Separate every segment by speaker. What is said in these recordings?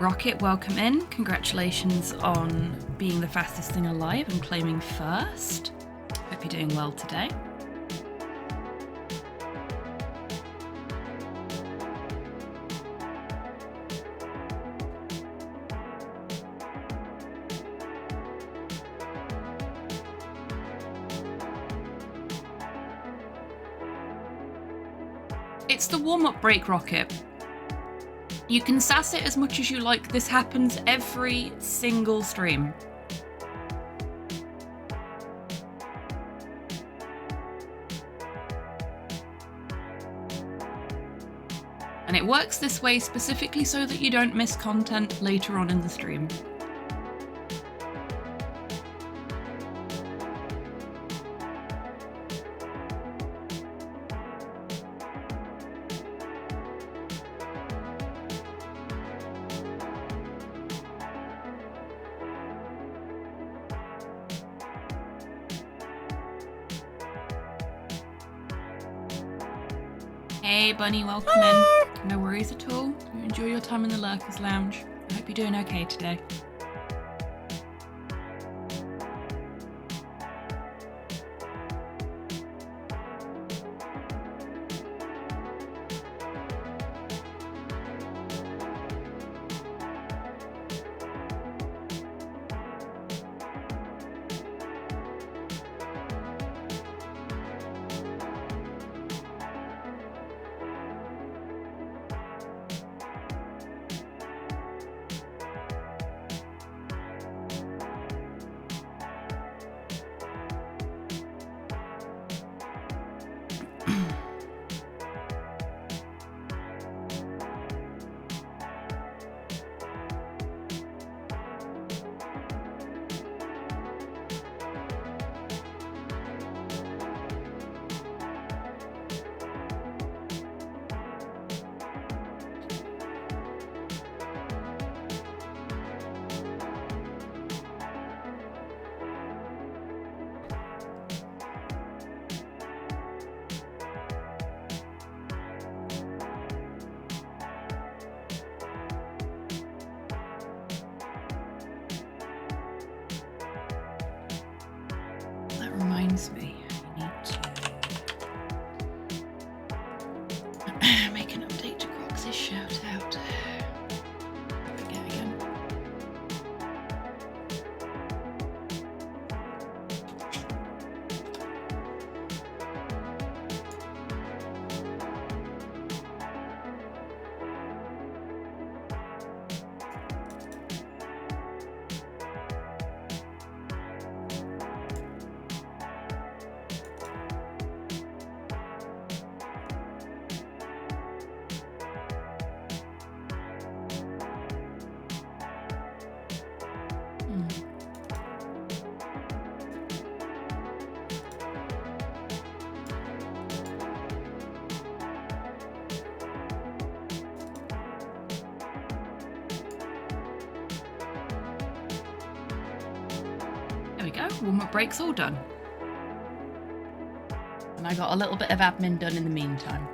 Speaker 1: Rocket, welcome in. Congratulations on being the fastest thing alive and claiming first. Hope you're doing well today. It's the warm-up break, Rocket. You can sass it as much as you like. This happens every single stream. And it works this way specifically so that you don't miss content later on in the stream. Hey Bunny, welcome in. No worries at all. You enjoy your time in the Lurkers Lounge. I hope you're doing okay today. Reminds me, I need to make an update to Crox's shout out. I forget again. There we go, warm-up break's all done. And I got a little bit of admin done in the meantime.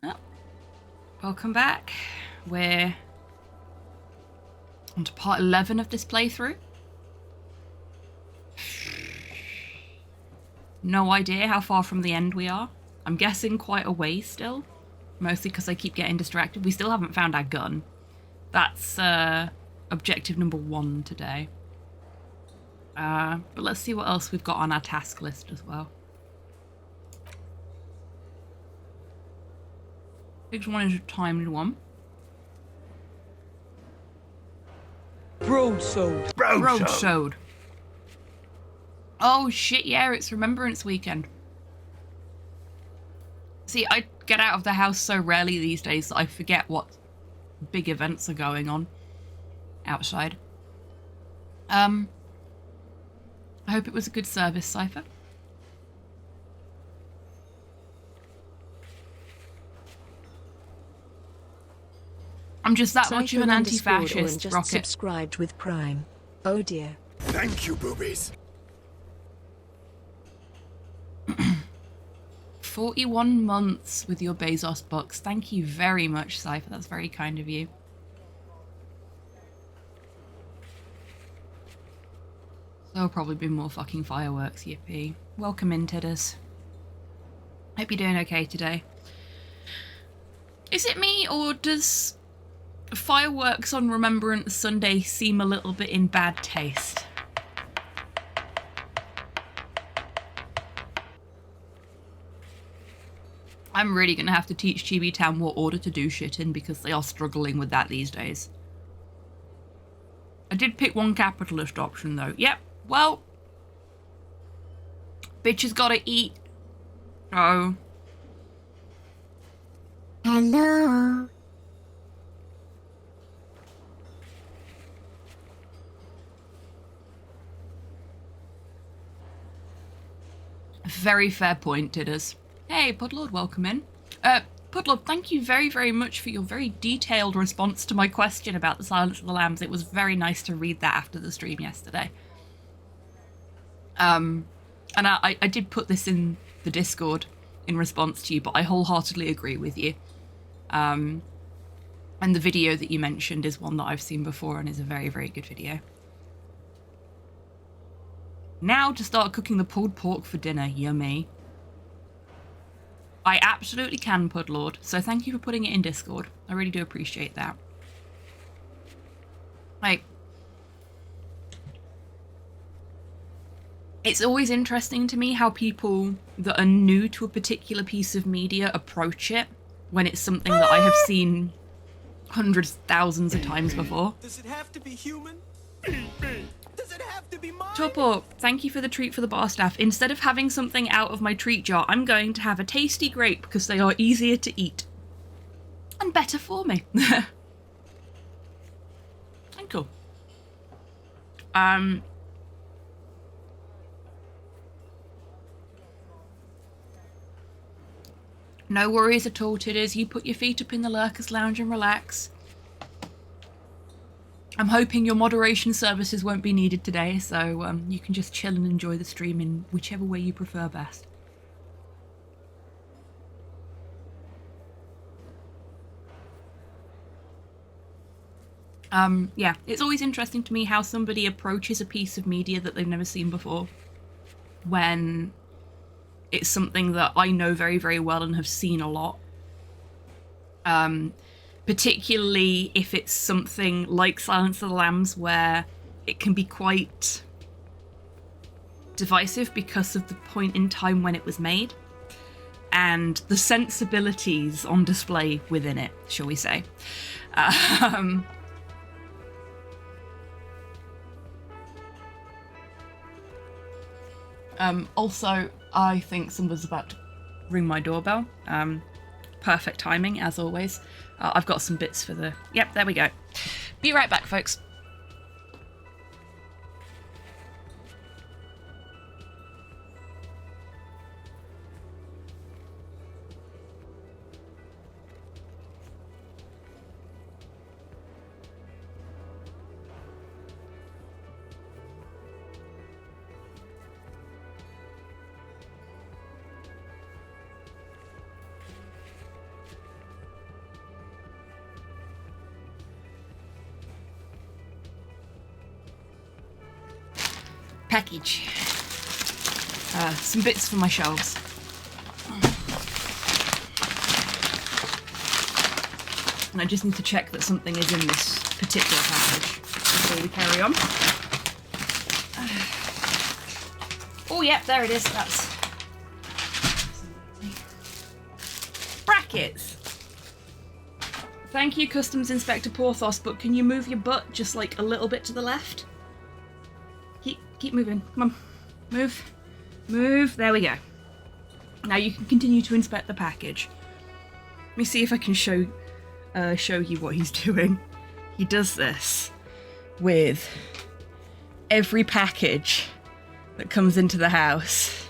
Speaker 1: Oh. Welcome back. We're on to part 11 of this playthrough. No idea how far from the end we are. I'm guessing quite a way still. Mostly because I keep getting distracted. We still haven't found our gun. That's objective number 1 today. But let's see what else we've got on our task list as well. Which one is a timed one?
Speaker 2: Broadsword.
Speaker 1: Broadsword. Oh shit, yeah, it's Remembrance Weekend. See, I get out of the house so rarely these days that I forget what big events are going on outside. I hope it was a good service, Cypher. I'm just that much of an anti-fascist,
Speaker 3: just
Speaker 1: Rocket.
Speaker 3: Subscribed with Prime. Oh dear.
Speaker 4: Thank you, boobies.
Speaker 1: 41 months with your Bezos bucks. Thank you very much, Cypher. That's very kind of you. There'll probably be more fucking fireworks, yippee. Welcome in, Tidders. Hope you're doing okay today. Is it me, or does fireworks on Remembrance Sunday seem a little bit in bad taste? I'm really going to have to teach HobbyTan what order to do shit in, because they are struggling with that these days. I did pick one capitalist option though. Yep, well, bitch has gotta eat. Oh.
Speaker 2: Hello.
Speaker 1: Very fair point, Tidders. Hey, Pudlord, welcome in. Pudlord, thank you very, very much for your very detailed response to my question about the Silence of the Lambs. It was very nice to read that after the stream yesterday. And I did put this in the Discord in response to you, but I wholeheartedly agree with you. And the video that you mentioned is one that I've seen before and is a very, very good video. Now to start cooking the pulled pork for dinner. Yummy. I absolutely can, Pudlord, so thank you for putting it in Discord. I really do appreciate that. Like, it's always interesting to me how people that are new to a particular piece of media approach it when it's something that I have seen hundreds, thousands of times before.
Speaker 3: Does it have to be human? Does it have to be mine?
Speaker 1: Topo, thank you for the treat for the bar staff. Instead of having something out of my treat jar, I'm going to have a tasty grape because they are easier to eat. And better for me. And cool. No worries at all, Tidders. You put your feet up in the Lurkers Lounge and relax. I'm hoping your moderation services won't be needed today, so you can just chill and enjoy the stream in whichever way you prefer best. Yeah, it's always interesting to me how somebody approaches a piece of media that they've never seen before when it's something that I know very, very well and have seen a lot. Particularly if it's something like Silence of the Lambs, where it can be quite divisive because of the point in time when it was made and the sensibilities on display within it, shall we say. Also, I think somebody's about to ring my doorbell. Perfect timing, as always. I've got some bits for the... Yep, there we go. Be right back, folks. Package. Some bits for my shelves. And I just need to check that something is in this particular package before we carry on. Oh, yep, there it is. That's brackets. Thank you, Customs Inspector Porthos, but can you move your butt just like a little bit to the left? Keep moving. Come on. Move. Move. There we go. Now you can continue to inspect the package. Let me see if I can show you what he's doing. He does this with every package that comes into the house.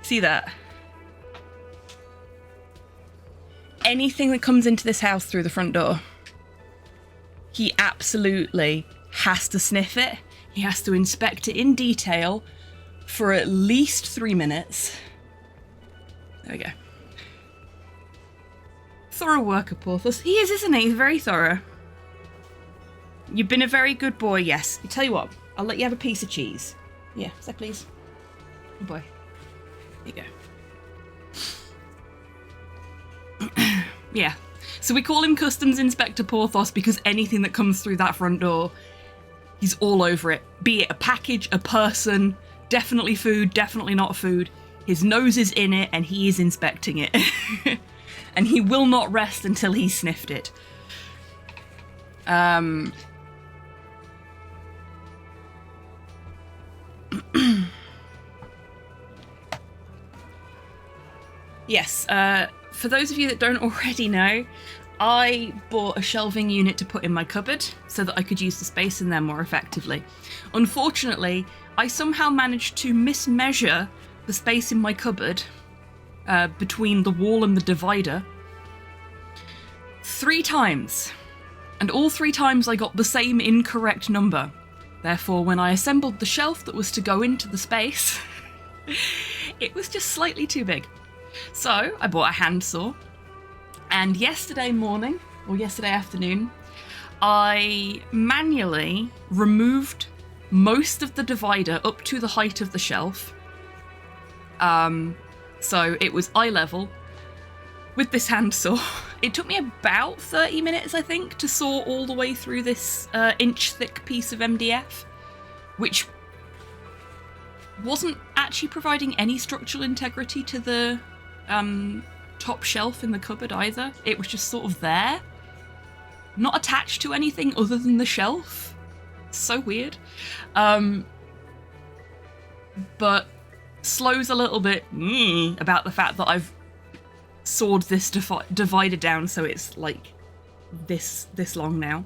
Speaker 1: See that? Anything that comes into this house through the front door, he absolutely has to sniff it. He has to inspect it in detail for at least 3 minutes There we go. Thorough worker, Porthos. He is, isn't he? He's very thorough. You've been a very good boy, yes. I tell you what, I'll let you have a piece of cheese. Yeah, sec, please. Good boy. There you go. Yeah. So we call him Customs Inspector Porthos because anything that comes through that front door, he's all over it. Be it a package, a person, definitely food, definitely not food. His nose is in it and he is inspecting it. And he will not rest until he's sniffed it. Yes, for those of you that don't already know, I bought a shelving unit to put in my cupboard so that I could use the space in there more effectively. Unfortunately, I somehow managed to mismeasure the space in my cupboard between the wall and the divider 3 times. And all 3 times I got the same incorrect number. Therefore, when I assembled the shelf that was to go into the space, it was just slightly too big. So I bought a handsaw, and yesterday morning, or yesterday afternoon, I manually removed most of the divider up to the height of the shelf. So it was eye level with this handsaw. It took me about 30 minutes, I think, to saw all the way through this inch-thick piece of MDF, which wasn't actually providing any structural integrity to the top shelf in the cupboard either. It was just sort of there, not attached to anything other than the shelf. So weird. But slows a little bit about the fact that I've sawed this divider down so it's like this long now.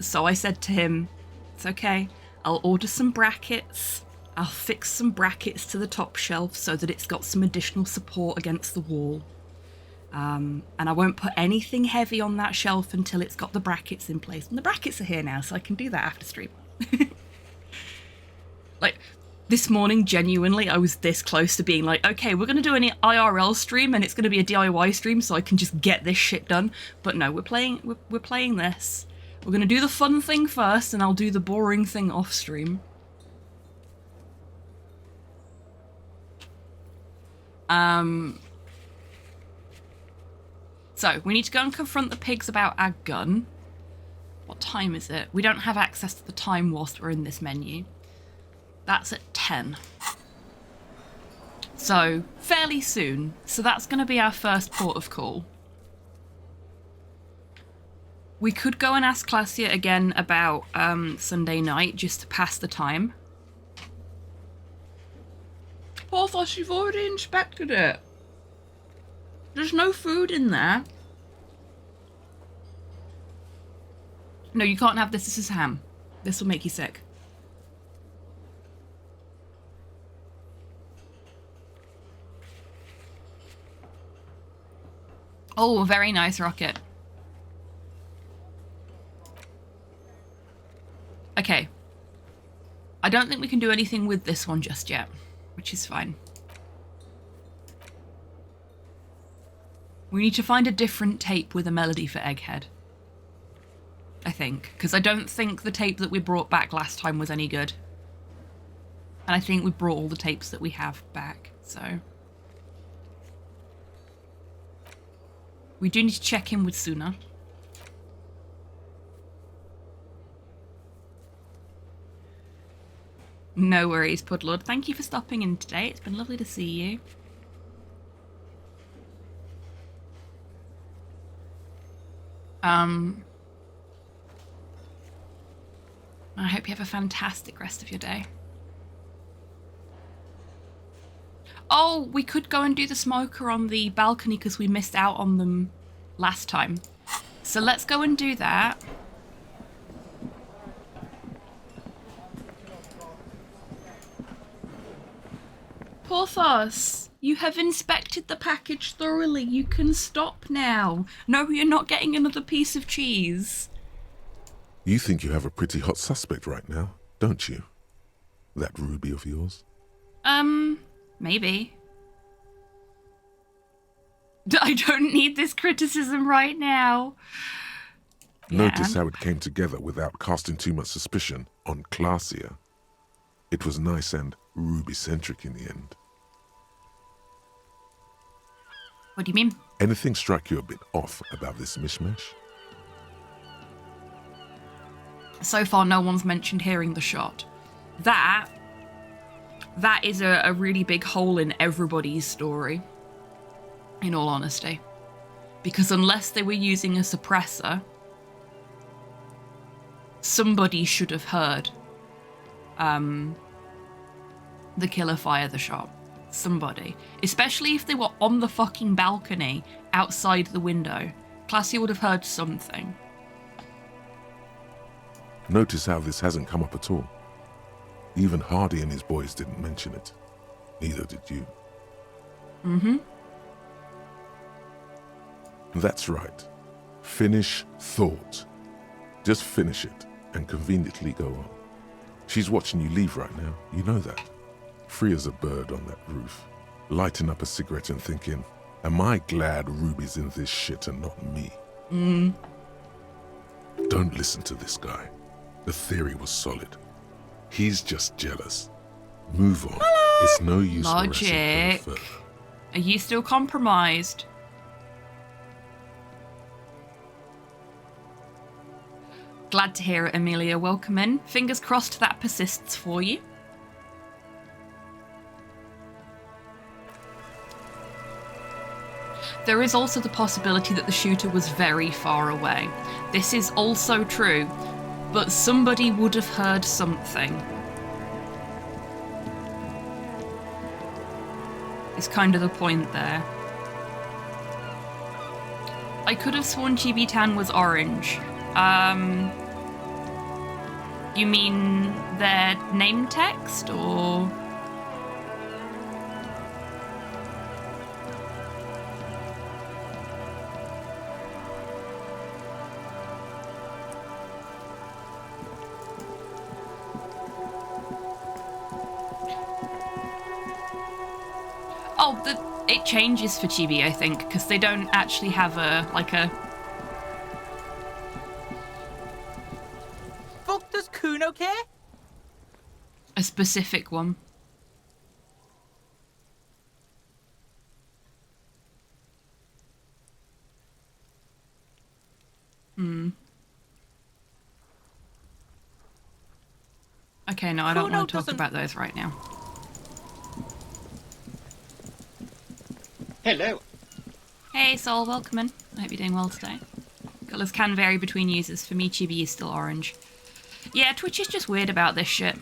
Speaker 1: So I said to him, it's okay, I'll order some brackets. I'll fix some brackets to the top shelf so that it's got some additional support against the wall. And I won't put anything heavy on that shelf until it's got the brackets in place. And the brackets are here now, so I can do that after stream. Like, this morning, genuinely, I was this close to being like, okay, we're going to do an IRL stream and it's going to be a DIY stream so I can just get this shit done. But no, we're playing this. We're going to do the fun thing first and I'll do the boring thing off stream. So, we need to go and confront the pigs about our gun. What time is it? We don't have access to the time whilst we're in this menu. That's at 10. So, fairly soon. So that's going to be our first port of call. We could go and ask Classia again about Sunday night, just to pass the time. Porthos, you've already inspected it. There's no food in there. No, you can't have this. This is ham. This will make you sick. Oh, very nice rocket. Okay. I don't think we can do anything with this one just yet, which is fine. We need to find a different tape with a melody for Egghead. I think. Because I don't think the tape that we brought back last time was any good. And I think we brought all the tapes that we have back, so... We do need to check in with Suna. No worries, Pudlord. Thank you for stopping in today. It's been lovely to see you. I hope you have a fantastic rest of your day. Oh, we could go and do the smoker on the balcony because we missed out on them last time. So let's go and do that. Porthos, you have inspected the package thoroughly. You can stop now. No, you're not getting another piece of cheese.
Speaker 4: You think you have a pretty hot suspect right now, don't you? That Ruby of yours?
Speaker 1: Maybe. I don't need this criticism right now.
Speaker 4: Notice how it came together without casting too much suspicion on Classier. It was nice and Ruby-centric in the end.
Speaker 1: What do you mean?
Speaker 4: Anything strike you a bit off about this mishmash?
Speaker 1: So far, no one's mentioned hearing the shot. That is a really big hole in everybody's story, in all honesty. Because unless they were using a suppressor, somebody should have heard the killer fire the shot. Somebody. Especially if they were on the fucking balcony outside the window. Classy would have heard something.
Speaker 4: Notice how this hasn't come up at all. Even Hardy and his boys didn't mention it. Neither did you.
Speaker 1: Mm-hmm.
Speaker 4: That's right. Finish thought. Just finish it and conveniently go on. She's watching you leave right now. You know that. Free as a bird on that roof. Lighting up a cigarette and thinking, am I glad Ruby's in this shit and not me? Don't listen to this guy. The theory was solid. He's just jealous. Move on. It's no use harassing her
Speaker 1: Logic.
Speaker 4: further.
Speaker 1: Are you still compromised? Glad to hear it, Amelia. Welcome in. Fingers crossed that persists for you. There is also the possibility that the shooter was very far away. This is also true, but somebody would have heard something. Is kind of the point there. I could have sworn HobbyTan was orange. You mean their name text, or...? Oh, it changes for Chibi, I think, because they don't actually have a
Speaker 3: Fuck, does Kuno care?
Speaker 1: a specific one. Okay, no, I don't want to talk about those right now.
Speaker 5: Hello.
Speaker 1: Hey, Sol, welcome in. I hope you're doing well today. Colours can vary between users. For me, Chibi is still orange. Yeah, Twitch is just weird about this shit.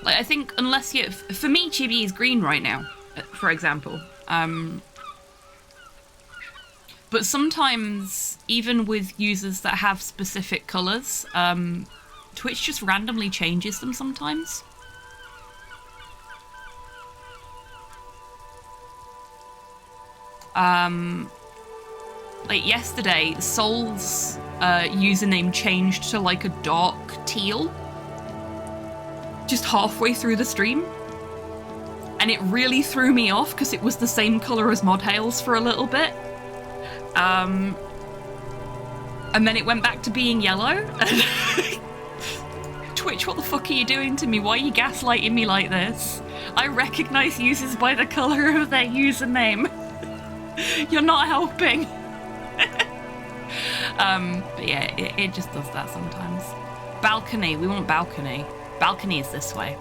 Speaker 1: Like, I think unless you... For me, Chibi is green right now, for example. But sometimes, even with users that have specific colours, Twitch just randomly changes them sometimes. Like yesterday, Sol's username changed to like a dark teal. Just halfway through the stream. And it really threw me off because it was the same colour as Modhails for a little bit. And then it went back to being yellow. Twitch, what the fuck are you doing to me? Why are you gaslighting me like this? I recognise users by the colour of their username. You're not helping. But yeah, it just does that sometimes. Balcony, we want balcony. Balcony is this way.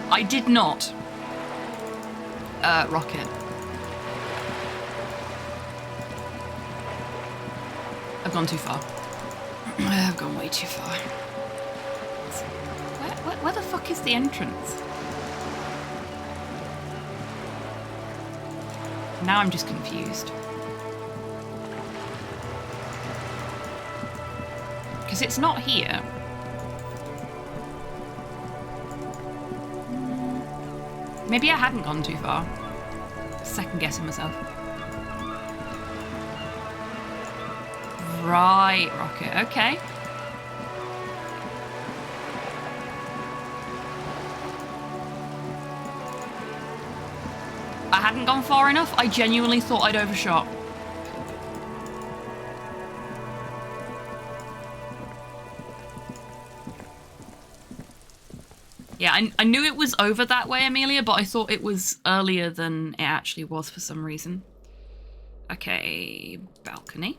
Speaker 1: I did not. Rocket. I've gone too far. I've gone way too far. Where the fuck is the entrance? Now I'm just confused. Because it's not here. Maybe I hadn't gone too far. Second guessing myself. Right, Rocket, okay. gone far enough. I genuinely thought I'd overshot. Yeah, I knew it was over that way, Amelia, but I thought it was earlier than it actually was for some reason. Okay, balcony.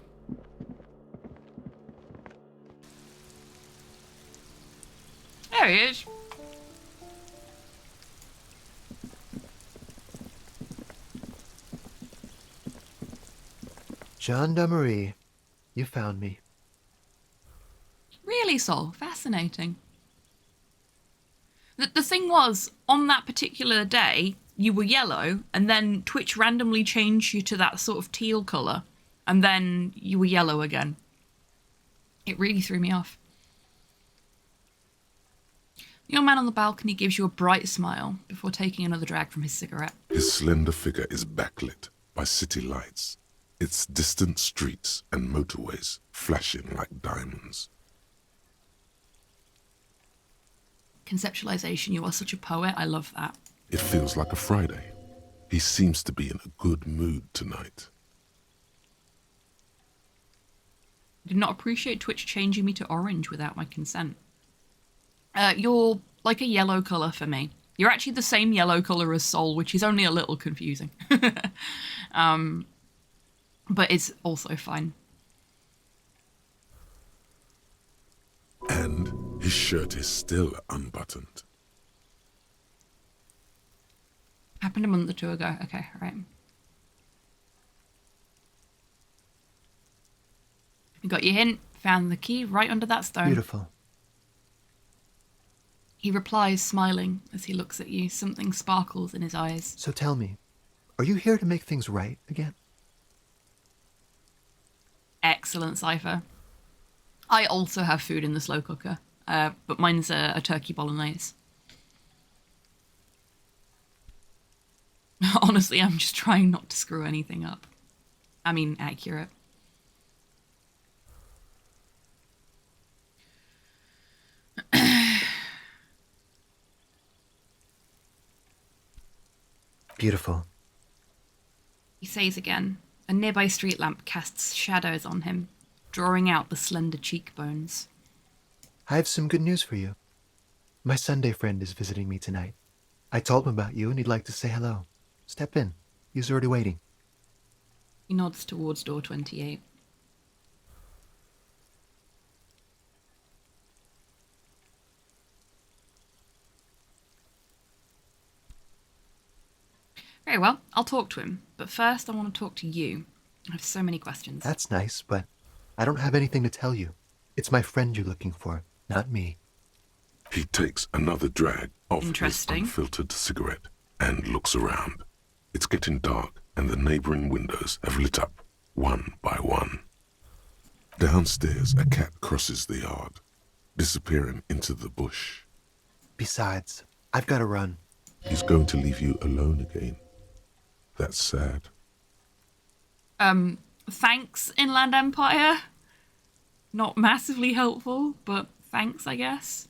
Speaker 1: There he is.
Speaker 5: Gendarmerie, you found me.
Speaker 1: Really, Sol? Fascinating. The thing was, on that particular day, you were yellow, and then Twitch randomly changed you to that sort of teal colour, and then you were yellow again. It really threw me off. The young man on the balcony gives you a bright smile before taking another drag from his cigarette.
Speaker 4: His slender figure is backlit by city lights, its distant streets and motorways flashing like diamonds.
Speaker 1: Conceptualization, you are such a poet. I love that.
Speaker 4: It feels like a Friday. He seems to be in a good mood tonight.
Speaker 1: I did not appreciate Twitch changing me to orange without my consent. You're like a yellow colour for me. You're actually the same yellow colour as Sol, which is only a little confusing. But it's also fine.
Speaker 4: And his shirt is still unbuttoned.
Speaker 1: Happened a month or two ago. Okay, right. You got your hint. Found the key right under that stone.
Speaker 5: Beautiful.
Speaker 1: He replies, smiling as he looks at you. Something sparkles in his eyes.
Speaker 5: So tell me, are you here to make things right again?
Speaker 1: Excellent, Cypher. I also have food in the slow cooker, but mine's a turkey bolognese. Honestly, I'm just trying not to screw anything up. I mean, accurate.
Speaker 5: Beautiful.
Speaker 1: He says again. A nearby street lamp casts shadows on him, drawing out the slender cheekbones.
Speaker 5: I have some good news for you. My Sunday friend is visiting me tonight. I told him about you and he'd like to say hello. Step in. He's already waiting.
Speaker 1: He nods towards door 28. Very well, I'll talk to him, but first I want to talk to you. I have so many questions.
Speaker 5: That's nice, but I don't have anything to tell you. It's my friend you're looking for, not me.
Speaker 4: He takes another drag of his
Speaker 1: Interesting.
Speaker 4: unfiltered cigarette and looks around. It's getting dark and the neighbouring windows have lit up, one by one. Downstairs, a cat crosses the yard, disappearing into the bush.
Speaker 5: Besides, I've got to run.
Speaker 4: He's going to leave you alone again. That's sad.
Speaker 1: Thanks, Inland Empire. Not massively helpful, but thanks, I guess.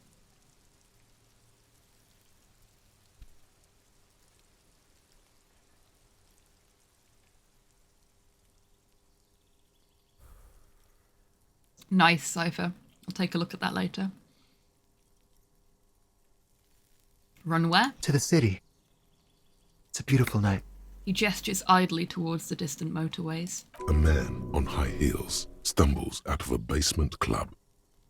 Speaker 1: Nice, Cypher. I'll take a look at that later. Run where?
Speaker 5: To the city. It's a beautiful night.
Speaker 1: He gestures idly towards the distant motorways.
Speaker 4: A man on high heels stumbles out of a basement club,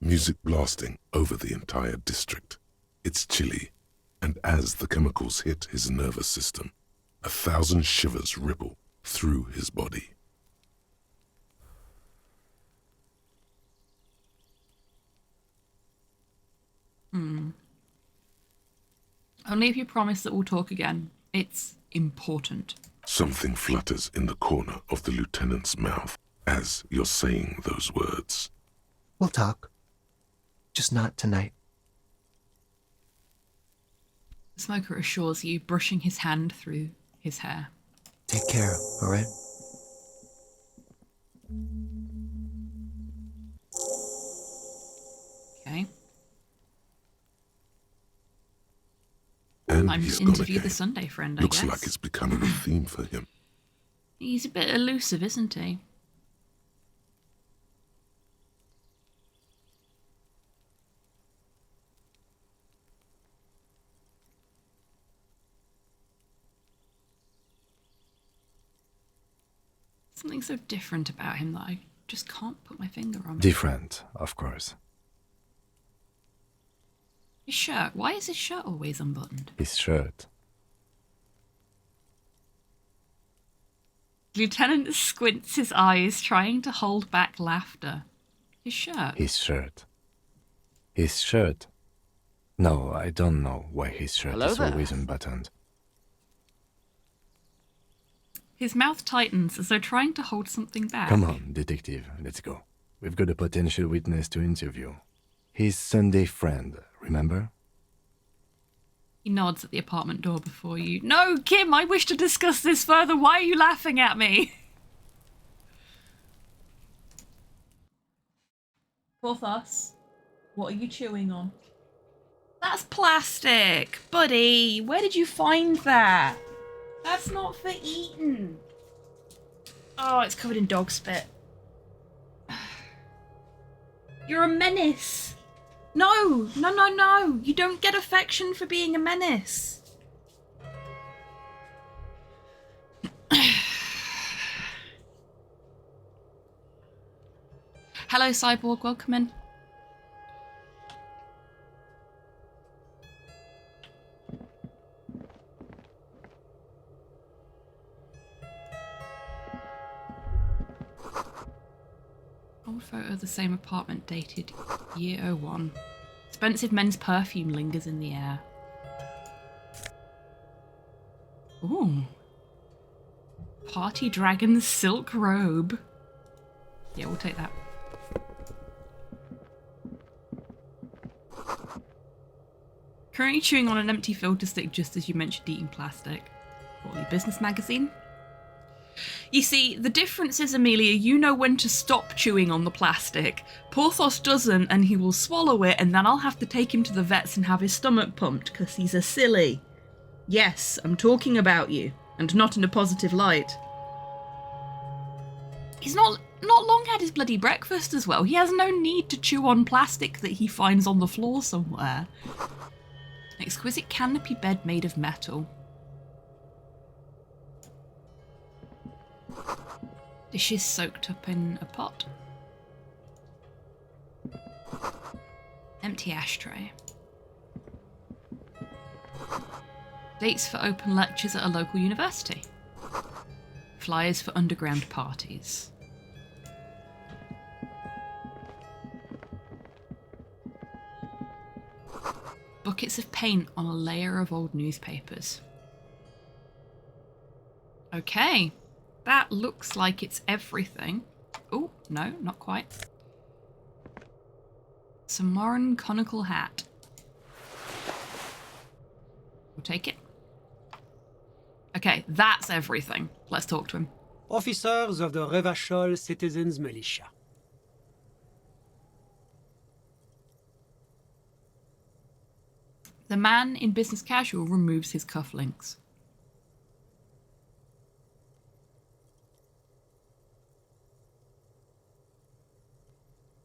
Speaker 4: music blasting over the entire district. It's chilly, and as the chemicals hit his nervous system, 1,000 shivers ripple through his body.
Speaker 1: Only if you promise that we'll talk again. It's important.
Speaker 4: Something flutters in the corner of the lieutenant's mouth as you're saying those words.
Speaker 5: We'll talk. Just not tonight.
Speaker 1: The smoker assures you, brushing his hand through his hair.
Speaker 5: Take care, all right?
Speaker 1: Okay. Time
Speaker 4: he's
Speaker 1: to
Speaker 4: gone
Speaker 1: interview
Speaker 4: again.
Speaker 1: the Sunday friend, I
Speaker 4: Looks
Speaker 1: guess.
Speaker 4: like it's becoming a theme for him.
Speaker 1: He's a bit elusive, isn't he? Something so different about him that I just can't put my finger on.
Speaker 6: Different, of course.
Speaker 1: His shirt. Why is his shirt always unbuttoned?
Speaker 6: His shirt.
Speaker 1: Lieutenant squints his eyes, trying to hold back laughter. His shirt.
Speaker 6: His shirt. His shirt. No, I don't know why his shirt
Speaker 3: Hello
Speaker 6: is
Speaker 3: there.
Speaker 6: always unbuttoned.
Speaker 1: His mouth tightens as though trying to hold something back.
Speaker 6: Come on, detective, let's go. We've got a potential witness to interview. His Sunday friend, remember?
Speaker 1: He nods at the apartment door before you. No, Kim, I wish to discuss this further. Why are you laughing at me? Porthos, what are you chewing on? That's plastic. Buddy, where did you find that? That's not for eating. Oh, it's covered in dog spit. You're a menace. No, no, no, no. You don't get affection for being a menace. Hello, Cyborg. Welcome in. Old photo of the same apartment dated year 01. Expensive men's perfume lingers in the air. Ooh. Party dragon's silk robe. Yeah, we'll take that. Currently chewing on an empty filter stick just as you mentioned eating plastic. Quarterly business magazine. You see, the difference is, Amelia, you know when to stop chewing on the plastic. Porthos doesn't, and he will swallow it, and then I'll have to take him to the vets and have his stomach pumped, because he's a silly. Yes, I'm talking about you, and not in a positive light. He's not long had his bloody breakfast as well. He has no need to chew on plastic that he finds on the floor somewhere. An exquisite canopy bed made of metal. Dishes soaked up in a pot. Empty ashtray. Dates for open lectures at a local university. Flyers for underground parties. Buckets of paint on a layer of old newspapers. Okay. That looks like it's everything. Oh, no, not quite. Samoan conical hat. We'll take it. Okay, that's everything. Let's talk to him.
Speaker 7: Officers of the Revachol Citizens Militia.
Speaker 1: The man in business casual removes his cufflinks.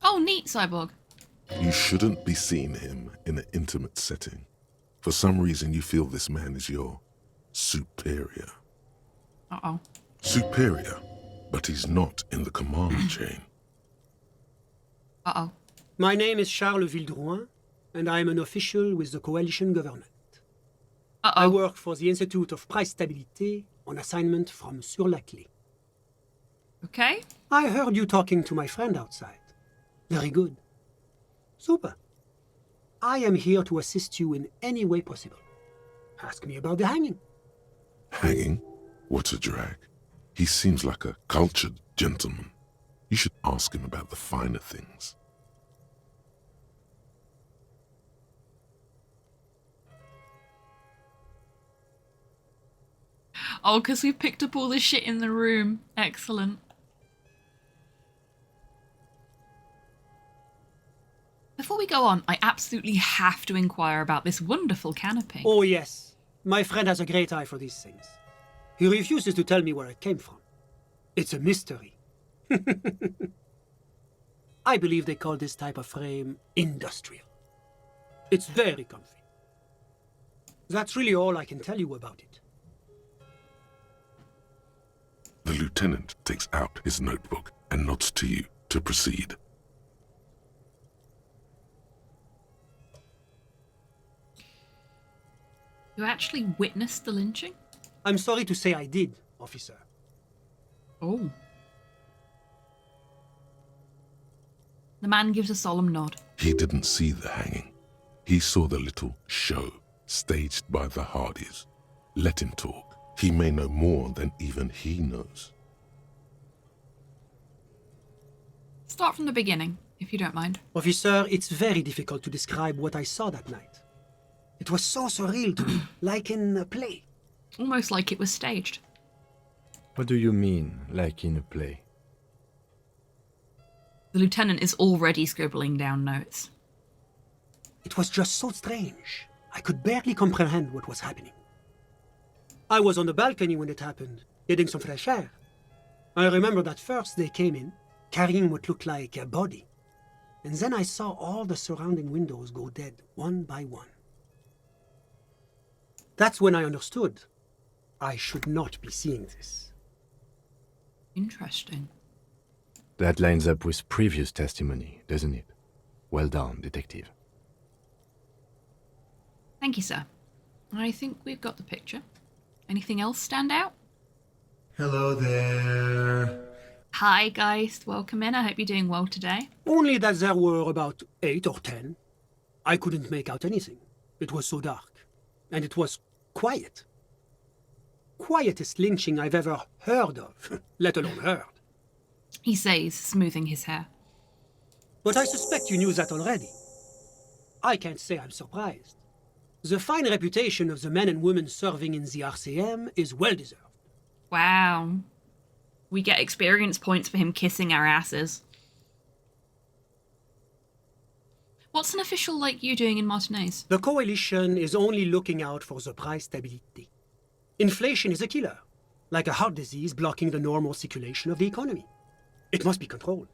Speaker 1: Oh, neat, Cyborg.
Speaker 4: You shouldn't be seeing him in an intimate setting. For some reason, you feel this man is your superior.
Speaker 1: Uh-oh.
Speaker 4: Superior, but he's not in the command chain.
Speaker 1: Uh-oh.
Speaker 7: My name is Charles Vildrouin, and I am an official with the coalition government. I
Speaker 1: Uh-oh.
Speaker 7: work for the Institute of Price Stabilité on assignment from Sur-la-Clé.
Speaker 1: Okay.
Speaker 7: I heard you talking to my friend outside. Very good. Super. I am here to assist you in any way possible. Ask me about the hanging.
Speaker 4: Hanging? What a drag. He seems like a cultured gentleman. You should ask him about the finer things.
Speaker 1: Oh, because we've picked up all the shit in the room. Excellent. Before we go on, I absolutely have to inquire about this wonderful canopy.
Speaker 7: Oh yes, My friend has a great eye for these things. He refuses to tell me where it came from. It's a mystery. I believe they call this type of frame industrial. It's very comfy. That's really all I can tell you about it.
Speaker 4: The lieutenant takes out his notebook and nods to you to proceed.
Speaker 1: You actually witnessed the lynching?
Speaker 7: I'm sorry to say I did, officer.
Speaker 1: Oh. The man gives a solemn nod.
Speaker 4: He didn't see the hanging. He saw the little show staged by the Hardys. Let him talk. He may know more than even he knows.
Speaker 1: Start from the beginning, if you don't mind.
Speaker 7: Officer, it's very difficult to describe what I saw that night. It was so surreal to me, like in a play.
Speaker 1: Almost like it was staged.
Speaker 6: What do you mean, like in a play?
Speaker 1: The lieutenant is already scribbling down notes.
Speaker 7: It was just so strange. I could barely comprehend what was happening. I was on the balcony when it happened, getting some fresh air. I remember that first they came in, carrying what looked like a body. And then I saw all the surrounding windows go dead, one by one. That's when I understood. I should not be seeing this.
Speaker 1: Interesting.
Speaker 6: That lines up with previous testimony, doesn't it? Well done, detective.
Speaker 1: Thank you, sir. I think we've got the picture. Anything else stand out?
Speaker 8: Hello there.
Speaker 1: Hi, Geist. Welcome in. I hope you're doing well today.
Speaker 7: Only that there were about 8 or 10. I couldn't make out anything. It was so dark. And it was quiet. Quietest lynching I've ever heard of, let alone heard.
Speaker 1: He says, smoothing his hair.
Speaker 7: But I suspect you knew that already. I can't say I'm surprised. The fine reputation of the men and women serving in the RCM is well deserved.
Speaker 1: Wow. We get experience points for him kissing our asses. What's an official like you doing in Martinez?
Speaker 7: The coalition is only looking out for the price stability. Inflation is a killer, like a heart disease blocking the normal circulation of the economy. It must be controlled.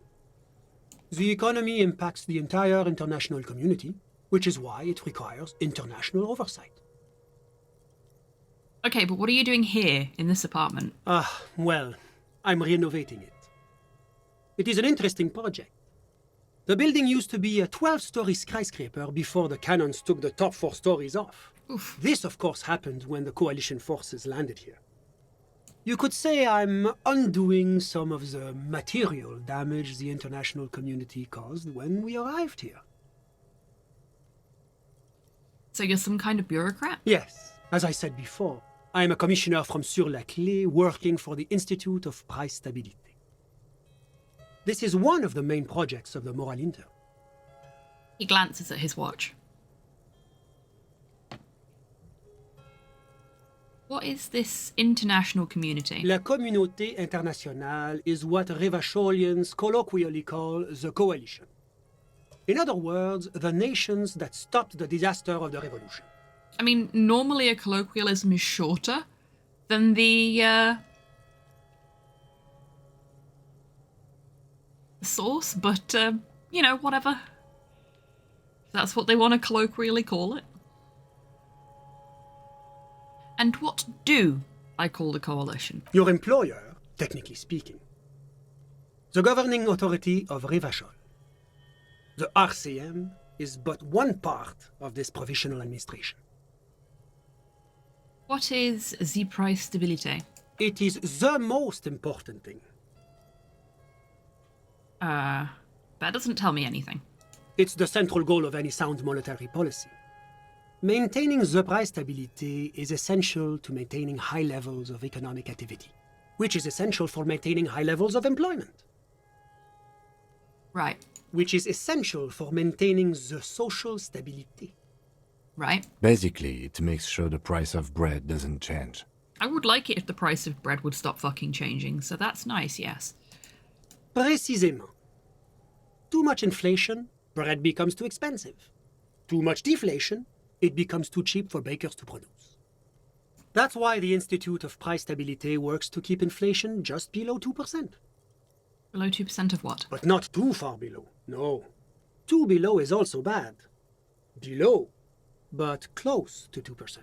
Speaker 7: The economy impacts the entire international community, which is why it requires international oversight.
Speaker 1: Okay, but what are you doing here in this apartment?
Speaker 7: Well, I'm renovating it. It is an interesting project. The building used to be a 12-story skyscraper before the cannons took the top 4 stories off.
Speaker 1: Oof.
Speaker 7: This, of course, happened when the coalition forces landed here. You could say I'm undoing some of the material damage the international community caused when we arrived here.
Speaker 1: So you're some kind of bureaucrat?
Speaker 7: Yes, as I said before, I am a commissioner from Sur-la-Clé working for the Institute of Price Stabilité. This is one of the main projects of the Moral Inter.
Speaker 1: He glances at his watch. What is this international community?
Speaker 7: La Communauté Internationale is what Revacholians colloquially call the coalition. In other words, the nations that stopped the disaster of the revolution.
Speaker 1: I mean, normally a colloquialism is shorter than the source, but, you know, whatever. That's what they want to colloquially call it. And what do I call the coalition?
Speaker 7: Your employer, technically speaking. The governing authority of Revachol. The RCM is but one part of this provisional administration.
Speaker 1: What is the price stability?
Speaker 7: It is the most important thing.
Speaker 1: That doesn't tell me anything.
Speaker 7: It's the central goal of any sound monetary policy. Maintaining the price stability is essential to maintaining high levels of economic activity, which is essential for maintaining high levels of employment,
Speaker 1: Right,
Speaker 7: which is essential for maintaining the social stability.
Speaker 1: right.
Speaker 6: Basically, it makes sure the price of bread doesn't change.
Speaker 1: I would like it if the price of bread would stop fucking changing, so that's nice, yes.
Speaker 7: Précisément. Too much inflation, bread becomes too expensive. Too much deflation, it becomes too cheap for bakers to produce. That's why the Institute of Price Stability works to keep inflation just below 2%.
Speaker 1: Below 2% of what?
Speaker 7: But not too far below, no. Too below is also bad. Below, but close to 2%.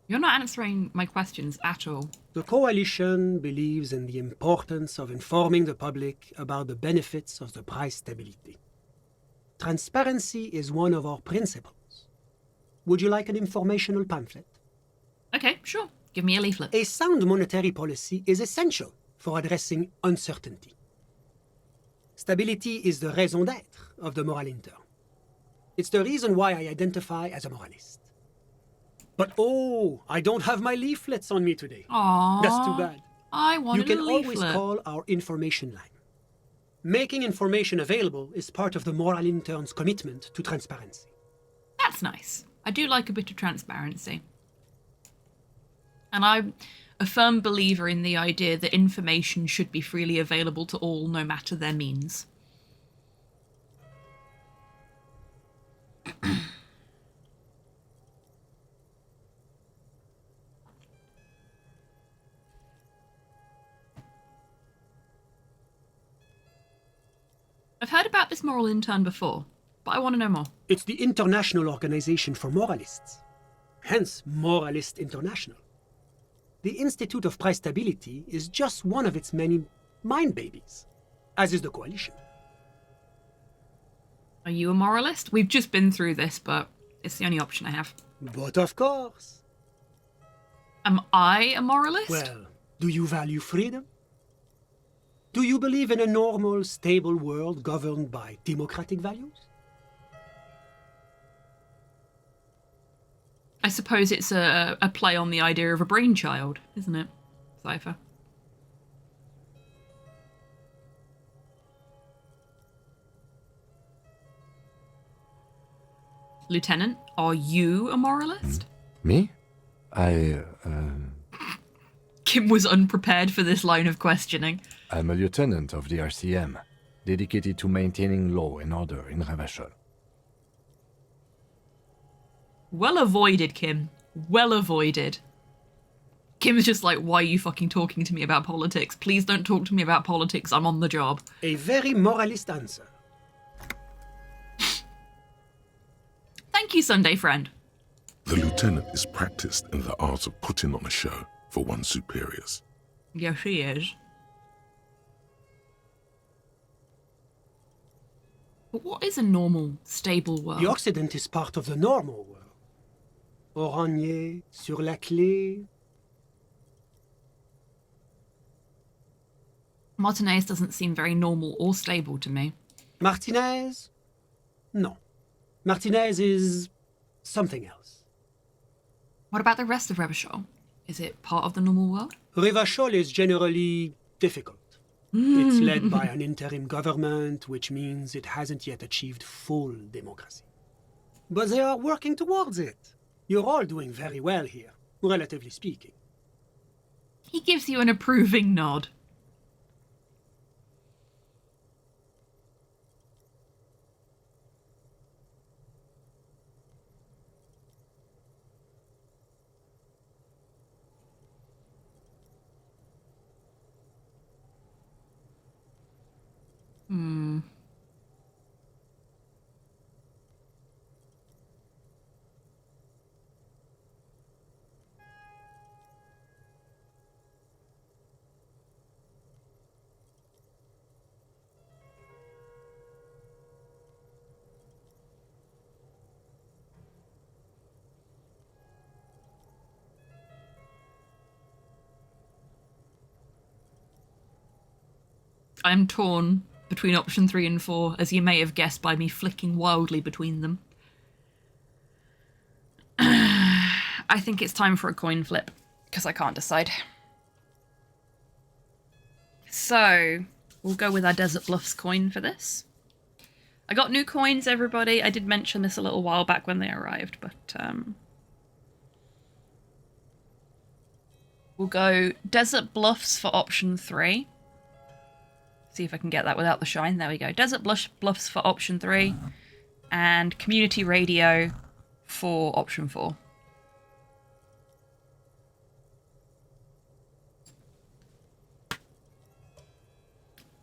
Speaker 1: You're not answering my questions at all.
Speaker 7: The coalition believes in the importance of informing the public about the benefits of the price stability. Transparency is one of our principles. Would you like an informational pamphlet?
Speaker 1: Okay, sure. Give me a leaflet.
Speaker 7: A sound monetary policy is essential for addressing uncertainty. Stability is the raison d'être of the moral intern. It's the reason why I identify as a moralist. But oh, I don't have my leaflets on me today.
Speaker 1: Aww.
Speaker 7: That's too bad.
Speaker 1: I
Speaker 7: You
Speaker 1: wanted
Speaker 7: can
Speaker 1: a
Speaker 7: always
Speaker 1: leaflet.
Speaker 7: call our information line. Making information available is part of the moral intern's commitment to transparency.
Speaker 1: That's nice. I do like a bit of transparency. And I'm a firm believer in the idea that information should be freely available to all, no matter their means. I've heard about this moral intern before, but I want to know more.
Speaker 7: It's the International Organization for Moralists, hence Moralist International. The Institute of Price Stability is just one of its many mind babies, as is the coalition.
Speaker 1: Are you a moralist? We've just been through this, but it's the only option I have.
Speaker 7: But of course.
Speaker 1: Am I a moralist?
Speaker 7: Well, do you value freedom? Do you believe in a normal, stable world governed by democratic values?
Speaker 1: I suppose it's a play on the idea of a brainchild, isn't it, Cypher? Lieutenant, are you a moralist?
Speaker 6: Me?
Speaker 1: Kim was unprepared for this line of questioning.
Speaker 6: I'm a lieutenant of the RCM, dedicated to maintaining law and order in Ravachol.
Speaker 1: Well avoided, Kim. Well avoided. Kim's just like, why are you fucking talking to me about politics? Please don't talk to me about politics. I'm on the job.
Speaker 7: A very moralist answer.
Speaker 1: Thank you, Sunday friend.
Speaker 4: The lieutenant is practiced in the art of putting on a show for one's superiors.
Speaker 1: Yes, he is. But what is a normal, stable world?
Speaker 7: The Occident is part of the normal world. Oranje, sur la clé.
Speaker 1: Martinez doesn't seem very normal or stable to me.
Speaker 7: Martinez? No. Martinez is something else.
Speaker 1: What about the rest of Rebishol? Is it part of the normal world?
Speaker 7: Rivachol is generally difficult. It's led by an interim government, which means it hasn't yet achieved full democracy. But they are working towards it. You're all doing very well here, relatively speaking.
Speaker 1: He gives you an approving nod. I'm torn between option 3 and 4, as you may have guessed by me flicking wildly between them. I think it's time for a coin flip, because I can't decide. So, we'll go with our Desert Bluffs coin for this. I got new coins, everybody. I did mention this a little while back when they arrived, but we'll go Desert Bluffs for option 3. See if I can get that without the shine. There we go. Desert Bluffs for option 3. And Community Radio for option 4.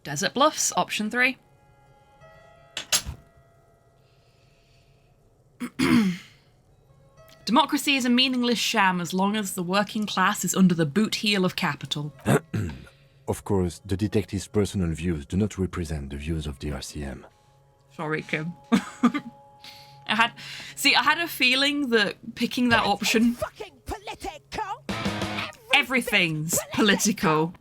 Speaker 1: Desert Bluffs, option 3. Democracy is a meaningless sham as long as the working class is under the boot heel of capital.
Speaker 6: Of course, the detective's personal views do not represent the views of the RCM.
Speaker 1: Sorry, Kim. I had a feeling that picking that option...
Speaker 3: Fucking political.
Speaker 1: Everything's political.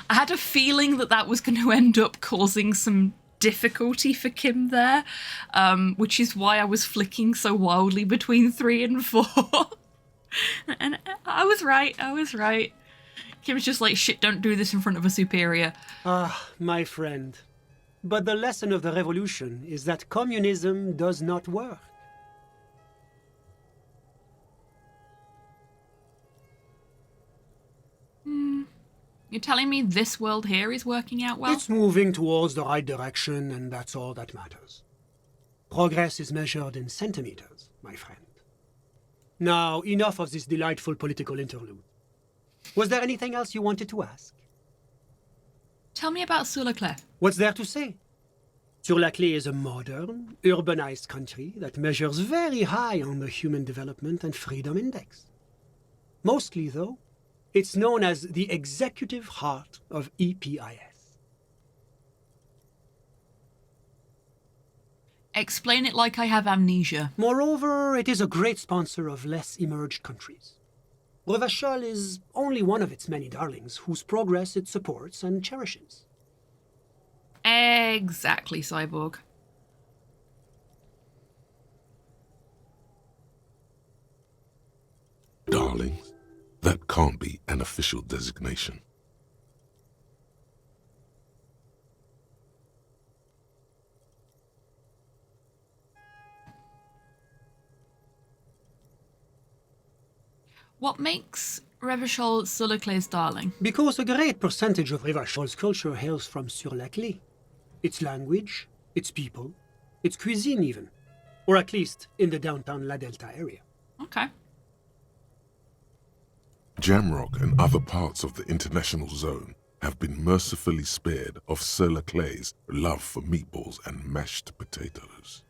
Speaker 1: I had a feeling that was going to end up causing some difficulty for Kim there, which is why I was flicking so wildly between 3 and 4. And I was right. Kim's just like, shit, don't do this in front of a superior.
Speaker 7: Ah, my friend. But the lesson of the revolution is that communism does not work.
Speaker 1: You're telling me this world here is working out well?
Speaker 7: It's moving towards the right direction, and that's all that matters. Progress is measured in centimeters, my friend. Now, enough of this delightful political interlude. Was there anything else you wanted to ask?
Speaker 1: Tell me about Sur-la-Clef.
Speaker 7: What's there to say? Sur-la-Clef is a modern, urbanized country that measures very high on the Human Development and Freedom Index. Mostly, though, it's known as the executive heart of EPIS.
Speaker 1: Explain it like I have amnesia.
Speaker 7: Moreover, it is a great sponsor of less emerged countries. Revachol is only one of its many darlings whose progress it supports and cherishes.
Speaker 1: Exactly, Cyborg.
Speaker 4: Darlings? That can't be an official designation.
Speaker 1: What makes Revachol Sur-la-Clef's darling?
Speaker 7: Because a great percentage of Revachol's culture hails from Sur-la-Clef. Its language, its people, its cuisine even. Or at least in the downtown La Delta area.
Speaker 1: Okay.
Speaker 4: Jamrock and other parts of the international zone have been mercifully spared of Sur-la-Clef's love for meatballs and mashed potatoes.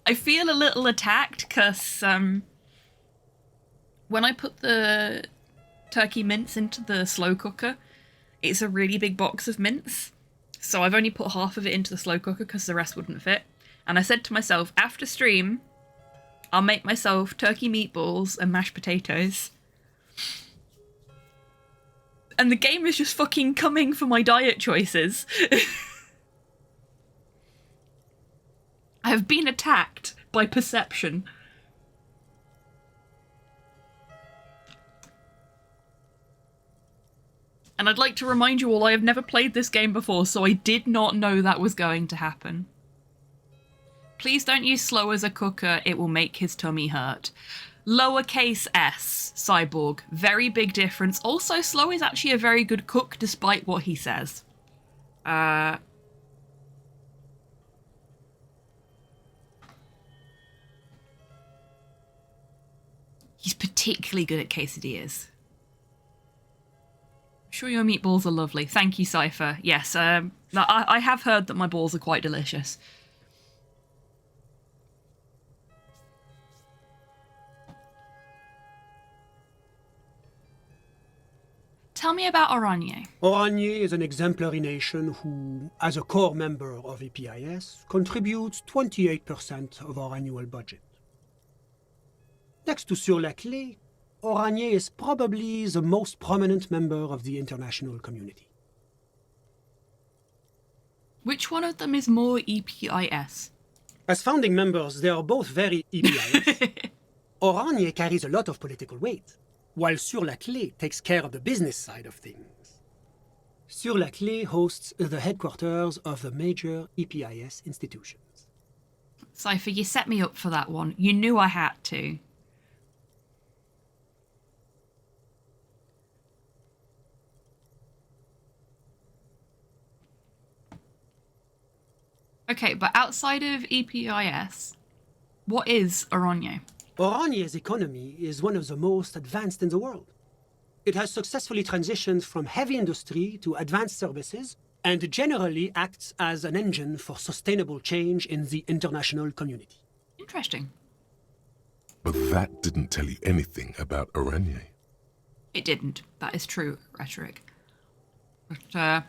Speaker 1: I feel a little attacked because when I put the turkey mince into the slow cooker, it's a really big box of mince. So I've only put half of it into the slow cooker because the rest wouldn't fit. And I said to myself, after stream, I'll make myself turkey meatballs and mashed potatoes. And the game is just fucking coming for my diet choices. I have been attacked by perception. And I'd like to remind you all, I have never played this game before, so I did not know that was going to happen. Please don't use slow as a cooker, it will make his tummy hurt. Lowercase s, Cyborg, very big difference. Also, slow is actually a very good cook, despite what he says. He's particularly good at quesadillas. I'm sure your meatballs are lovely. Thank you, Cypher. Yes, I have heard that my balls are quite delicious. Tell me about Oranje.
Speaker 7: Oranje is an exemplary nation who, as a core member of EPIS, contributes 28% of our annual budget. Next to Sur-la-Clef, Oranje is probably the most prominent member of the international community.
Speaker 1: Which one of them is more EPIS?
Speaker 7: As founding members, they are both very EPIS. Oranje carries a lot of political weight, while Sur-la-Clef takes care of the business side of things. Sur-la-Clef hosts the headquarters of the major EPIS institutions.
Speaker 1: Cypher, you set me up for that one. You knew I had to. Okay, but outside of EPIS, what is Oranje?
Speaker 7: Oranye's economy is one of the most advanced in the world. It has successfully transitioned from heavy industry to advanced services and generally acts as an engine for sustainable change in the international community.
Speaker 1: Interesting.
Speaker 4: But that didn't tell you anything about Oranje.
Speaker 1: It didn't. That is true rhetoric. But,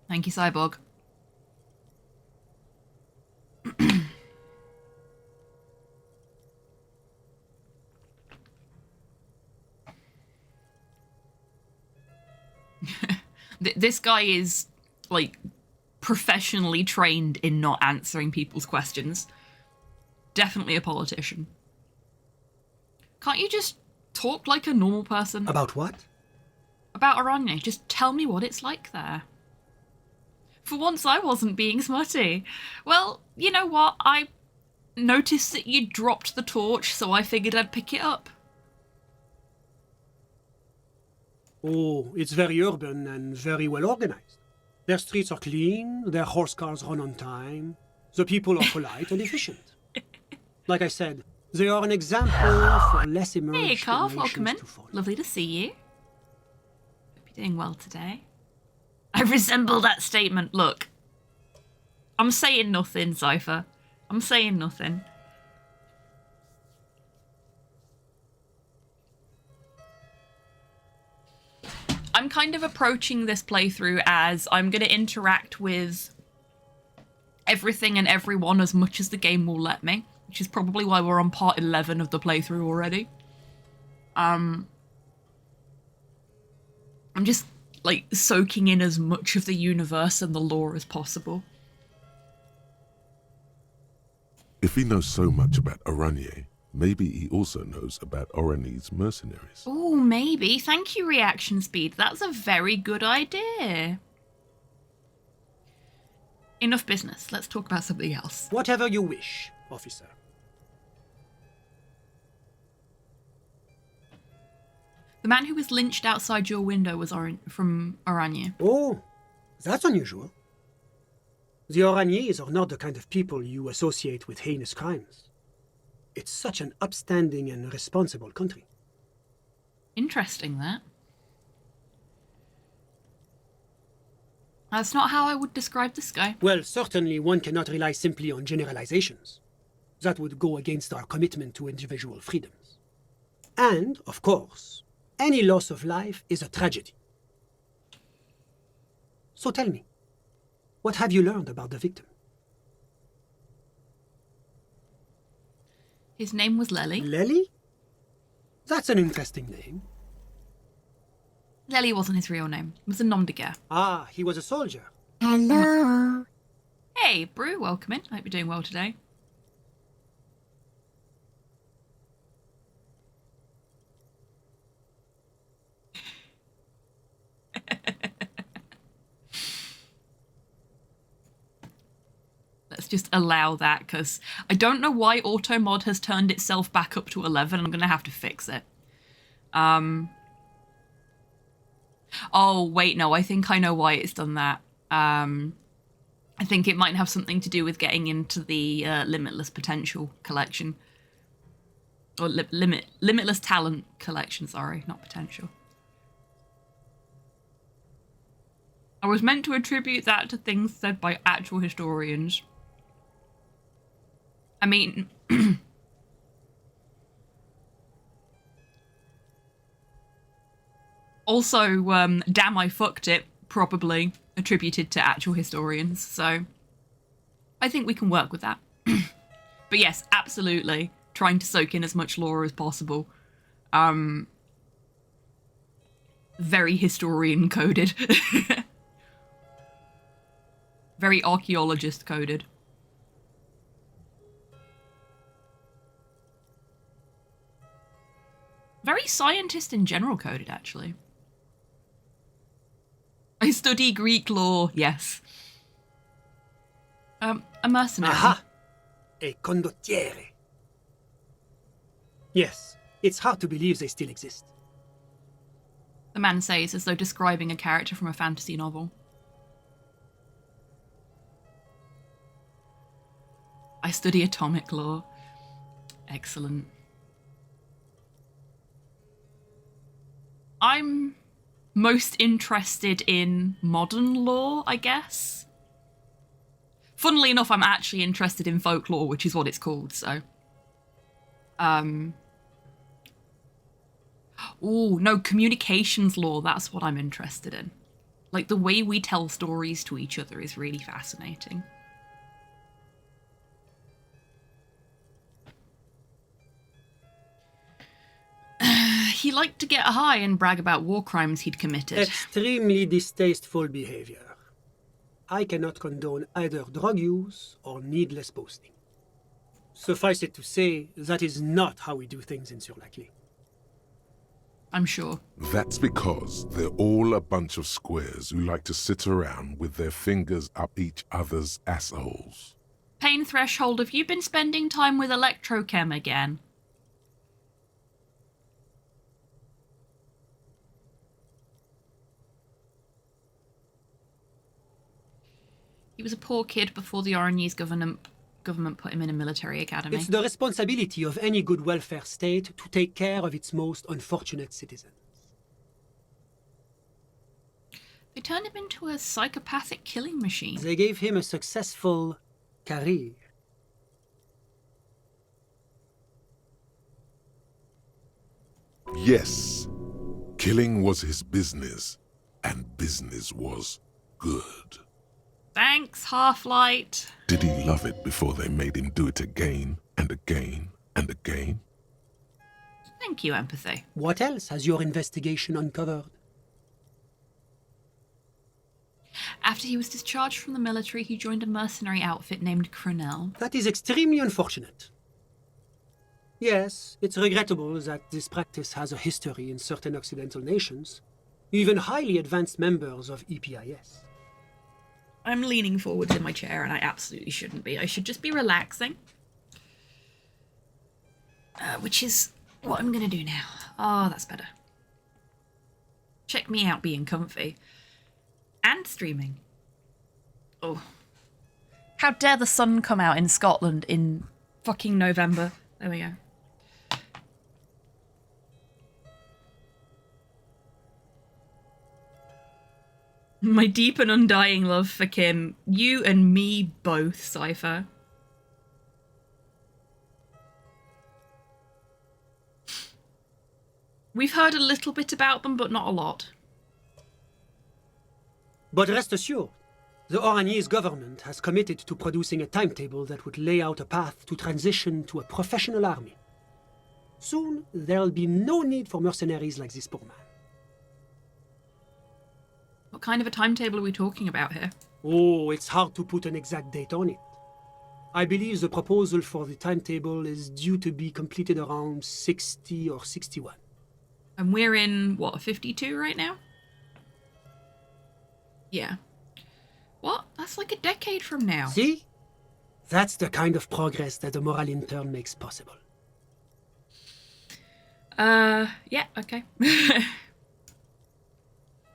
Speaker 1: thank you, Cyborg. This guy is, like, professionally trained in not answering people's questions. Definitely a politician. Can't you just talk like a normal person?
Speaker 7: About what?
Speaker 1: About Oranje. Just tell me what it's like there. For once I wasn't being smutty. Well, you know what? I noticed that you dropped the torch, so I figured I'd pick it up.
Speaker 7: Oh, it's very urban and very well organized. Their streets are clean, their horse cars run on time, the people are polite and efficient. Like I said, they are an example for less emerged
Speaker 1: Hey, Carl,
Speaker 7: nations
Speaker 1: welcome in.
Speaker 7: to follow.
Speaker 1: Lovely to see you. Hope you're doing well today. I resemble that statement. Look, I'm saying nothing, Cypher. I'm saying nothing. I'm kind of approaching this playthrough as I'm going to interact with everything and everyone as much as the game will let me, which is probably why we're on part 11 of the playthrough already. I'm just, like, soaking in as much of the universe and the lore as possible.
Speaker 4: If he knows so much about Oranje, maybe he also knows about Oranje's mercenaries.
Speaker 1: Oh, maybe. Thank you, Reaction Speed. That's a very good idea. Enough business. Let's talk about something else.
Speaker 7: Whatever you wish, officer.
Speaker 1: The man who was lynched outside your window was from Oranje.
Speaker 7: Oh, that's unusual. The Oranyes are not the kind of people you associate with heinous crimes. It's such an upstanding and responsible country.
Speaker 1: Interesting, that. That's not how I would describe this guy.
Speaker 7: Well, certainly one cannot rely simply on generalizations. That would go against our commitment to individual freedoms. And, of course, any loss of life is a tragedy. So tell me, what have you learned about the victim?
Speaker 1: His name was Lely.
Speaker 7: Lely? That's an interesting name.
Speaker 1: Lely wasn't his real name. It was a nom de guerre.
Speaker 7: Ah, he was a soldier.
Speaker 2: Hello.
Speaker 1: Hey, Brew, welcome in. I hope you're doing well today. Let's just allow that, because I don't know why Automod has turned itself back up to 11. I'm going to have to fix it. Oh, wait, no, I think I know why it's done that. I think it might have something to do with getting into the Limitless Potential collection. Or Limitless Talent collection, sorry, not potential. I was meant to attribute that to things said by actual historians. I mean... Also, damn, I fucked it, probably attributed to actual historians, so I think we can work with that. But yes, absolutely, trying to soak in as much lore as possible. Very historian coded. Very archaeologist coded. Very scientist in general coded, actually. I study Greek lore, yes. A mercenary.
Speaker 7: Aha! A condottiere. Yes, it's hard to believe they still exist.
Speaker 1: The man says, as though describing a character from a fantasy novel. I study atomic law. Excellent. I'm most interested in modern law, I guess. Funnily enough, I'm actually interested in folklore, which is what it's called, so. Oh, no, communications law, that's what I'm interested in. Like, the way we tell stories to each other is really fascinating. He liked to get high and brag about war crimes he'd committed.
Speaker 7: Extremely distasteful behavior. I cannot condone either drug use or needless boasting. Suffice it to say, that is not how we do things in Sur-Laclé.
Speaker 1: I'm sure.
Speaker 4: That's because they're all a bunch of squares who like to sit around with their fingers up each other's assholes.
Speaker 1: Pain threshold, have you been spending time with Electrochem again? He was a poor kid before the Orangese government put him in a military academy.
Speaker 7: It's the responsibility of any good welfare state to take care of its most unfortunate citizens.
Speaker 1: They turned him into a psychopathic killing machine.
Speaker 7: They gave him a successful career.
Speaker 4: Yes, killing was his business, and business was good.
Speaker 1: Thanks, Half-Light.
Speaker 4: Did he love it before they made him do it again and again and again?
Speaker 1: Thank you, Empathy.
Speaker 7: What else has your investigation uncovered?
Speaker 1: After he was discharged from the military, he joined a mercenary outfit named Cronell.
Speaker 7: That is extremely unfortunate. Yes, it's regrettable that this practice has a history in certain Occidental nations, even highly advanced members of EPIS.
Speaker 1: I'm leaning forwards in my chair and I absolutely shouldn't be. I should just be relaxing. Which is what I'm going to do now. Oh, that's better. Check me out being comfy. And streaming. Oh. How dare the sun come out in Scotland in fucking November. There we go. My deep and undying love for Kim. You and me both, Cypher. We've heard a little bit about them, but not a lot.
Speaker 7: But rest assured, the Orangese government has committed to producing a timetable that would lay out a path to transition to a professional army. Soon, there'll be no need for mercenaries like this poor man.
Speaker 1: What kind of a timetable are we talking about here?
Speaker 7: Oh, it's hard to put an exact date on it. I believe the proposal for the timetable is due to be completed around 60 or 61.
Speaker 1: And we're in, what, 52 right now? Yeah. What? That's like a decade from now.
Speaker 7: See? That's the kind of progress that the moral intern makes possible.
Speaker 1: Yeah, okay.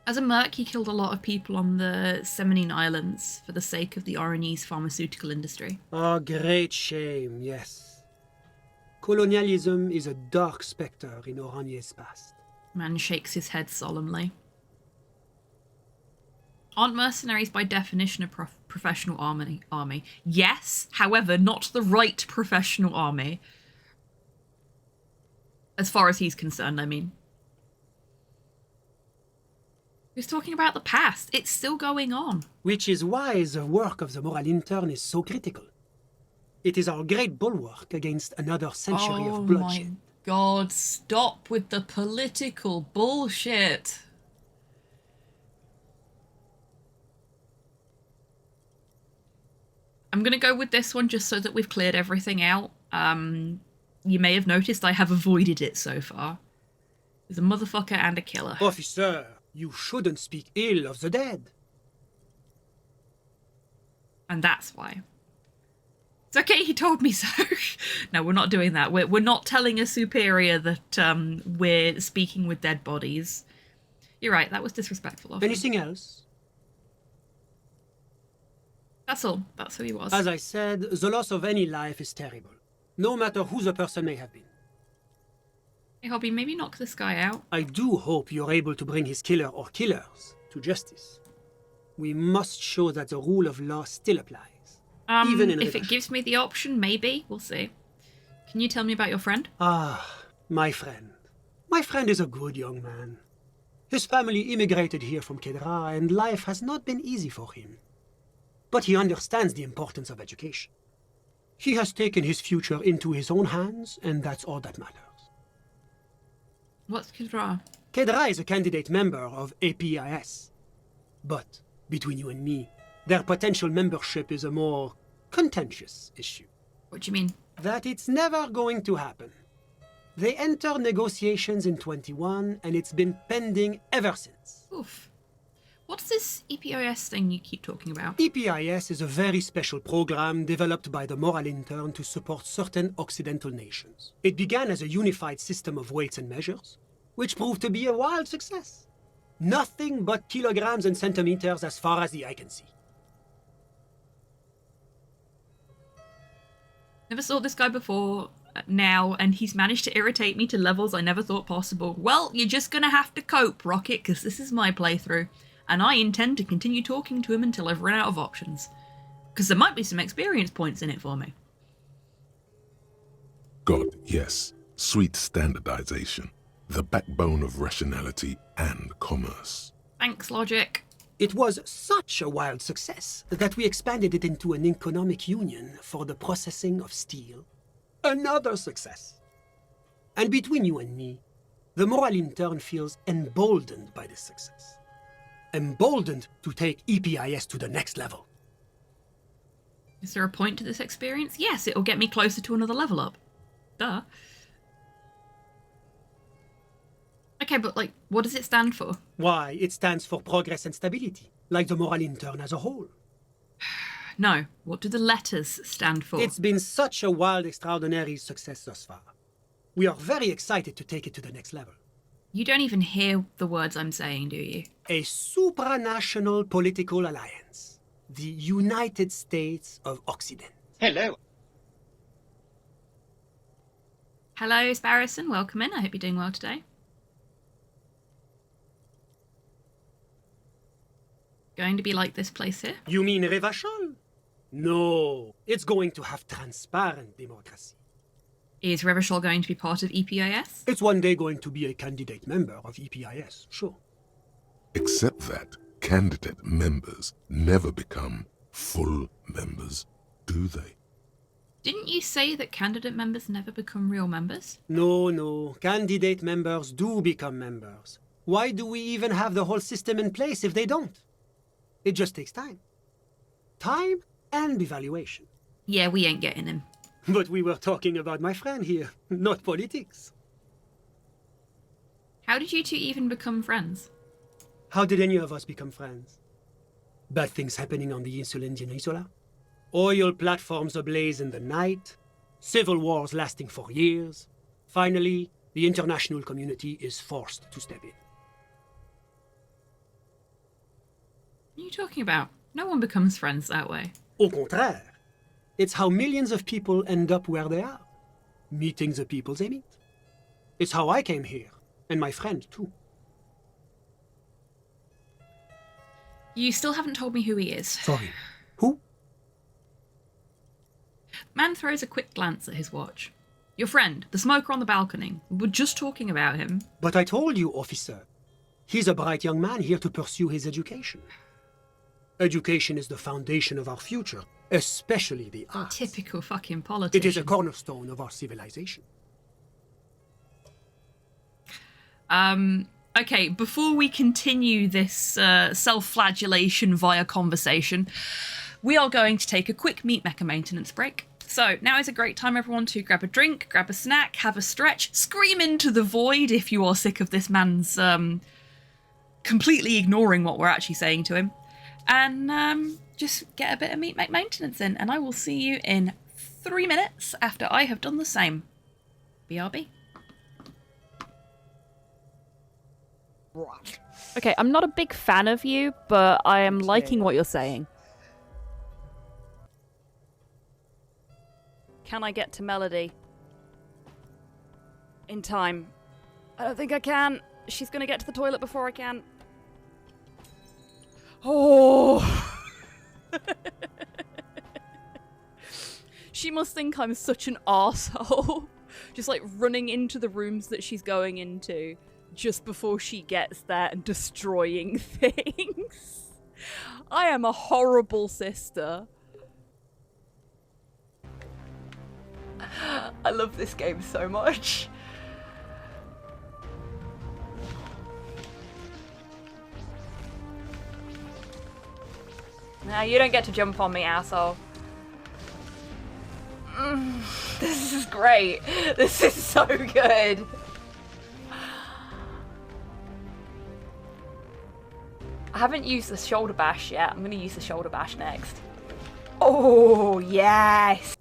Speaker 1: As a merc, he killed a lot of people on the Seminine Islands for the sake of the Orangese pharmaceutical industry.
Speaker 7: A great shame, yes. Colonialism is a dark spectre in Orange's past.
Speaker 1: Man shakes his head solemnly. Aren't mercenaries by definition a professional army? Yes, however, not the right professional army. As far as he's concerned, I mean. He's talking about the past. It's still going on.
Speaker 7: Which is why the work of the moral intern is so critical. It is our great bulwark against another century of bloodshed.
Speaker 1: Oh my god, stop with the political bullshit. I'm going to go with this one just so that we've cleared everything out. You may have noticed I have avoided it so far. There's a motherfucker and a killer.
Speaker 7: Officer, you shouldn't speak ill of the dead.
Speaker 1: And that's why. It's okay, he told me so. No, we're not doing that. We're not telling a superior that we're speaking with dead bodies. You're right, that was disrespectful of him.
Speaker 7: Anything else?
Speaker 1: That's all. That's who he was.
Speaker 7: As I said, the loss of any life is terrible, no matter who the person may have been.
Speaker 1: Hey, Hobby, maybe knock this guy out.
Speaker 7: I do hope you're able to bring his killer or killers to justice. We must show that the rule of law still applies, even in
Speaker 1: if it
Speaker 7: River.
Speaker 1: gives me the option, maybe. We'll see. Can you tell me about your friend?
Speaker 7: Ah, my friend. My friend is a good young man. His family immigrated here from Kedra, and life has not been easy for him. But he understands the importance of education. He has taken his future into his own hands, and that's all that matters.
Speaker 1: What's Kidra?
Speaker 7: Kedra is a candidate member of APIS. But, between you and me, their potential membership is a more contentious issue.
Speaker 1: What do you mean?
Speaker 7: That it's never going to happen. They enter negotiations in 21, and it's been pending ever since.
Speaker 1: Oof. What's this EPIS thing you keep talking about?
Speaker 7: EPIS is a very special program developed by the Moral Intern to support certain Occidental nations. It began as a unified system of weights and measures, which proved to be a wild success. Nothing but kilograms and centimeters as far as the eye can see.
Speaker 1: Never saw this guy before now, and he's managed to irritate me to levels I never thought possible. Well, you're just gonna have to cope, Rocket, because this is my playthrough, and I intend to continue talking to him until I've run out of options. Because there might be some experience points in it for me.
Speaker 4: God, yes. Sweet standardization. The backbone of rationality and commerce.
Speaker 1: Thanks, Logic.
Speaker 7: It was such a wild success that we expanded it into an economic union for the processing of steel. Another success. And between you and me, the Moral Intern feels emboldened by this success. Emboldened to take EPIS to the next level.
Speaker 1: Is there a point to this experience? Yes, it'll get me closer to another level up. Duh. Okay, but like, what does it stand for?
Speaker 7: Why, it stands for progress and stability, like the Moral Intern as a whole.
Speaker 1: No, what do the letters stand for?
Speaker 7: It's been such a wild, extraordinary success thus far. We are very excited to take it to the next level.
Speaker 1: You don't even hear the words I'm saying, do you?
Speaker 7: A supranational political alliance. The United States of Occident.
Speaker 3: Hello.
Speaker 1: Hello, Sparrison. Welcome in. I hope you're doing well today. Going to be like this place here?
Speaker 7: You mean Revachol? No, it's going to have transparent democracy.
Speaker 1: Is Revachol going to be part of EPIS?
Speaker 7: It's one day going to be a candidate member of EPIS, sure.
Speaker 4: Except that candidate members never become full members, do they?
Speaker 1: Didn't you say that candidate members never become real members?
Speaker 7: No, candidate members do become members. Why do we even have the whole system in place if they don't? It just takes time. Time and evaluation.
Speaker 1: Yeah, we ain't getting him.
Speaker 7: But we were talking about my friend here, not politics.
Speaker 1: How did you two even become friends?
Speaker 7: How did any of us become friends? Bad things happening on the Insulindian Peninsula? Oil platforms ablaze in the night? Civil wars lasting for years? Finally, the international community is forced to step in.
Speaker 1: What are you talking about? No one becomes friends that way.
Speaker 7: Au contraire, it's how millions of people end up where they are, meeting the people they meet. It's how I came here, and my friend too.
Speaker 1: You still haven't told me who he is.
Speaker 7: Sorry, who?
Speaker 1: Man throws a quick glance at his watch. Your friend, the smoker on the balcony. We were just talking about him.
Speaker 7: But I told you, officer. He's a bright young man here to pursue his education. Education is the foundation of our future, especially the arts.
Speaker 1: Typical fucking politician.
Speaker 7: It is a cornerstone of our civilization.
Speaker 1: Okay, before we continue this self-flagellation via conversation, we are going to take a quick meat mecha maintenance break. So now is a great time, everyone, to grab a drink, grab a snack, have a stretch, scream into the void if you are sick of this man's completely ignoring what we're actually saying to him, and just get a bit of meat mecha maintenance in, and I will see you in 3 minutes after I have done the same. BRB.
Speaker 9: Okay, I'm not a big fan of you, but I am liking what you're saying. Can I get to Melody? In time. I don't think I can. She's gonna get to the toilet before I can. Oh! She must think I'm such an arsehole. Just like running into the rooms that she's going into just before she gets there and destroying things. I am a horrible sister. I love this game so much. Nah, you don't get to jump on me, asshole. This is great. This is so good. I haven't used the shoulder bash yet. I'm going to use the shoulder bash next. Oh, yes.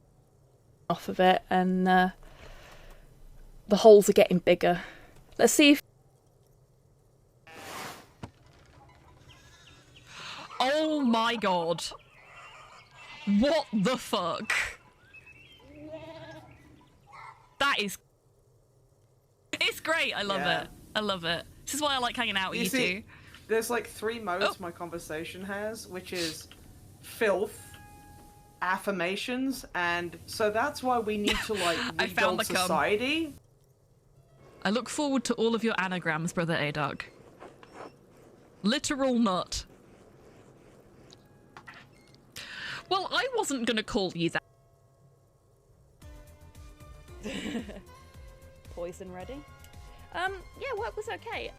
Speaker 9: Off of it, and the holes are getting bigger. Let's see if...
Speaker 1: Oh my god. What the fuck? That is... It's great. I love it. I love it. This is why I like hanging out with you two.
Speaker 10: There's like 3 modes my conversation has, which is filth, affirmations, and so that's why we need to like
Speaker 1: I found
Speaker 10: rebuild
Speaker 1: the cum.
Speaker 10: society.
Speaker 1: I look forward to all of your anagrams, Brother Adog. Literal nut. Well, I wasn't gonna call you that.
Speaker 9: Poison ready? Yeah, work was okay.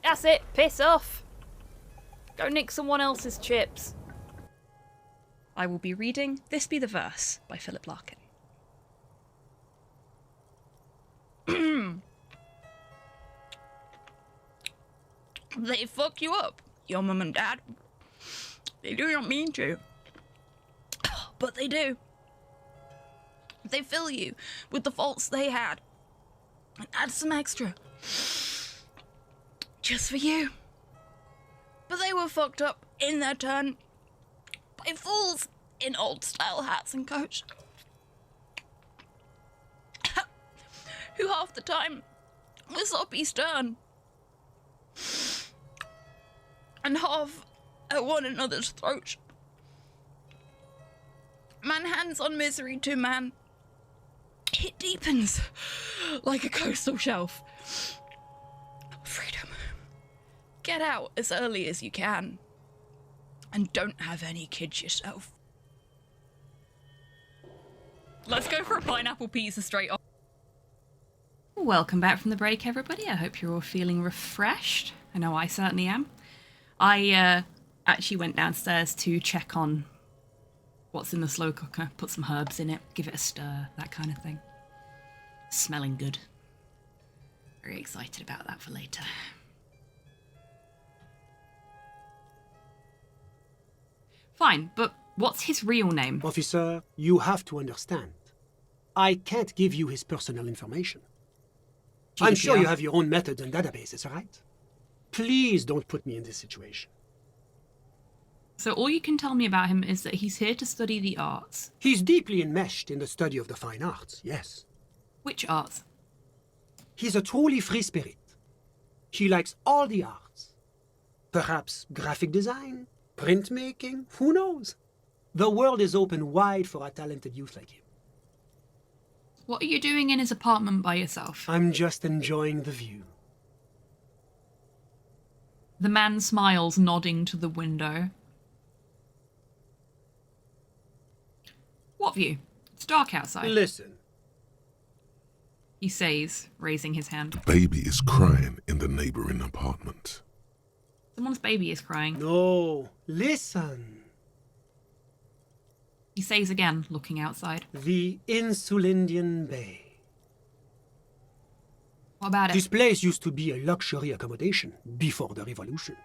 Speaker 9: That's it, piss off. Go nick someone else's chips.
Speaker 1: I will be reading This Be the Verse by Philip Larkin. They fuck you up, your mum and dad. They do not mean to. But they do. They fill you with the faults they had and add some extra. Just for you. But they were fucked up in their turn by fools in old-style hats and coats. Who half the time were sloppy stern. And half at one another's throats. Man hands on misery to man. It deepens like a coastal shelf. Freedom. Get out as early as you can. And don't have any kids yourself. Let's go for a pineapple pizza straight off. Welcome back from the break, everybody. I hope you're all feeling refreshed. I know I certainly am. I actually went downstairs to check on what's in the slow cooker, put some herbs in it, give it a stir, that kind of thing. Smelling good. Very excited about that for later. Fine, but what's his real name?
Speaker 7: Officer, you have to understand. I can't give you his personal information. I'm sure you have your own methods and databases, right? Please don't put me in this situation.
Speaker 1: So all you can tell me about him is that he's here to study the arts.
Speaker 7: He's deeply enmeshed in the study of the fine arts, yes.
Speaker 1: Which arts?
Speaker 7: He's a truly free spirit. He likes all the arts. Perhaps graphic design, printmaking, who knows? The world is open wide for a talented youth like him.
Speaker 1: What are you doing in his apartment by yourself?
Speaker 7: I'm just enjoying the view.
Speaker 1: The man smiles, nodding to the window. What view? It's dark outside.
Speaker 7: Listen.
Speaker 1: He says, raising his hand.
Speaker 4: The baby is crying in the neighboring apartment.
Speaker 1: Someone's baby is crying.
Speaker 7: No, listen.
Speaker 1: He says again, looking outside.
Speaker 7: The Insulindian Bay.
Speaker 1: What about it?
Speaker 7: This place used to be a luxury accommodation before the revolution.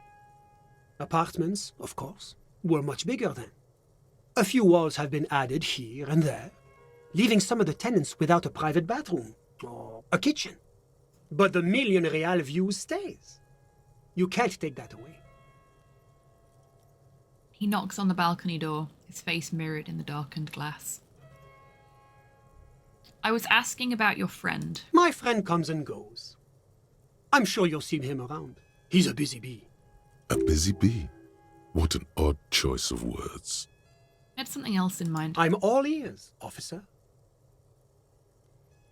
Speaker 7: Apartments, of course, were much bigger then. A few walls have been added here and there, leaving some of the tenants without a private bathroom or a kitchen. But the million real view stays. You can't take that away.
Speaker 1: He knocks on the balcony door. His face mirrored in the darkened glass. I was asking about your friend.
Speaker 7: My friend comes and goes. I'm sure you'll see him around. He's a busy bee.
Speaker 4: A busy bee? What an odd choice of words.
Speaker 1: I had something else in mind.
Speaker 7: I'm all ears, officer.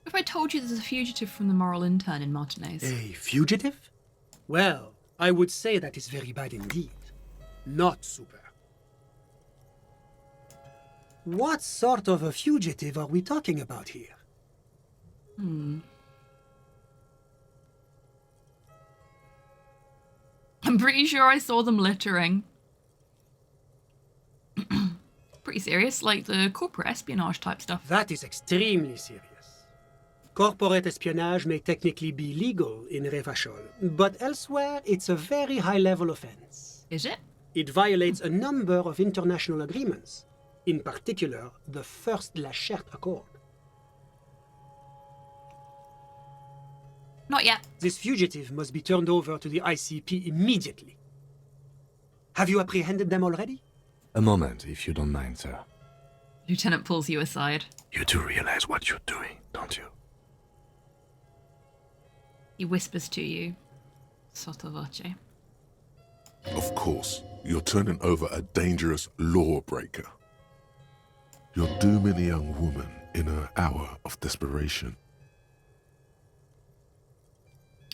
Speaker 1: If I told you there's a fugitive from the moral intern in Martinez?
Speaker 7: A fugitive? Well, I would say that is very bad indeed. Not super. What sort of a fugitive are we talking about here?
Speaker 1: I'm pretty sure I saw them littering. Pretty serious, like the corporate espionage type stuff.
Speaker 7: That is extremely serious. Corporate espionage may technically be legal in Revachol, but elsewhere it's a very high-level offense.
Speaker 1: Is it?
Speaker 7: It violates a number of international agreements, in particular the First La Charte Accord.
Speaker 1: Not yet.
Speaker 7: This fugitive must be turned over to the ICP immediately. Have you apprehended them already?
Speaker 6: A moment, if you don't mind, sir.
Speaker 1: Lieutenant pulls you aside.
Speaker 6: You do realize what you're doing, don't you?
Speaker 1: He whispers to you, sotto voce.
Speaker 4: Of course, you're turning over a dangerous lawbreaker. You're dooming a young woman in an hour of desperation.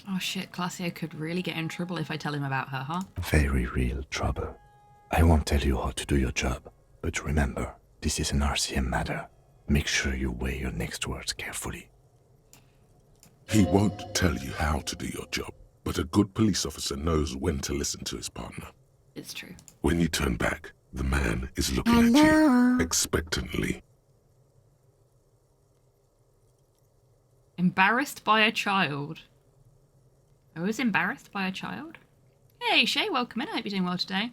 Speaker 1: Oh shit, Classio could really get in trouble if I tell him about her, huh?
Speaker 6: Very real trouble. I won't tell you how to do your job, but remember, this is an RCM matter. Make sure you weigh your next words carefully.
Speaker 4: He won't tell you how to do your job, but a good police officer knows when to listen to his partner.
Speaker 1: It's true.
Speaker 4: When you turn back, the man is looking at
Speaker 2: Hello?
Speaker 4: you expectantly.
Speaker 1: Embarrassed by a child. I was embarrassed by a child? Hey, Shay, welcome in. I hope you're doing well today.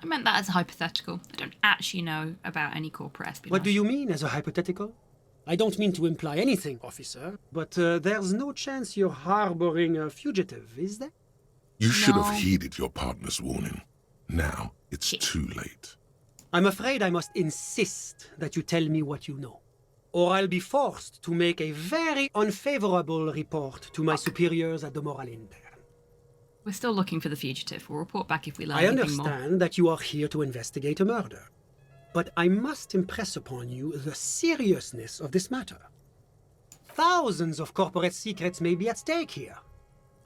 Speaker 1: I meant that as a hypothetical. I don't actually know about any corporate espionage.
Speaker 7: What do you mean as a hypothetical? I don't mean to imply anything, officer, but there's no chance you're harboring a fugitive, is there?
Speaker 4: You should
Speaker 1: No.
Speaker 4: have heeded your partner's warning. Now it's too late.
Speaker 7: I'm afraid I must insist that you tell me what you know, or I'll be forced to make a very unfavorable report to my superiors at the Moral Intern.
Speaker 1: We're still looking for the fugitive. We'll report back if we learn
Speaker 7: I
Speaker 1: anything more.
Speaker 7: understand that you are here to investigate a murder, but I must impress upon you the seriousness of this matter. Thousands of corporate secrets may be at stake here.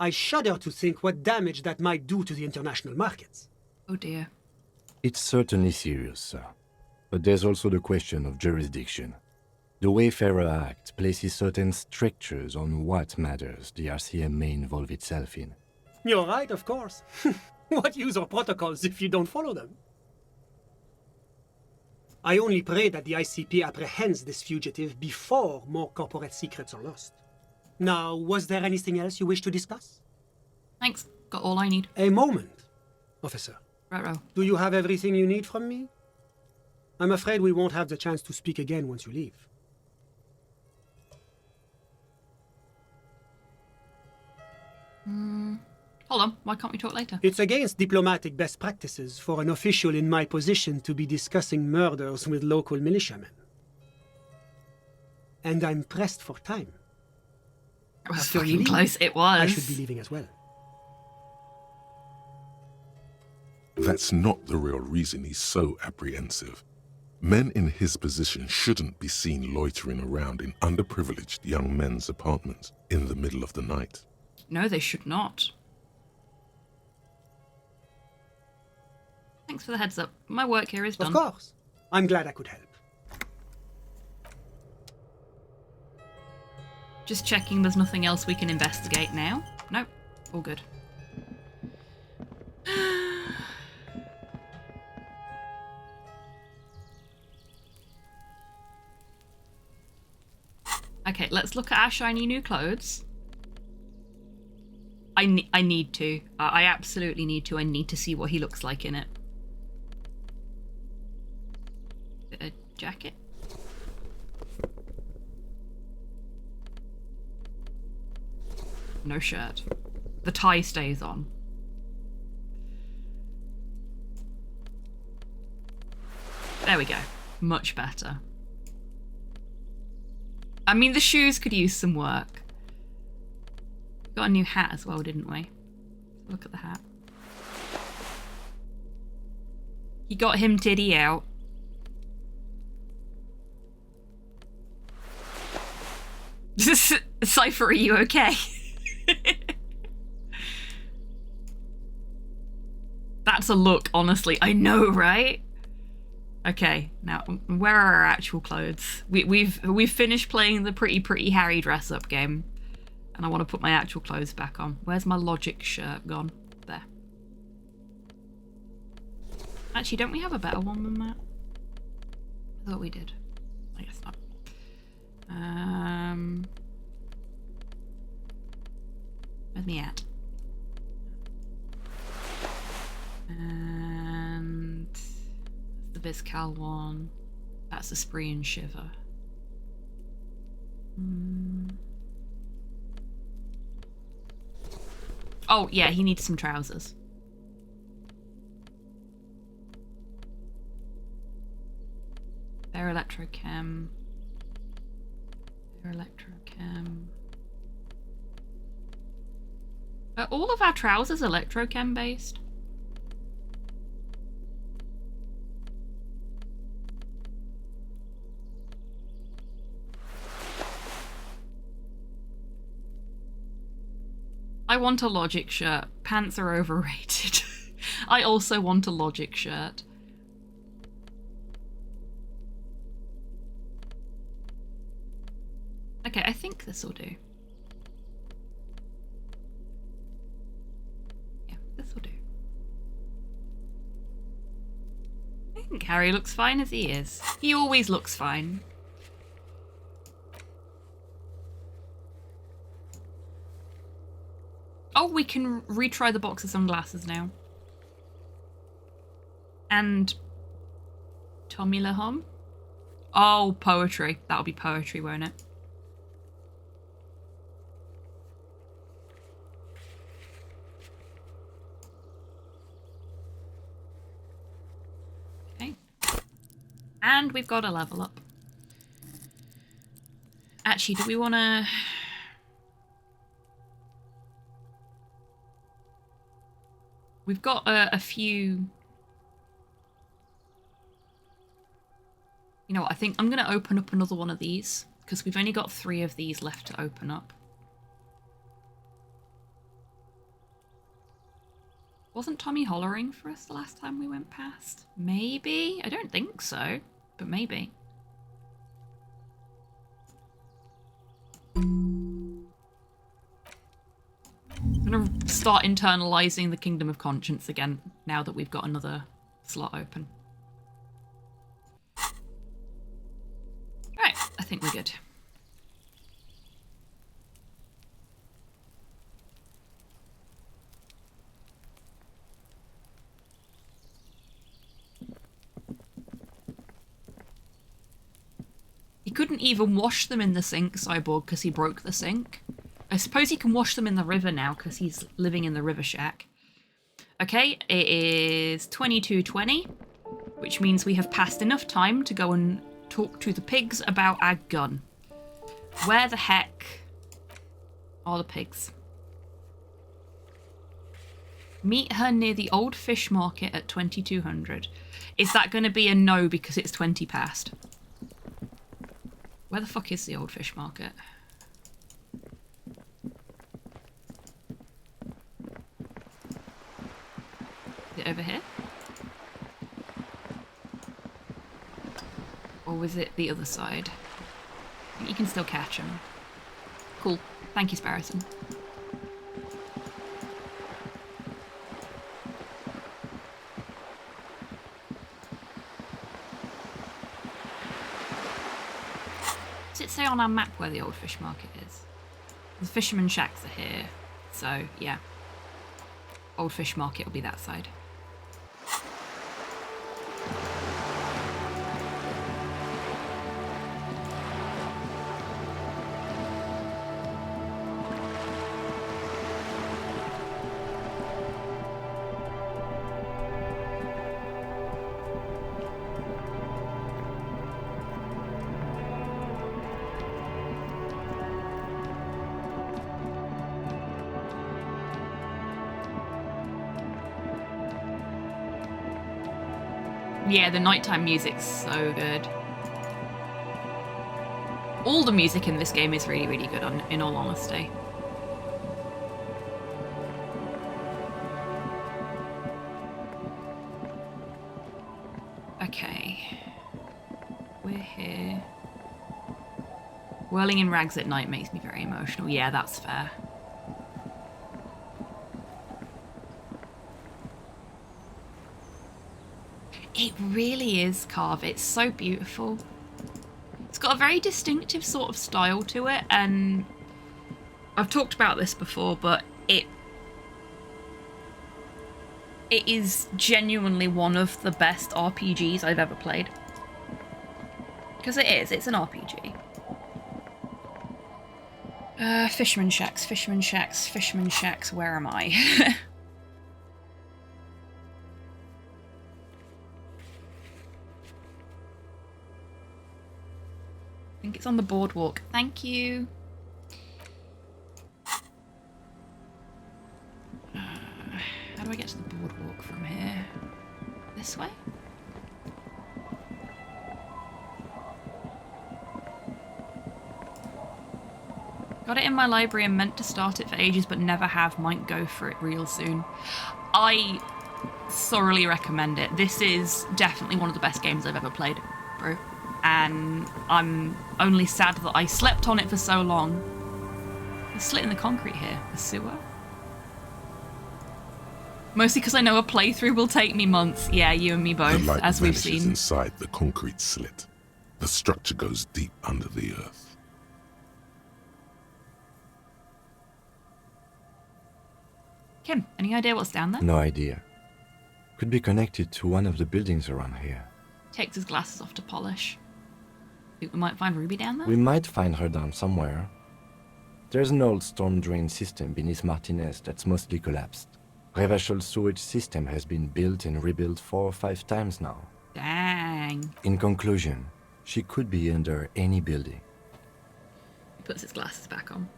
Speaker 7: I shudder to think what damage that might do to the international markets.
Speaker 1: Oh dear.
Speaker 6: It's certainly serious, sir. But there's also the question of jurisdiction. The Wayfarer Act places certain strictures on what matters the RCM may involve itself in.
Speaker 7: You're right, of course. What use are protocols if you don't follow them? I only pray that the ICP apprehends this fugitive before more corporate secrets are lost. Now, was there anything else you wish to discuss?
Speaker 1: Thanks. Got all I need.
Speaker 7: A moment, officer.
Speaker 1: Ruh-roh.
Speaker 7: Do you have everything you need from me? I'm afraid we won't have the chance to speak again once you leave.
Speaker 1: Hold on. Why can't we talk later?
Speaker 7: It's against diplomatic best practices for an official in my position to be discussing murders with local militiamen. And I'm pressed for time.
Speaker 1: It was
Speaker 7: After you
Speaker 1: fucking
Speaker 7: leave,
Speaker 1: close. It was.
Speaker 7: I should be leaving as well.
Speaker 4: That's not the real reason he's so apprehensive. Men in his position shouldn't be seen loitering around in underprivileged young men's apartments in the middle of the night.
Speaker 1: No, they should not. Thanks for the heads up. My work here is done.
Speaker 7: Of course. I'm glad I could help.
Speaker 1: Just checking there's nothing else we can investigate now. Nope. All good. Okay, let's look at our shiny new clothes. I need to. I absolutely need to. I need to see what he looks like in it. A jacket? No shirt. The tie stays on. There we go. Much better. I mean, the shoes could use some work. Got a new hat as well, didn't we? Look at the hat. He got him titty out. Cypher, are you okay? That's a look, honestly. I know, right? Okay, now where are our actual clothes? We've finished playing the pretty Harry dress up game, and I want to put my actual clothes back on. Where's my logic shirt gone? There. Actually, don't we have a better one than that? I thought we did. I guess not. Where's me at? And the Bizcal one. That's the Spree and Shiver. Oh, yeah, he needs some trousers. They're Electrochem. They're Electrochem. Are all of our trousers Electrochem based? I want a Logic shirt. Pants are overrated. I also want a Logic shirt. Okay, I think this will do. Yeah, this will do. I think Harry looks fine as he is. He always looks fine. Oh, we can retry the box of sunglasses now. And Tommy Lahom? Oh, poetry. That'll be poetry, won't it? Okay. And we've got a level up. Actually, do we want to... We've got a few... You know what, I think I'm going to open up another one of these, because we've only got 3 of these left to open up. Wasn't Tommy hollering for us the last time we went past? Maybe? I don't think so, but maybe. I'm going to start internalizing the Kingdom of Conscience again, now that we've got another slot open. Right, I think we're good. He couldn't even wash them in the sink, Cyborg, because he broke the sink. I suppose he can wash them in the river now because he's living in the river shack. Okay, it is 22:20, which means we have passed enough time to go and talk to the pigs about our gun. Where the heck are the pigs? Meet her near the old fish market at 2200. Is that going to be a no because it's 20 past? Where the fuck is the old fish market? Is it over here? Or was it the other side? I think you can still catch them. Cool. Thank you, Sparrowson. Does it say on our map where the old fish market is? The fisherman shacks are here. So, yeah. Old Fish Market will be that side. Yeah, the nighttime music's so good. All the music in this game is really, really good, in all honesty. Okay. We're here. Whirling in rags at night makes me very emotional. Yeah, that's fair. It really is, Carve. It's so beautiful. It's got a very distinctive sort of style to it, and I've talked about this before, but it is genuinely one of the best RPGs I've ever played. Because it's an RPG. Fisherman shacks, fisherman shacks, fisherman shacks, where am I? I think it's on the boardwalk. Thank you. How do I get to the boardwalk from here? This way? Got it in my library and meant to start it for ages but never have. Might go for it real soon. I thoroughly recommend it. This is definitely one of the best games I've ever played, bro. And I'm only sad that I slept on it for so long. There's a slit in the concrete here. A sewer? Mostly because I know a playthrough will take me months. Yeah, you and me both,
Speaker 4: The light
Speaker 1: as we've
Speaker 4: vanishes
Speaker 1: seen.
Speaker 4: inside the concrete slit. The structure goes deep under the earth.
Speaker 1: Kim, any idea what's down there?
Speaker 6: No idea. Could be connected to one of the buildings around here.
Speaker 1: Takes his glasses off to polish. Think we might find Ruby down there?
Speaker 6: We might find her down somewhere. There's an old storm drain system beneath Martinez that's mostly collapsed. Revachol sewage system has been built and rebuilt 4 or 5 times now.
Speaker 1: Dang.
Speaker 6: In conclusion, she could be under any building.
Speaker 1: He puts his glasses back on.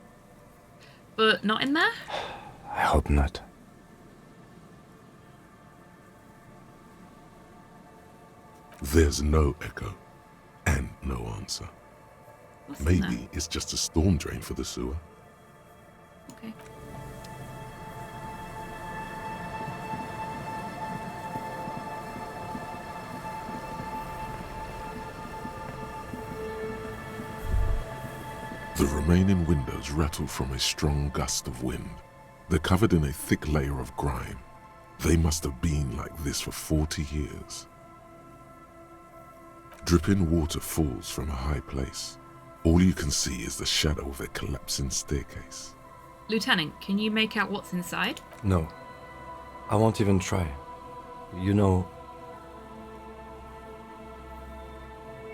Speaker 1: But not in there?
Speaker 6: I hope not.
Speaker 4: There's no echo and no answer.
Speaker 1: What's in there?
Speaker 4: Maybe it's just a storm drain for the sewer.
Speaker 1: Okay.
Speaker 4: The remaining windows rattle from a strong gust of wind. They're covered in a thick layer of grime. They must have been like this for 40 years. Dripping water falls from a high place. All you can see is the shadow of a collapsing staircase.
Speaker 1: Lieutenant, can you make out what's inside?
Speaker 6: No. I won't even try. You know,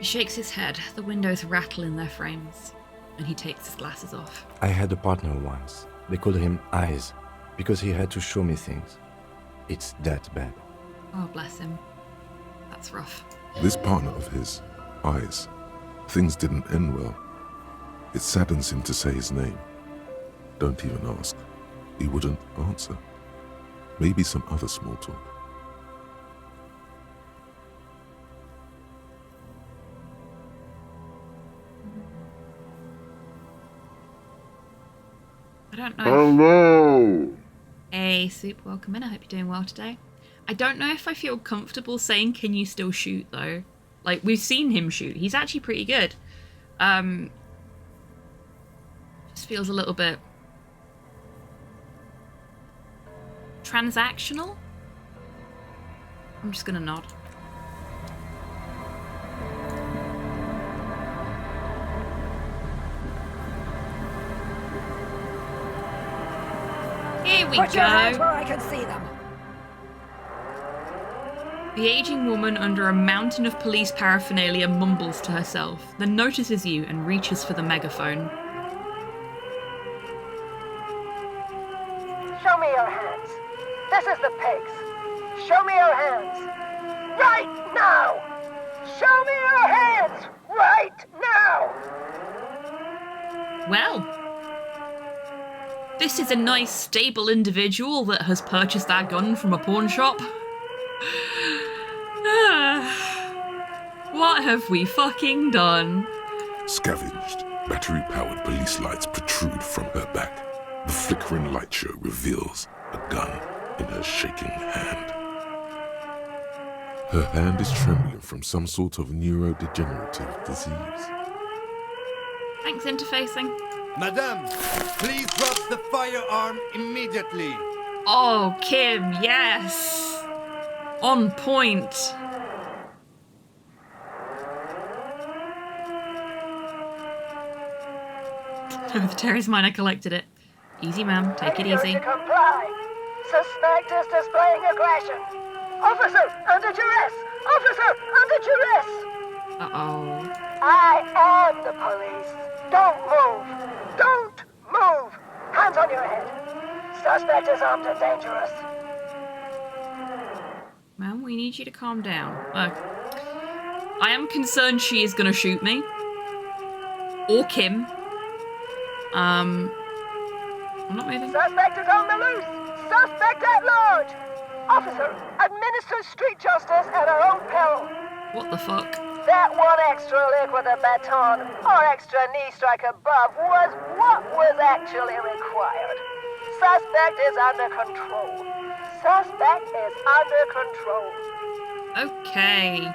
Speaker 1: He shakes his head. The windows rattle in their frames. And he takes his glasses off.
Speaker 6: I had a partner once. They called him Eyes, because he had to show me things. It's that bad.
Speaker 1: Oh, bless him. That's rough.
Speaker 4: This partner of his, Eyes, things didn't end well. It saddens him to say his name. Don't even ask. He wouldn't answer. Maybe some other small talk.
Speaker 1: I don't know.
Speaker 4: Hello!
Speaker 1: Hey, Soup, welcome in. I hope you're doing well today. I don't know if I feel comfortable saying, can you still shoot, though? Like, we've seen him shoot. He's actually pretty good. Just feels a little bit transactional. I'm just gonna nod. we
Speaker 2: Put your hands
Speaker 1: go.
Speaker 2: where I can see them.
Speaker 1: The aging woman under a mountain of police paraphernalia mumbles to herself, then notices you and reaches for the megaphone.
Speaker 2: Show me your hands. This is the pigs. Show me your hands. Right now! Show me your hands! Right now!
Speaker 1: Well, this is a nice, stable individual that has purchased that gun from a pawn shop. What have we fucking done?
Speaker 4: Scavenged, battery-powered police lights protrude from her back. The flickering light show reveals a gun in her shaking hand. Her hand is trembling from some sort of neurodegenerative disease.
Speaker 1: Thanks, interfacing.
Speaker 8: Madame, please drop the firearm immediately.
Speaker 1: Oh, Kim, yes! On point. With Terry's mine, I collected it. Easy, ma'am. Take it easy.
Speaker 2: To comply. Suspect is displaying aggression. Officer, under duress! Officer, under duress!
Speaker 1: Uh-oh.
Speaker 2: I am the police. Don't move. Don't move. Hands on your head. Suspect is armed and dangerous.
Speaker 1: Ma'am, we need you to calm down. I am concerned she is gonna shoot me. Or Kim. I'm not moving.
Speaker 2: Suspect is on the loose. Suspect at large. Officer, administer street justice at our own peril.
Speaker 1: What the fuck?
Speaker 2: That one extra lick with a baton or extra knee strike above was what was actually required. Suspect is under control. Suspect is under control.
Speaker 1: Okay.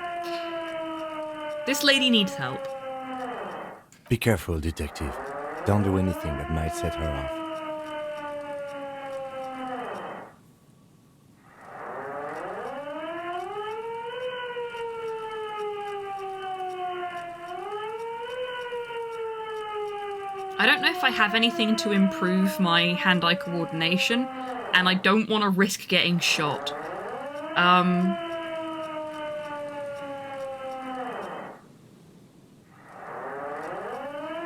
Speaker 1: This lady needs help.
Speaker 6: Be careful, detective. Don't do anything that might set her off.
Speaker 1: I don't know if I have anything to improve my hand-eye coordination, and I don't want to risk getting shot.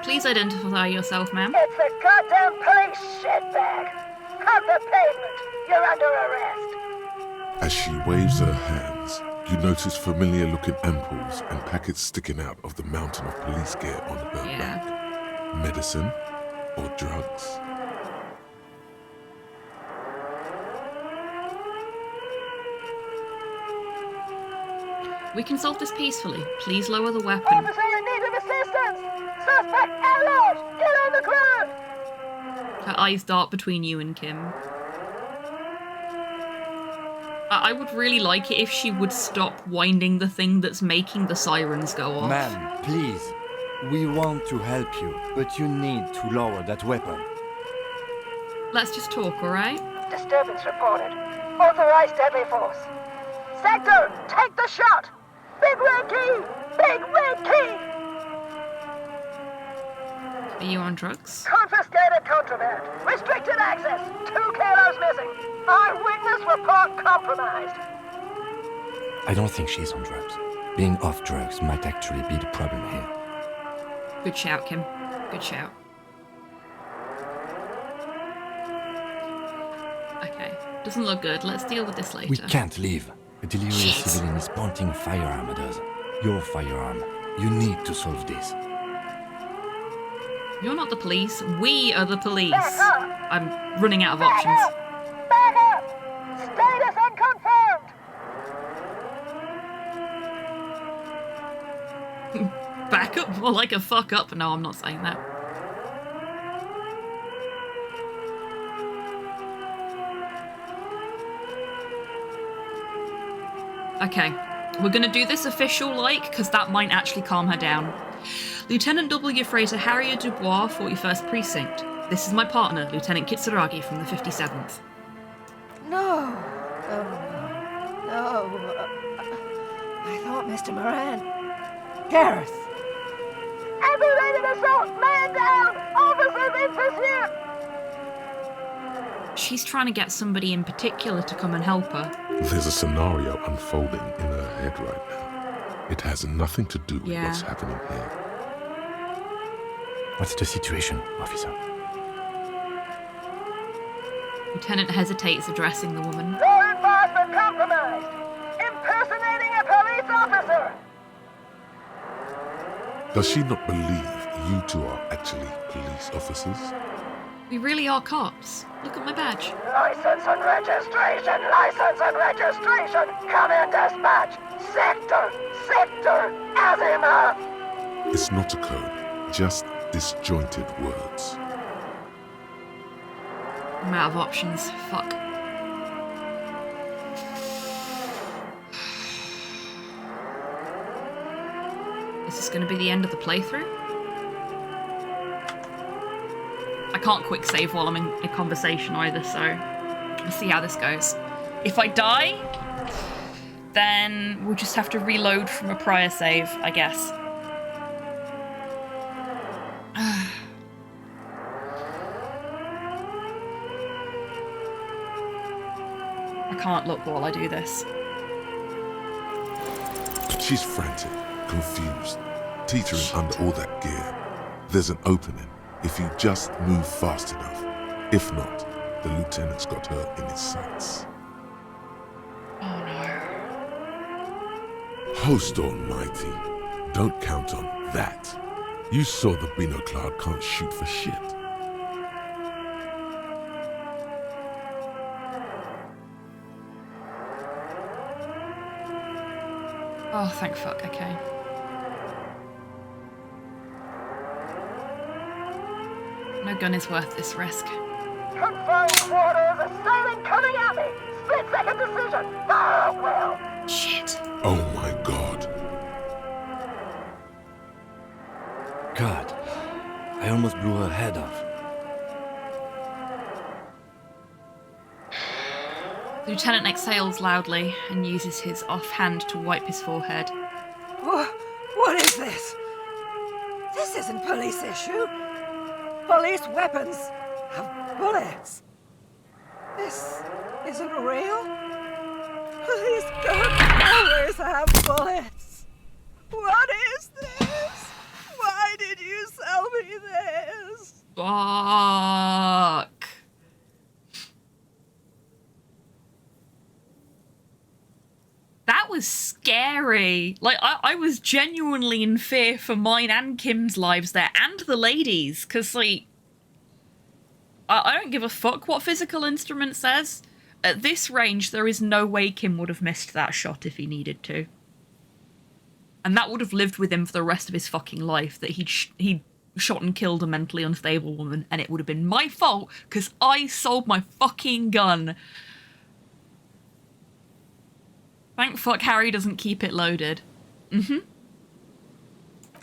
Speaker 1: Please identify yourself, ma'am.
Speaker 2: It's a goddamn police shitbag. Hug the pavement. You're under arrest.
Speaker 4: As she waves her hands, you notice familiar-looking ampoules and packets sticking out of the mountain of police gear on her back. Medicine or drugs?
Speaker 1: We can solve this peacefully. Please lower the weapon.
Speaker 2: Officer in need of assistance. Suspect at large. Get on the ground.
Speaker 1: Her eyes dart between you and Kim. I would really like it if she would stop winding the thing that's making the sirens go off.
Speaker 6: Ma'am, please. We want to help you, but you need to lower that weapon.
Speaker 1: Let's just talk, alright?
Speaker 2: Disturbance reported. Authorized deadly force. Sector, take the shot. Big red key. Big red key.
Speaker 1: Are you on drugs?
Speaker 2: Confiscated contraband. Restricted access. 2 kilos missing. Eyewitness report compromised.
Speaker 6: I don't think she's on drugs. Being off drugs might actually be the problem here.
Speaker 1: Good shout, Kim. Good shout. Okay. Doesn't look good. Let's deal with this later.
Speaker 6: We can't leave. A delirious civilian is pointing a firearm at us. Your firearm. You need to solve this.
Speaker 1: You're not the police. We are the police.
Speaker 2: Back up.
Speaker 1: I'm running out of options.
Speaker 2: Back up. Status unconfirmed.
Speaker 1: Back up? More like a fuck up. No, I'm not saying that. Okay, we're gonna do this official-like, because that might actually calm her down. Lieutenant W. Fraser Harrier Dubois, 41st Precinct. This is my partner, Lieutenant Kitsuragi from the 57th.
Speaker 2: No. No. I thought Mr. Moran. Gareth. Aggravated assault. Man down. Officers in pursuit.
Speaker 1: She's trying to get somebody in particular to come and help her.
Speaker 4: There's a scenario unfolding in her head right now. It has nothing to do with what's happening here.
Speaker 6: What's the situation, officer?
Speaker 1: Lieutenant hesitates addressing the woman.
Speaker 2: Law enforcement compromised. Impersonating a police officer.
Speaker 4: Does she not believe you two are actually police officers?
Speaker 1: We really are cops. Look at my badge.
Speaker 2: License and registration. License and registration. Come in, dispatch. Sector, Azima.
Speaker 4: It's not a code, just disjointed words.
Speaker 1: I'm out of options. Fuck. Is this going to be the end of the playthrough? I can't quick save while I'm in a conversation either, so let's see how this goes. If I die, then we'll just have to reload from a prior save, I guess. I can't look while I do this.
Speaker 4: She's frantic, confused, teetering under all that gear. There's an opening if you just move fast enough. If not, the lieutenant's got her in his sights.
Speaker 1: Oh no.
Speaker 4: Host almighty, don't count on that. You saw the Bino Cloud can't shoot for shit.
Speaker 1: Oh, thank fuck, okay. No gun is worth this risk.
Speaker 2: Confirmed quarters. Assailant coming at me. Split-second decision. Oh, well.
Speaker 1: Shit.
Speaker 4: Oh my god.
Speaker 6: God, I almost blew her head off.
Speaker 1: The lieutenant exhales loudly and uses his offhand to wipe his forehead.
Speaker 2: What is this? This isn't police issue. Police weapons have bullets. This isn't real. Police guns always have bullets. What is this? Why did you sell me this?
Speaker 1: Fuck. That was scary. Like, I was genuinely in fear for mine and Kim's lives there, and the ladies', because, like, I don't give a fuck what physical instrument says. At this range, there is no way Kim would have missed that shot if he needed to. And that would have lived with him for the rest of his fucking life, that he'd shot and killed a mentally unstable woman, and it would have been my fault, because I sold my fucking gun. Thank fuck Harry doesn't keep it loaded.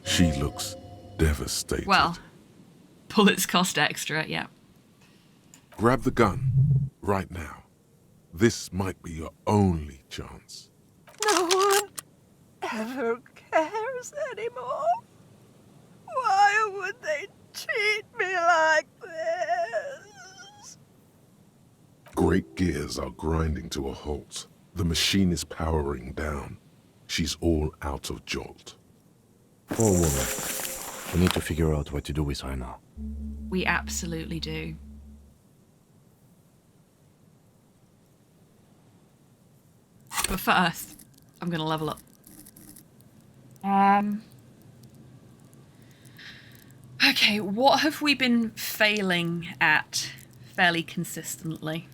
Speaker 4: She looks devastated.
Speaker 1: Well, bullets cost extra, yeah.
Speaker 4: Grab the gun, right now. This might be your only chance.
Speaker 2: No one ever cares anymore. Why would they treat me like this?
Speaker 4: Great gears are grinding to a halt. The machine is powering down. She's all out of jolt.
Speaker 6: Poor woman. We need to figure out what to do with her now.
Speaker 1: We absolutely do. But first, I'm gonna level up. Okay, what have we been failing at fairly consistently?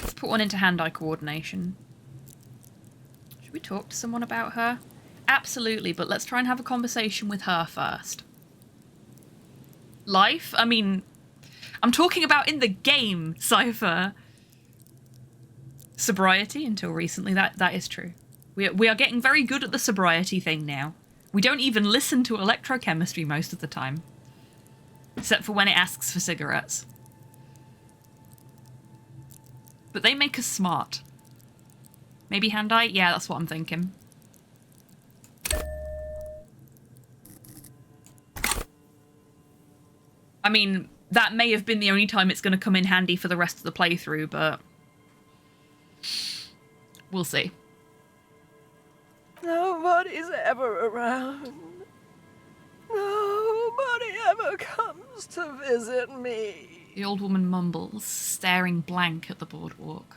Speaker 1: Let's put one into hand-eye coordination. Should we talk to someone about her? Absolutely, but let's try and have a conversation with her first. Life? I mean, I'm talking about in the game, Cypher. Sobriety, until recently, that is true. We are getting very good at the sobriety thing now. We don't even listen to electrochemistry most of the time. Except for when it asks for cigarettes. But they make us smart. Maybe hand-eye? Yeah, that's what I'm thinking. I mean, that may have been the only time it's going to come in handy for the rest of the playthrough, but we'll see.
Speaker 2: Nobody's ever around. Nobody ever comes to visit me.
Speaker 1: The old woman mumbles, staring blank at the boardwalk.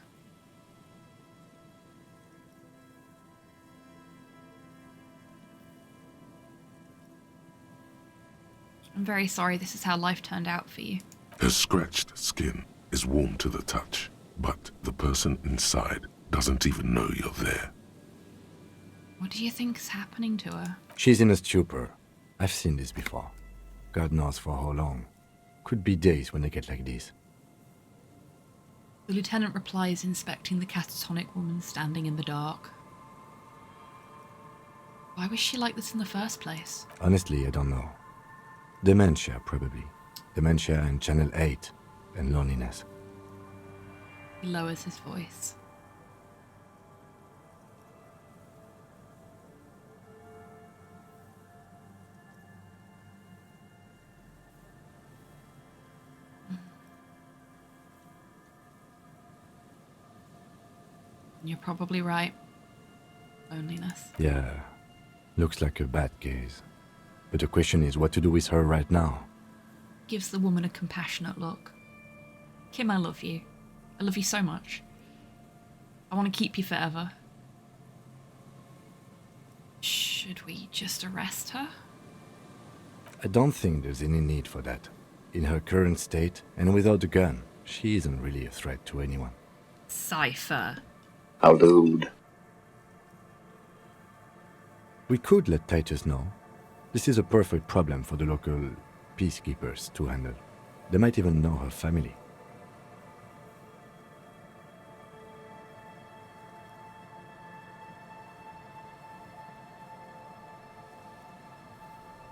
Speaker 1: I'm very sorry this is how life turned out for you.
Speaker 4: Her scratched skin is warm to the touch, but the person inside doesn't even know you're there.
Speaker 1: What do you think's happening to her?
Speaker 6: She's in a stupor. I've seen this before. God knows for how long. Could be days when they get like this.
Speaker 1: The lieutenant replies, inspecting the catatonic woman standing in the dark. Why was she like this in the first place?
Speaker 6: Honestly, I don't know. Dementia, probably. Dementia and Channel 8 and loneliness.
Speaker 1: He lowers his voice. You're probably right. Loneliness.
Speaker 6: Yeah, looks like a bad case. But the question is what to do with her right now.
Speaker 1: Gives the woman a compassionate look. Kim, I love you. I love you so much. I want to keep you forever. Should we just arrest her?
Speaker 6: I don't think there's any need for that. In her current state, and without the gun, she isn't really a threat to anyone.
Speaker 1: Cypher.
Speaker 11: How dude.
Speaker 6: We could let Titus know. This is a perfect problem for the local peacekeepers to handle. They might even know her family.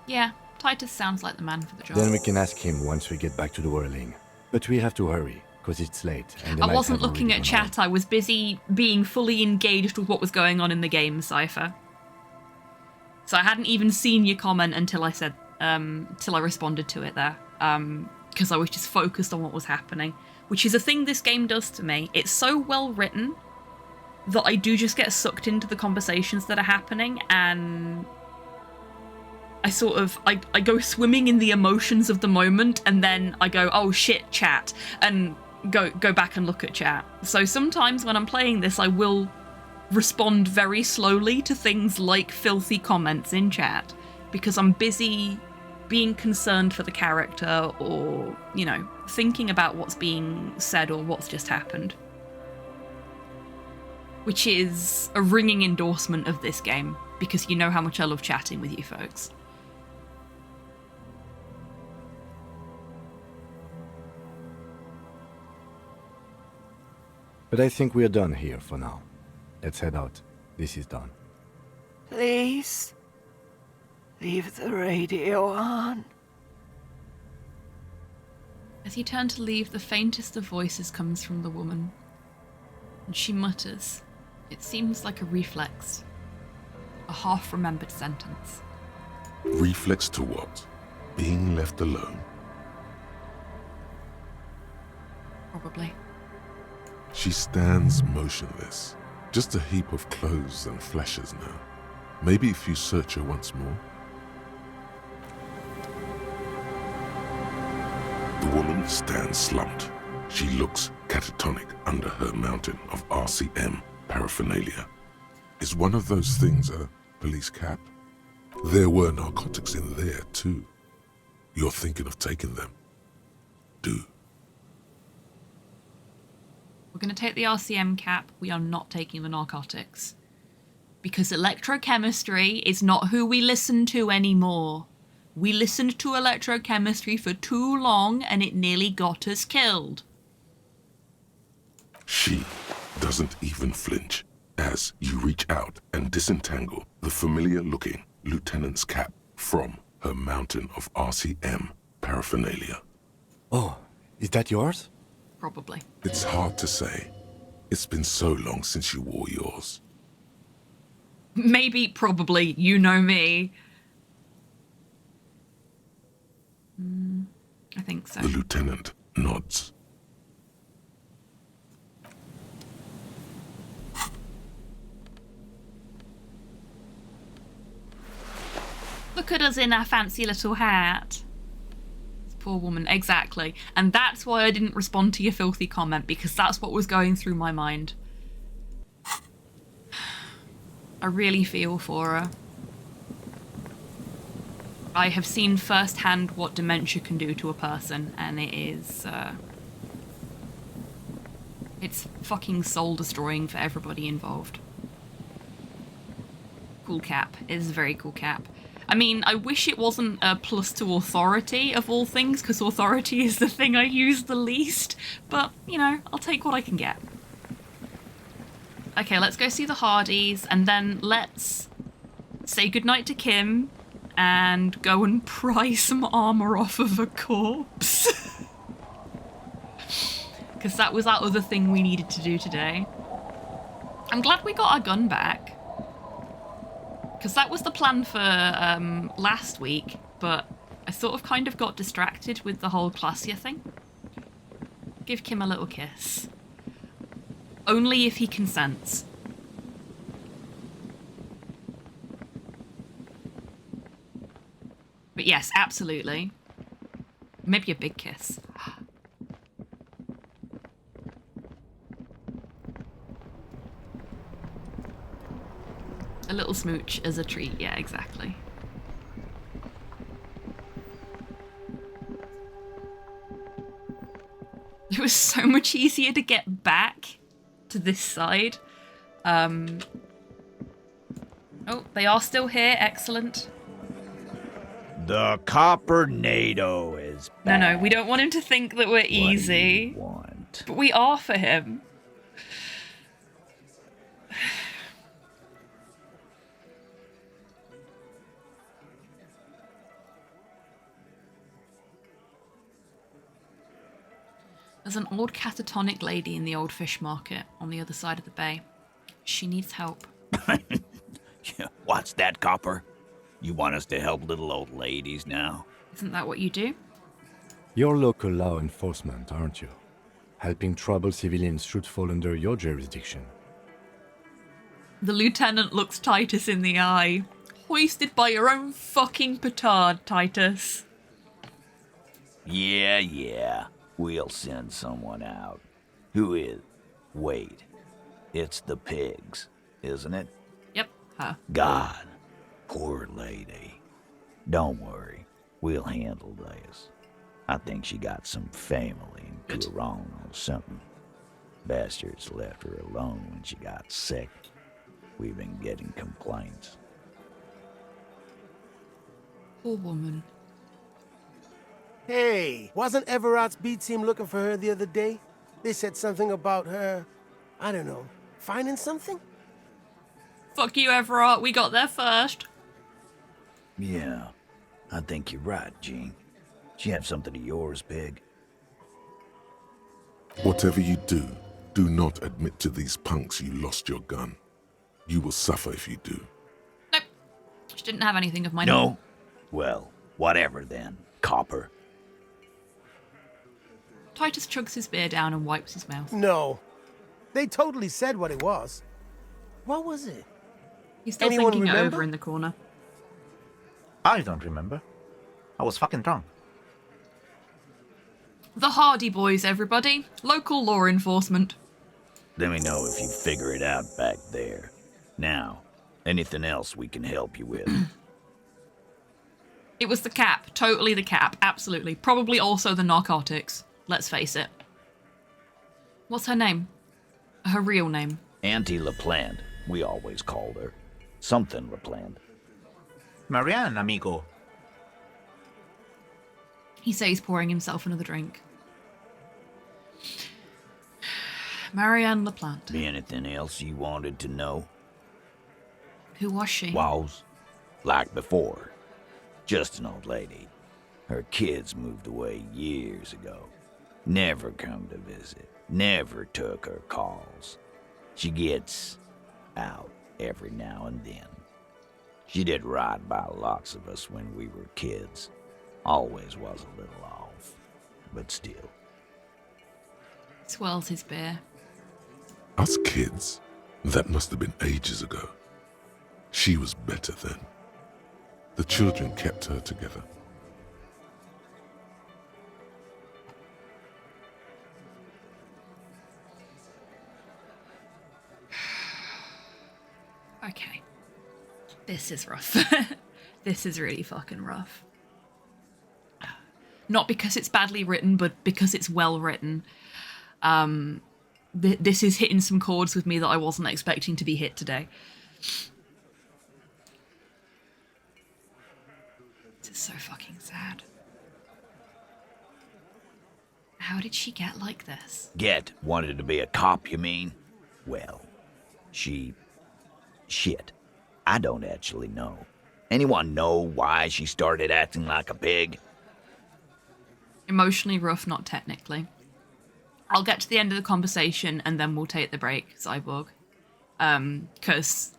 Speaker 1: Yeah, Titus sounds like the man for the job.
Speaker 6: Then we can ask him once we get back to the whirling. But we have to hurry, because it's late. And
Speaker 1: I wasn't looking at chat, I was busy being fully engaged with what was going on in the game, Cypher. So I hadn't even seen your comment until I said, till I responded to it there. Because I was just focused on what was happening. Which is a thing this game does to me. It's so well written that I do just get sucked into the conversations that are happening, and I go swimming in the emotions of the moment, and then I go, oh shit, chat, and go back and look at chat. So sometimes when I'm playing this, I will respond very slowly to things like filthy comments in chat, because I'm busy being concerned for the character, or, you know, thinking about what's being said or what's just happened. Which is a ringing endorsement of this game, because you know how much I love chatting with you folks.
Speaker 6: But I think we're done here for now. Let's head out. This is done.
Speaker 2: Please, leave the radio on.
Speaker 1: As you turn to leave, the faintest of voices comes from the woman, and she mutters. It seems like a reflex. A half-remembered sentence.
Speaker 4: Reflex to what? Being left alone?
Speaker 1: Probably.
Speaker 4: She stands motionless, just a heap of clothes and fleshes now. Maybe if you search her once more. The woman stands slumped. She looks catatonic under her mountain of RCM paraphernalia. Is one of those things a police cap? There were narcotics in there too. You're thinking of taking them? Do.
Speaker 1: We're going to take the RCM cap. We are not taking the narcotics. Because electrochemistry is not who we listen to anymore. We listened to electrochemistry for too long and it nearly got us killed.
Speaker 4: She doesn't even flinch as you reach out and disentangle the familiar-looking lieutenant's cap from her mountain of RCM paraphernalia.
Speaker 6: Oh, is that yours?
Speaker 1: Probably.
Speaker 4: It's hard to say. It's been so long since you wore yours.
Speaker 1: Maybe, probably, you know me. I think so.
Speaker 4: The lieutenant nods.
Speaker 1: Look at us in our fancy little hat. This poor woman, exactly. And that's why I didn't respond to your filthy comment, because that's what was going through my mind. I really feel for her. I have seen firsthand what dementia can do to a person, and it is, it's fucking soul-destroying for everybody involved. Cool cap. It is a very cool cap. I mean, I wish it wasn't a plus to authority, of all things, because authority is the thing I use the least, but, you know, I'll take what I can get. Okay, let's go see the Hardys, and then let's say goodnight to Kim, and go and pry some armour off of a corpse. Because that was that other thing we needed to do today. I'm glad we got our gun back. Because that was the plan for last week, but I sort of kind of got distracted with the whole Glacier thing. Give Kim a little kiss. Only if he consents. But yes, absolutely. Maybe a big kiss. A little smooch as a treat, yeah, exactly. It was so much easier to get back to this side. Oh, they are still here, excellent.
Speaker 11: The Copper-nado is back.
Speaker 1: No, we don't want him to think that we're easy.
Speaker 11: What do you want?
Speaker 1: But we are for him. There's an old catatonic lady in the old fish market on the other side of the bay. She needs help.
Speaker 11: What's that, Copper? You want us to help little old ladies now?
Speaker 1: Isn't that what you do?
Speaker 6: You're local law enforcement, aren't you? Helping troubled civilians should fall under your jurisdiction.
Speaker 1: The lieutenant looks Titus in the eye. Hoisted by your own fucking petard, Titus.
Speaker 11: Yeah. We'll send someone out. Who is? Wait. It's the pigs, isn't it?
Speaker 1: Yep, her.
Speaker 11: God. Poor lady. Don't worry. We'll handle this. I think she got some family in Courant or something. Bastards left her alone when she got sick. We've been getting complaints.
Speaker 1: Poor woman.
Speaker 3: Hey, wasn't Everott's B team looking for her the other day? They said something about her, I don't know, finding something?
Speaker 1: Fuck you, Everott. We got there first.
Speaker 11: Yeah, I think you're right, Gene. She have something of yours, Pig?
Speaker 4: Whatever you do, do not admit to these punks you lost your gun. You will suffer if you do.
Speaker 1: Nope. She didn't have anything of mine.
Speaker 11: No? Well, whatever then, Copper.
Speaker 1: Titus chugs his beer down and wipes his mouth.
Speaker 3: No. They totally said what it was. What was it?
Speaker 1: He's still
Speaker 3: Anyone
Speaker 1: thinking it
Speaker 3: remember?
Speaker 1: over in the corner.
Speaker 12: I don't remember. I was fucking drunk.
Speaker 1: The Hardy Boys, everybody. Local law enforcement.
Speaker 11: Let me know if you figure it out back there. Now, anything else we can help you with?
Speaker 1: It was the cap. Totally the cap. Absolutely. Probably also the narcotics. Let's face it. What's her name? Her real name?
Speaker 11: Auntie LaPlante, we always called her. Something LaPlante.
Speaker 12: Marianne, amigo.
Speaker 1: He says, pouring himself another drink. Marianne LaPlante.
Speaker 11: Anything else you wanted to know?
Speaker 1: Who was she?
Speaker 11: Was. Like before. Just an old lady. Her kids moved away years ago. Never come to visit. Never took her calls. She gets out every now and then. She did right by lots of us when we were kids. Always was a little off. but still.
Speaker 1: Swirls his beer.
Speaker 4: Us kids, that must have been ages ago. She was better then. The children kept her together.
Speaker 1: Okay. This is rough. This is really fucking rough. Not because it's badly written, but because it's well written. This is hitting some chords with me that I wasn't expecting to be hit today. This is so fucking sad. How did she get like this?
Speaker 11: Wanted to be a cop, you mean? Well, shit. I don't actually know. Anyone know why she started acting like a pig?
Speaker 1: Emotionally rough, not technically. I'll get to the end of the conversation and then we'll take the break, Cyborg. Because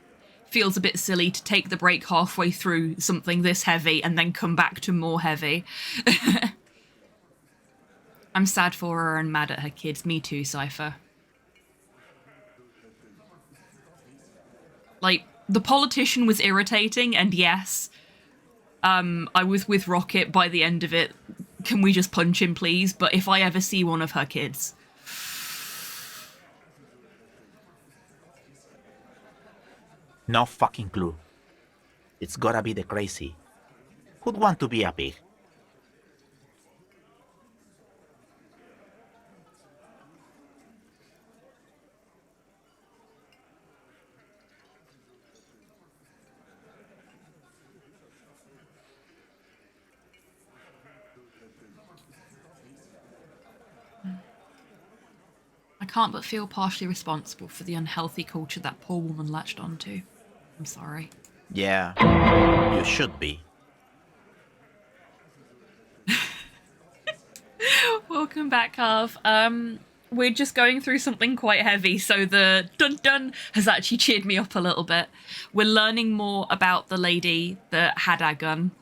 Speaker 1: feels a bit silly to take the break halfway through something this heavy and then come back to more heavy. I'm sad for her and mad at her kids. Me too, Cypher. Like, the politician was irritating, and yes, I was with Rocket by the end of it. Can we just punch him, please? But if I ever see one of her kids...
Speaker 12: No fucking clue. It's gotta be the crazy. Who'd want to be a pig?
Speaker 1: I can't but feel partially responsible for the unhealthy culture that poor woman latched onto. I'm sorry.
Speaker 12: Yeah, you should be.
Speaker 1: Welcome back, Carv. We're just going through something quite heavy, so the dun-dun has actually cheered me up a little bit. We're learning more about the lady that had our gun.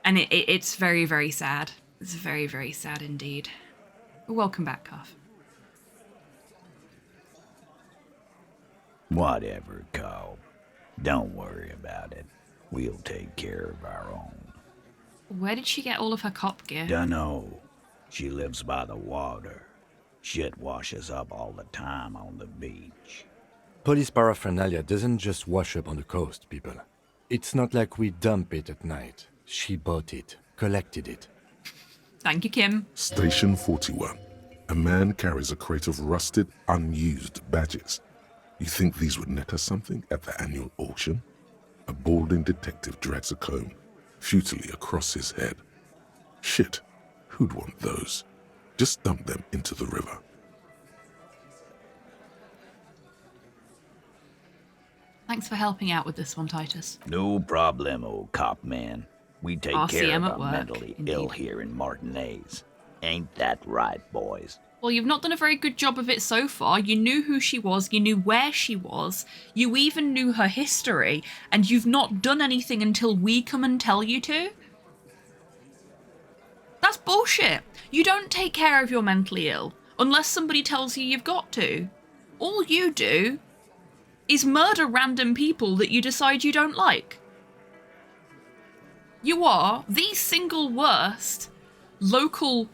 Speaker 1: And it's very, very sad. It's very, very sad indeed. Welcome back, Cuff.
Speaker 11: Whatever, Cobb. Don't worry about it. We'll take care of our own.
Speaker 1: Where did she get all of her cop gear?
Speaker 11: Dunno. She lives by the water. Shit washes up all the time on the beach.
Speaker 6: Police paraphernalia doesn't just wash up on the coast, people. It's not like we dump it at night. She bought it, collected it.
Speaker 1: Thank you, Kim.
Speaker 4: Station 41. A man carries a crate of rusted, unused badges. You think these would net us something at the annual auction? A balding detective drags a comb futilely across his head. Shit, who'd want those? Just dump them into the river.
Speaker 1: Thanks for helping out with this one, Titus.
Speaker 11: No problemo, cop man. We take
Speaker 1: RCM
Speaker 11: care of
Speaker 1: at
Speaker 11: our
Speaker 1: work,
Speaker 11: mentally
Speaker 1: indeed.
Speaker 11: ill here in Martinez. Ain't that right, boys?
Speaker 1: Well, you've not done a very good job of it so far. You knew who she was, you knew where she was, you even knew her history, and you've not done anything until we come and tell you to? That's bullshit. You don't take care of your mentally ill unless somebody tells you you've got to. All you do is murder random people that you decide you don't like. You are the single worst local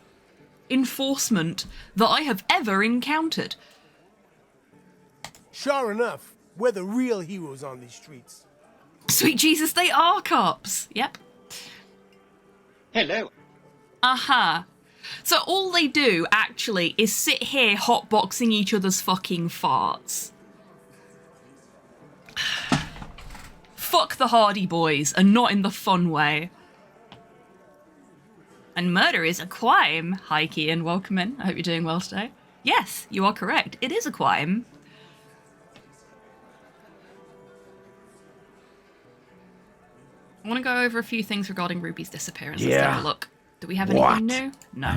Speaker 1: enforcement that I have ever encountered.
Speaker 3: Sure enough, we're the real heroes on these streets.
Speaker 1: Sweet Jesus, they are cops. Yep.
Speaker 13: Hello.
Speaker 1: Uh-huh. So all they do, actually, is sit here hotboxing each other's fucking farts. Fuck the Hardy Boys, and not in the fun way. And murder is a crime. Hi, Kian, welcome in. I hope you're doing well today. Yes, you are correct. It is a crime. I want to go over a few things regarding Ruby's disappearance. Let's have a look. Do we have anything new? No.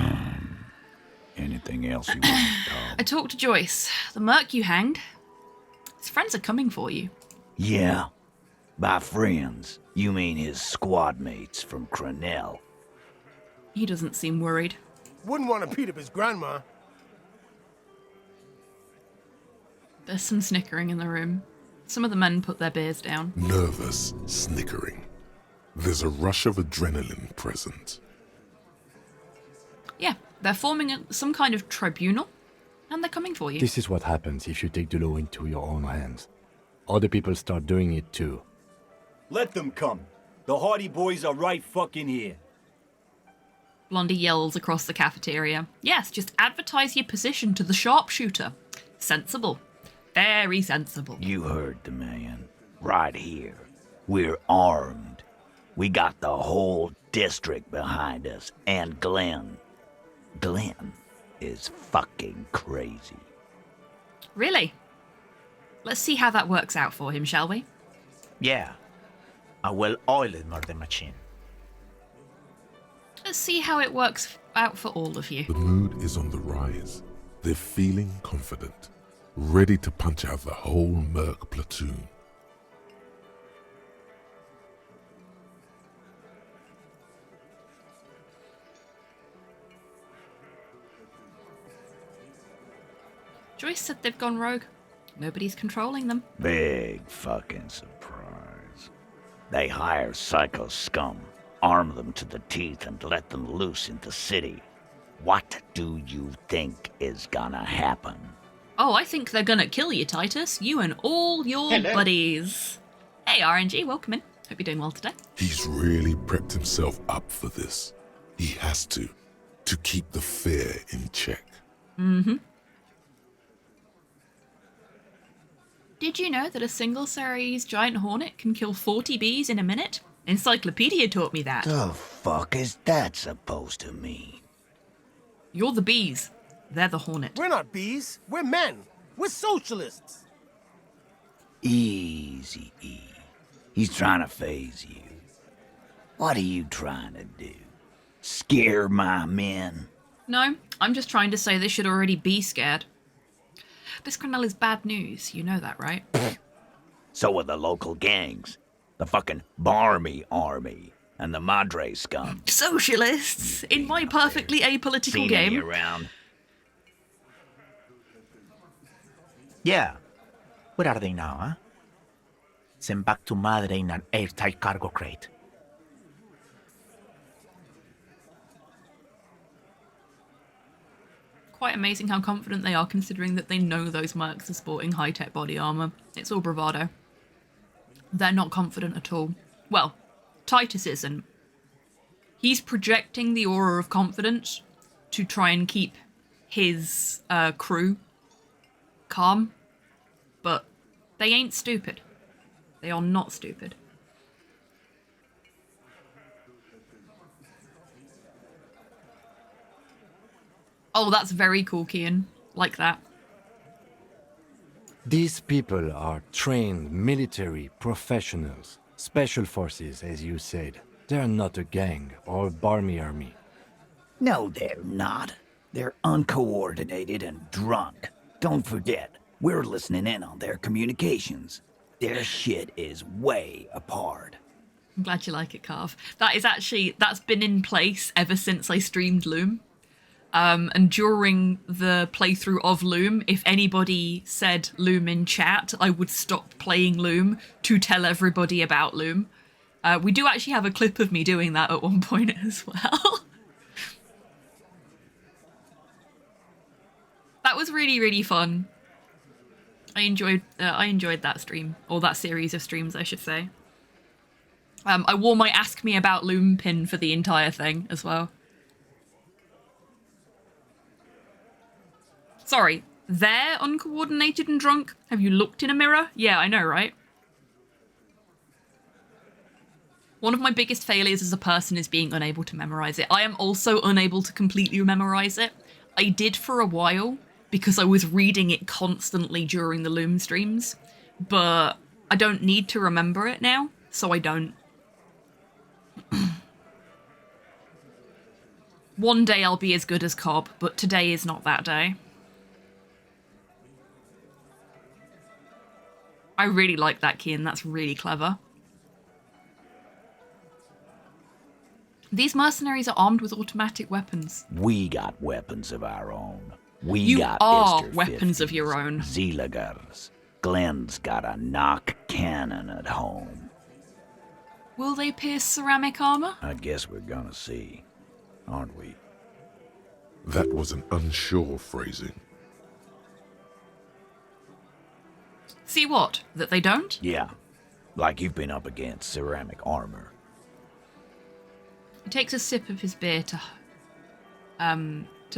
Speaker 11: Anything Anything else you want, Tom?
Speaker 1: I talked to Joyce. The merc you hanged. His friends are coming for you.
Speaker 11: Yeah. By friends, you mean his squad mates from Crenell.
Speaker 1: He doesn't seem worried.
Speaker 3: Wouldn't want to beat up his grandma.
Speaker 1: There's some snickering in the room. Some of the men put their beers down.
Speaker 4: Nervous snickering. There's a rush of adrenaline present.
Speaker 1: Yeah, they're forming some kind of tribunal, and they're coming for you.
Speaker 6: This is what happens if you take the law into your own hands. Other people start doing it too.
Speaker 13: Let them come. The Hardy Boys are right fucking here.
Speaker 1: Blondie yells across the cafeteria. Yes, just advertise your position to the sharpshooter. Sensible. Very sensible.
Speaker 11: You heard the man. Right here. We're armed. We got the whole district behind us, and Glenn. Glenn is fucking crazy.
Speaker 1: Really? Let's see how that works out for him, shall we?
Speaker 12: Yeah. A well-oiled murder machine.
Speaker 1: Let's see how it works out for all of you.
Speaker 4: The mood is on the rise. They're feeling confident, ready to punch out the whole merc platoon.
Speaker 1: Joyce said they've gone rogue. Nobody's controlling them.
Speaker 11: Big fucking surprise. They hire psycho scum, arm them to the teeth, and let them loose in the city. What do you think is gonna happen?
Speaker 1: Oh, I think they're gonna kill you, Titus. You and all your buddies. Hey, RNG, welcome in. Hope you're doing well today.
Speaker 4: He's really prepped himself up for this. He has to keep the fear in check.
Speaker 1: Mm-hmm. Did you know that a single series giant hornet can kill 40 bees in a minute? Encyclopedia taught me that.
Speaker 11: The fuck is that supposed to mean?
Speaker 1: You're the bees. They're the hornet.
Speaker 3: We're not bees. We're men. We're socialists.
Speaker 11: Easy, E. He's trying to phase you. What are you trying to do? Scare my men?
Speaker 1: No, I'm just trying to say they should already be scared. This Crenell is bad news. You know that, right?
Speaker 11: So are the local gangs. The fucking Barmy Army and the Madre scum.
Speaker 1: Socialists! In my perfectly apolitical
Speaker 11: Seen
Speaker 1: game.
Speaker 11: any around?
Speaker 12: Yeah. Where are they now, huh? Sent back to Madre in an airtight cargo crate.
Speaker 1: Quite amazing how confident they are considering that they know those mercs are sporting high-tech body armor. It's all bravado. They're not confident at all. Well, Titus isn't. He's projecting the aura of confidence to try and keep his crew calm, but they ain't stupid. They are not stupid. Oh, that's very cool, Kian. Like that.
Speaker 6: These people are trained military professionals, special forces, as you said. They're not a gang or a barmy army.
Speaker 11: No, they're not. They're uncoordinated and drunk. Don't forget, we're listening in on their communications. Their shit is way apart.
Speaker 1: I'm glad you like it, Carv. That's been in place ever since I streamed Loom. And during the playthrough of Loom, if anybody said Loom in chat, I would stop playing Loom to tell everybody about Loom. We do actually have a clip of me doing that at one point as well. That was really, really fun. I enjoyed that stream, or that series of streams, I should say. I wore my Ask Me About Loom pin for the entire thing as well. Sorry, they're uncoordinated and drunk? Have you looked in a mirror? Yeah, I know, right? One of my biggest failures as a person is being unable to memorize it. I am also unable to completely memorize it. I did for a while because I was reading it constantly during the Loom streams, but I don't need to remember it now, so I don't. One day I'll be as good as Cobb, but today is not that day. I really like that key, and that's really clever. These mercenaries are armed with automatic weapons.
Speaker 11: We got weapons of our own. We
Speaker 1: You
Speaker 11: got
Speaker 1: are
Speaker 11: Mr.
Speaker 1: weapons of
Speaker 11: 50s,
Speaker 1: your own.
Speaker 11: Zealagars. Glenn's got a knock cannon at home.
Speaker 1: Will they pierce ceramic armor?
Speaker 11: I guess we're gonna see, aren't we?
Speaker 4: That was an unsure phrasing.
Speaker 1: See what? That they don't?
Speaker 11: Yeah, like you've been up against ceramic armor.
Speaker 1: He takes a sip of his beer to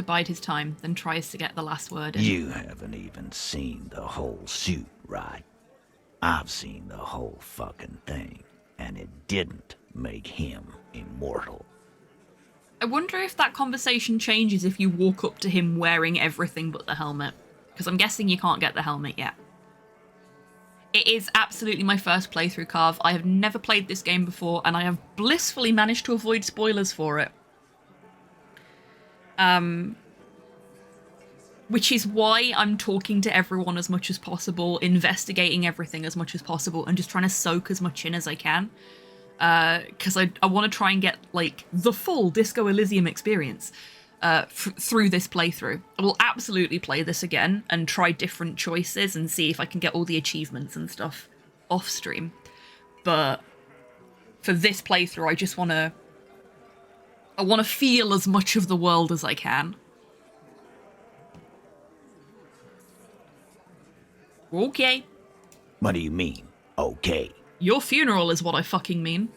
Speaker 1: bide his time, then tries to get the last word in.
Speaker 11: You haven't even seen the whole suit, right? I've seen the whole fucking thing, and it didn't make him immortal.
Speaker 1: I wonder if that conversation changes if you walk up to him wearing everything but the helmet. Because I'm guessing you can't get the helmet yet. It is absolutely my first playthrough, Carve. I have never played this game before, and I have blissfully managed to avoid spoilers for it. Which is why I'm talking to everyone as much as possible, investigating everything as much as possible, and just trying to soak as much in as I can. Because I want to try and get, like, the full Disco Elysium experience through this playthrough. I will absolutely play this again and try different choices and see if I can get all the achievements and stuff off stream. But for this playthrough, I just want to... I want to feel as much of the world as I can. Okay.
Speaker 11: What do you mean, okay?
Speaker 1: Your funeral is what I fucking mean.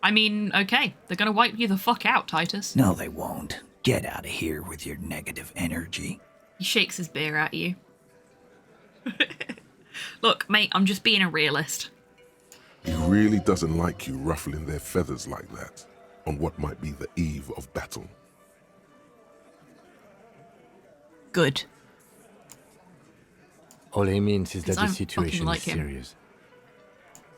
Speaker 1: I mean, okay, they're gonna wipe you the fuck out, Titus.
Speaker 11: No, they won't. Get out of here with your negative energy.
Speaker 1: He shakes his beer at you. Look, mate, I'm just being a realist.
Speaker 4: He really doesn't like you ruffling their feathers like that on what might be the eve of battle.
Speaker 1: Good.
Speaker 6: All he means is that the
Speaker 1: I'm
Speaker 6: situation
Speaker 1: fucking
Speaker 6: is
Speaker 1: like him.
Speaker 6: serious.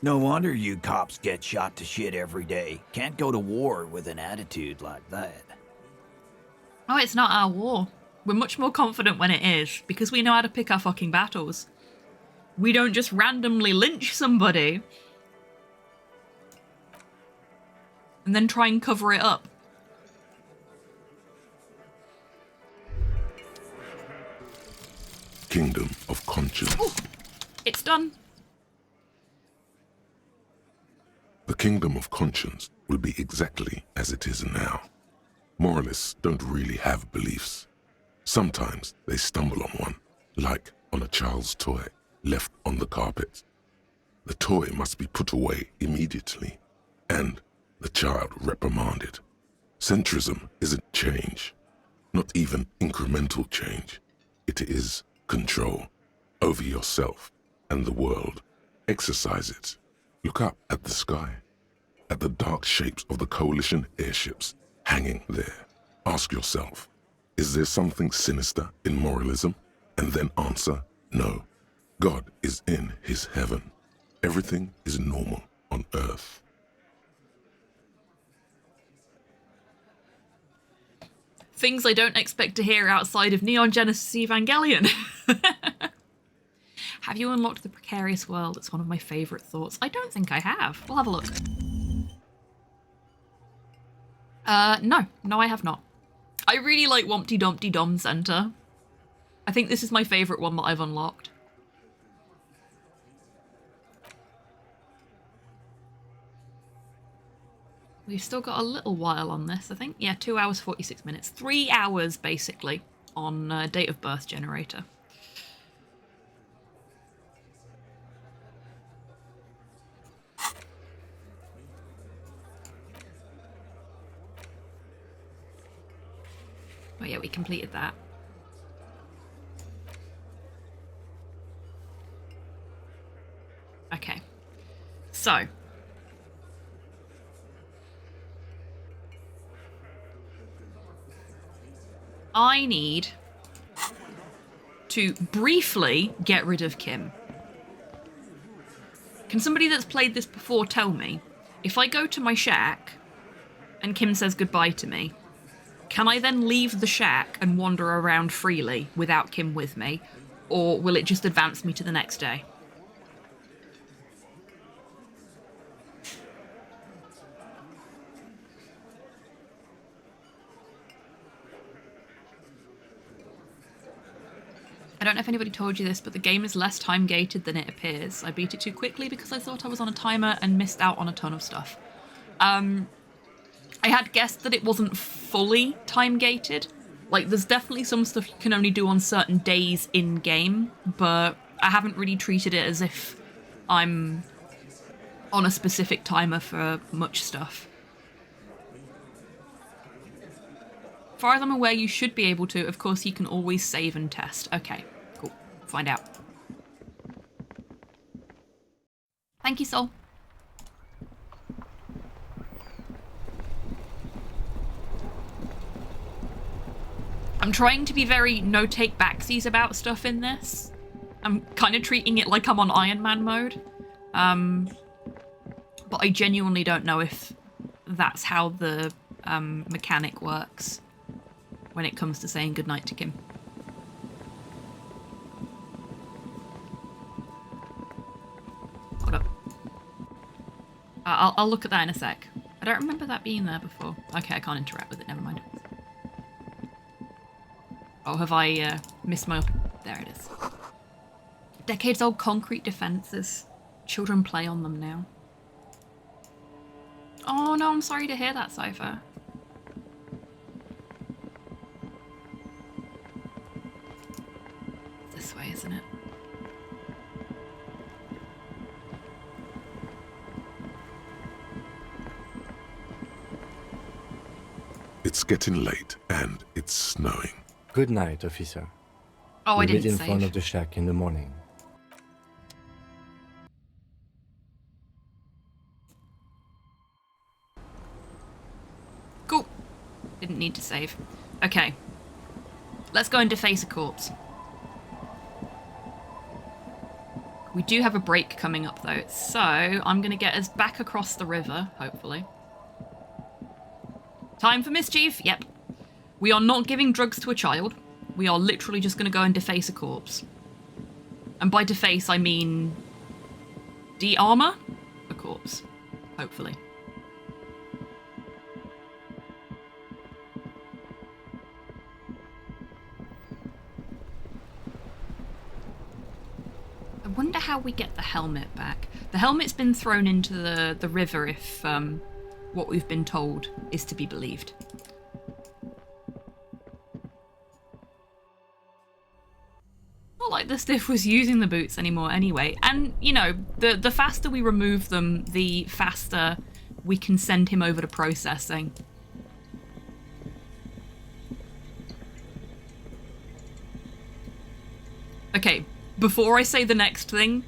Speaker 11: No wonder you cops get shot to shit every day. Can't go to war with an attitude like that.
Speaker 1: Oh, it's not our war. We're much more confident when it is, because we know how to pick our fucking battles. We don't just randomly lynch somebody and then try and cover it up.
Speaker 4: Kingdom of Conscience.
Speaker 1: Ooh, it's done.
Speaker 4: The Kingdom of Conscience will be exactly as it is now. Moralists don't really have beliefs. Sometimes they stumble on one, like on a child's toy left on the carpet. The toy must be put away immediately, and the child reprimanded. Centrism isn't change, not even incremental change. It is control over yourself and the world. Exercise it. Look up at the sky, at the dark shapes of the coalition airships hanging there. Ask yourself, is there something sinister in moralism? And then answer, no. God is in his heaven. Everything is normal on earth.
Speaker 1: Things I don't expect to hear outside of Neon Genesis Evangelion. Have you unlocked the precarious world? It's one of my favourite thoughts. I don't think I have. We'll have a look. No, I have not. I really like Wompty Dumpty Dom Center. I think this is my favourite one that I've unlocked. We've still got a little while on this, I think. Yeah, 2 hours, 46 minutes. 3 hours, basically, on date of birth generator. Oh yeah, we completed that. Okay. So. I need to briefly get rid of Kim. Can somebody that's played this before tell me, if I go to my shack and Kim says goodbye to me, can I then leave the shack and wander around freely without Kim with me, or will it just advance me to the next day? I don't know if anybody told you this, but the game is less time-gated than it appears. I beat it too quickly because I thought I was on a timer and missed out on a ton of stuff. I had guessed that it wasn't fully time-gated. Like, there's definitely some stuff you can only do on certain days in-game, but I haven't really treated it as if I'm on a specific timer for much stuff. As far as I'm aware, you should be able to. Of course, you can always save and test. Okay, cool. Find out. Thank you, Sol. I'm trying to be very no-take-backsies about stuff in this. I'm kind of treating it like I'm on Iron Man mode. But I genuinely don't know if that's how the mechanic works when it comes to saying goodnight to Kim. Hold up. I'll look at that in a sec. I don't remember that being there before. Okay, I can't interact with it, never mind. Oh, have I missed my... There it is. Decades-old concrete defences. Children play on them now. Oh no, I'm sorry to hear that, Cypher. This way, isn't it?
Speaker 4: It's getting late, and it's snowing.
Speaker 6: Good night, officer.
Speaker 1: Oh, I didn't
Speaker 6: meet in
Speaker 1: save.
Speaker 6: front of the shack in the morning.
Speaker 1: Cool. Didn't need to save. Okay. Let's go and deface a corpse. We do have a break coming up though, so I'm going to get us back across the river, hopefully. Time for mischief? Yep. We are not giving drugs to a child. We are literally just going to go and deface a corpse. And by deface, I mean... de-armor a corpse, hopefully. I wonder how we get the helmet back. The helmet's been thrown into the river if what we've been told is to be believed. Not like the stiff was using the boots anymore anyway. And, you know, the faster we remove them, the faster we can send him over to processing. Okay, before I say the next thing,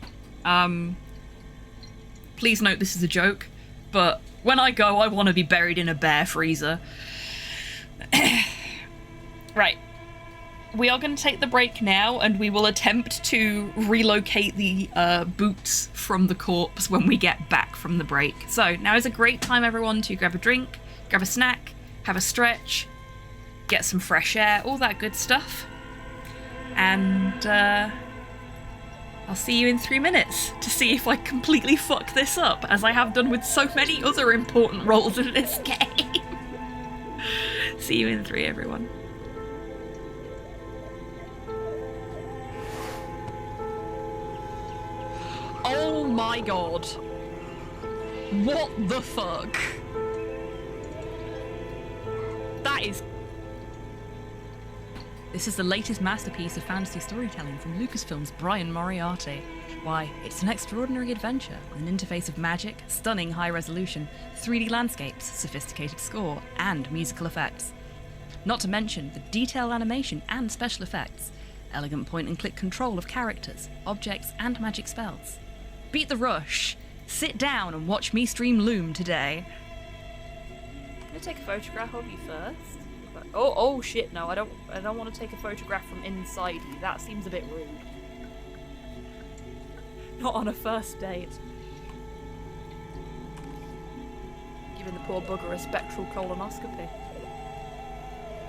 Speaker 1: please note this is a joke, but when I go, I want to be buried in a bear freezer. Right. We are going to take the break now, and we will attempt to relocate the boots from the corpse when we get back from the break. So now is a great time, everyone, to grab a drink, grab a snack, have a stretch, get some fresh air, all that good stuff. And I'll see you in 3 minutes to see if I completely fuck this up, as I have done with so many other important roles in this game. See you in 3, everyone. Oh my god. What the fuck? That is... This is the latest masterpiece of fantasy storytelling from Lucasfilm's Brian Moriarty. Why, it's an extraordinary adventure with an interface of magic, stunning high resolution, 3D landscapes, sophisticated score, and musical effects. Not to mention the detailed animation and special effects, elegant point-and-click control of characters, objects, and magic spells. Beat the rush. Sit down and watch me stream Loom today.
Speaker 9: I'm gonna take a photograph of you first. Oh shit! No, I don't want to take a photograph from inside you. That seems a bit rude. Not on a first date. Giving the poor bugger a spectral colonoscopy.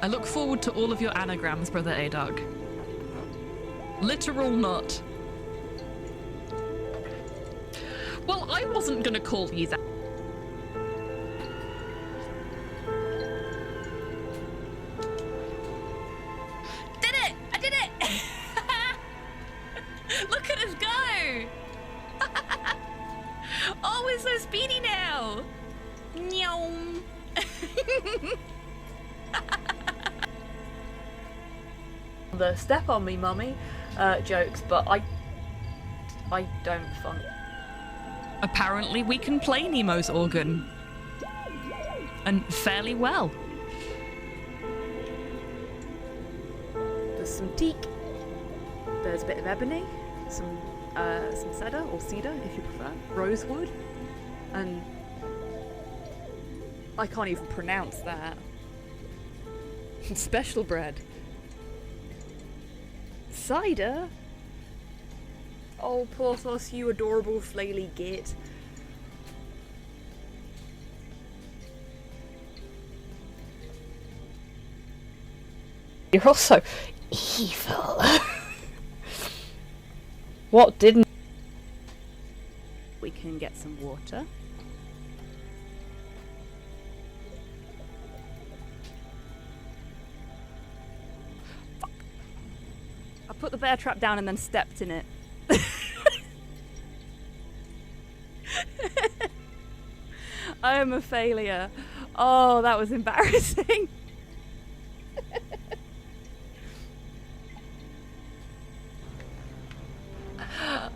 Speaker 1: I look forward to all of your anagrams, Brother Adog. Literal nut. Well, I wasn't gonna call you that. Did it! I did it! Look at us go! Oh, we're so speedy now! Nyom.
Speaker 9: The step on me, mummy jokes, but I don't funk.
Speaker 1: Apparently we can play Nemo's organ. And fairly well.
Speaker 9: There's some teak. There's a bit of ebony. Some cedar, or cedar if you prefer. Rosewood. And I can't even pronounce that. Special bread. Cider? Oh, Porthos, you adorable flaily git. You're also evil. What didn't... We can get some water. Fuck. I put the bear trap down and then stepped in it. I am a failure. Oh, that was embarrassing.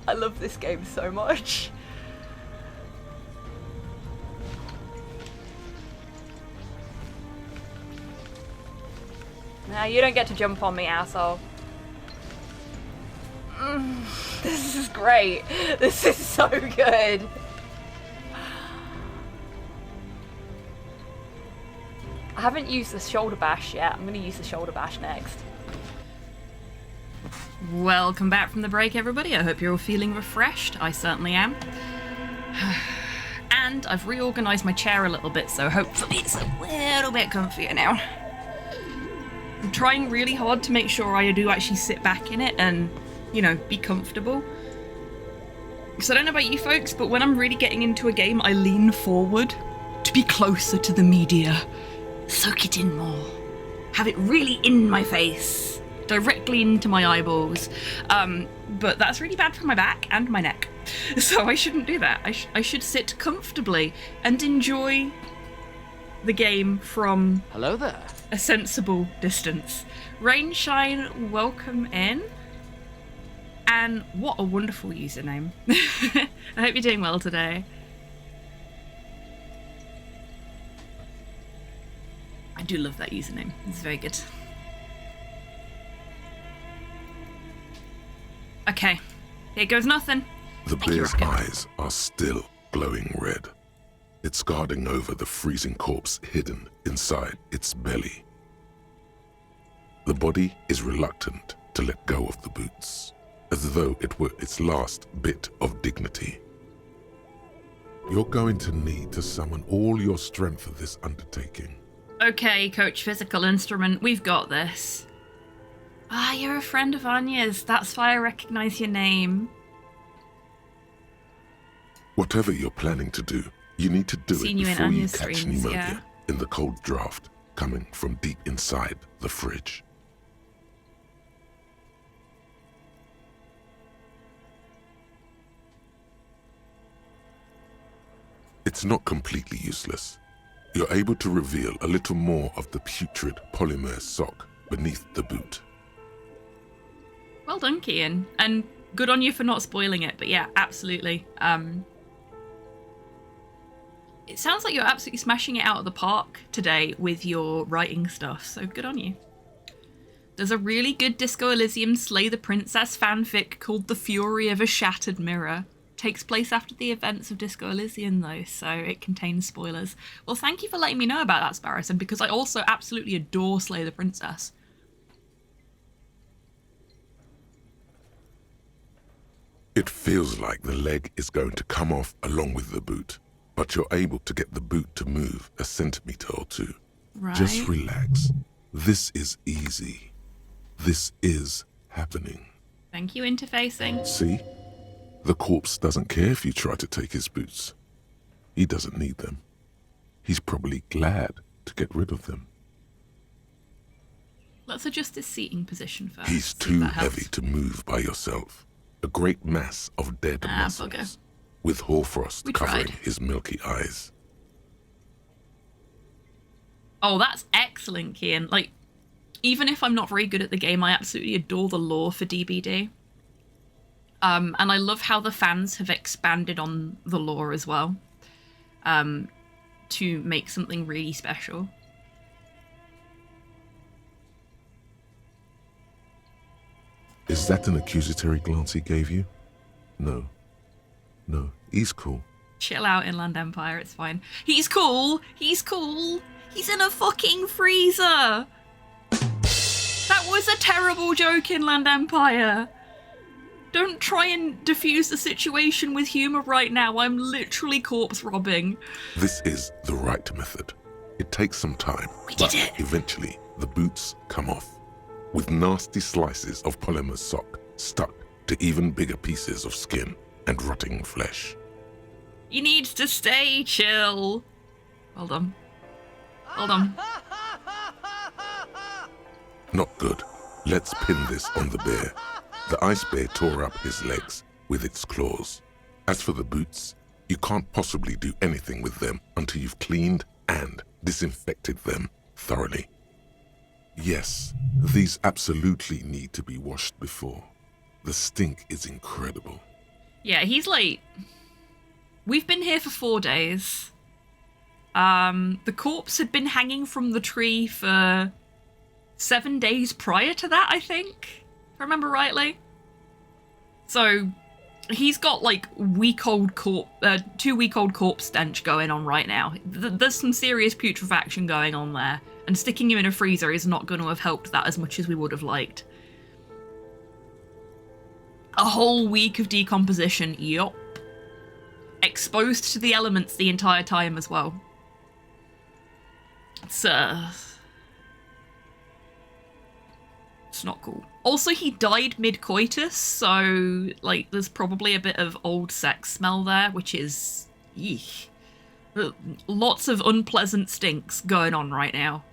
Speaker 9: I love this game so much. Now you don't get to jump on me, asshole. This is great. This is so good. I haven't used the shoulder bash yet. I'm going to use the shoulder bash next.
Speaker 1: Welcome back from the break, everybody. I hope you're all feeling refreshed. I certainly am. And I've reorganised my chair a little bit, so hopefully it's a little bit comfier now. I'm trying really hard to make sure I do actually sit back in it and, you know, be comfortable. Because I don't know about you folks, but when I'm really getting into a game, I lean forward to be closer to the media. Soak it in more. Have it really in my face. Directly into my eyeballs. But that's really bad for my back and my neck. So I shouldn't do that. I should sit comfortably and enjoy the game from
Speaker 14: hello there,
Speaker 1: a sensible distance. Rainshine, welcome in. And what a wonderful username. I hope you're doing well today. I do love that username. It's very good. Okay, here goes nothing.
Speaker 4: The bear's eyes are still glowing red. It's guarding over the freezing corpse hidden inside its belly. The body is reluctant to let go of the boots, as though it were its last bit of dignity. You're going to need to summon all your strength for this undertaking.
Speaker 1: Okay, Coach Physical Instrument, we've got this. Ah, you're a friend of Anya's. That's why I recognize your name.
Speaker 4: Whatever you're planning to do, you need to do it before you catch pneumonia in the cold draft coming from deep inside the fridge. It's not completely useless. You're able to reveal a little more of the putrid polymer sock beneath the boot.
Speaker 1: Well done, Kian. And good on you for not spoiling it, but yeah, absolutely. It sounds like you're absolutely smashing it out of the park today with your writing stuff, so good on you. There's a really good Disco Elysium Slay the Princess fanfic called The Fury of a Shattered Mirror. takes place after the events of Disco Elysium, though, so it contains spoilers. Well, thank you for letting me know about that, Sparrowson, because I also absolutely adore Slay the Princess.
Speaker 4: It feels like the leg is going to come off along with the boot, but you're able to get the boot to move a centimeter or two.
Speaker 1: Right.
Speaker 4: Just relax. This is easy. This is happening.
Speaker 1: Thank you, interfacing.
Speaker 4: See? The corpse doesn't care if you try to take his boots. He doesn't need them. He's probably glad to get rid of them.
Speaker 1: Let's adjust his seating position first.
Speaker 4: He's too heavy to move by yourself. A great mass of dead muscles,
Speaker 1: bugger.
Speaker 4: with hoarfrost covering
Speaker 1: tried.
Speaker 4: his milky eyes.
Speaker 1: Oh, that's excellent, Kian. Like, even if I'm not very good at the game, I absolutely adore the lore for DBD. And I love how the fans have expanded on the lore as well, to make something really special.
Speaker 4: Is that an accusatory glance he gave you? No. No, he's cool.
Speaker 1: Chill out, Inland Empire, it's fine. He's cool! He's cool! He's in a fucking freezer! That was a terrible joke, Inland Empire! Don't try and diffuse the situation with humour right now. I'm literally corpse robbing.
Speaker 4: This is the right method. It takes some time, but eventually the boots come off, with nasty slices of polymer sock stuck to even bigger pieces of skin and rotting flesh.
Speaker 1: He needs to stay chill. Hold on. Hold on.
Speaker 4: Not good. Let's pin this on the bear. The ice bear tore up his legs with its claws. As for the boots, you can't possibly do anything with them until you've cleaned and disinfected them thoroughly. Yes, these absolutely need to be washed before. The stink is incredible.
Speaker 1: Yeah, he's late. We've been here for 4 days. The corpse had been hanging from the tree for 7 days prior to that, I think, if I remember rightly. So he's got like 2 week old corpse stench going on right now. There's some serious putrefaction going on there, and sticking him in a freezer is not going to have helped that as much as we would have liked. A whole week of decomposition, yup. Exposed to the elements the entire time as well. It's not cool. Also, he died mid-coitus, so, like, there's probably a bit of old sex smell there, which is... eek. Lots of unpleasant stinks going on right now.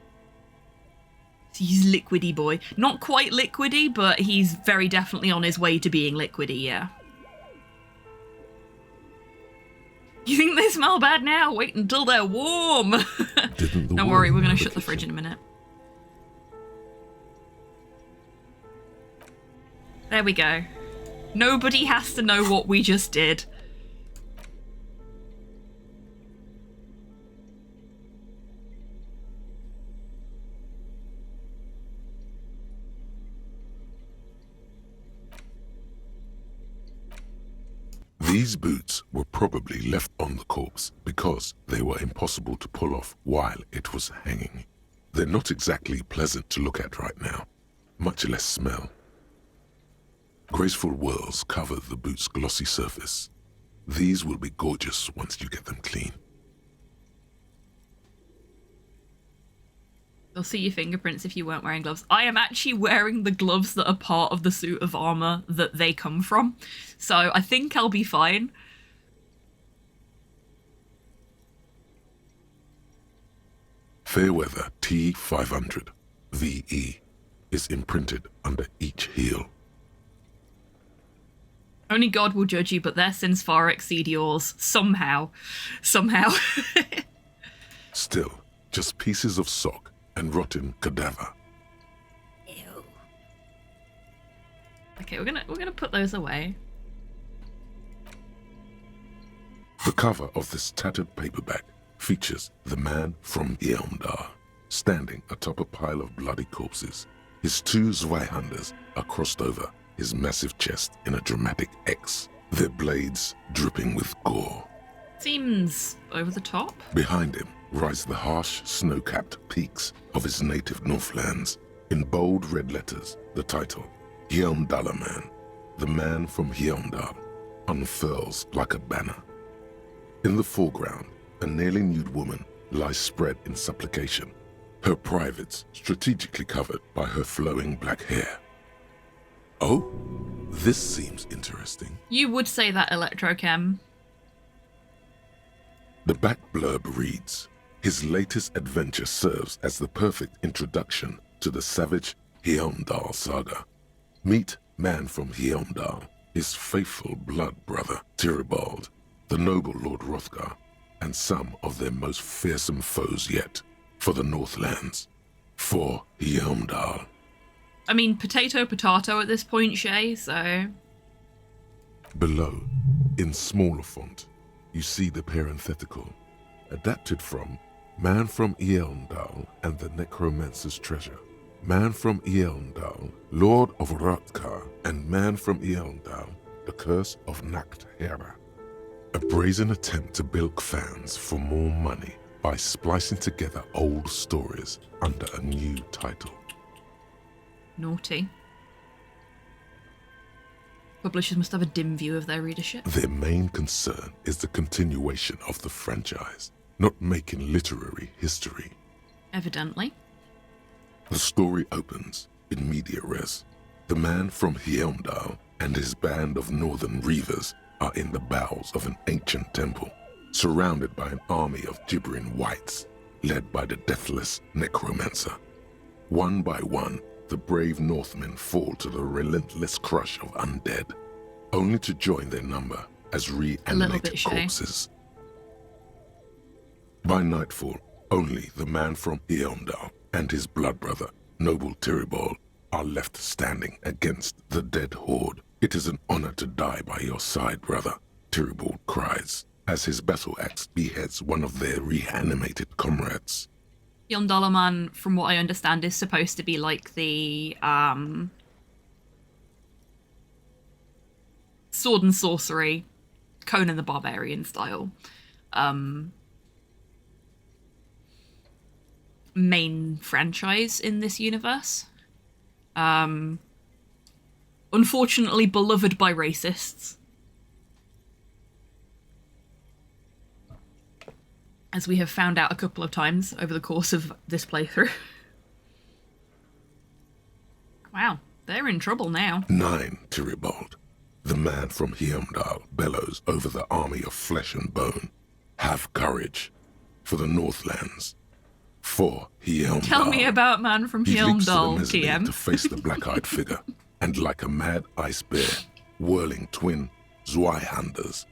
Speaker 1: He's liquidy boy. Not quite liquidy, but he's very definitely on his way to being liquidy, yeah. You think they smell bad now? Wait until they're warm! Don't worry, we're gonna shut the fridge in a minute. There we go. Nobody has to know what we just did.
Speaker 4: These boots were probably left on the corpse because they were impossible to pull off while it was hanging. They're not exactly pleasant to look at right now, much less smell. Graceful whirls cover the boot's glossy surface. These will be gorgeous once you get them clean.
Speaker 1: They'll see your fingerprints if you weren't wearing gloves. I am actually wearing the gloves that are part of the suit of armor that they come from, so I think I'll be fine.
Speaker 4: Fairweather T500 VE is imprinted under each heel.
Speaker 1: Only God will judge you, but their sins far exceed yours. Somehow. Somehow.
Speaker 4: Still, just pieces of sock and rotten cadaver.
Speaker 1: Ew. Okay, we're gonna put those away.
Speaker 4: The cover of this tattered paperback features the man from Yeomdar standing atop a pile of bloody corpses. His two Zweihanders are crossed over his massive chest in a dramatic X, their blades dripping with gore.
Speaker 1: Seems over the top.
Speaker 4: Behind him rise the harsh, snow-capped peaks of his native Northlands. In bold red letters, the title, Heimdall Man, the man from Heimdall, unfurls like a banner. In the foreground, a nearly nude woman lies spread in supplication, her privates strategically covered by her flowing black hair. Oh, this seems interesting.
Speaker 1: You would say that, Electrochem.
Speaker 4: The back blurb reads, his latest adventure serves as the perfect introduction to the savage Heimdall saga. Meet man from Heimdall, his faithful blood brother, Tyribald, the noble Lord Hrothgar, and some of their most fearsome foes yet, for the Northlands, for Heimdall.
Speaker 1: I mean, potato at this point, Shay, so...
Speaker 4: Below, in smaller font, you see the parenthetical, adapted from Man from Heimdall and the Necromancer's Treasure. Man from Heimdall, Lord of Hrothgar, and Man from Heimdall, the Curse of Nacht Hera. A brazen attempt to bilk fans for more money by splicing together old stories under a new title.
Speaker 1: Naughty. Publishers must have a dim view of their readership.
Speaker 4: Their main concern is the continuation of the franchise, not making literary history.
Speaker 1: Evidently.
Speaker 4: The story opens in media res. The man from Heimdall and his band of northern reavers are in the bowels of an ancient temple, surrounded by an army of gibbering whites, led by the deathless necromancer. One by one, the brave Northmen fall to the relentless crush of undead, only to join their number as reanimated corpses. By nightfall, only the man from Heimdall and his blood brother, noble Tyribald, are left standing against the dead horde. It is an honor to die by your side, brother, Tyribald cries, as his battle axe beheads one of their reanimated comrades.
Speaker 1: Heimdall Man, from what I understand, is supposed to be like the sword and sorcery, Conan the Barbarian style main franchise in this universe. Unfortunately beloved by racists, as we have found out a couple of times over the course of this playthrough. Wow, they're in trouble now.
Speaker 4: 9, Tyribald. The man from Heimdall bellows over the army of flesh and bone. Have courage for the Northlands. For Heimdall.
Speaker 1: Tell me about man from Heimdall,
Speaker 4: He leaps to the mezzanine
Speaker 1: TM.
Speaker 4: to face the black-eyed figure, and like a mad ice bear, whirling twin Zweihanders,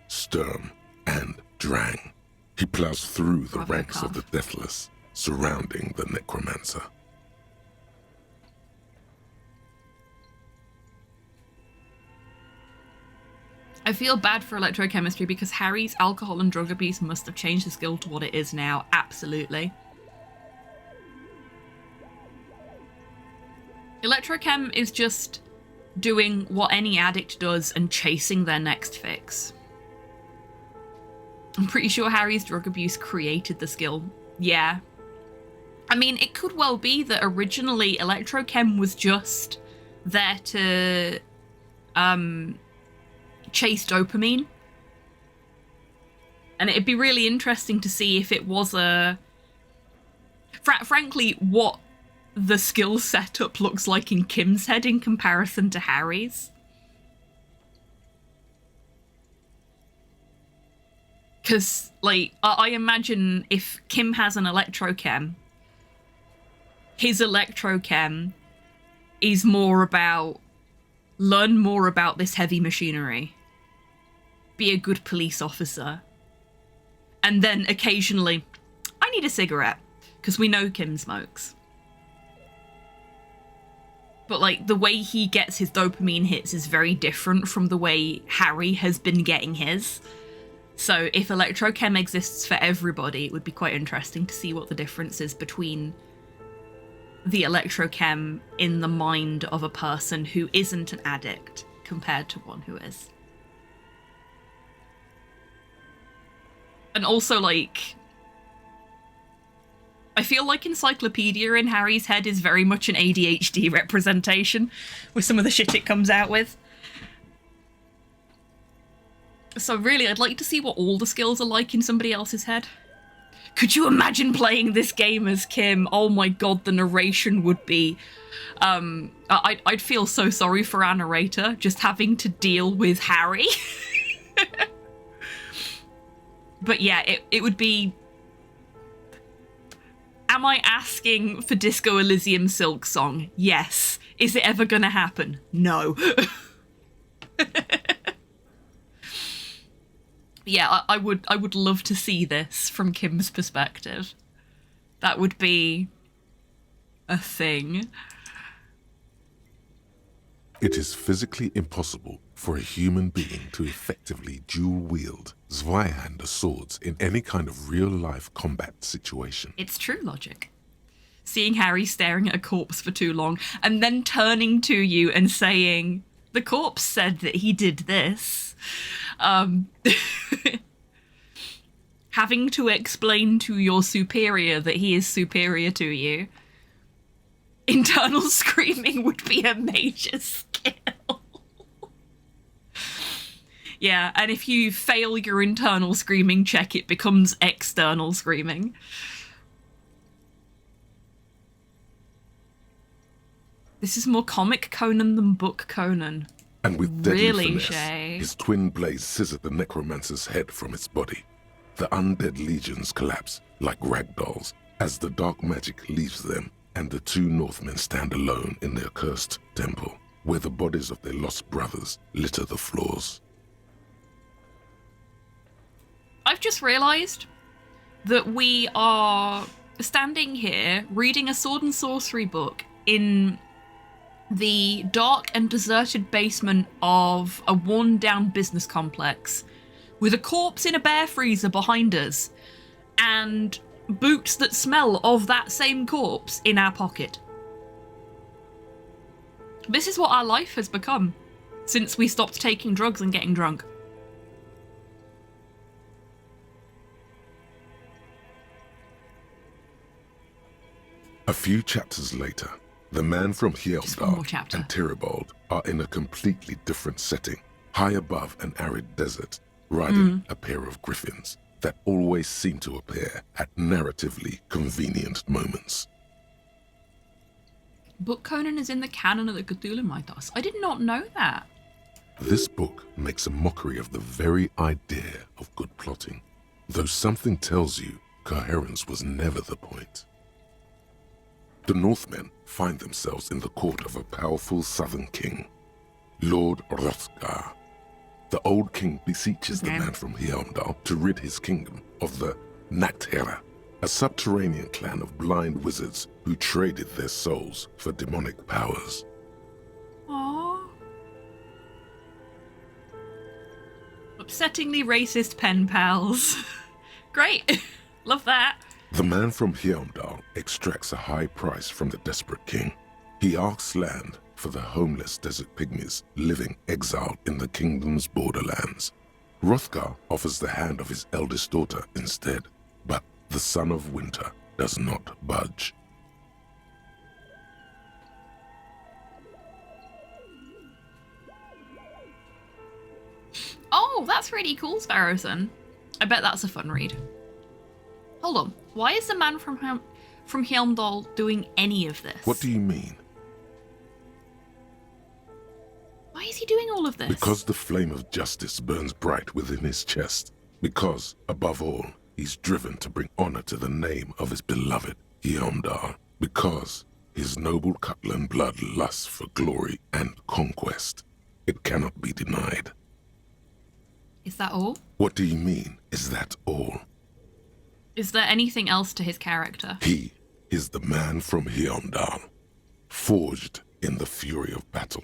Speaker 4: Sturm and Drang, he plows through the ranks of the deathless, surrounding the necromancer.
Speaker 1: I feel bad for electrochemistry because Harry's alcohol and drug abuse must have changed the skill to what it is now. Absolutely. Electrochem is just doing what any addict does and chasing their next fix. I'm pretty sure Harry's drug abuse created the skill. Yeah. I mean, it could well be that originally Electrochem was just there to chase dopamine. And it'd be really interesting to see if it was a... frankly, what the skill setup looks like in Kim's head in comparison to Harry's. Because, like, I imagine if Kim has an electrochem, his electrochem is more about learn more about this heavy machinery, be a good police officer, and then occasionally, I need a cigarette, because we know Kim smokes. But, like, the way he gets his dopamine hits is very different from the way Harry has been getting his. So if electrochem exists for everybody, it would be quite interesting to see what the difference is between the electrochem in the mind of a person who isn't an addict compared to one who is. And also, like, I feel like Encyclopedia in Harry's head is very much an ADHD representation with some of the shit it comes out with. So really, I'd like to see what all the skills are like in somebody else's head. Could you imagine playing this game as Kim? Oh my god, the narration would be... I'd feel so sorry for our narrator, just having to deal with Harry. But yeah, it would be... Am I asking for Disco Elysium Silk Song? Yes. Is it ever gonna happen? No. Yeah, I would love to see this from Kim's perspective. That would be a thing.
Speaker 4: It is physically impossible for a human being to effectively dual-wield Zweihander swords in any kind of real-life combat situation.
Speaker 1: It's true logic. Seeing Harry staring at a corpse for too long and then turning to you and saying, the corpse said that he did this. Having to explain to your superior that he is superior to you. Internal screaming would be a major skill. Yeah, and if you fail your internal screaming check, it becomes external screaming. This is more comic Conan than book Conan.
Speaker 4: And with deadly
Speaker 1: Really,
Speaker 4: finesse,
Speaker 1: Shay?
Speaker 4: his twin blades scissor the necromancer's head from its body. The undead legions collapse like ragdolls as the dark magic leaves them, and the two Northmen stand alone in their cursed temple, where the bodies of their lost brothers litter the floors.
Speaker 1: I've just realised that we are standing here reading a sword and sorcery book in the dark and deserted basement of a worn-down business complex with a corpse in a bear freezer behind us and boots that smell of that same corpse in our pocket. This is what our life has become since we stopped taking drugs and getting drunk.
Speaker 4: A few chapters later, the man from Hjelmdal and Tiribald are in a completely different setting, high above an arid desert, riding a pair of griffins that always seem to appear at narratively convenient moments.
Speaker 1: Book Conan is in the canon of the Cthulhu mythos. I did not know that.
Speaker 4: This book makes a mockery of the very idea of good plotting, though something tells you coherence was never the point. The Northmen find themselves in the court of a powerful southern king, Lord Hrothgar. The old king beseeches the man from Hjelmdal to rid his kingdom of the Nachtherra, a subterranean clan of blind wizards who traded their souls for demonic powers.
Speaker 1: Aww. Upsettingly racist pen pals. Great. Love that.
Speaker 4: The man from Hjelmdal extracts a high price from the desperate king. He asks land for the homeless desert pygmies living exiled in the kingdom's borderlands. Hrothgar offers the hand of his eldest daughter instead, but the son of winter does not budge.
Speaker 1: Oh, that's really cool, Sparrowson. I bet that's a fun read. Hold on. Why is the man from Hjelmdal doing any of this?
Speaker 4: What do you mean?
Speaker 1: Why is he doing all of this?
Speaker 4: Because the flame of justice burns bright within his chest. Because, above all, he's driven to bring honor to the name of his beloved Hjelmdal. Because his noble Cutlan blood lusts for glory and conquest. It cannot be denied.
Speaker 1: Is that all?
Speaker 4: What do you mean, is that all?
Speaker 1: Is there anything else to his character?
Speaker 4: He is the man from Hjelmdal, forged in the fury of battle.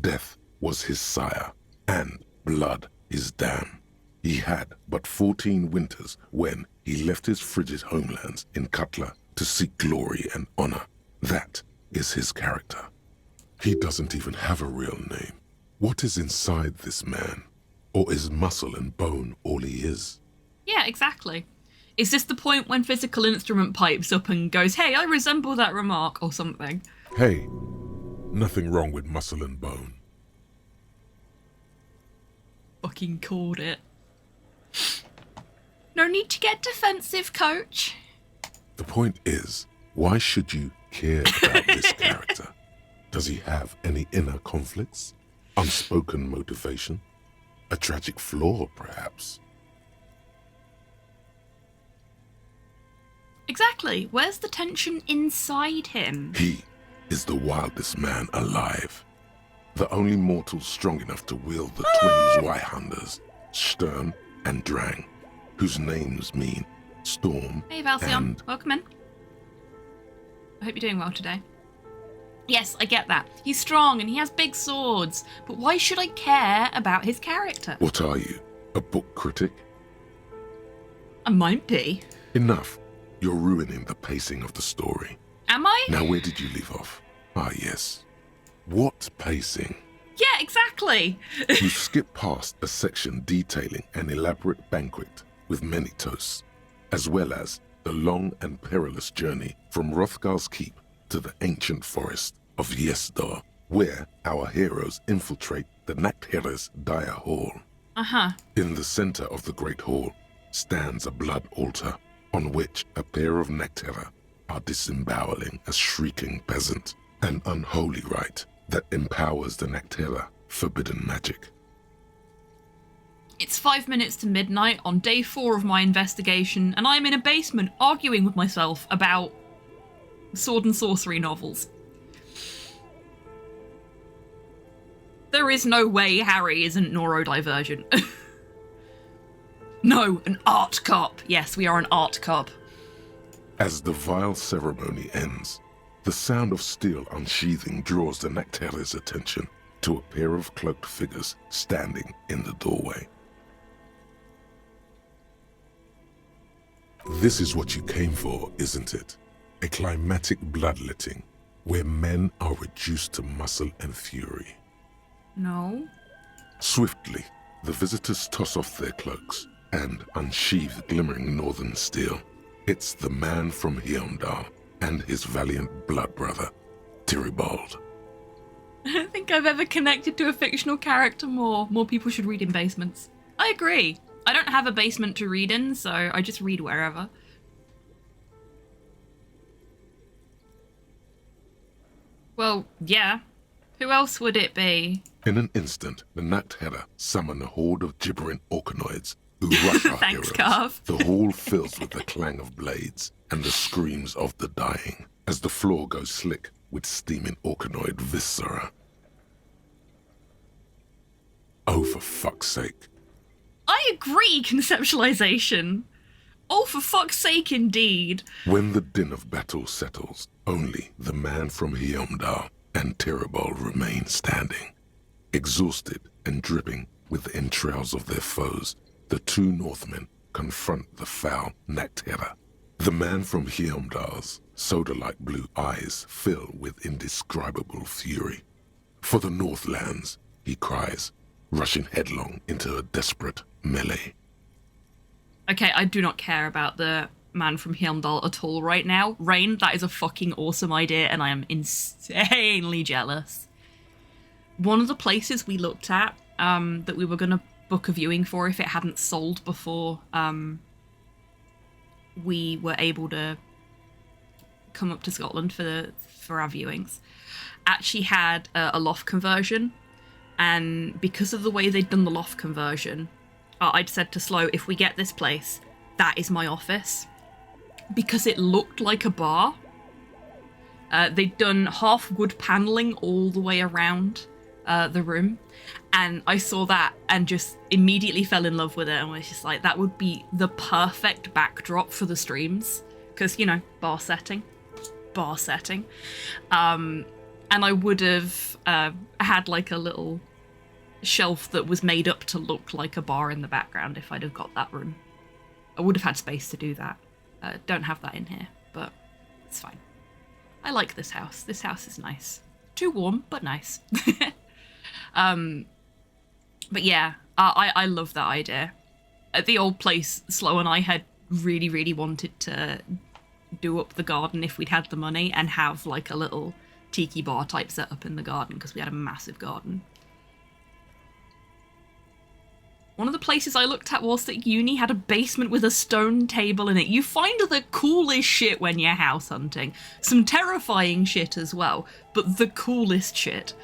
Speaker 4: Death was his sire, and blood his dam. He had but 14 winters when he left his frigid homelands in Cutla to seek glory and honor. That is his character. He doesn't even have a real name. What is inside this man? Or is muscle and bone all he is?
Speaker 1: Yeah, exactly. Is this the point when Physical Instrument pipes up and goes, hey, I resemble that remark, or something?
Speaker 4: Hey, nothing wrong with muscle and bone.
Speaker 1: Fucking called it. No need to get defensive, coach.
Speaker 4: The point is, why should you care about this character? Does he have any inner conflicts? Unspoken motivation? A tragic flaw, perhaps?
Speaker 1: Exactly. Where's the tension inside him?
Speaker 4: He is the wildest man alive. The only mortal strong enough to wield the twin Zweihanders, Stern and Drang, whose names mean storm.
Speaker 1: Hey, Valsion.
Speaker 4: And
Speaker 1: Welcome in. I hope you're doing well today. Yes, I get that. He's strong and he has big swords, but why should I care about his character?
Speaker 4: What are you, a book critic?
Speaker 1: I might be.
Speaker 4: Enough. You're ruining the pacing of the story.
Speaker 1: Am I?
Speaker 4: Now, where did you leave off? Ah, yes. What pacing?
Speaker 1: Yeah, exactly.
Speaker 4: You skip past a section detailing an elaborate banquet with many toasts, as well as the long and perilous journey from Hrothgar's Keep to the ancient forest of Yesdar, where our heroes infiltrate the Nachtherre's dire hall.
Speaker 1: Uh-huh.
Speaker 4: In the center of the great hall stands a blood altar on which a pair of Nachtherre are disemboweling a shrieking peasant, an unholy rite that empowers the Nachtherre forbidden magic.
Speaker 1: It's 5 minutes to midnight on day 4 of my investigation, and I'm in a basement arguing with myself about sword and sorcery novels. There is no way Harry isn't neurodivergent. No, an art cop. Yes, we are an art cop.
Speaker 4: As the vile ceremony ends, the sound of steel unsheathing draws the Nachtherre's attention to a pair of cloaked figures standing in the doorway. This is what you came for, isn't it? A climatic bloodletting where men are reduced to muscle and fury.
Speaker 1: No.
Speaker 4: Swiftly, the visitors toss off their cloaks and unsheathe glimmering northern steel. It's the man from Heimdall and his valiant blood brother, Tyribald.
Speaker 1: I don't think I've ever connected to a fictional character more. More people should read in basements. I agree. I don't have a basement to read in, so I just read wherever. Well, yeah. Who else would it be?
Speaker 4: In an instant, the Nachtherre summon a horde of gibbering orcanoids who rush our
Speaker 1: Thanks,
Speaker 4: heroes.
Speaker 1: Carv.
Speaker 4: The hall fills with the clang of blades and the screams of the dying as the floor goes slick with steaming orcanoid viscera. Oh, for fuck's sake.
Speaker 1: I agree, conceptualization. Oh, for fuck's sake, indeed.
Speaker 4: When the din of battle settles, only the man from Heimdall and Tyribald remain standing. Exhausted and dripping with the entrails of their foes, the two Northmen confront the foul Nachtherre. The man from Heimdall's soda-like blue eyes fill with indescribable fury. For the Northlands, he cries, rushing headlong into a desperate melee.
Speaker 1: Okay, I do not care about the man from Heimdall at all right now. Rain, that is a fucking awesome idea, and I am insanely jealous. One of the places we looked at, that we were going to book a viewing for if it hadn't sold before we were able to come up to Scotland for our viewings, actually had a loft conversion, and because of the way they'd done the loft conversion, I'd said to Slow, if we get this place, that is my office, because it looked like a bar. They'd done half wood paneling all the way around the room, and I saw that and just immediately fell in love with it, and was just like, that would be the perfect backdrop for the streams, because, you know, bar setting. And I would have had like a little shelf that was made up to look like a bar in the background if I'd have got that room. I would have had space to do that. Don't have that in here, but it's fine. I like this house. This house is nice. Too warm, but nice. But yeah, I love that idea. At the old place, Slow and I had really, really wanted to do up the garden if we'd had the money and have like a little tiki bar type setup in the garden because we had a massive garden. One of the places I looked at whilst at uni had a basement with a stone table in it. You find the coolest shit when you're house hunting. Some terrifying shit as well, but the coolest shit.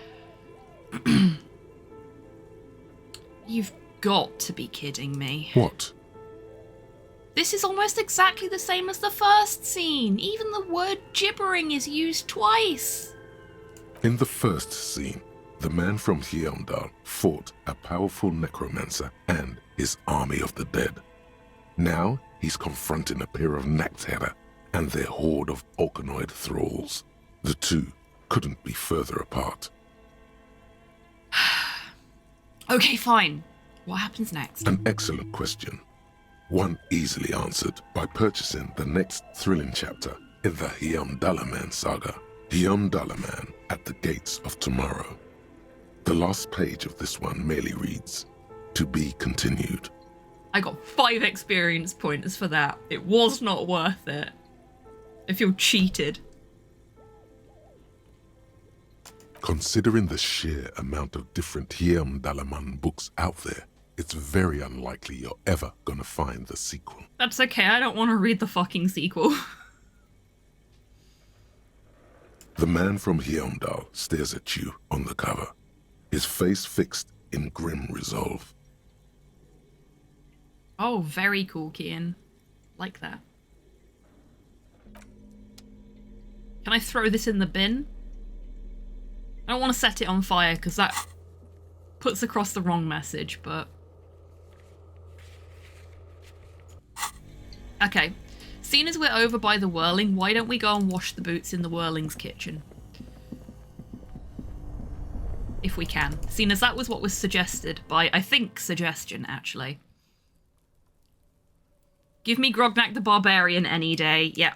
Speaker 1: You've got to be kidding me.
Speaker 4: What?
Speaker 1: This is almost exactly the same as the first scene. Even the word gibbering is used twice.
Speaker 4: In the first scene, the man from Hyundal fought a powerful necromancer and his army of the dead. Now he's confronting a pair of Nactera and their horde of Orkanoid thralls. The two couldn't be further apart.
Speaker 1: Okay, fine. What happens next?
Speaker 4: An excellent question. One easily answered by purchasing the next thrilling chapter in the Hyundalaman saga, Hyundalaman at the Gates of Tomorrow. The last page of this one merely reads, "To be continued."
Speaker 1: I got 5 experience points for that. It was not worth it. I feel cheated.
Speaker 4: Considering the sheer amount of different Hyundalaman books out there, it's very unlikely you're ever gonna find the sequel.
Speaker 1: That's okay, I don't want to read the fucking sequel.
Speaker 4: The man from Hyundal stares at you on the cover, his face fixed in grim resolve.
Speaker 1: Oh, very cool, Kian. Like that. Can I throw this in the bin? I don't want to set it on fire because that puts across the wrong message, but... Okay. Seeing as we're over by the Whirling, why don't we go and wash the boots in the Whirling's kitchen? If we can. Seeing as that was what was suggested by, I think, suggestion, actually. Give me Grognak the Barbarian any day. Yeah.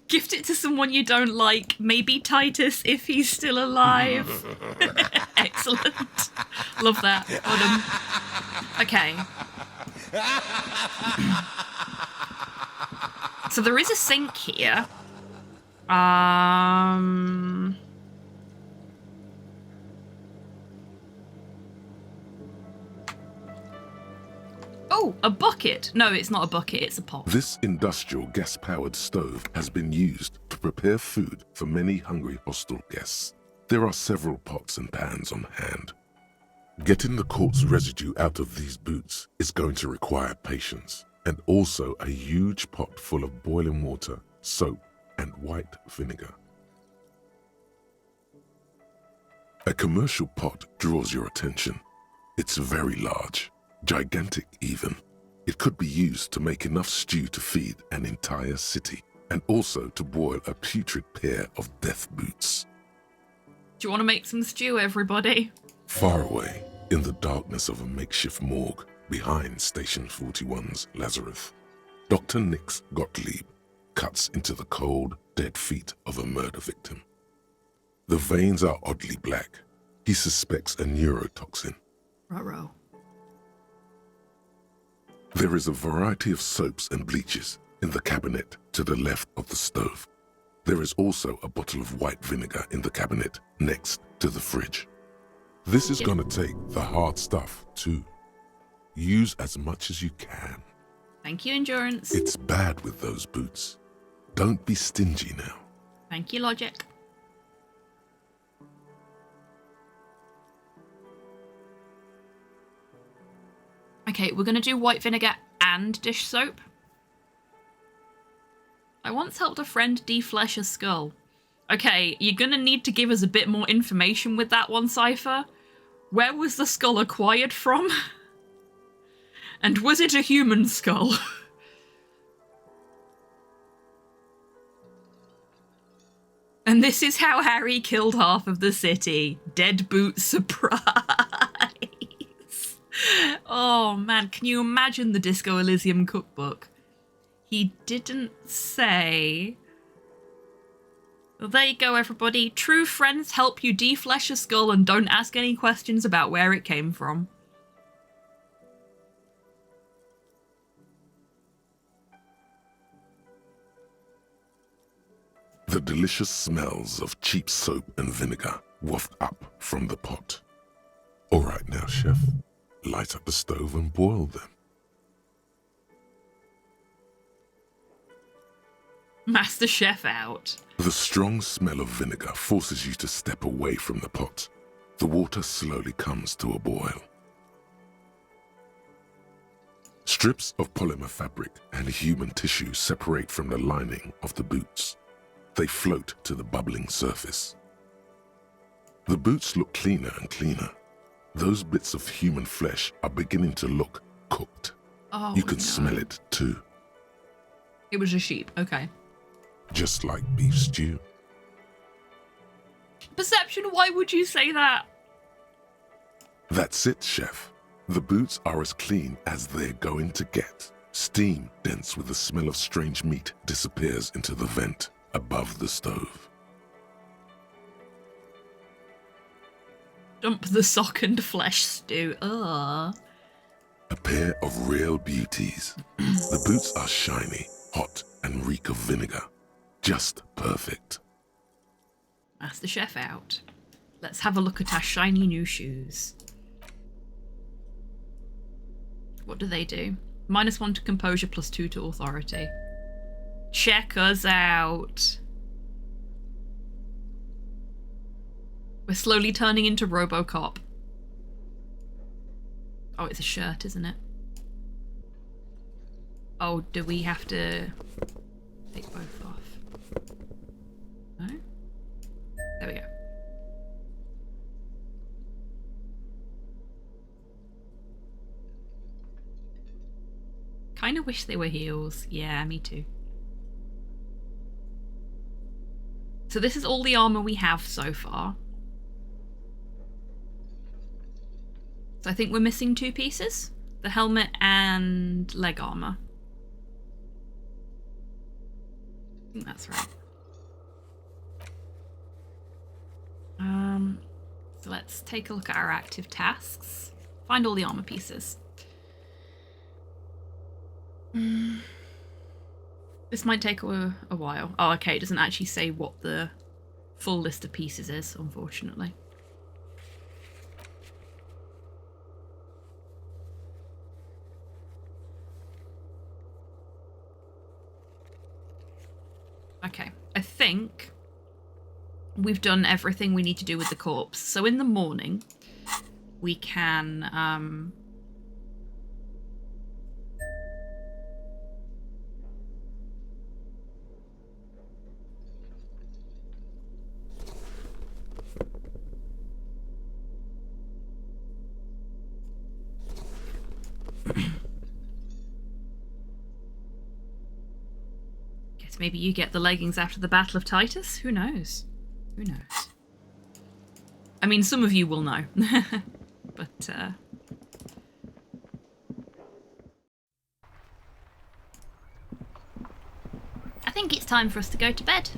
Speaker 1: Gift it to someone you don't like. Maybe Titus if he's still alive. Excellent. Love that. Okay. So there is a sink here. Oh, a bucket. No, it's not a bucket, it's a pot.
Speaker 4: This industrial gas-powered stove has been used to prepare food for many hungry hostel guests. There are several pots and pans on hand. Getting the corpse residue out of these boots is going to require patience, and also a huge pot full of boiling water, soap, and white vinegar. A commercial pot draws your attention. It's very large. Gigantic even. It could be used to make enough stew to feed an entire city, and also to boil a putrid pair of death boots.
Speaker 1: Do you want to make some stew, everybody?
Speaker 4: Far away, in the darkness of a makeshift morgue behind Station 41's Lazarus, Dr. Nix Gottlieb cuts into the cold, dead feet of a murder victim. The veins are oddly black. He suspects a neurotoxin.
Speaker 1: Ruh-roh.
Speaker 4: There is a variety of soaps and bleaches in the cabinet to the left of the stove. There is also a bottle of white vinegar in the cabinet next to the fridge. This is going to take the hard stuff too. Use as much as you can.
Speaker 1: Thank you, Endurance.
Speaker 4: It's bad with those boots. Don't be stingy now.
Speaker 1: Thank you, Logic. Okay, we're going to do white vinegar and dish soap. I once helped a friend deflesh a skull. Okay, you're going to need to give us a bit more information with that one, Cypher. Where was the skull acquired from? And was it a human skull? And this is how Harry killed half of the city. Dead boot surprise. Oh man, can you imagine the Disco Elysium cookbook? He didn't say Well, there you go, everybody. True friends help you deflesh a skull and don't ask any questions about where it came from.
Speaker 4: The delicious smells of cheap soap and vinegar waft up from the pot. All right now, chef. Light up the stove and boil them.
Speaker 1: Master Chef out.
Speaker 4: The strong smell of vinegar forces you to step away from the pot. The water slowly comes to a boil. Strips of polymer fabric and human tissue separate from the lining of the boots. They float to the bubbling surface. The boots look cleaner and cleaner. Those bits of human flesh are beginning to look cooked.
Speaker 1: Oh,
Speaker 4: you can
Speaker 1: no.
Speaker 4: smell it too.
Speaker 1: It was a sheep, okay.
Speaker 4: Just like beef stew.
Speaker 1: Perception, why would you say that?
Speaker 4: That's it, chef. The boots are as clean as they're going to get. Steam, dense with the smell of strange meat, disappears into the vent above the stove.
Speaker 1: Dump the sock and flesh stew. Ugh.
Speaker 4: A pair of real beauties. The boots are shiny, hot, and reek of vinegar. Just perfect.
Speaker 1: Master Chef out. Let's have a look at our shiny new shoes. What do they do? -1 to composure, +2 to authority. Check us out. We're slowly turning into RoboCop. Oh, it's a shirt, isn't it? Oh, do we have to take both off? No? There we go. Kinda wish they were heels. Yeah, me too. So this is all the armor we have so far. So I think we're missing 2 pieces. The helmet and leg armor. I think that's right. So let's take a look at our active tasks. Find all the armor pieces. This might take a while. Oh, okay, it doesn't actually say what the full list of pieces is, unfortunately. Okay, I think we've done everything we need to do with the corpse. So in the morning, we can guess maybe you get the leggings after the Battle of Titus? Who knows? Who knows? I mean, some of you will know. But, I think it's time for us to go to bed.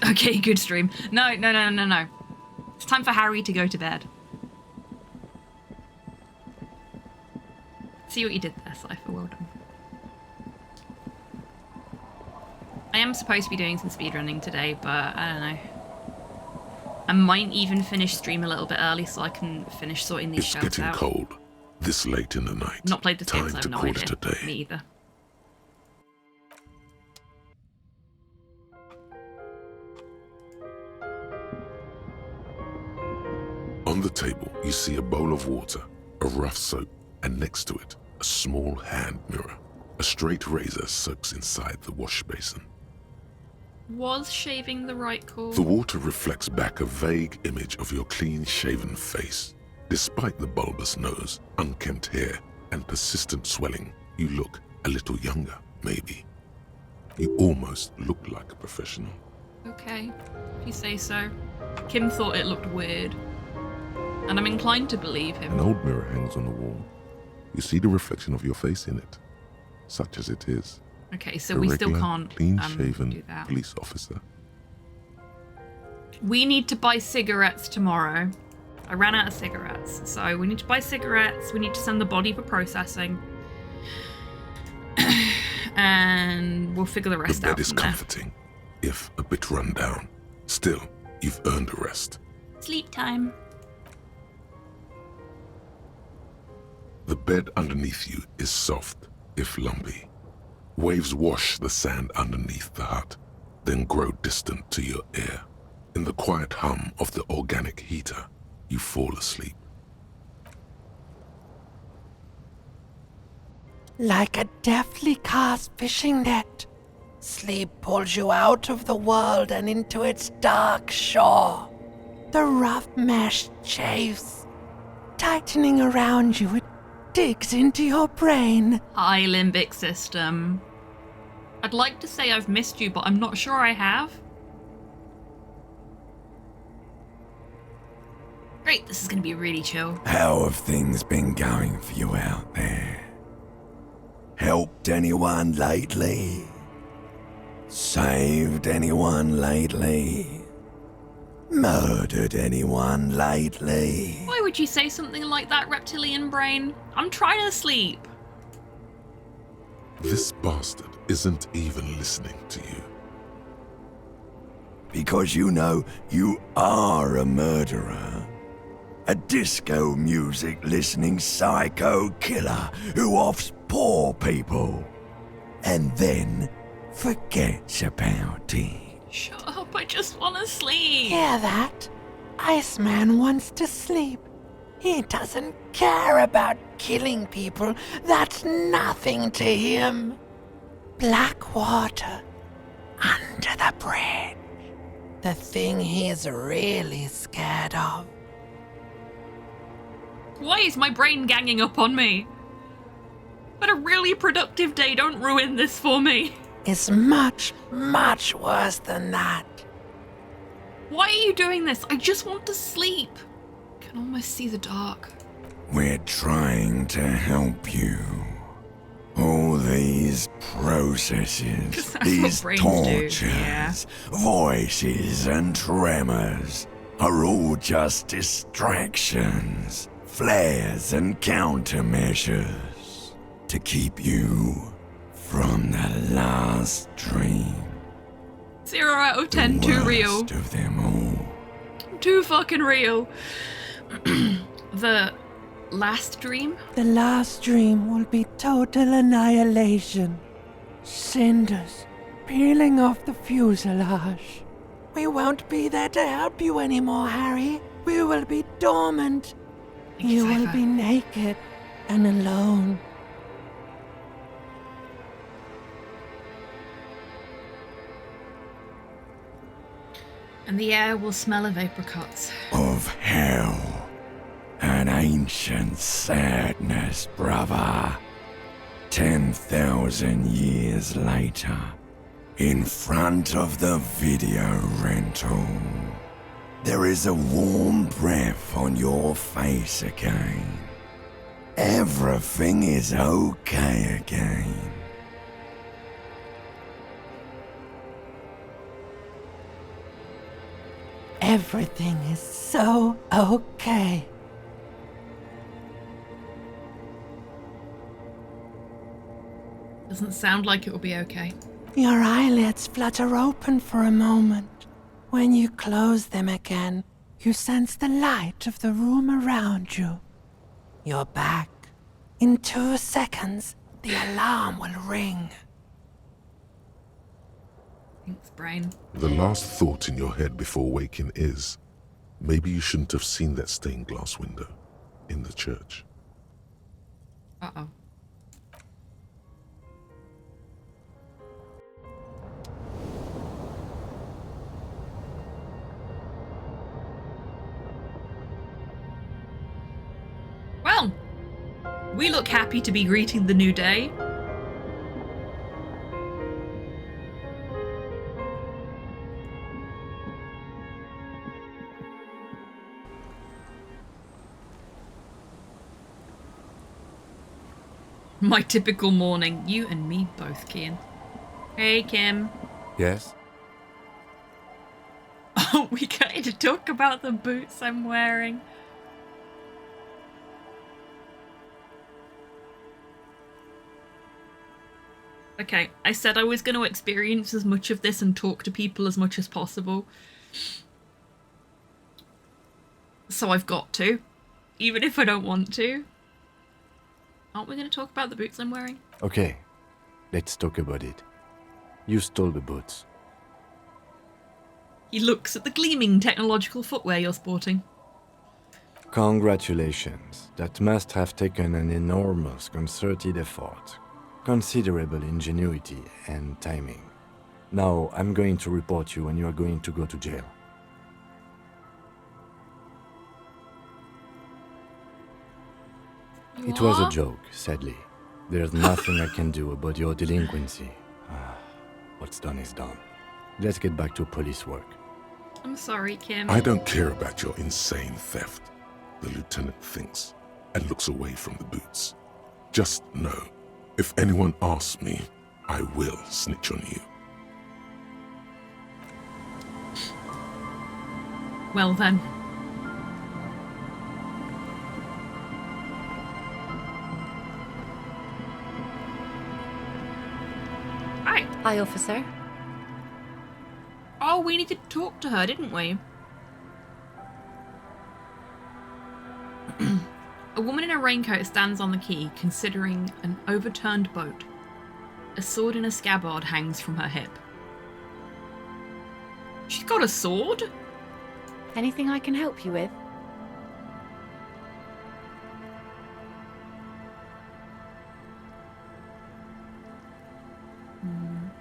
Speaker 1: Okay, good stream. No. It's time for Harry to go to bed. See what you did there, Cypher. Well done. I am supposed to be doing some speedrunning today, but I don't know. I might even finish stream a little bit early so I can finish sorting these shelves
Speaker 4: It's getting
Speaker 1: out.
Speaker 4: cold. This late in the night.
Speaker 1: Not played this game, so I
Speaker 4: Time
Speaker 1: have
Speaker 4: to
Speaker 1: no
Speaker 4: call it
Speaker 1: idea.
Speaker 4: a day.
Speaker 1: Me either.
Speaker 4: On the table, you see a bowl of water, a rough soap, and next to it, a small hand mirror. A straight razor soaks inside the wash basin.
Speaker 1: Was shaving the right call?
Speaker 4: The water reflects back a vague image of your clean-shaven face. Despite the bulbous nose, unkempt hair, and persistent swelling, you look A little younger, maybe. You almost look like a professional.
Speaker 1: Okay, if you say so. Kim thought it looked weird. And I'm inclined to believe him.
Speaker 4: An old mirror hangs on the wall. You see the reflection of your face in it, such as it is.
Speaker 1: Okay, so
Speaker 4: A
Speaker 1: we still
Speaker 4: regular,
Speaker 1: can't
Speaker 4: clean-shaven
Speaker 1: do that.
Speaker 4: police officer.
Speaker 1: We need to buy cigarettes tomorrow. I ran out of cigarettes, so we need to buy cigarettes. We need to send the body for processing. And we'll figure the rest
Speaker 4: The
Speaker 1: out
Speaker 4: bed is
Speaker 1: from there.
Speaker 4: comforting, if a bit run down. Still, you've earned a rest.
Speaker 1: Sleep time.
Speaker 4: The bed underneath you is soft, if lumpy. Waves wash the sand underneath the hut, then grow distant to your ear. In the quiet hum of the organic heater, you fall asleep.
Speaker 2: Like a deftly cast fishing net, sleep pulls you out of the world and into its dark shore. The rough mesh chafes, tightening around you, it digs into your brain.
Speaker 1: Hi, limbic system. I'd like to say I've missed you, but I'm not sure I have. Great, this is gonna be really chill.
Speaker 14: How have things been going for you out there? Helped anyone lately? Saved anyone lately? Murdered anyone lately?
Speaker 1: Why would you say something like that, reptilian brain? I'm trying to sleep.
Speaker 4: This bastard isn't even listening to you.
Speaker 14: Because you know you are a murderer. A disco music listening psycho killer who offs poor people and then forgets about it.
Speaker 1: Shut up, I just want to sleep.
Speaker 2: Hear that? Iceman wants to sleep. He doesn't care about killing people. That's nothing to him. Black water under the bridge. The thing he's really scared of.
Speaker 1: Why is my brain ganging up on me? But a really productive day, don't ruin this for me.
Speaker 2: It's much, much worse than that.
Speaker 1: Why are you doing this? I just want to sleep. I can almost see the dark.
Speaker 14: We're trying to help you. All these processes, these tortures, voices and tremors are all just distractions, flares and countermeasures to keep you from the last dream.
Speaker 1: 0 out of 10, too real.
Speaker 14: Worst of them all.
Speaker 1: Too fucking real. The last dream?
Speaker 2: The last dream will be total annihilation. Cinders peeling off the fuselage. We won't be there to help you anymore, Harry. We will be dormant. You will be naked and alone.
Speaker 1: And the air will smell of apricots.
Speaker 14: Of hell. An ancient sadness, brother. 10,000 years later, in front of the video rental, there is a warm breath on your face again. Everything is okay again.
Speaker 2: Everything is so okay.
Speaker 1: Doesn't sound like it will be okay.
Speaker 2: Your eyelids flutter open for a moment. When you close them again, you sense the light of the room around you. You're back. In 2 seconds, the alarm will ring.
Speaker 1: Thanks, brain.
Speaker 4: The last thought in your head before waking is, maybe you shouldn't have seen that stained glass window in the church.
Speaker 1: Uh-oh. Well, we look happy to be greeting the new day. My typical morning. You and me both, Kian. Hey, Kim.
Speaker 6: Yes?
Speaker 1: Oh, we going to talk about the boots I'm wearing. Okay, I said I was going to experience as much of this and talk to people as much as possible. So I've got to, even if I don't want to. Aren't we going to talk about the boots I'm wearing?
Speaker 6: Okay, let's talk about it. You stole the boots.
Speaker 1: He looks at the gleaming technological footwear you're sporting.
Speaker 6: Congratulations. That must have taken an enormous concerted effort, considerable ingenuity and timing. Now, I'm going to report you and you are going to go to jail. It was a joke, sadly. There's nothing I can do about your delinquency. What's done is done. Let's get back to police work.
Speaker 1: I'm sorry, Kim.
Speaker 4: I don't care about your insane theft, the lieutenant thinks, and looks away from the boots. Just know, if anyone asks me, I will snitch on you.
Speaker 1: Well then. Hi.
Speaker 15: Hi, officer.
Speaker 1: Oh, we needed to talk to her, didn't we? A woman in a raincoat stands on the quay, considering an overturned boat. A sword in a scabbard hangs from her hip. She's got a sword?
Speaker 15: Anything I can help you with?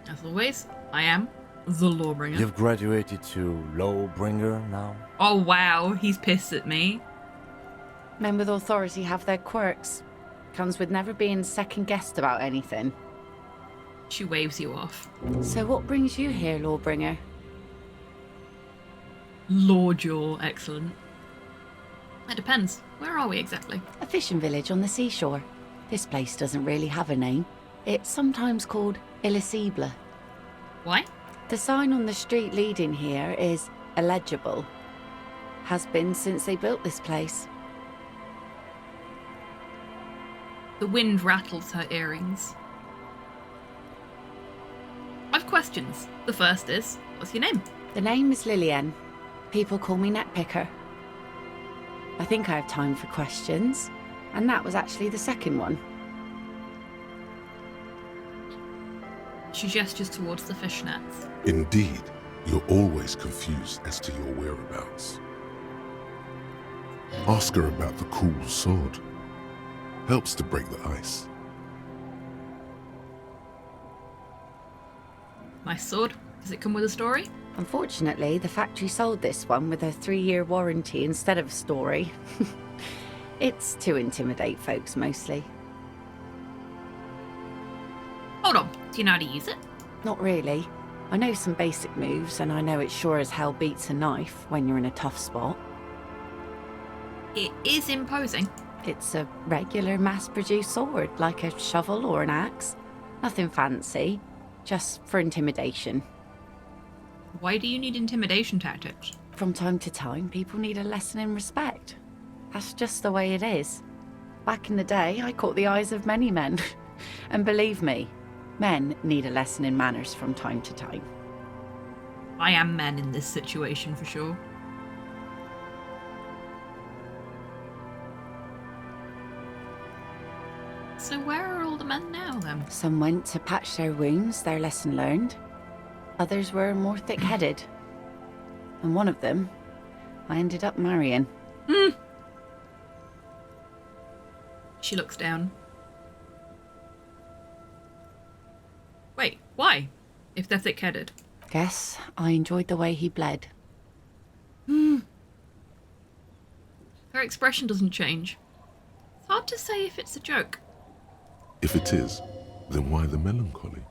Speaker 1: As always, I am the Lawbringer.
Speaker 6: You've graduated to Lawbringer now?
Speaker 1: Oh wow, he's pissed at me.
Speaker 15: Men with authority have their quirks. Comes with never being second-guessed about anything.
Speaker 1: She waves you off.
Speaker 15: So what brings you here, Lawbringer?
Speaker 1: Lord, you're excellent. It depends. Where are we exactly?
Speaker 15: A fishing village on the seashore. This place doesn't really have a name. It's sometimes called Elysium.
Speaker 1: Why?
Speaker 15: The sign on the street leading here is illegible. Has been since they built this place.
Speaker 1: The wind rattles her earrings. I've questions. The first is, what's your name?
Speaker 15: The name is Lillian. People call me Netpicker. I think I have time for questions, and that was actually the second one.
Speaker 1: She gestures towards the fishnets.
Speaker 4: Indeed, you're always confused as to your whereabouts. Ask her about the cool sword. Helps to break the ice.
Speaker 1: Nice sword. Does it come with a story?
Speaker 15: Unfortunately, the factory sold this one with a 3-year warranty instead of a story. It's to intimidate folks, mostly.
Speaker 1: Hold on. Do you know how to use it?
Speaker 15: Not really. I know some basic moves, and I know it sure as hell beats a knife when you're in a tough spot.
Speaker 1: It is imposing.
Speaker 15: It's a regular mass-produced sword, like a shovel or an axe. Nothing fancy, just for intimidation.
Speaker 1: Why do you need intimidation tactics?
Speaker 15: From time to time, people need a lesson in respect. That's just the way it is. Back in the day, I caught the eyes of many men. And believe me, men need a lesson in manners from time to time.
Speaker 1: I am men in this situation for sure. So where are all the men now then?
Speaker 15: Some went to patch their wounds, their lesson learned. Others were more thick-headed. And one of them, I ended up marrying.
Speaker 1: She looks down. Wait, why? If they're thick-headed.
Speaker 15: Guess I enjoyed the way he bled.
Speaker 1: Her expression doesn't change. It's hard to say if it's a joke.
Speaker 4: If it is, then why the melancholy?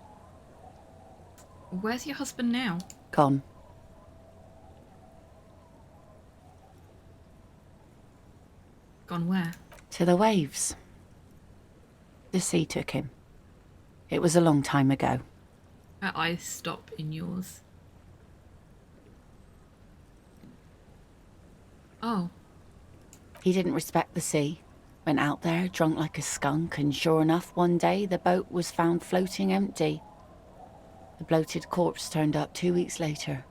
Speaker 1: Where's your husband now?
Speaker 15: Gone.
Speaker 1: Gone where?
Speaker 15: To the waves. The sea took him. It was a long time ago.
Speaker 1: Her eyes stop in yours. Oh.
Speaker 15: He didn't respect the sea. Went out there, drunk like a skunk, and sure enough, one day the boat was found floating empty. The bloated corpse turned up 2 weeks later.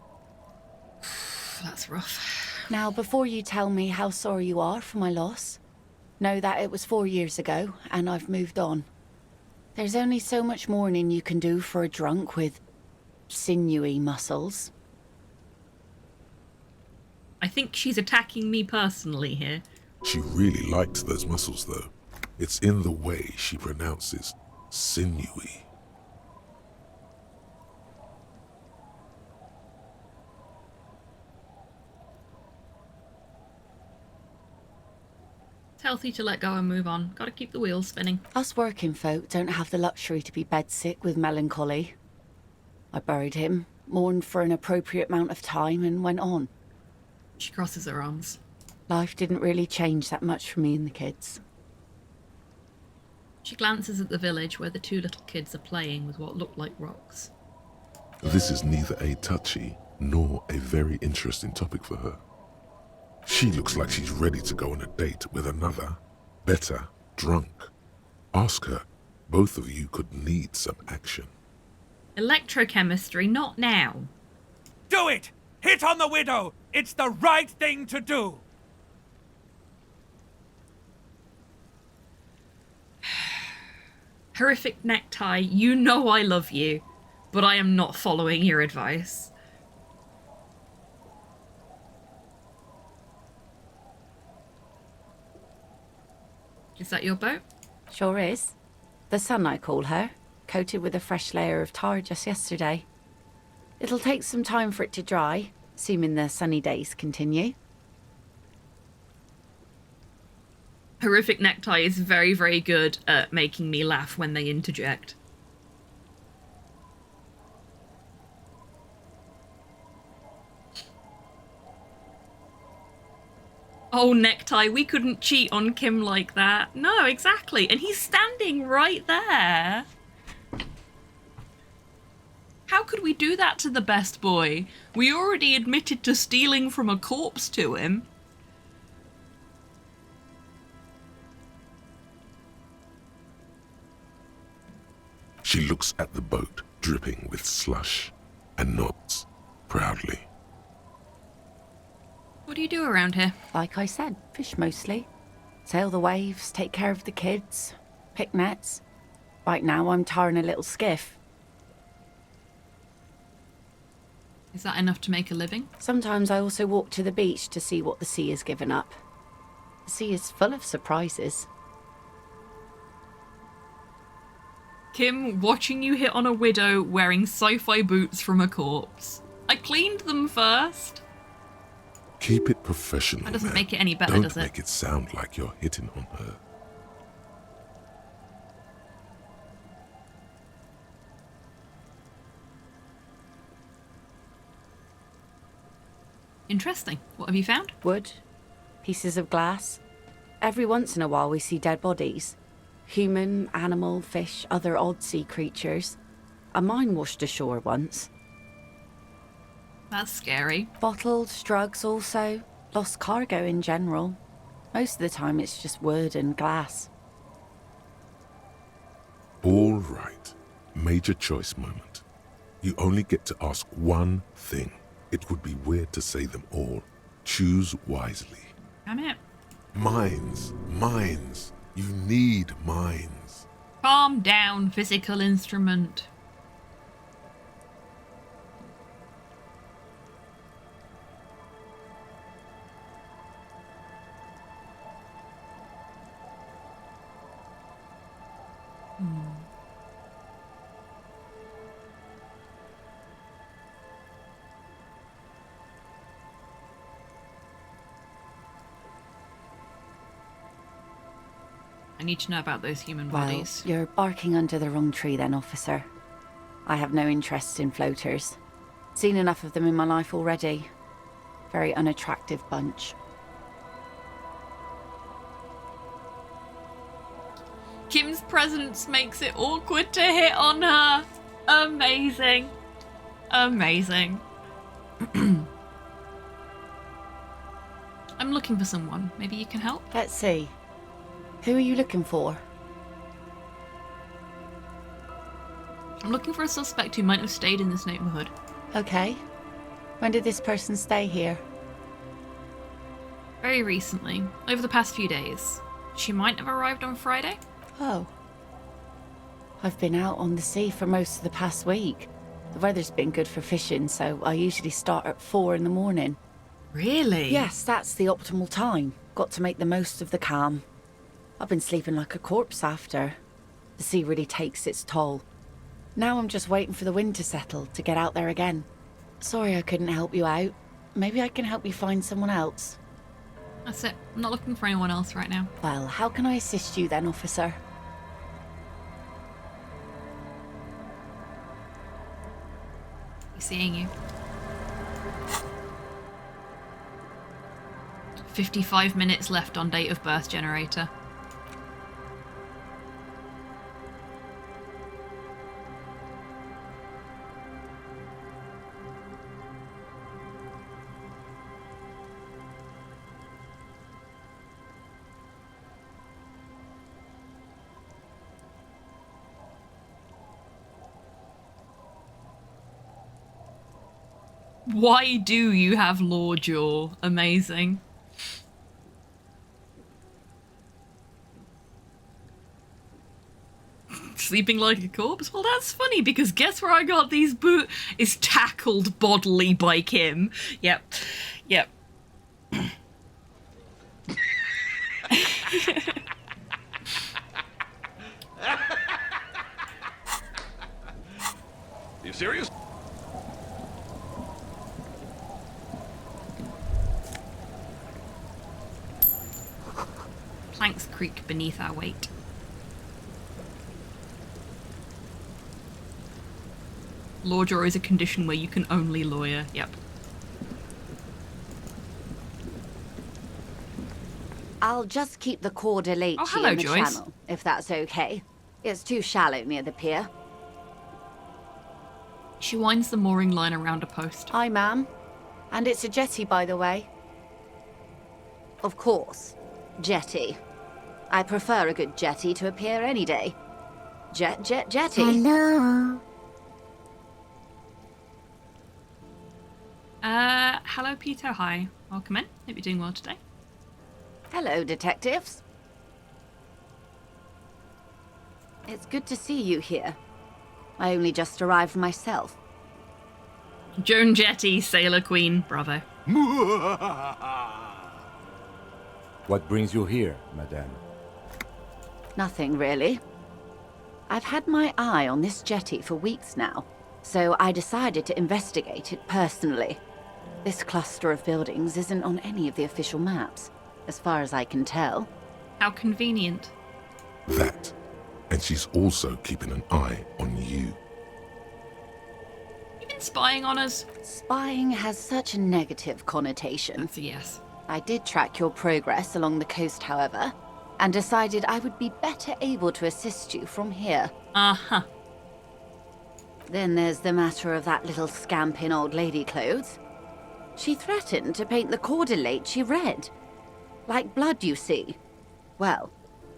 Speaker 1: That's rough.
Speaker 15: Now, before you tell me how sorry you are for my loss, know that it was 4 years ago, and I've moved on. There's only so much mourning you can do for a drunk with sinewy muscles.
Speaker 1: I think she's attacking me personally here.
Speaker 4: She really liked those muscles, though. It's in the way she pronounces sinewy.
Speaker 1: It's healthy to let go and move on. Gotta keep the wheels spinning.
Speaker 15: Us working folk don't have the luxury to be bedsick with melancholy. I buried him, mourned for an appropriate amount of time, and went on.
Speaker 1: She crosses her arms.
Speaker 15: Life didn't really change that much for me and the kids.
Speaker 1: She glances at the village where the two little kids are playing with what look like rocks.
Speaker 4: This is neither a touchy nor a very interesting topic for her. She looks like she's ready to go on a date with another, better, drunk. Ask her. Both of you could need some action.
Speaker 1: Electrochemistry, not now.
Speaker 16: Do it! Hit on the widow! It's the right thing to do!
Speaker 1: Horrific necktie, you know I love you, but I am not following your advice. Is that your boat?
Speaker 15: Sure is. The sun, I call her, coated with a fresh layer of tar just yesterday. It'll take some time for it to dry, assuming the sunny days continue.
Speaker 1: Horrific necktie is very, very good at making me laugh when they interject. Oh, necktie, we couldn't cheat on Kim like that. No, exactly. And he's standing right there. How could we do that to the best boy? We already admitted to stealing from a corpse to him.
Speaker 4: She looks at the boat, dripping with slush, and nods proudly.
Speaker 1: What do you do around here?
Speaker 15: Like I said, fish mostly. Sail the waves, take care of the kids, pick nets. Right now I'm tarring a little skiff.
Speaker 1: Is that enough to make a living?
Speaker 15: Sometimes I also walk to the beach to see what the sea has given up. The sea is full of surprises.
Speaker 1: Kim, watching you hit on a widow wearing sci-fi boots from a corpse. I cleaned them first.
Speaker 4: Keep it professional.
Speaker 1: That doesn't
Speaker 4: man.
Speaker 1: make it any better,
Speaker 4: Don't
Speaker 1: does it?
Speaker 4: make it sound like you're hitting on her.
Speaker 1: Interesting. What have you found?
Speaker 15: Wood, pieces of glass. Every once in a while we see dead bodies. Human, animal, fish, other odd sea creatures. A mine washed ashore once.
Speaker 1: That's scary.
Speaker 15: Bottles, drugs also. Lost cargo in general. Most of the time it's just wood and glass.
Speaker 4: All right. Major choice moment. You only get to ask one thing. It would be weird to say them all. Choose wisely.
Speaker 1: Damn it.
Speaker 4: Mines. Mines. You need mines.
Speaker 1: Calm down, physical instrument. I need to know about those human bodies.
Speaker 15: Well, you're barking under the wrong tree then, officer. I have no interest in floaters. Seen enough of them in my life already. Very unattractive bunch.
Speaker 1: Kim's presence makes it awkward to hit on her. Amazing. Amazing. I'm looking for someone. Maybe you can help?
Speaker 15: Let's see. Who are you looking for?
Speaker 1: I'm looking for a suspect who might have stayed in this neighborhood.
Speaker 15: Okay. When did this person stay here?
Speaker 1: Very recently. Over the past few days. She might have arrived on Friday?
Speaker 15: Oh. I've been out on the sea for most of the past week. The weather's been good for fishing, so I usually start at 4 in the morning.
Speaker 1: Really?
Speaker 15: Yes, that's the optimal time. Got to make the most of the calm. I've been sleeping like a corpse after. The sea really takes its toll. Now I'm just waiting for the wind to settle to get out there again. Sorry I couldn't help you out. Maybe I can help you find someone else.
Speaker 1: That's it. I'm not looking for anyone else right now.
Speaker 15: Well, how can I assist you then, officer?
Speaker 1: Seeing you. 55 minutes left on date of birth generator. Why do you have law jaw? Amazing. Sleeping like a corpse? Well, that's funny because guess where I got these boots? Is tackled bodily by Kim. Yep. Yep.
Speaker 4: Are you serious?
Speaker 1: Planks creak beneath our weight. Lawjaw is a condition where you can only lawyer. Yep.
Speaker 15: I'll just keep the cord
Speaker 1: Oh,
Speaker 15: Elysium
Speaker 1: hello,
Speaker 15: in the
Speaker 1: Joyce.
Speaker 15: channel, if that's okay. It's too shallow near the pier.
Speaker 1: She winds the mooring line around a post.
Speaker 15: Hi, ma'am. And it's a jetty, by the way. Of course. Jetty. I prefer a good jetty to a pier any day. Jetty.
Speaker 1: Hello. Hello, Peter. Hi. Welcome in. Hope you're doing well today.
Speaker 15: Hello, detectives. It's good to see you here. I only just arrived myself.
Speaker 1: Joan Jetty, Sailor Queen. Bravo.
Speaker 6: What brings you here, madame?
Speaker 15: Nothing, really. I've had my eye on this jetty for weeks now, so I decided to investigate it personally. This cluster of buildings isn't on any of the official maps, as far as I can tell.
Speaker 1: How convenient.
Speaker 4: That. And she's also keeping an eye on you.
Speaker 1: You've been spying on us.
Speaker 15: Spying has such a negative connotation.
Speaker 1: That's a yes.
Speaker 15: I did track your progress along the coast, however, and decided I would be better able to assist you from here.
Speaker 1: Uh-huh.
Speaker 15: Then there's the matter of that little scamp in old lady clothes. She threatened to paint the cordelate she read. Like blood, you see. Well,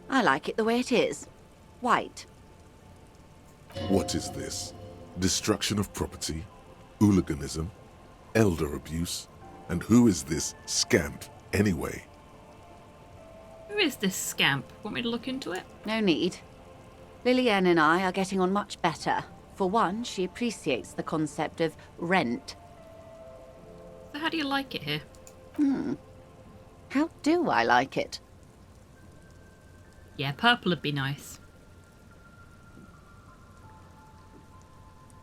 Speaker 15: I like it the way it is. White.
Speaker 4: What is this? Destruction of property? Hooliganism? Elder abuse? And who is this scamp, anyway?
Speaker 1: Who is this scamp? Want me to look into it?
Speaker 15: No need. Lillian and I are getting on much better. For one, she appreciates the concept of rent.
Speaker 1: So how do you like it here?
Speaker 15: How do I like it?
Speaker 1: Yeah, purple would be nice.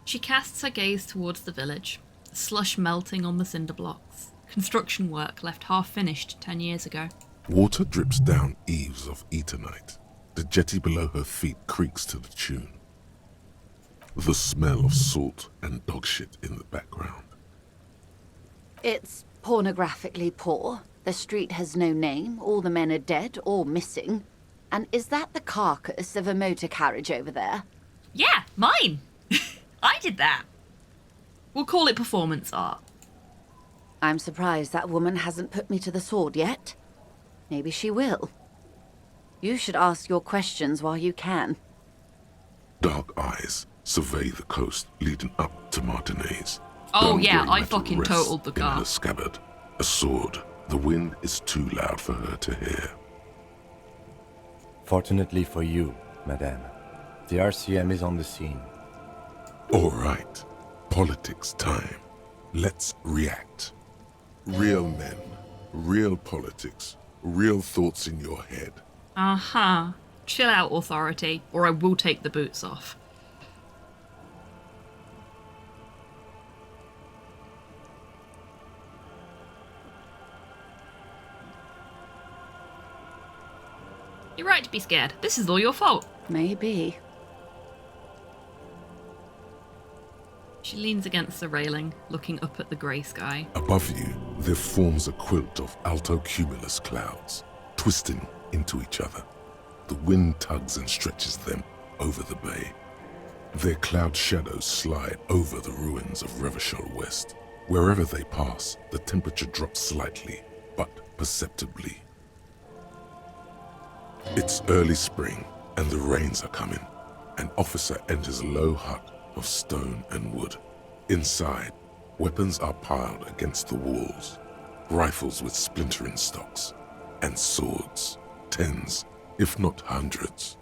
Speaker 1: She casts her gaze towards the village, slush melting on the cinder blocks. Construction work left half-finished 10 years ago.
Speaker 4: Water drips down eaves of Eternite. The jetty below her feet creaks to the tune. The smell of salt and dog shit in the background.
Speaker 15: It's pornographically poor. The street has no name. All the men are dead or missing. And is that the carcass of a motor carriage over there?
Speaker 1: Yeah, mine. I did that. We'll call it performance art.
Speaker 15: I'm surprised that woman hasn't put me to the sword yet. Maybe she will. You should ask your questions while you can.
Speaker 4: Dark eyes survey the coast leading up to Martinez.
Speaker 1: Oh yeah,
Speaker 4: Dumbering
Speaker 1: I
Speaker 4: metal
Speaker 1: fucking
Speaker 4: rests
Speaker 1: totaled the
Speaker 4: in
Speaker 1: car.
Speaker 4: her scabbard, a sword. The wind is too loud for her to hear.
Speaker 6: Fortunately for you, madame, the RCM is on the scene.
Speaker 4: All right, politics time. Let's react. Real men, real politics, real thoughts in your head.
Speaker 1: Uh-huh. Chill out, authority, or I will take the boots off. You're right to be scared. This is all your fault.
Speaker 15: Maybe.
Speaker 1: She leans against the railing, looking up at the grey sky.
Speaker 4: Above you, there forms a quilt of alto-cumulus clouds, twisting into each other. The wind tugs and stretches them over the bay. Their cloud shadows slide over the ruins of Revachol West. Wherever they pass, the temperature drops slightly, but perceptibly. It's early spring, and the rains are coming. An officer enters a low hut of stone and wood. Inside, weapons are piled against the walls. Rifles with splintering stocks, and swords, tens, if not hundreds.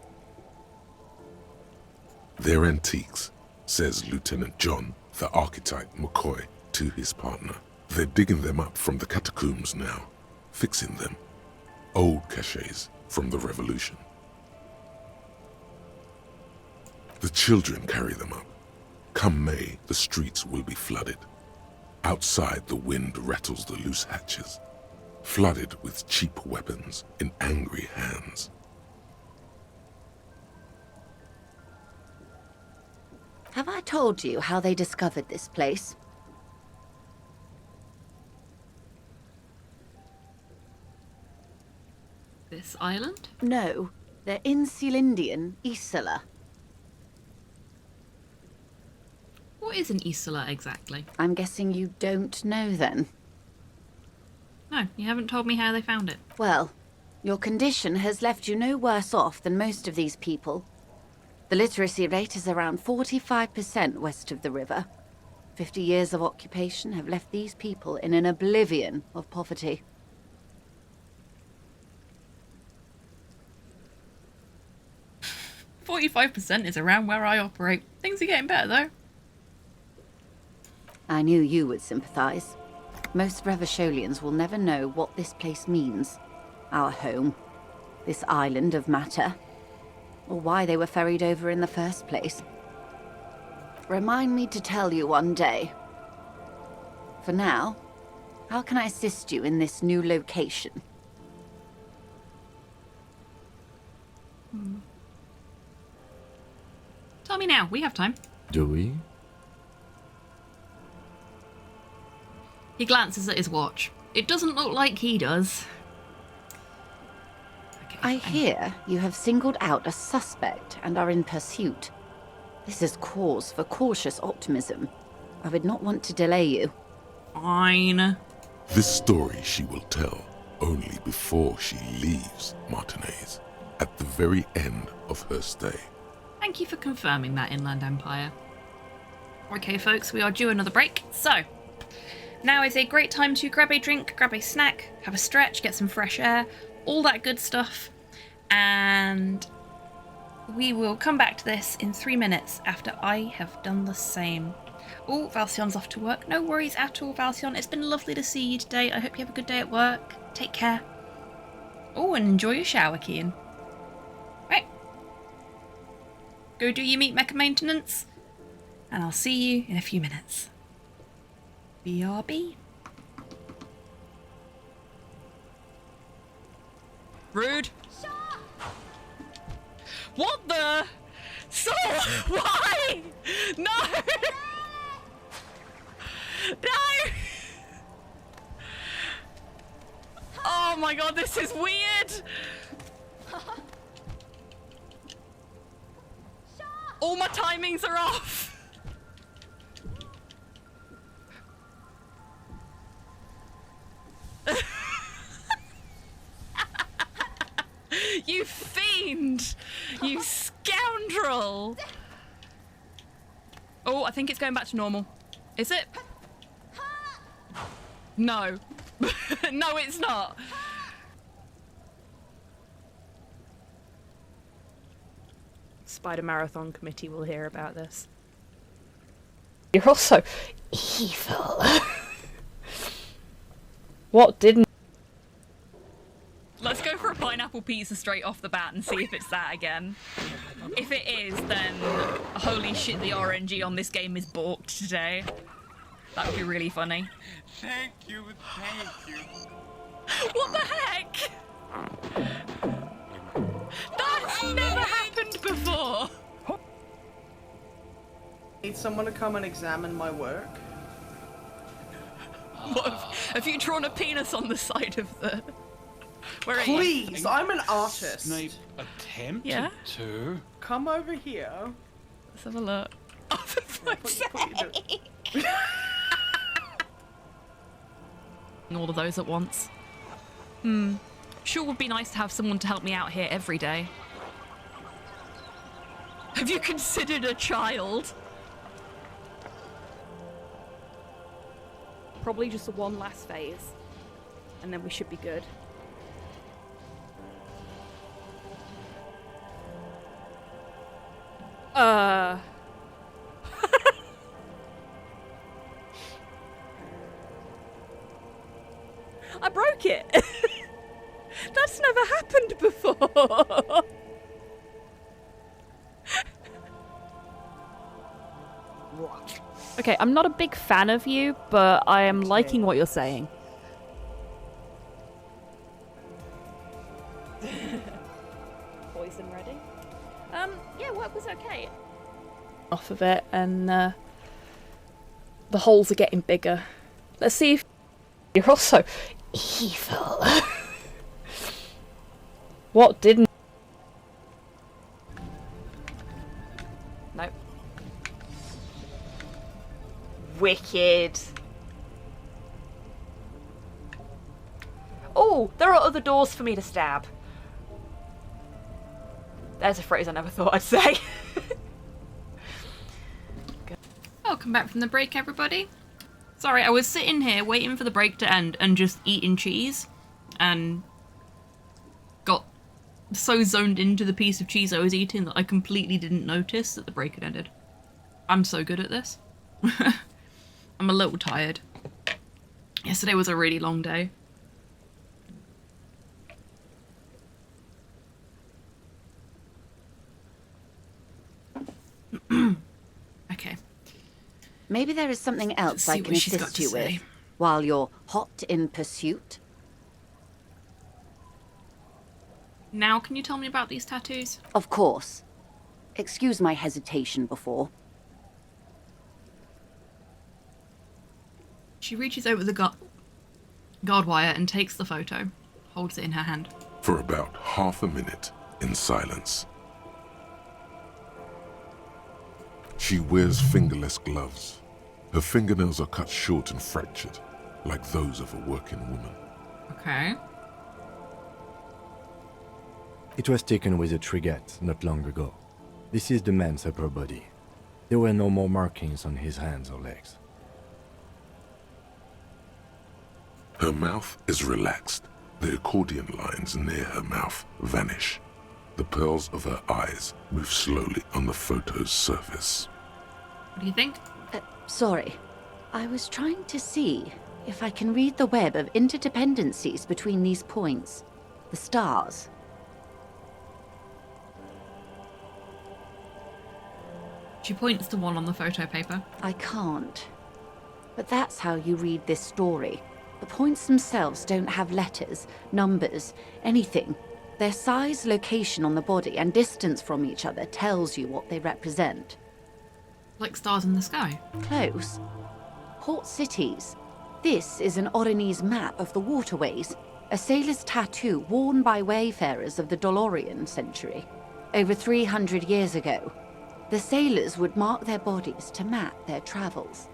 Speaker 4: They're antiques, says Lieutenant John, the archetype McCoy, to his partner. They're digging them up from the catacombs now, fixing them. Old caches from the revolution. The children carry them up. Come May, the streets will be flooded. Outside, the wind rattles the loose hatches, flooded with cheap weapons in angry hands.
Speaker 15: Have I told you how they discovered this place?
Speaker 1: This island?
Speaker 15: No, they're in Celindian, Isola.
Speaker 1: What is an Isola exactly?
Speaker 15: I'm guessing you don't know then.
Speaker 1: No, you haven't told me how they found it.
Speaker 15: Well, your condition has left you no worse off than most of these people. The literacy rate is around 45% west of the river. 50 years of occupation have left these people in an oblivion of poverty.
Speaker 1: %45 is around where I operate. Things are getting better though.
Speaker 15: I knew you would sympathize. Most Revacholians will never know what this place means. Our home. This island of matter. Or why they were ferried over in the first place. Remind me to tell you one day. For now, how can I assist you in this new location?
Speaker 1: Tell me now, we have time.
Speaker 6: Do we?
Speaker 1: He glances at his watch. It doesn't look like he does. Okay,
Speaker 15: I hear you have singled out a suspect and are in pursuit. This is cause for cautious optimism. I would not want to delay you.
Speaker 1: Fine.
Speaker 4: This story she will tell only before she leaves Martinez, at the very end of her stay.
Speaker 1: Thank you for confirming that, Inland Empire. Okay, folks, we are due another break, so now is a great time to grab a drink, grab a snack, have a stretch, get some fresh air, all that good stuff, and we will come back to this in 3 minutes after I have done the same. Oh, Valsion's off to work. No worries at all, Valsion. It's been lovely to see you today. I hope you have a good day at work. Take care. Oh, and enjoy your shower, Kian. Right. Go do your meat mecha maintenance, and I'll see you in a few minutes. BRB. Rude. What the? So, why? No! No! Oh my god, this is weird! All my timings are off. You fiend! You scoundrel! Oh, I think it's going back to normal. Is it? No. No, it's not. Spider Marathon Committee will hear about this.
Speaker 9: You're also evil. What didn't...
Speaker 1: Let's go for a pineapple pizza straight off the bat and see if it's that again. If it is, then holy shit, the RNG on this game is balked today. That would be really funny.
Speaker 8: Thank you, thank you.
Speaker 1: What the heck? That's never happened before!
Speaker 10: Need someone to come and examine my work?
Speaker 1: What, have you drawn a penis on the side of the... Where are you?
Speaker 10: Please, I'm an artist.
Speaker 16: Snape attempted
Speaker 1: Yeah?
Speaker 16: to.
Speaker 10: Come over here.
Speaker 1: Let's have a look. Oh, for fuck's sake! All of those at once. Sure would be nice to have someone to help me out here every day. Have you considered a child?
Speaker 9: Probably just the one last phase. And then we should be good. I broke it! That's never happened before! Okay, I'm not a big fan of you, but I am liking what you're saying. Poison ready? Yeah, work was okay. Off of it, and the holes are getting bigger. Let's see if you're also evil. What didn't...
Speaker 1: Nope.
Speaker 9: Wicked. Oh, there are other doors for me to stab. There's a phrase I never thought I'd say.
Speaker 1: Welcome back from the break, everybody. Sorry, I was sitting here waiting for the break to end and just eating cheese, and got so zoned into the piece of cheese I was eating that I completely didn't notice that the break had ended. I'm so good at this. I'm a little tired. Yesterday was a really long day. Okay.
Speaker 15: Maybe there is something else I
Speaker 1: see
Speaker 15: can
Speaker 1: what she's got
Speaker 15: assist
Speaker 1: to
Speaker 15: you
Speaker 1: say.
Speaker 15: with while you're hot in pursuit.
Speaker 1: Now, can you tell me about these tattoos?
Speaker 15: Of course. Excuse my hesitation before.
Speaker 1: She reaches over the guard wire and takes the photo, holds it in her hand.
Speaker 4: For about half a minute, in silence. She wears fingerless gloves. Her fingernails are cut short and fractured, like those of a working woman.
Speaker 1: Okay.
Speaker 6: It was taken with a trigette not long ago. This is the man's upper body. There were no more markings on his hands or legs.
Speaker 4: Her mouth is relaxed. The accordion lines near her mouth vanish. The pearls of her eyes move slowly on the photo's surface.
Speaker 1: What do you think?
Speaker 15: Sorry. I was trying to see if I can read the web of interdependencies between these points. The stars.
Speaker 1: She points to one on the photo paper.
Speaker 15: I can't. But that's how you read this story. The points themselves don't have letters, numbers, anything. Their size, location on the body, and distance from each other tells you what they represent.
Speaker 1: Like stars in the sky.
Speaker 15: Close. Port cities. This is an Oronese map of the waterways, a sailor's tattoo worn by wayfarers of the Dolorian century, over 300 years ago. The sailors would mark their bodies to map their travels.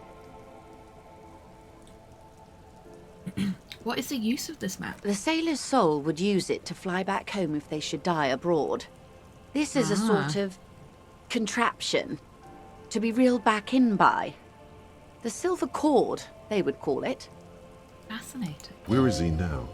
Speaker 1: What is the use of this map?
Speaker 15: The sailor's soul would use it to fly back home if they should die abroad. This is a sort of contraption to be reeled back in by. The silver cord, they would call it.
Speaker 1: Fascinating.
Speaker 4: Where is he now?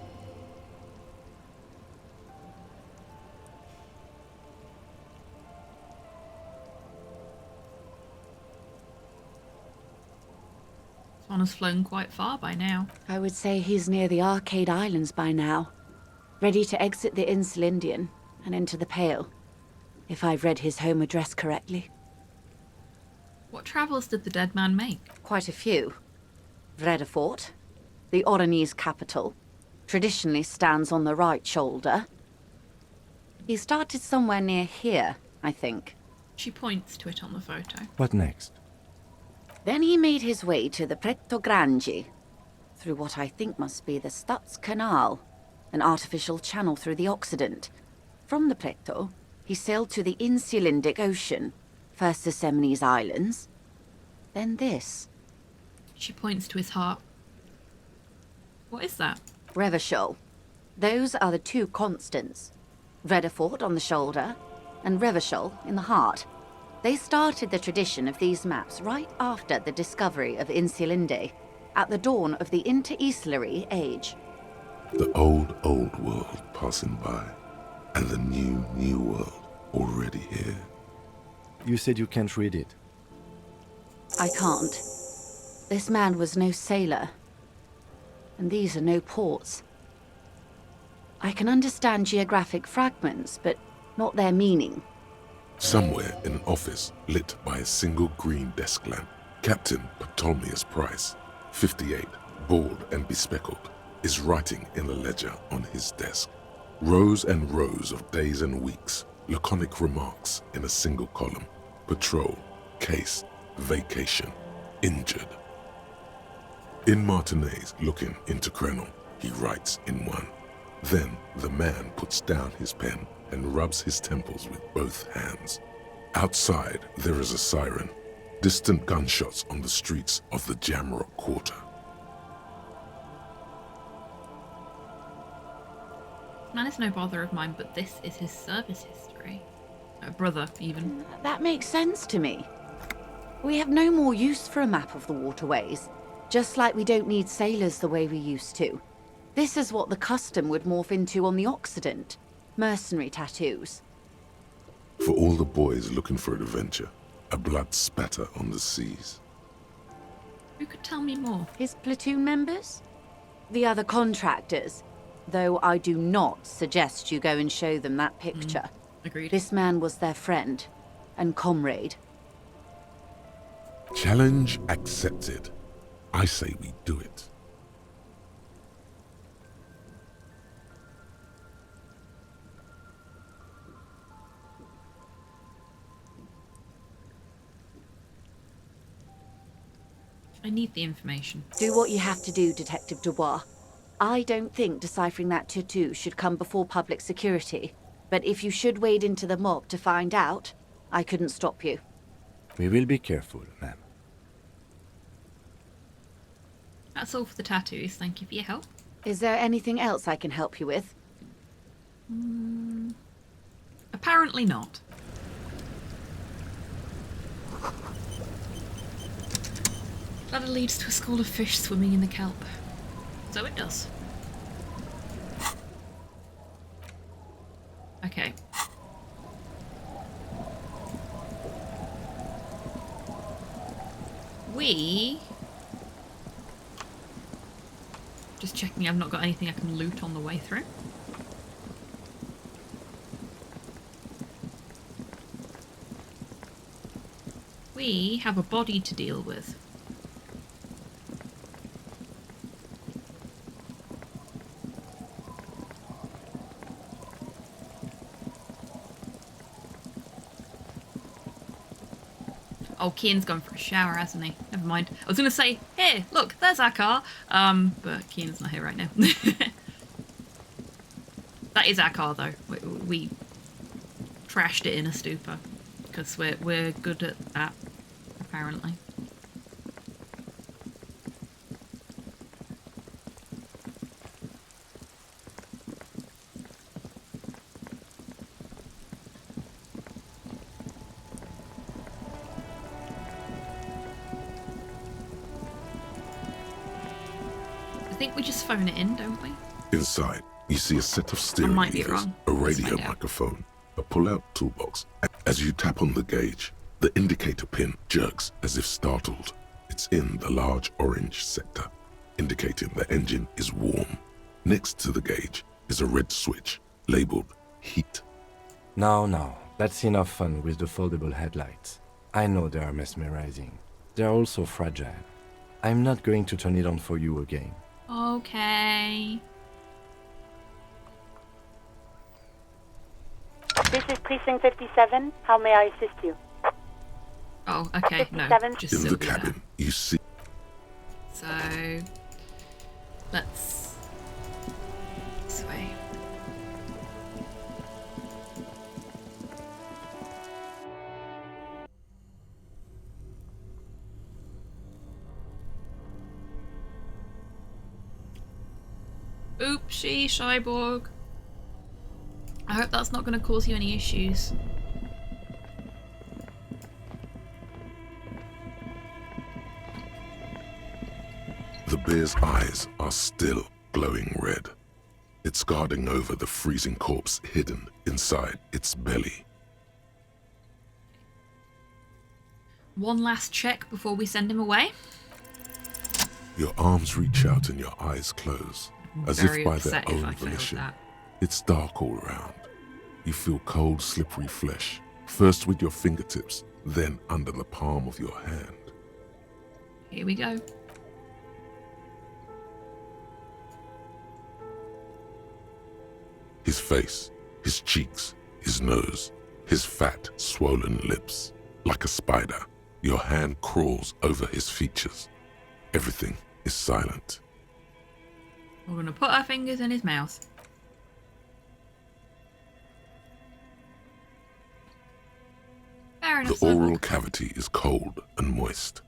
Speaker 1: This one has flown quite far by now.
Speaker 15: I would say he's near the Arcade Islands by now, ready to exit the Elysium and enter the Pale, if I've read his home address correctly.
Speaker 1: What travels did the dead man make?
Speaker 15: Quite a few. Vredefort, the Oranese capital, traditionally stands on the right shoulder. He started somewhere near here, I think.
Speaker 1: She points to it on the photo.
Speaker 6: What next?
Speaker 15: Then he made his way to the Pretto Grande, through what I think must be the Stutz Canal, an artificial channel through the Occident. From the Pretto, he sailed to the Insulindic Ocean, first the Semines Islands, then this.
Speaker 1: She points to his heart. What is that?
Speaker 15: Revachol. Those are the two constants. Vredefort on the shoulder, and Revachol in the heart. They started the tradition of these maps right after the discovery of Insulinde, at the dawn of the Interinsulary Age.
Speaker 4: The old world passing by, and the new world already here.
Speaker 6: You said you can't read it.
Speaker 15: I can't. This man was no sailor, and these are no ports. I can understand geographic fragments, but not their meaning.
Speaker 4: Somewhere in an office lit by a single green desk lamp, Captain Ptolemaeus Price, 58, bald and bespectacled, is writing in a ledger on his desk. Rows and rows of days and weeks, laconic remarks in a single column. Patrol, case, vacation, injured. In Martinez, looking into Krenel, he writes in one. Then the man puts down his pen and rubs his temples with both hands. Outside, there is a siren. Distant gunshots on the streets of the Jamrock Quarter.
Speaker 1: Man is no bother of mine, but this is his service history. A brother, even.
Speaker 15: That makes sense to me. We have no more use for a map of the waterways, just like we don't need sailors the way we used to. This is what the custom would morph into on the Occident. Mercenary tattoos.
Speaker 4: For all the boys looking for adventure, a blood spatter on the seas.
Speaker 1: Who could tell me more?
Speaker 15: His platoon members? The other contractors. Though I do not suggest you go and show them that picture.
Speaker 1: Agreed.
Speaker 15: This man was their friend and comrade.
Speaker 4: Challenge accepted. I say we do it.
Speaker 1: I need the information.
Speaker 15: Do what you have to do, Detective Dubois. I don't think deciphering that tattoo should come before public security. But if you should wade into the mob to find out, I couldn't stop you.
Speaker 6: We will be careful, ma'am.
Speaker 1: That's all for the tattoos. Thank you for your help.
Speaker 15: Is there anything else I can help you with?
Speaker 1: Apparently not. Ladder leads to a school of fish swimming in the kelp. So it does. Okay. Just checking I've not got anything I can loot on the way through. We have a body to deal with. Oh, Kian's gone for a shower, hasn't he? Never mind. I was going to say, hey, look, there's our car. But Kian's not here right now. That is our car, though. We trashed it in a stupor. because we're good at that, apparently. I think we just phone it in, don't we?
Speaker 4: Inside, you see a set of steering
Speaker 1: might be
Speaker 4: levers,
Speaker 1: wrong.
Speaker 4: a
Speaker 1: Let's
Speaker 4: radio
Speaker 1: find out.
Speaker 4: microphone, a pull-out toolbox. As you tap on the gauge, the indicator pin jerks as if startled. It's in the large orange sector, indicating the engine is warm. Next to the gauge is a red switch labeled heat.
Speaker 6: Now, that's enough fun with the foldable headlights. I know they are mesmerizing. They are also fragile. I'm not going to turn it on for you again.
Speaker 1: Okay.
Speaker 17: This is Precinct 57. How may I assist you?
Speaker 1: Oh, okay, no.
Speaker 17: 57.
Speaker 1: Just
Speaker 4: In the
Speaker 1: Sylvia.
Speaker 4: cabin, you see
Speaker 1: So, let's... this way. Oopsie, Cyborg. I hope that's not going to cause you any issues.
Speaker 4: the bear's eyes are still glowing red. It's guarding over the freezing corpse hidden inside its belly.
Speaker 1: One last check before we send him away.
Speaker 4: Your arms reach out and your eyes close, as if
Speaker 1: Very
Speaker 4: by their
Speaker 1: upset if
Speaker 4: own
Speaker 1: I failed
Speaker 4: volition.
Speaker 1: that.
Speaker 4: It's dark all around. You feel cold, slippery flesh, first with your fingertips, then under the palm of your hand.
Speaker 1: Here we go.
Speaker 4: His face, his cheeks, his nose, his fat, swollen lips. Like a spider, your hand crawls over his features. Everything is silent.
Speaker 1: We're going to put our fingers in his mouth. Fair enough.
Speaker 4: The oral cavity is cold and moist.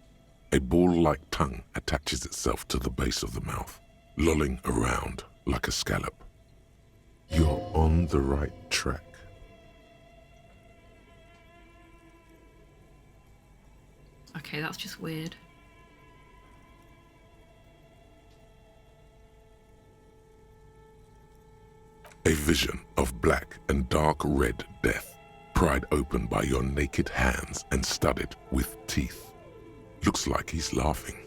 Speaker 4: A ball-like tongue attaches itself to the base of the mouth, lolling around like a scallop. You're on the right track.
Speaker 1: Okay, that's just weird.
Speaker 4: A vision of black and dark red death, pried open by your naked hands and studded with teeth. Looks like he's laughing.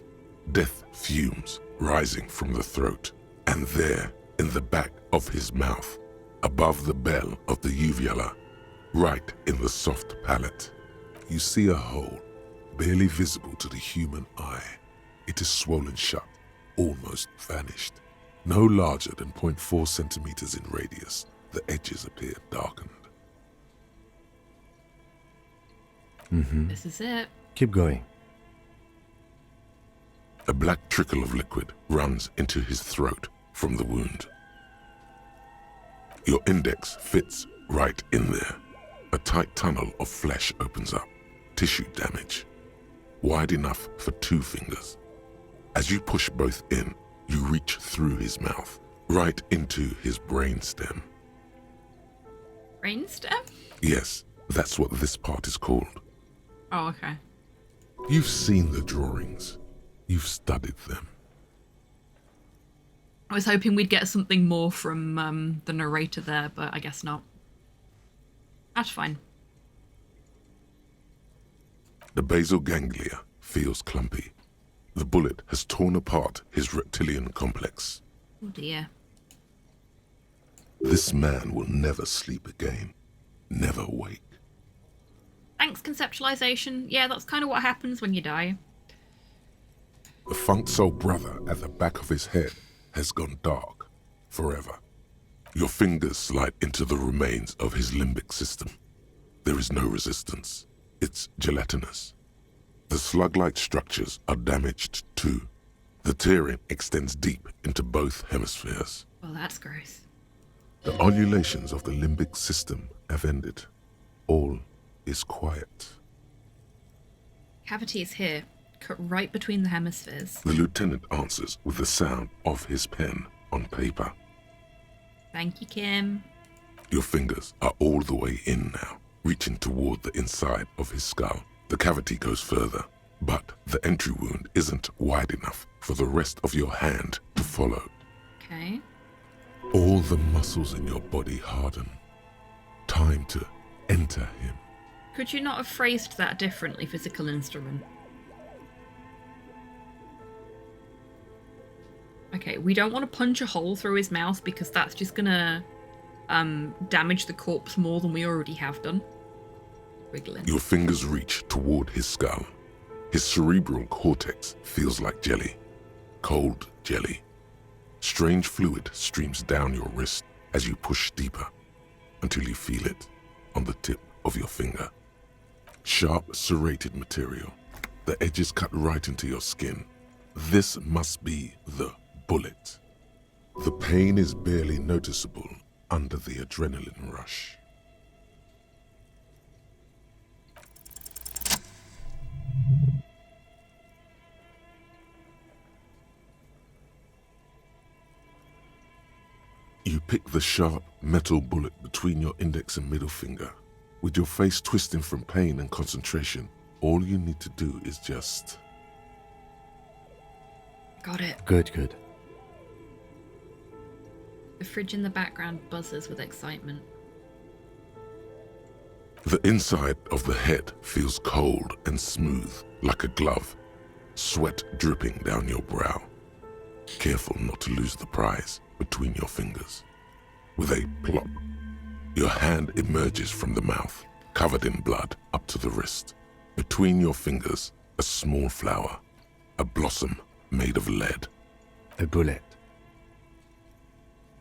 Speaker 4: Death fumes rising from the throat, and there, in the back of his mouth, above the bell of the uvula, right in the soft palate, you see a hole, barely visible to the human eye. It is swollen shut, almost vanished. No larger than 0.4 centimeters in radius, the edges appear darkened.
Speaker 1: This is it.
Speaker 6: Keep going.
Speaker 4: A black trickle of liquid runs into his throat from the wound. Your index fits right in there. A tight tunnel of flesh opens up, tissue damage, wide enough for 2 fingers. As you push both in, you reach through his mouth, right into his brainstem.
Speaker 1: Brainstem?
Speaker 4: Yes, that's what this part is called.
Speaker 1: Oh, okay.
Speaker 4: You've seen the drawings. You've studied them.
Speaker 1: I was hoping we'd get something more from the narrator there, but I guess not. That's fine.
Speaker 4: The basal ganglia feels clumpy. The bullet has torn apart his reptilian complex.
Speaker 1: Oh dear.
Speaker 4: This man will never sleep again. Never wake.
Speaker 1: Thanks, conceptualization. Yeah, that's kind of what happens when you die.
Speaker 4: The funk soul brother at the back of his head has gone dark forever. Your fingers slide into the remains of his limbic system. There is no resistance. It's gelatinous. The slug-like structures are damaged too. The tearing extends deep into both hemispheres.
Speaker 1: Well, that's gross.
Speaker 4: The ululations of the limbic system have ended. All is quiet.
Speaker 1: Cavity is here, cut right between the hemispheres.
Speaker 4: The lieutenant answers with the sound of his pen on paper.
Speaker 1: Thank you, Kim.
Speaker 4: Your fingers are all the way in now, reaching toward the inside of his skull. The cavity goes further, but the entry wound isn't wide enough for the rest of your hand to follow.
Speaker 1: Okay.
Speaker 4: All the muscles in your body harden. Time to enter him.
Speaker 1: Could you not have phrased that differently, physical instrument? Okay, we don't want to punch a hole through his mouth because that's just gonna damage the corpse more than we already have done. Wiggling.
Speaker 4: Your fingers reach toward his skull. His cerebral cortex feels like jelly. Cold jelly. Strange fluid streams down your wrist as you push deeper until you feel it on the tip of your finger. Sharp, serrated material. The edges cut right into your skin. This must be the bullet. The pain is barely noticeable under the adrenaline rush. You pick the sharp metal bullet between your index and middle finger. With your face twisting from pain and concentration, all you need to do is just...
Speaker 1: Got it.
Speaker 6: Good, good.
Speaker 1: The fridge in the background buzzes with excitement.
Speaker 4: The inside of the head feels cold and smooth, like a glove. Sweat dripping down your brow. Careful not to lose the prize between your fingers. With a plop, your hand emerges from the mouth, covered in blood up to the wrist. Between your fingers, a small flower, a blossom made of lead.
Speaker 6: A bullet.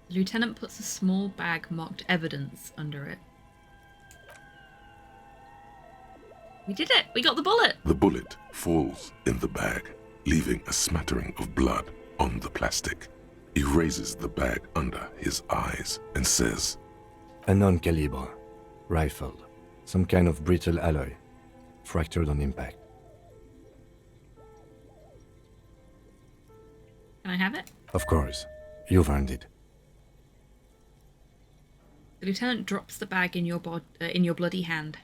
Speaker 1: The lieutenant puts a small bag marked evidence under it. We did it! We got the bullet!
Speaker 4: The bullet falls in the bag, leaving a smattering of blood on the plastic. He raises the bag under his eyes and says,
Speaker 6: A non-caliber. Rifled. Some kind of brittle alloy. Fractured on impact.
Speaker 1: Can I have it?
Speaker 6: Of course. You've earned it.
Speaker 1: The lieutenant drops the bag in your bloody hand.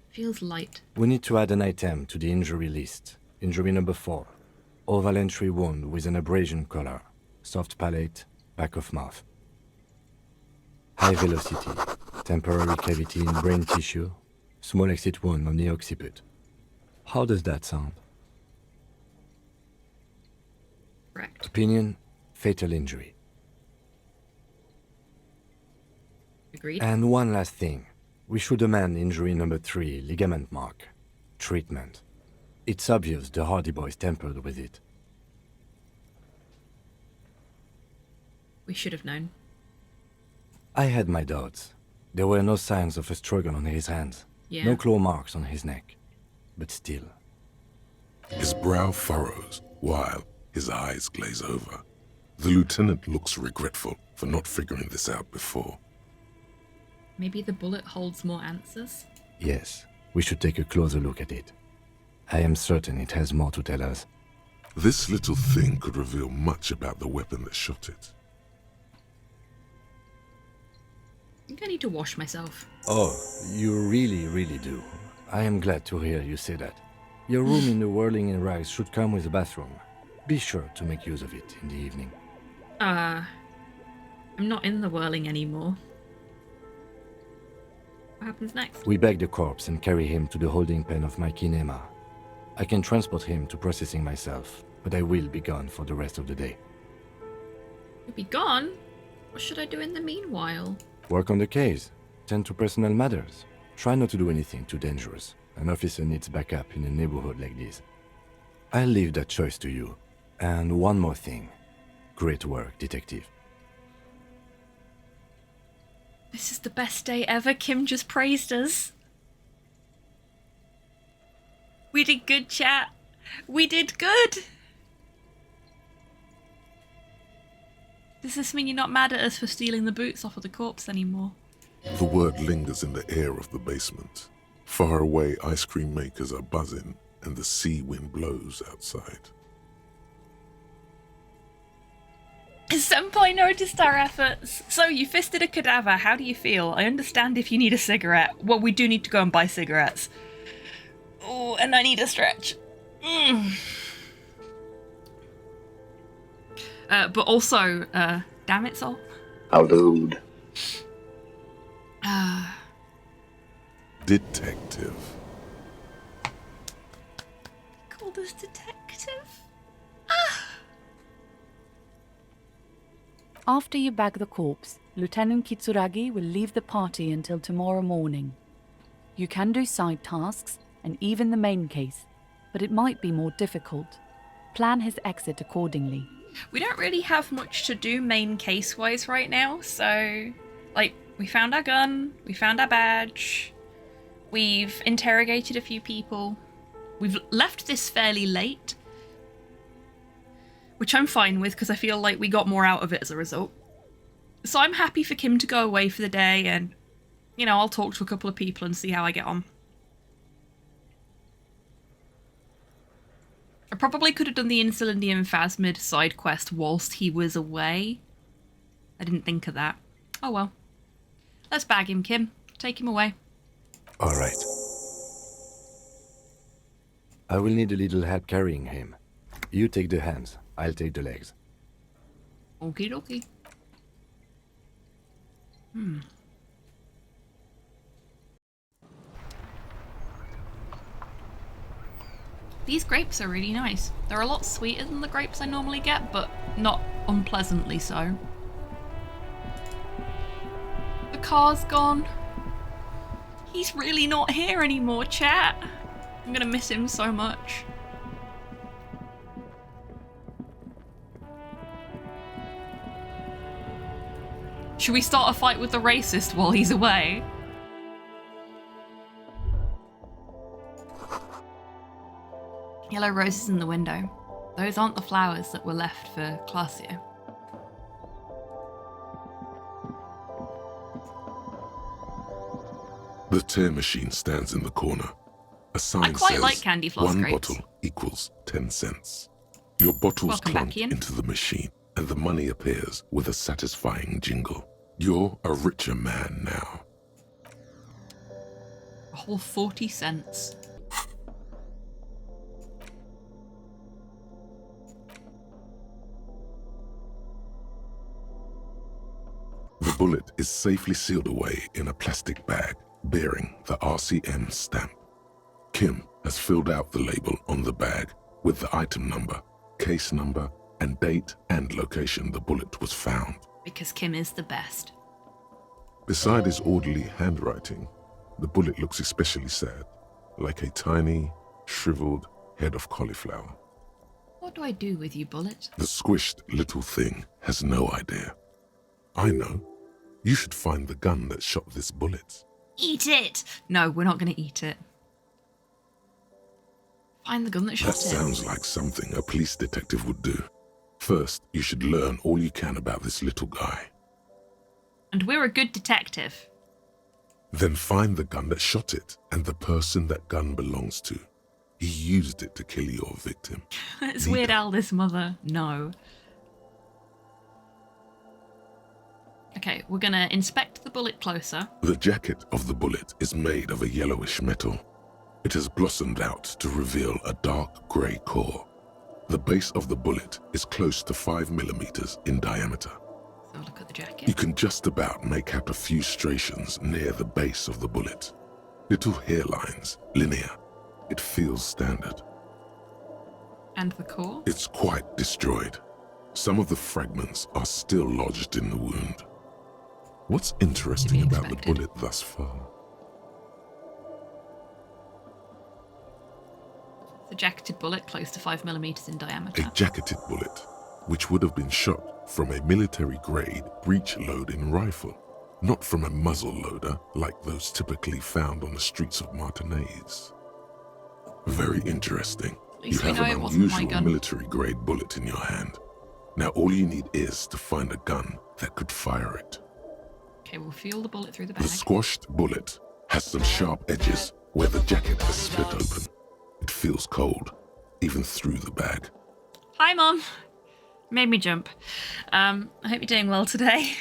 Speaker 1: Feels light.
Speaker 6: We need to add an item to the injury list. Injury number 4. Oval entry wound with an abrasion collar. Soft palate, back of mouth. High velocity. Temporary cavity in brain tissue. Small exit wound on the occiput. How does that sound?
Speaker 1: Correct.
Speaker 6: Opinion, fatal injury.
Speaker 1: Agreed.
Speaker 6: And one last thing. We should amend injury number 3, ligament mark. Treatment. It's obvious the Hardy Boys tampered with it.
Speaker 1: We should have known.
Speaker 6: I had my doubts. There were no signs of a struggle on his hands.
Speaker 1: Yeah.
Speaker 6: No claw marks on his neck. But still.
Speaker 4: His brow furrows while his eyes glaze over. The lieutenant looks regretful for not figuring this out before.
Speaker 1: Maybe the bullet holds more answers?
Speaker 6: Yes, we should take a closer look at it. I am certain it has more to tell us.
Speaker 4: This little thing could reveal much about the weapon that shot it.
Speaker 1: I think I need to wash myself.
Speaker 6: Oh, you really do. I am glad to hear you say that. Your room in the Whirling in Rags should come with a bathroom. Be sure to make use of it in the evening.
Speaker 1: I'm not in the whirling anymore. What happens next?
Speaker 6: We bag the corpse and carry him to the holding pen of my kinema. I can transport him to processing myself, but I will be gone for the rest of the day.
Speaker 1: You'll be gone? What should I do in the meanwhile?
Speaker 6: Work on the case. Tend to personal matters. Try not to do anything too dangerous. An officer needs backup in a neighborhood like this. I'll leave that choice to you. And one more thing. Great work, detective.
Speaker 1: This is the best day ever. Kim just praised us. We did good, chat. We did good. Does this mean you're not mad at us for stealing the boots off of the corpse anymore?
Speaker 4: The word lingers in the air of the basement. Far away, ice cream makers are buzzing and the sea wind blows outside.
Speaker 1: Senpai noticed our efforts. So, you fisted a cadaver. How do you feel? I understand if you need a cigarette. Well, we do need to go and buy cigarettes. Oh, and I need a stretch. But also, damn it, Sol.
Speaker 18: Allude.
Speaker 4: Detective.
Speaker 1: Called us detective?
Speaker 19: After you bag the corpse, Lieutenant Kitsuragi will leave the party until tomorrow morning. You can do side tasks, and even the main case, but it might be more difficult. Plan his exit accordingly.
Speaker 1: We don't really have much to do main case-wise right now, so... Like, we found our gun, we found our badge, we've interrogated a few people, we've left this fairly late, which I'm fine with because I feel like we got more out of it as a result. So I'm happy for Kim to go away for the day and, you know, I'll talk to a couple of people and see how I get on. I probably could have done the Insulindian Phasmid side quest whilst he was away. I didn't think of that. Oh well. Let's bag him, Kim. Take him away.
Speaker 6: All right. I will need a little help carrying him. You take the hands, I'll take the legs.
Speaker 1: Okie dokie. These grapes are really nice. They're a lot sweeter than the grapes I normally get, but not unpleasantly so. The car's gone. He's really not here anymore, chat. I'm gonna miss him so much. Should we start a fight with the racist while he's away? Yellow roses in the window. Those aren't the flowers that were left for Classio.
Speaker 4: The tear machine stands in the corner. A sign
Speaker 1: I quite
Speaker 4: says
Speaker 1: like candy floss
Speaker 4: one
Speaker 1: grapes.
Speaker 4: bottle equals 10 cents. Your bottles
Speaker 1: Welcome back,
Speaker 4: clunk
Speaker 1: Ian.
Speaker 4: into the machine and the money appears with a satisfying jingle. You're a richer man now.
Speaker 1: A whole 40 cents.
Speaker 4: The bullet is safely sealed away in a plastic bag bearing the RCM stamp. Kim has filled out the label on the bag with the item number, case number, and date and location the bullet was found.
Speaker 1: Because Kim is the best.
Speaker 4: Beside his orderly handwriting, the bullet looks especially sad, like a tiny, shriveled head of cauliflower.
Speaker 1: What do I do with you, Bullet?
Speaker 4: The squished little thing has no idea. I know. You should find the gun that shot this bullet.
Speaker 1: Eat it! No, we're not going to eat it. Find the gun that shot
Speaker 4: That
Speaker 1: it.
Speaker 4: sounds like something a police detective would do. First, you should learn all you can about this little guy.
Speaker 1: And we're a good detective.
Speaker 4: Then find the gun that shot it and the person that gun belongs to. He used it to kill your victim.
Speaker 1: It's Weird Al, this mother. No. Okay, we're gonna inspect the bullet closer.
Speaker 4: The jacket of the bullet is made of a yellowish metal. It has blossomed out to reveal a dark grey core. The base of the bullet is close to 5 millimeters in diameter.
Speaker 1: So look at the jacket.
Speaker 4: You can just about make out a few striations near the base of the bullet. Little hairlines, linear. It feels standard.
Speaker 1: And the core?
Speaker 4: It's quite destroyed. Some of the fragments are still lodged in the wound. What's interesting about the bullet thus far?
Speaker 1: The jacketed bullet close to 5 millimeters in diameter.
Speaker 4: A jacketed bullet, which would have been shot from a military-grade breech-loading rifle, not from a muzzle loader like those typically found on the streets of Martinez. Very interesting. You
Speaker 1: least we
Speaker 4: have
Speaker 1: know
Speaker 4: an
Speaker 1: it wasn't my
Speaker 4: unusual
Speaker 1: gun.
Speaker 4: military-grade bullet in your hand. Now all you need is to find a gun that could fire it.
Speaker 1: Okay, we'll feel the bullet through the bag.
Speaker 4: The squashed bullet has some sharp edges where the jacket has split open. It feels cold, even through the bag.
Speaker 1: Hi, Mom. Made me jump. I hope you're doing well today.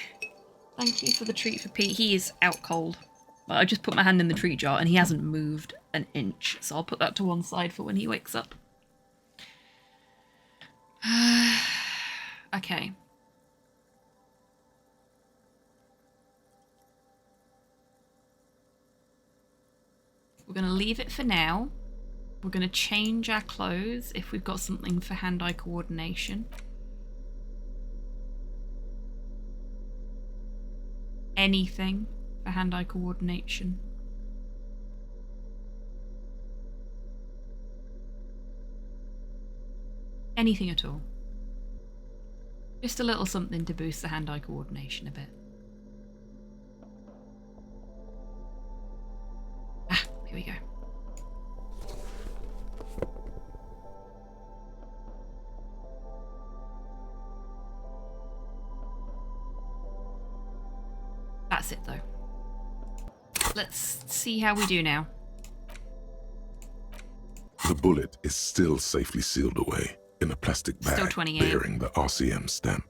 Speaker 1: Thank you for the treat for Pete. He is out cold. Well, I just put my hand in the treat jar and he hasn't moved an inch, so I'll put that to one side for when he wakes up. Okay. We're going to leave it for now. We're going to change our clothes if we've got something for hand-eye coordination. Anything for hand-eye coordination. Anything at all. Just a little something to boost the hand-eye coordination a bit. Ah, here we go. That's it though. Let's see how we do now.
Speaker 4: The bullet is still safely sealed away in a plastic bag
Speaker 1: Still 28.
Speaker 4: bearing the RCM stamp.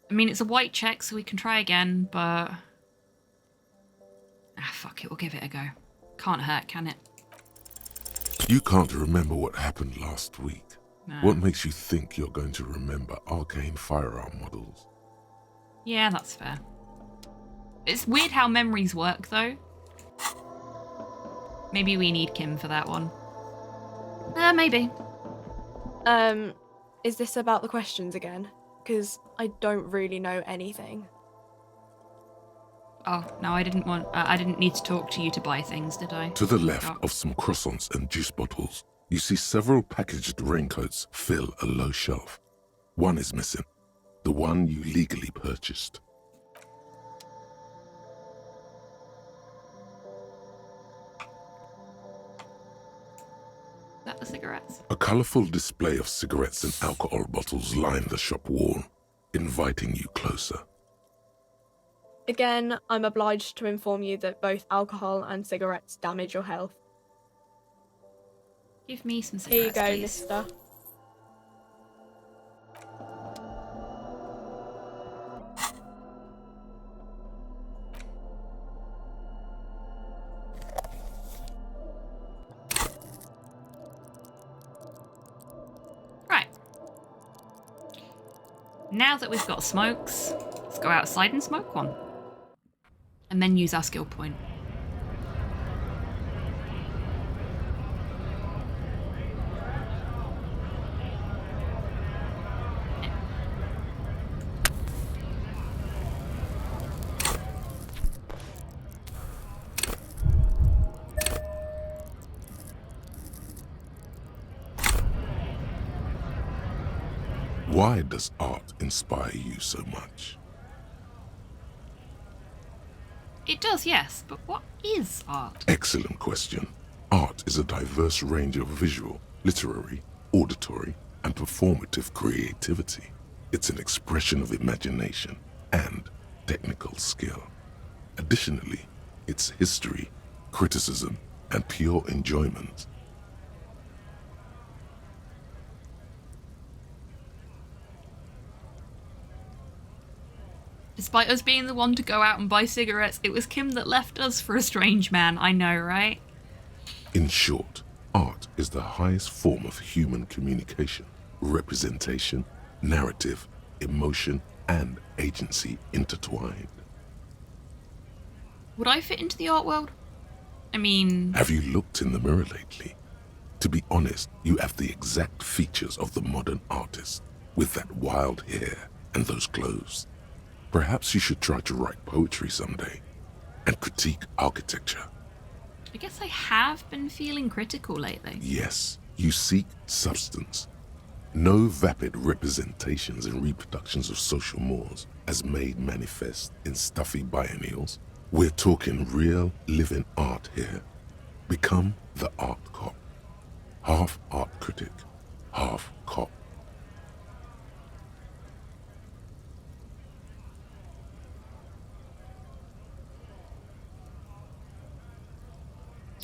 Speaker 1: I mean, it's a white check, so we can try again, but... Ah, fuck it, we'll give it a go. Can't hurt, can it?
Speaker 4: You can't remember what happened last week.
Speaker 1: No.
Speaker 4: What makes you think you're going to remember arcane firearm models?
Speaker 1: Yeah, that's fair. It's weird how memories work, though. Maybe we need Kim for that one. Maybe.
Speaker 18: Is this about the questions again? Because I don't really know anything.
Speaker 1: Oh, no, I didn't need to talk to you to buy things, did I?
Speaker 4: To the left of some croissants and juice bottles, you see several packaged raincoats fill a low shelf. One is missing. The one you legally purchased.
Speaker 1: Is that the cigarettes?
Speaker 4: A colourful display of cigarettes and alcohol bottles line the shop wall, inviting you closer.
Speaker 18: Again, I'm obliged to inform you that both alcohol and cigarettes damage your health.
Speaker 1: Give me some
Speaker 18: Here you
Speaker 1: cigarettes,
Speaker 18: go,
Speaker 1: please.
Speaker 18: mister.
Speaker 1: Right. Now that we've got smokes, let's go outside and smoke one. And then use our skill point.
Speaker 4: Why does art inspire you so much?
Speaker 1: It does, yes, but what is art?
Speaker 4: Excellent question. Art is a diverse range of visual, literary, auditory, and performative creativity. It's an expression of imagination and technical skill. Additionally, it's history, criticism, and pure enjoyment.
Speaker 1: Despite us being the one to go out and buy cigarettes, it was Kim that left us for a strange man. I know, right?
Speaker 4: In short, art is the highest form of human communication, representation, narrative, emotion, and agency intertwined.
Speaker 1: Would I fit into the art world? I mean...
Speaker 4: Have you looked in the mirror lately? To be honest, you have the exact features of the modern artist, with that wild hair and those clothes. Perhaps you should try to write poetry someday, and critique architecture.
Speaker 1: I guess I have been feeling critical lately.
Speaker 4: Yes, you seek substance. No vapid representations and reproductions of social mores as made manifest in stuffy biennials. We're talking real, living art here. Become the art cop. Half art critic, half cop.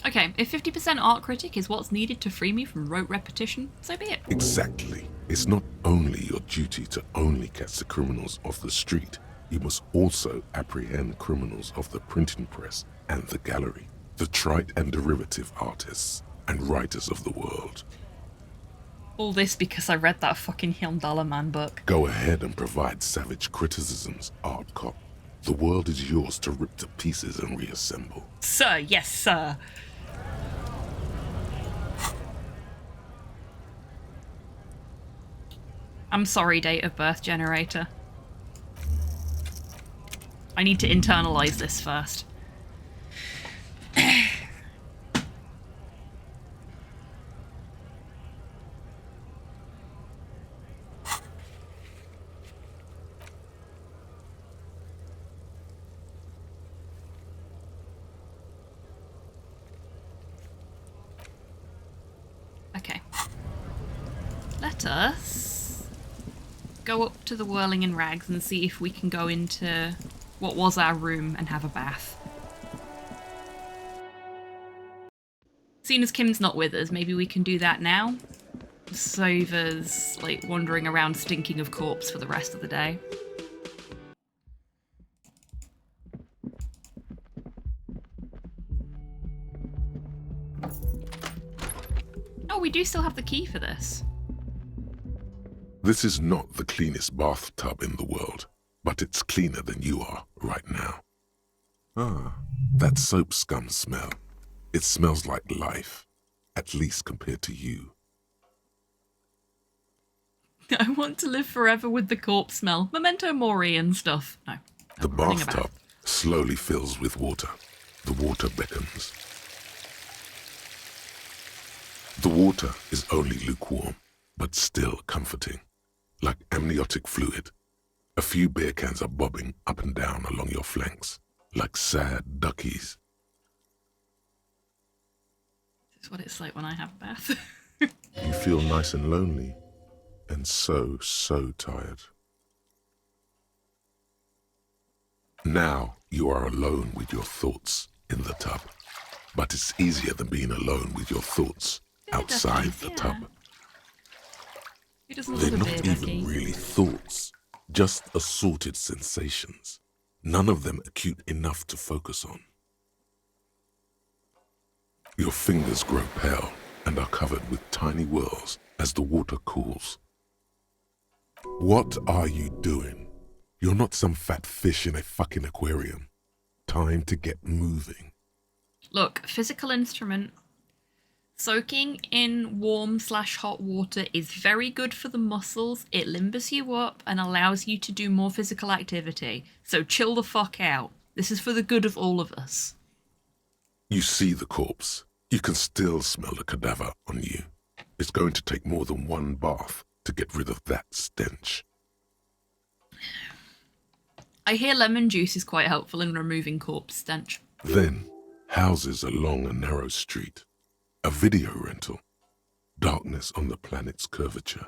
Speaker 1: Okay, if 50% art critic is what's needed to free me from rote repetition, so be it.
Speaker 4: Exactly. It's not only your duty to only catch the criminals off the street, you must also apprehend criminals of the printing press and the gallery, the trite and derivative artists and writers of the world.
Speaker 1: All this because I read that fucking $1 Man book.
Speaker 4: Go ahead and provide savage criticisms, art cop. The world is yours to rip to pieces and reassemble.
Speaker 1: Sir, yes, sir. I'm sorry, date of birth generator. I need to internalize this first. Okay. Let us go up to the Whirling in Rags and see if we can go into what was our room and have a bath. Seeing as Kim's not with us, maybe we can do that now. Save us, like, wandering around stinking of corpse for the rest of the day. Oh, we do still have the key for this.
Speaker 4: This is not the cleanest bathtub in the world, but it's cleaner than you are right now. Ah, that soap scum smell. It smells like life, at least compared to you.
Speaker 1: I want to live forever with the corpse smell. Memento mori and stuff. No.
Speaker 4: The bathtub slowly fills with water. The water beckons. The water is only lukewarm, but still comforting. Like amniotic fluid. A few beer cans are bobbing up and down along your flanks, like sad duckies.
Speaker 1: This is what it's like when I have a bath.
Speaker 4: You feel nice and lonely, and so tired. Now you are alone with your thoughts in the tub, but it's easier than being alone with your thoughts outside the tub. They're not even really thoughts, just assorted sensations, none of them acute enough to focus on. Your fingers grow pale and are covered with tiny whirls as the water cools. What are you doing? You're not some fat fish in a fucking aquarium. Time to get moving.
Speaker 1: Look, physical instrument. Soaking in warm/hot water is very good for the muscles. It limbers you up and allows you to do more physical activity. So chill the fuck out. This is for the good of all of us.
Speaker 4: You see the corpse. You can still smell the cadaver on you. It's going to take more than one bath to get rid of that stench.
Speaker 1: I hear lemon juice is quite helpful in removing corpse stench.
Speaker 4: Then, houses along a narrow street. A video rental. Darkness on the planet's curvature.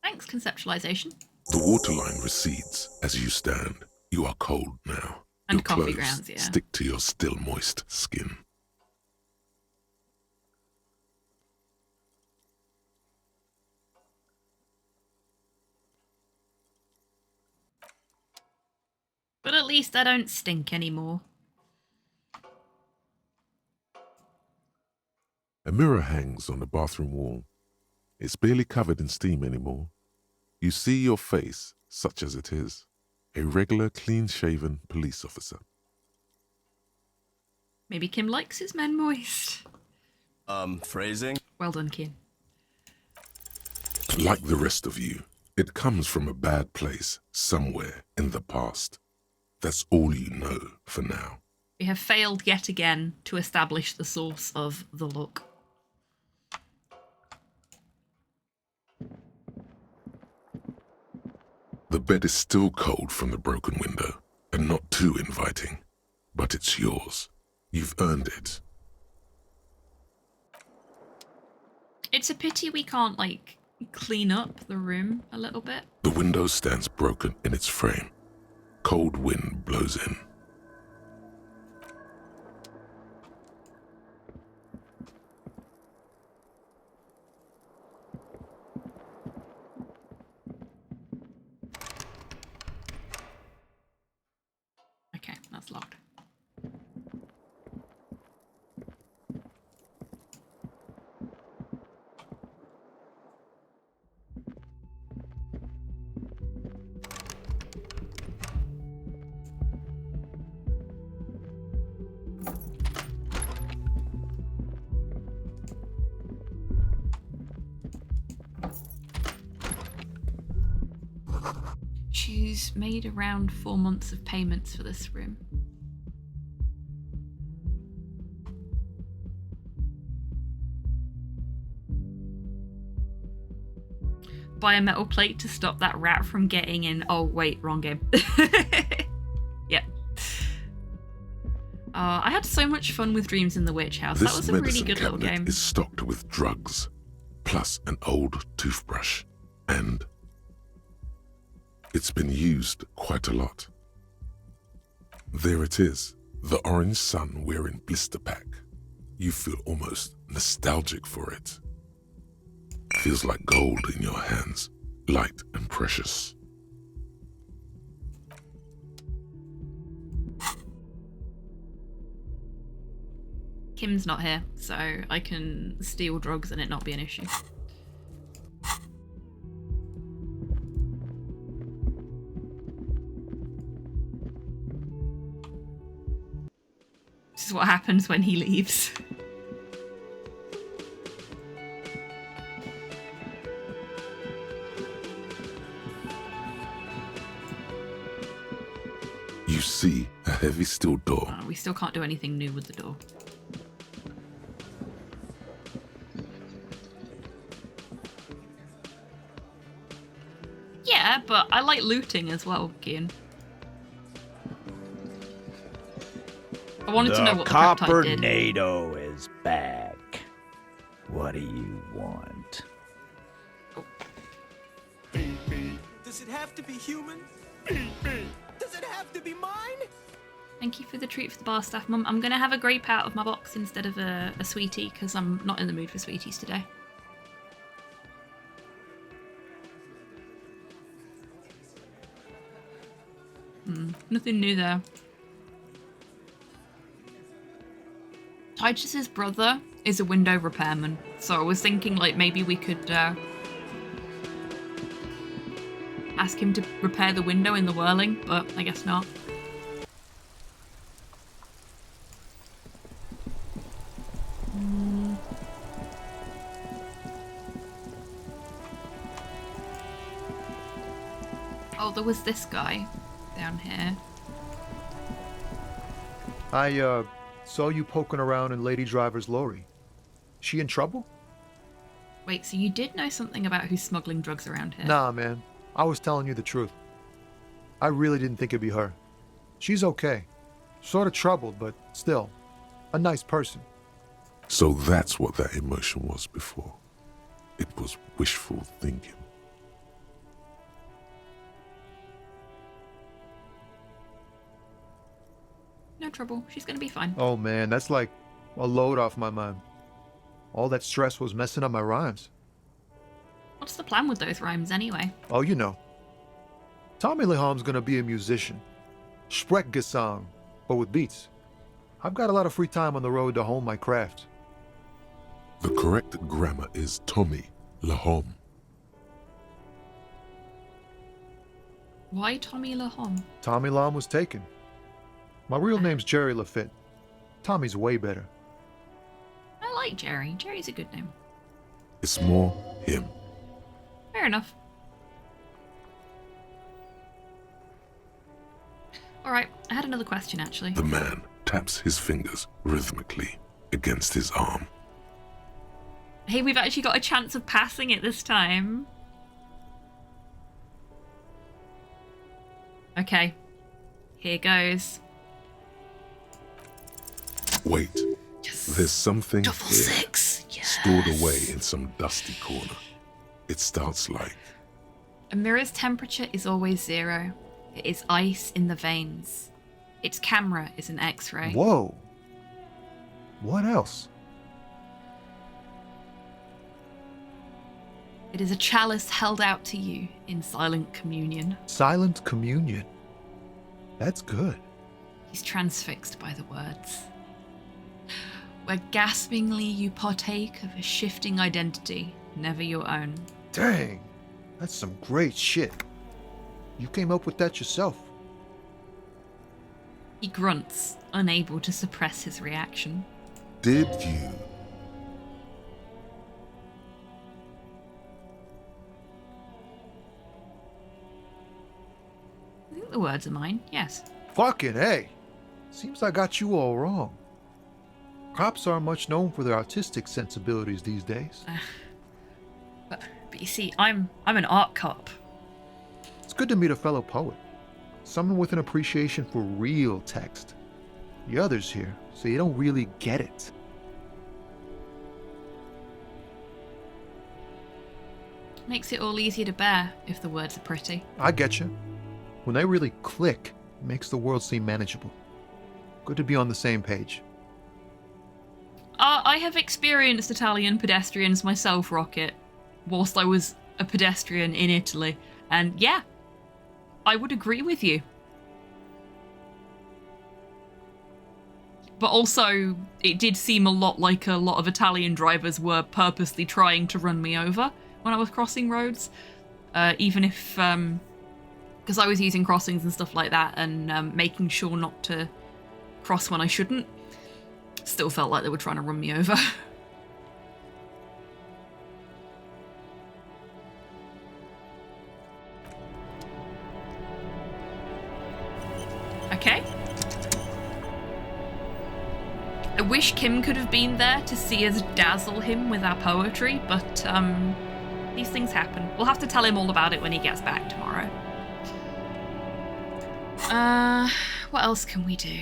Speaker 1: Thanks, conceptualization.
Speaker 4: The waterline recedes as you stand. You are cold now.
Speaker 1: And
Speaker 4: your
Speaker 1: coffee
Speaker 4: clothes
Speaker 1: grounds, yeah.
Speaker 4: stick to your still moist skin.
Speaker 1: But at least I don't stink anymore.
Speaker 4: A mirror hangs on the bathroom wall. It's barely covered in steam anymore. You see your face, such as it is. A regular, clean-shaven police officer.
Speaker 1: Maybe Kim likes his men moist.
Speaker 20: Phrasing?
Speaker 1: Well done, Kim.
Speaker 4: Like the rest of you, it comes from a bad place somewhere in the past. That's all you know for now.
Speaker 1: We have failed yet again to establish the source of the look.
Speaker 4: The bed is still cold from the broken window, and not too inviting. But it's yours. You've earned it.
Speaker 1: It's a pity we can't, like, clean up the room a little bit.
Speaker 4: The window stands broken in its frame. Cold wind blows in.
Speaker 1: She's made around 4 months of payments for this room. Buy a metal plate to stop that rat from getting in. Oh, wait, wrong game. Yep. I had so much fun with Dreams in the Witch House. That was a really good little game.
Speaker 4: Is stocked with drugs, plus an old toothbrush, and it's been used quite a lot. There it is, the orange sun wearing blister pack. You feel almost nostalgic for it. Feels like gold in your hands, light and precious.
Speaker 1: Kim's not here, so I can steal drugs and it not be an issue. This is what happens when he leaves.
Speaker 4: You see a heavy steel door.
Speaker 1: We still can't do anything new with the door. Yeah, but I like looting as well, Kian. I wanted to know what the peptide did.
Speaker 11: The Copernado is back. What do you want?
Speaker 3: Does it have to be human? Does it have to be mine?
Speaker 1: Thank you for the treat for the bar staff, Mum. I'm going to have a grape out of my box instead of a sweetie because I'm not in the mood for sweeties today. Nothing new there. Titus's brother is a window repairman, so I was thinking like maybe we could ask him to repair the window in the whirling, but I guess not. Oh, there was this guy down here.
Speaker 5: I saw you poking around in Lady Driver's lorry. She in trouble?
Speaker 1: Wait, so you did know something about who's smuggling drugs around here?
Speaker 5: Nah, man. I was telling you the truth. I really didn't think it'd be her. She's okay. Sort of troubled, but still, a nice person.
Speaker 4: So that's what that emotion was before. It was wishful thinking.
Speaker 1: No trouble. She's gonna be fine.
Speaker 5: Oh man, that's like a load off my mind. All that stress was messing up my rhymes.
Speaker 1: What's the plan with those rhymes anyway?
Speaker 5: Oh, you know. Tommy Leham's gonna be a musician. Sprechgesang, but with beats. I've got a lot of free time on the road to hone my craft.
Speaker 4: The correct grammar is Tommy Lahom.
Speaker 1: Why Tommy Lahom?
Speaker 5: Tommy Lam was taken. My real name's Jerry Lafitte. Tommy's way better.
Speaker 1: I like Jerry. Jerry's a good name.
Speaker 4: It's more him.
Speaker 1: Fair enough. Alright, I had another question actually.
Speaker 4: The man taps his fingers rhythmically against his arm.
Speaker 1: Hey, we've actually got a chance of passing it this time. Okay. Here goes.
Speaker 4: Wait.
Speaker 1: Yes.
Speaker 4: There's something
Speaker 1: Double
Speaker 4: here,
Speaker 1: six. Yes.
Speaker 4: stored away in some dusty corner. It starts like...
Speaker 1: A mirror's temperature is always 0. It is ice in the veins. Its camera is an X-ray.
Speaker 5: Whoa. What else?
Speaker 1: It is a chalice held out to you in silent communion.
Speaker 5: Silent communion. That's good.
Speaker 1: He's transfixed by the words. Where gaspingly you partake of a shifting identity, never your own.
Speaker 5: Dang, that's some great shit. You came up with that yourself.
Speaker 1: He grunts, unable to suppress his reaction.
Speaker 4: Did you?
Speaker 1: The words are mine, yes.
Speaker 5: Fucking A. Seems I got you all wrong. Cops aren't much known for their artistic sensibilities these days.
Speaker 1: But you see, I'm an art cop.
Speaker 5: It's good to meet a fellow poet. Someone with an appreciation for real text. The others here say you don't really get it.
Speaker 1: Makes it all easier to bear if the words are pretty.
Speaker 5: I get you. When they really click, it makes the world seem manageable. Good to be on the same page.
Speaker 1: I have experienced Italian pedestrians myself, Rocket, whilst I was a pedestrian in Italy. And yeah, I would agree with you. But also, it did seem a lot like a lot of Italian drivers were purposely trying to run me over when I was crossing roads. Even if, because I was using crossings and stuff like that and making sure not to cross when I shouldn't, still felt like they were trying to run me over. Okay. I wish Kim could have been there to see us dazzle him with our poetry, but these things happen. We'll have to tell him all about it when he gets back tomorrow. What else can we do?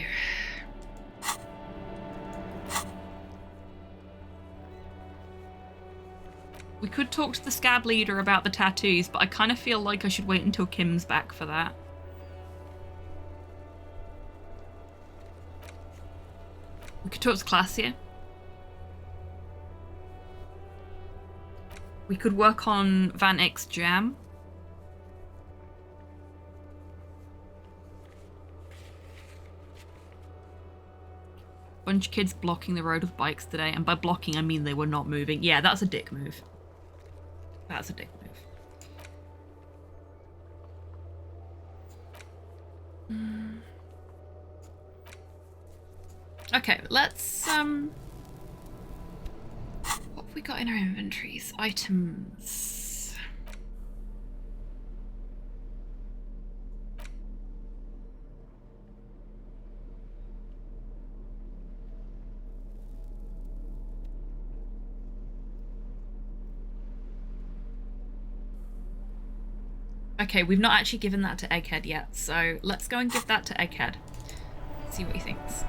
Speaker 1: We could talk to the scab leader about the tattoos, but I kind of feel like I should wait until Kim's back for that. We could talk to Classia. We could work on Van Eyck's jam. Bunch of kids blocking the road with bikes today, and by blocking I mean they were not moving. Yeah, that's a dick move. That's a dick move. Okay, let's what have we got in our inventories? Items. Okay, we've not actually given that to Egghead yet, so let's go and give that to Egghead. See what he thinks.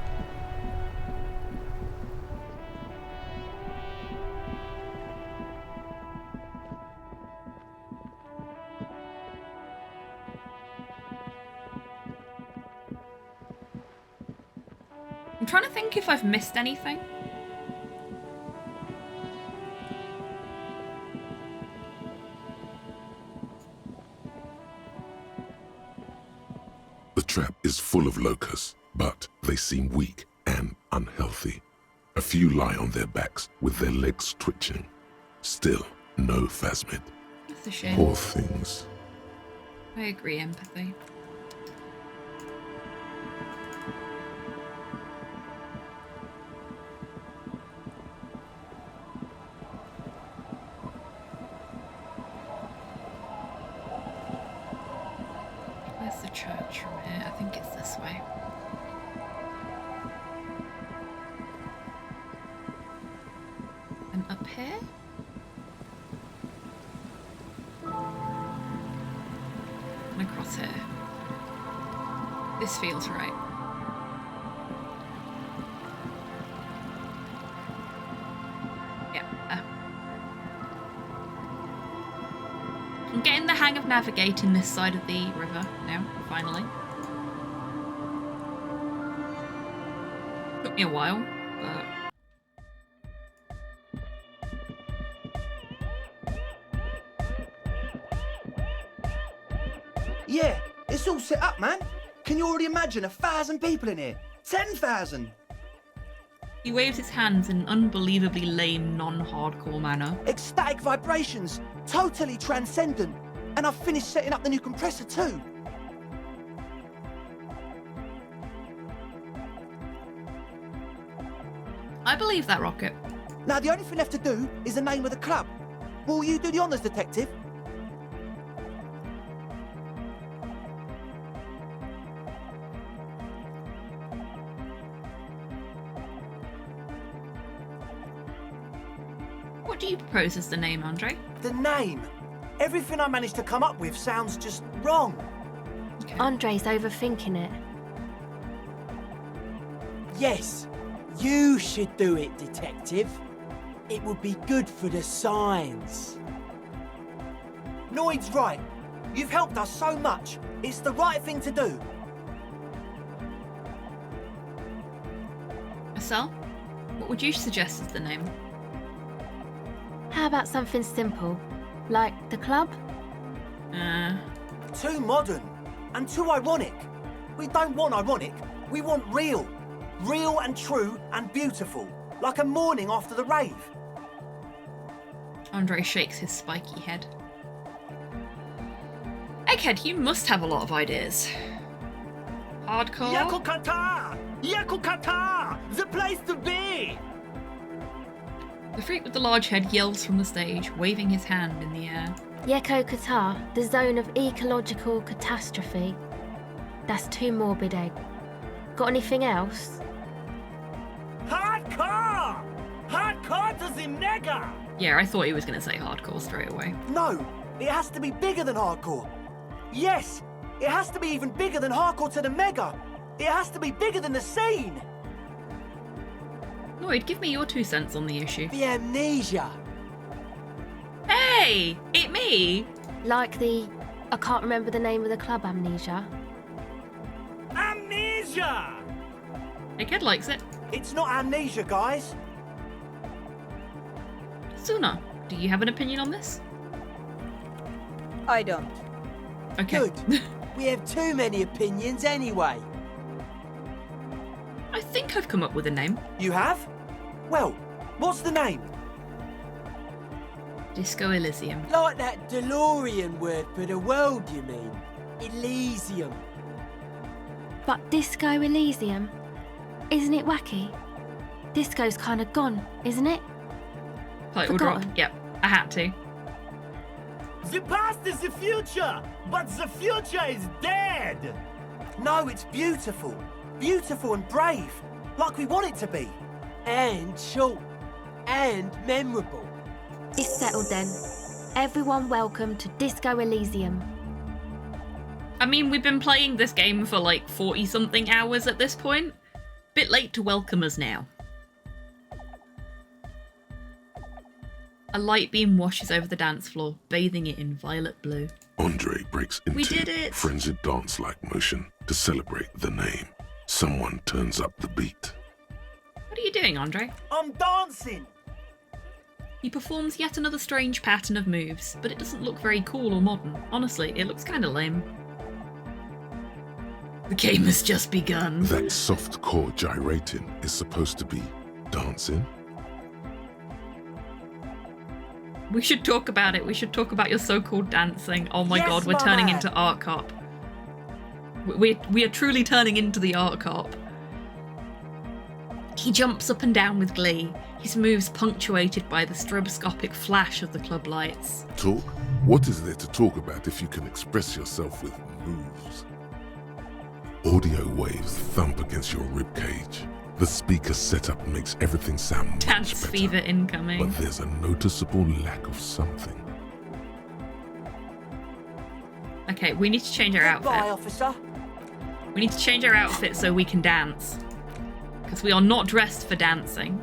Speaker 1: I'm trying to think if I've missed anything.
Speaker 4: The trap is full of locusts, but they seem weak and unhealthy. A few lie on their backs with their legs twitching. Still, no phasmid.
Speaker 1: That's a shame.
Speaker 4: Poor things.
Speaker 1: I agree, empathy. Where's the church from here? I think it's this way. And up here? And across here. This feels right. Yeah. I'm getting the hang of navigating this side of the river now, finally. Took me a while, but...
Speaker 21: Yeah, it's all set up, man. Can you already imagine 1,000 people in here? 10,000!
Speaker 1: He waves his hands in an unbelievably lame, non-hardcore manner.
Speaker 21: Ecstatic vibrations, totally transcendent. And I've finished setting up the new compressor too.
Speaker 1: I believe that, Rocket.
Speaker 21: Now the only thing left to do is the name of the club. Will you do the honours, detective?
Speaker 1: do you propose as the name, Andre?
Speaker 21: The name? Everything I managed to come up with sounds just wrong.
Speaker 7: Andre's overthinking it.
Speaker 21: Yes, you should do it, Detective. It would be good for the signs. Noid's right. You've helped us so much. It's the right thing to do.
Speaker 1: Estelle, what would you suggest as the name?
Speaker 7: How about something simple? Like the club?
Speaker 21: Too modern and too ironic. We don't want ironic. We want real. Real and true and beautiful. Like a morning after the rave.
Speaker 1: Andre shakes his spiky head. Egghead, you must have a lot of ideas. Hardcore?
Speaker 21: Yakukata! Yakukata! The place to be!
Speaker 1: The freak with the large head yells from the stage, waving his hand in the air.
Speaker 7: Yeko Qatar, the zone of ecological catastrophe. That's too morbid, Egg. Got anything else?
Speaker 21: Hardcore! Hardcore to the mega!
Speaker 1: Yeah, I thought he was going to say hardcore straight away.
Speaker 21: No, it has to be bigger than hardcore. Yes, it has to be even bigger than hardcore to the mega. It has to be bigger than the scene.
Speaker 1: Lloyd, give me your 2 cents on the issue.
Speaker 21: The amnesia.
Speaker 1: Hey, it me.
Speaker 7: Like the, I can't remember the name of the club, amnesia.
Speaker 21: Amnesia!
Speaker 1: Egghead likes it.
Speaker 21: It's not amnesia, guys.
Speaker 1: Suna, do you have an opinion on this?
Speaker 22: I don't.
Speaker 1: Okay.
Speaker 21: Good. We have too many opinions anyway.
Speaker 1: I think I've come up with a name.
Speaker 21: You have? Well, what's the name?
Speaker 1: Disco Elysium.
Speaker 21: Like that DeLorean word for the world, you mean? Elysium.
Speaker 7: But Disco Elysium? Isn't it wacky? Disco's kind of gone, isn't it?
Speaker 1: Title drop. Yep, I had to.
Speaker 21: The past is the future, but the future is dead. No, it's beautiful. Beautiful and brave, like we want it to be. And short. And memorable.
Speaker 7: It's settled then. Everyone welcome to Disco Elysium.
Speaker 1: I mean, we've been playing this game for like 40-something hours at this point. Bit late to welcome us now. A light beam washes over the dance floor, bathing it in violet blue.
Speaker 4: Andre breaks
Speaker 1: We
Speaker 4: into
Speaker 1: did it!
Speaker 4: frenzied dance-like motion to celebrate the name. Someone turns up the beat.
Speaker 1: What are you doing, Andre?
Speaker 21: I'm dancing.
Speaker 1: He performs yet another strange pattern of moves, but it doesn't look very cool or modern. Honestly, it looks kind of lame. The game has just begun.
Speaker 4: That soft core gyrating is supposed to be dancing?
Speaker 1: We should talk about it. We should talk about your so-called dancing. Oh my
Speaker 21: Yes,
Speaker 1: god, we're
Speaker 21: my
Speaker 1: turning
Speaker 21: man.
Speaker 1: into art cop. We are truly turning into the art cop. He jumps up and down with glee, his moves punctuated by the stroboscopic flash of the club lights.
Speaker 4: Talk? What is there to talk about if you can express yourself with moves? Audio waves thump against your ribcage. The speaker setup makes everything sound much
Speaker 1: Dance
Speaker 4: better.
Speaker 1: fever incoming.
Speaker 4: But there's a noticeable lack of something.
Speaker 1: Okay, we need to change our
Speaker 21: Goodbye,
Speaker 1: outfit.
Speaker 21: officer.
Speaker 1: We need to change our outfit so we can dance. Because we are not dressed for dancing.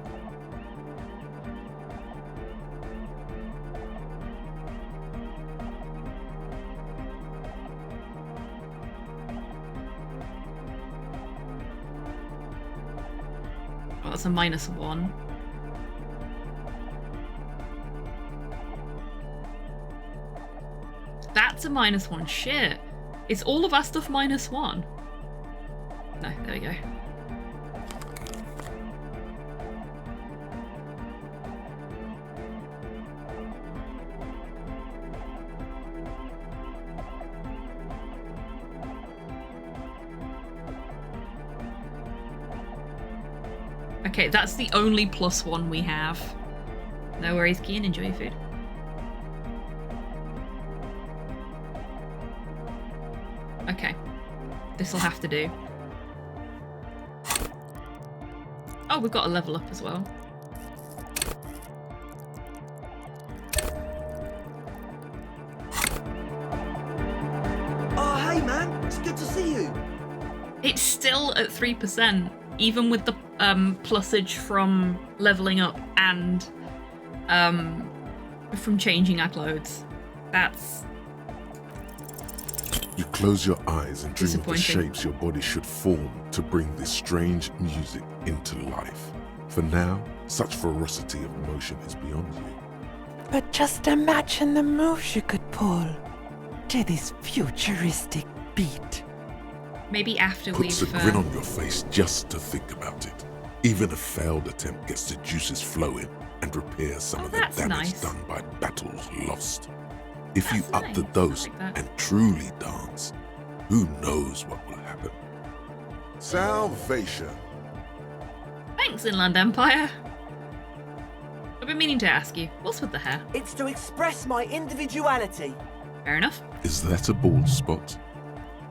Speaker 1: Oh, that's a -1. That's a -1. Shit. Is all of our stuff -1? No, there we go. Okay, that's the only +1 we have. No worries, Kian, enjoy your food. Okay, this'll have to do. Oh, we've got a level up as well.
Speaker 21: man. It's good to see you.
Speaker 1: It's still at 3%, even with the plusage from leveling up and from changing our clothes. That's...
Speaker 4: You close your eyes and dream of the
Speaker 1: disappointing.
Speaker 4: shapes your body should form to bring this strange music into life. For now, such ferocity of emotion is beyond you.
Speaker 12: But just imagine the moves you could pull to this futuristic beat.
Speaker 1: Maybe after
Speaker 4: Puts
Speaker 1: we've...
Speaker 4: a grin on your face just to think about it. Even a failed attempt gets the juices flowing and repairs some of the
Speaker 1: that's
Speaker 4: damage
Speaker 1: nice.
Speaker 4: done by battles lost. If you
Speaker 1: That's
Speaker 4: up the
Speaker 1: nice. I
Speaker 4: dose
Speaker 1: like that.
Speaker 4: and truly dance, who knows what will happen? Salvation.
Speaker 1: Thanks, Inland Empire. I've been meaning to ask you, what's with the hair?
Speaker 21: It's to express my individuality.
Speaker 1: Fair enough.
Speaker 4: Is that a bald spot?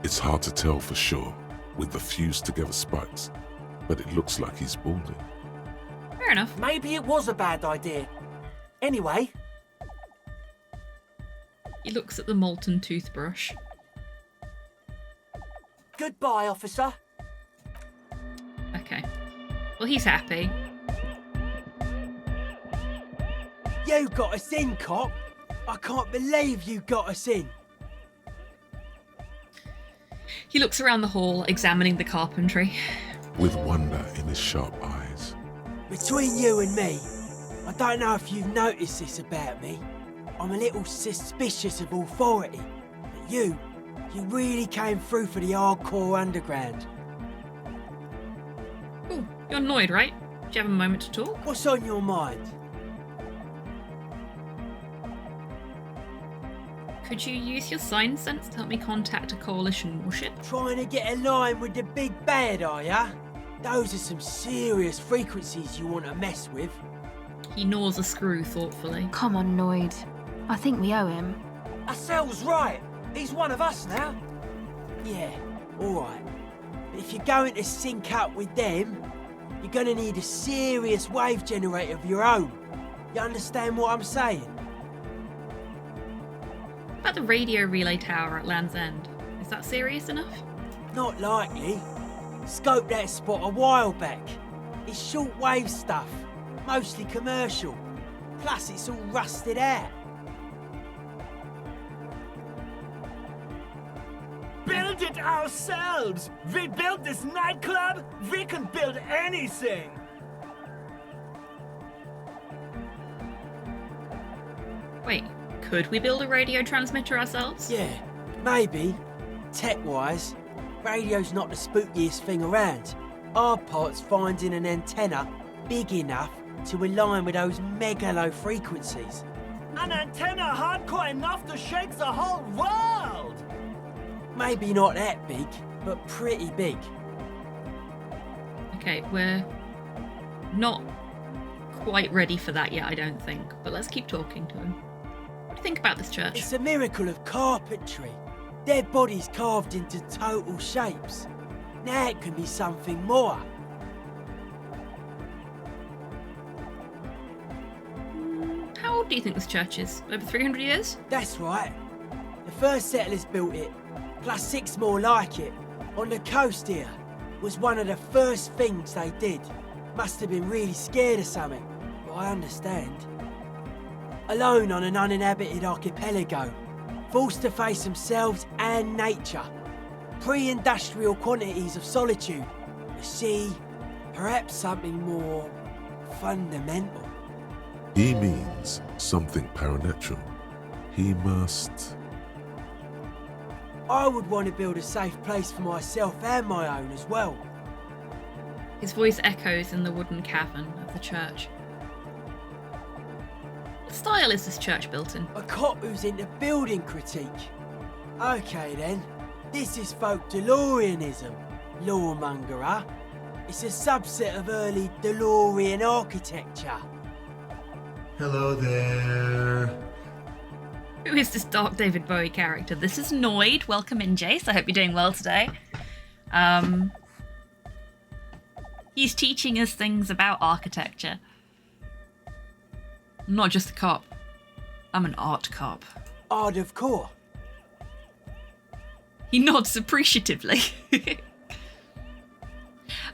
Speaker 4: It's hard to tell for sure with the fused together spikes, but it looks like he's balding.
Speaker 1: Fair enough.
Speaker 21: Maybe it was a bad idea. Anyway,
Speaker 1: He looks at the molten toothbrush.
Speaker 21: goodbye, officer.
Speaker 1: Okay. Well, he's happy.
Speaker 21: You got us in, cop. I can't believe you got us in.
Speaker 1: He looks around the hall, examining the carpentry.
Speaker 4: With wonder in his sharp eyes.
Speaker 21: Between you and me, I don't know if you've noticed this about me. I'm a little suspicious of authority. But you really came through for the hardcore underground.
Speaker 1: Ooh, you're annoyed, right? Do you have a moment to talk?
Speaker 21: What's on your mind?
Speaker 1: Could you use your sign sense to help me contact a coalition warship?
Speaker 21: Trying to get a line with the big bad, are ya? Those are some serious frequencies you want to mess with.
Speaker 1: He gnaws a screw thoughtfully.
Speaker 7: Come on, Noid. I think we owe him.
Speaker 21: Asel's right. He's one of us now. Yeah, alright. But if you're going to sync up with them, you're going to need a serious wave generator of your own. You understand what I'm saying?
Speaker 1: What about the radio relay tower at Land's End? Is that serious enough?
Speaker 21: Not likely. Scoped that spot a while back. It's short-wave stuff, mostly commercial. Plus, it's all rusted out. Build it ourselves! We built this nightclub, we can build anything!
Speaker 1: Wait, could we build a radio transmitter ourselves?
Speaker 21: Yeah, maybe. Tech-wise, radio's not the spookiest thing around. Our part's finding an antenna big enough to align with those megalo frequencies. An antenna hardcore enough to shake the whole world! Maybe not that big, but pretty big.
Speaker 1: Okay, we're not quite ready for that yet, I don't think. But let's keep talking to him. What do you think about this church?
Speaker 21: It's a miracle of carpentry. Dead bodies carved into total shapes. Now it can be something more.
Speaker 1: How old do you think this church is? Over 300 years?
Speaker 21: That's right. The first settlers built it, plus 6 more like it. On the coast here. Was one of the first things they did. Must have been really scared of something, but I understand. Alone on an uninhabited archipelago, forced to face themselves and nature. Pre-industrial quantities of solitude. The sea, perhaps something more fundamental.
Speaker 4: He means something paranatural. He must...
Speaker 21: I would want to build a safe place for myself and my own as well.
Speaker 1: His voice echoes in the wooden cavern of the church. What style is this church built in?
Speaker 21: A cop who's into building critique. Okay then, this is folk DeLoreanism, lawmongerer. It's a subset of early DeLorean architecture.
Speaker 13: Hello there.
Speaker 1: Who is this dark David Bowie character? This is Noid. Welcome in, Jace. I hope you're doing well today. He's teaching us things about architecture. I'm not just a cop. I'm an art cop.
Speaker 21: Art of core.
Speaker 1: He nods appreciatively.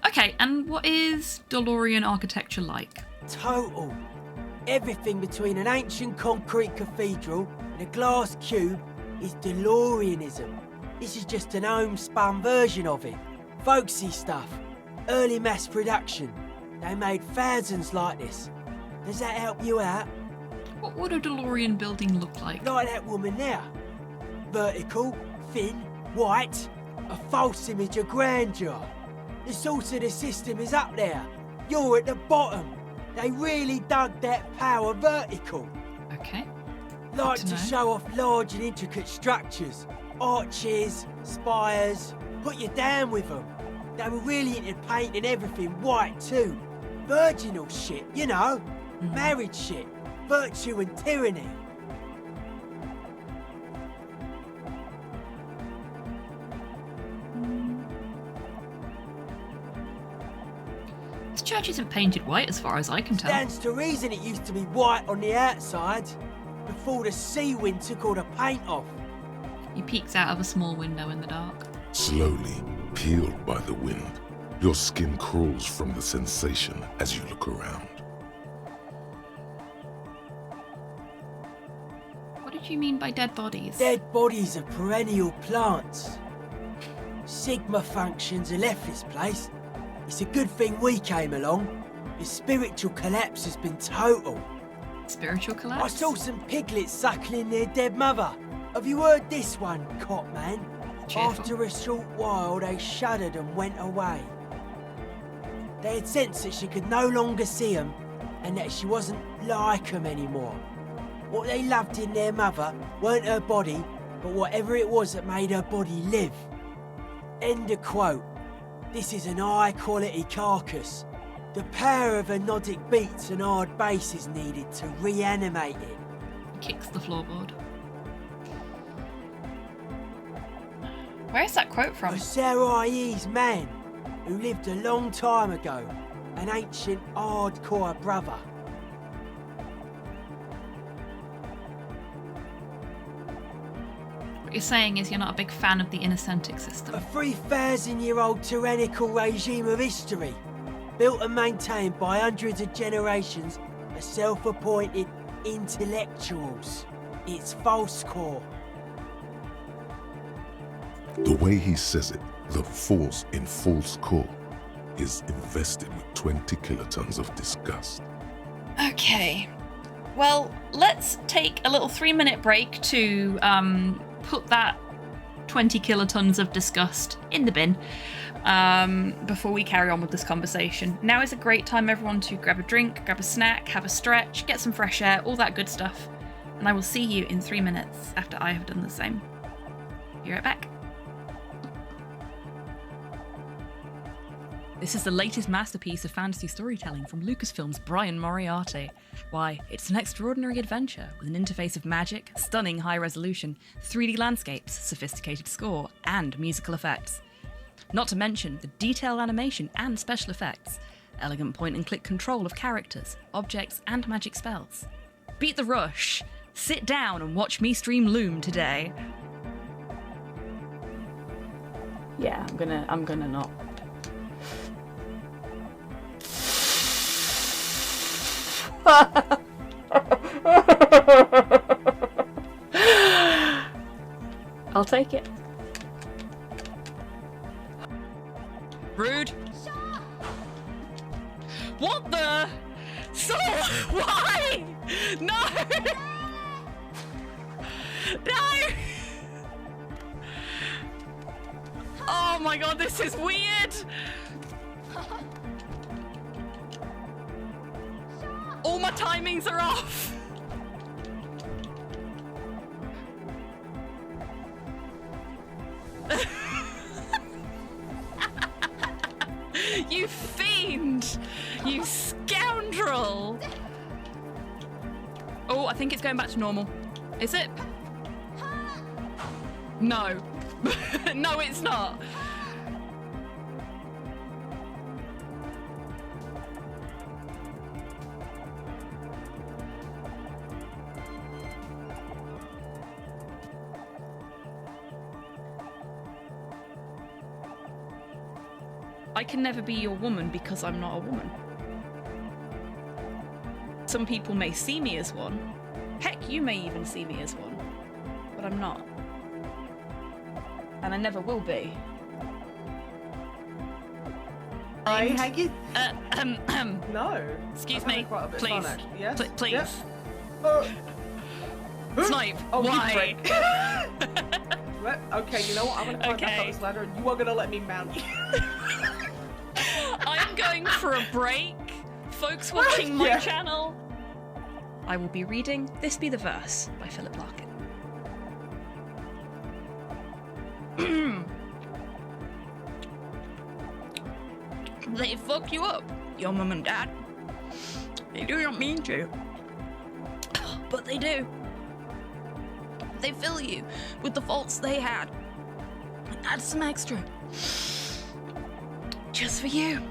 Speaker 1: Okay, and what is DeLorean architecture like?
Speaker 21: Total. Everything between an ancient concrete cathedral and a glass cube is DeLoreanism. This is just an homespun version of it. Folksy stuff. Early mass production. They made thousands like this. Does that help you out?
Speaker 1: What would a DeLorean building look like?
Speaker 21: Like that woman there. Vertical, thin, white. A false image of grandeur. The source of the system is up there. You're at the bottom. They really dug that power vertical.
Speaker 1: Okay.
Speaker 21: Like to show off large and intricate structures. Arches, spires. Put you down with them. They were really into painting everything white too. Virginal shit, you know. Married shit. Virtue and tyranny.
Speaker 1: This church isn't painted white as far as I can tell.
Speaker 21: Stands to reason it used to be white on the outside before the sea wind took all the paint off.
Speaker 1: He peeks out of a small window in the dark.
Speaker 4: Slowly, peeled by the wind, your skin crawls from the sensation as you look around.
Speaker 1: What did you mean by dead bodies?
Speaker 21: Dead bodies are perennial plants. Sigma functions have left this place. It's a good thing we came along. The spiritual collapse has been total.
Speaker 1: Spiritual collapse?
Speaker 21: I saw some piglets suckling their dead mother. Have you heard this one, cop man?
Speaker 1: Cheerful.
Speaker 21: After a short while, they shuddered and went away. They had sensed that she could no longer see them and that she wasn't like them anymore. What they loved in their mother weren't her body, but whatever it was that made her body live. End of quote. This is an high-quality carcass. The power of anodic beats and hard bass is needed to reanimate it.
Speaker 1: He kicks the floorboard. Where is that quote from?
Speaker 21: A Sarais man who lived a long time ago. An ancient hardcore brother.
Speaker 1: What you're saying is you're not a big fan of the inacentic system.
Speaker 21: A 3,000-year-old tyrannical regime of history, built and maintained by hundreds of generations of self-appointed intellectuals. It's false core.
Speaker 4: The way he says it, the force in false core, is invested with 20 kilotons of disgust.
Speaker 1: Okay. Well, let's take a little 3-minute break to put that 20 kilotons of disgust in the bin before we carry on with this conversation. Now is a great time, everyone, to grab a drink, grab a snack, have a stretch, get some fresh air, all that good stuff. And I will see you in 3 minutes after I have done the same. Be right back. This is the latest masterpiece of fantasy storytelling from Lucasfilm's Brian Moriarty. Why, it's an extraordinary adventure with an interface of magic, stunning high resolution, 3D landscapes, sophisticated score, and musical effects. Not to mention the detailed animation and special effects, elegant point-and-click control of characters, objects, and magic spells. Beat the rush! Sit down and watch me stream Loom today.
Speaker 19: Yeah, I'm gonna not. I'll take it.
Speaker 1: Rude. What the? So why? No! No! Oh my god, this is weird! All my timings are off! You fiend! You scoundrel! Oh, I think it's going back to normal. Is it? No. No, it's not. I can never be your woman because I'm not a woman. Some people may see me as one. Heck, you may even see me as one. But I'm not. And I never will be.
Speaker 10: No.
Speaker 1: Excuse
Speaker 10: I've had
Speaker 1: me,
Speaker 10: quite a bit of
Speaker 1: please.
Speaker 10: fun, actually. Yes?
Speaker 1: Please.
Speaker 10: Yep.
Speaker 1: Snipe,
Speaker 10: Oh, you
Speaker 1: why?
Speaker 10: prick. Okay, you know what? I'm gonna climb back up this ladder and you are gonna let me mount you.
Speaker 1: I'm going for a break. Folks watching my channel, I will be reading This Be the Verse by Philip Larkin. They fuck you up, your mum and dad. They do not mean to, but they do. They fill you with the faults they had. Add some extra. Just for you.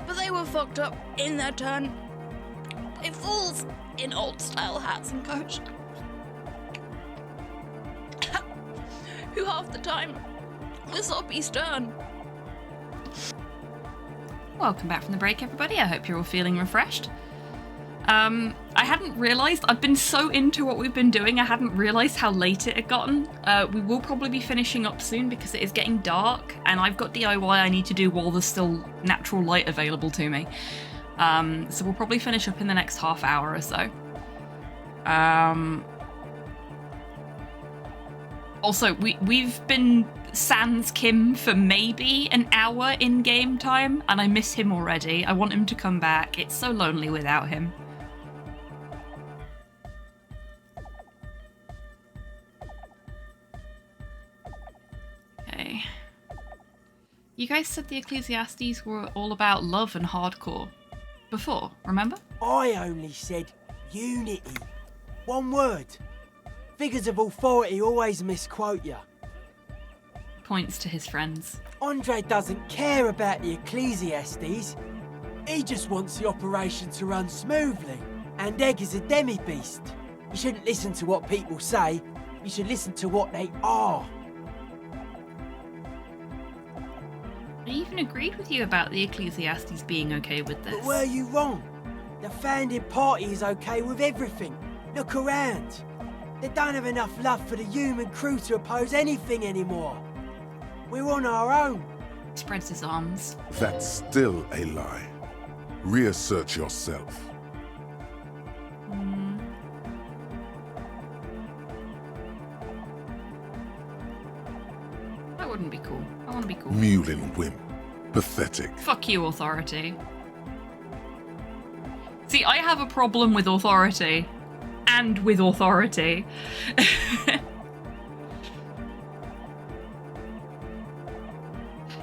Speaker 1: But they were fucked up in their turn. They fools in old style hats and coats. Who half the time was soppy stern. Welcome back from the break, everybody. I hope you're all feeling refreshed. I hadn't realised, I've been so into what we've been doing, I hadn't realised how late it had gotten. We will probably be finishing up soon because it is getting dark and I've got DIY I need to do while there's still natural light available to me. So we'll probably finish up in the next half hour or so. Also, we've been sans Kim for maybe an hour in game time and I miss him already. I want him to come back. It's so lonely without him. Okay. You guys said the Ecclesiastes were all about love and hardcore before, remember?
Speaker 21: I only said unity. One word. Figures of authority always misquote you.
Speaker 1: Points to his friends.
Speaker 21: Andre doesn't care about the Ecclesiastes. He just wants the operation to run smoothly. And Egg is a demi-beast. You shouldn't listen to what people say. You should listen to what they are.
Speaker 1: I even agreed with you about the Ecclesiastes being okay with this.
Speaker 21: But were you wrong? The founding party is okay with everything. Look around. They don't have enough love for the human crew to oppose anything anymore. We're on our own.
Speaker 1: He spreads his arms.
Speaker 4: That's still a lie. Reassert yourself.
Speaker 1: That wouldn't be cool. I want to be cool.
Speaker 4: Mewling wimp. Pathetic.
Speaker 1: Fuck you, authority. See, I have a problem with authority. And with authority.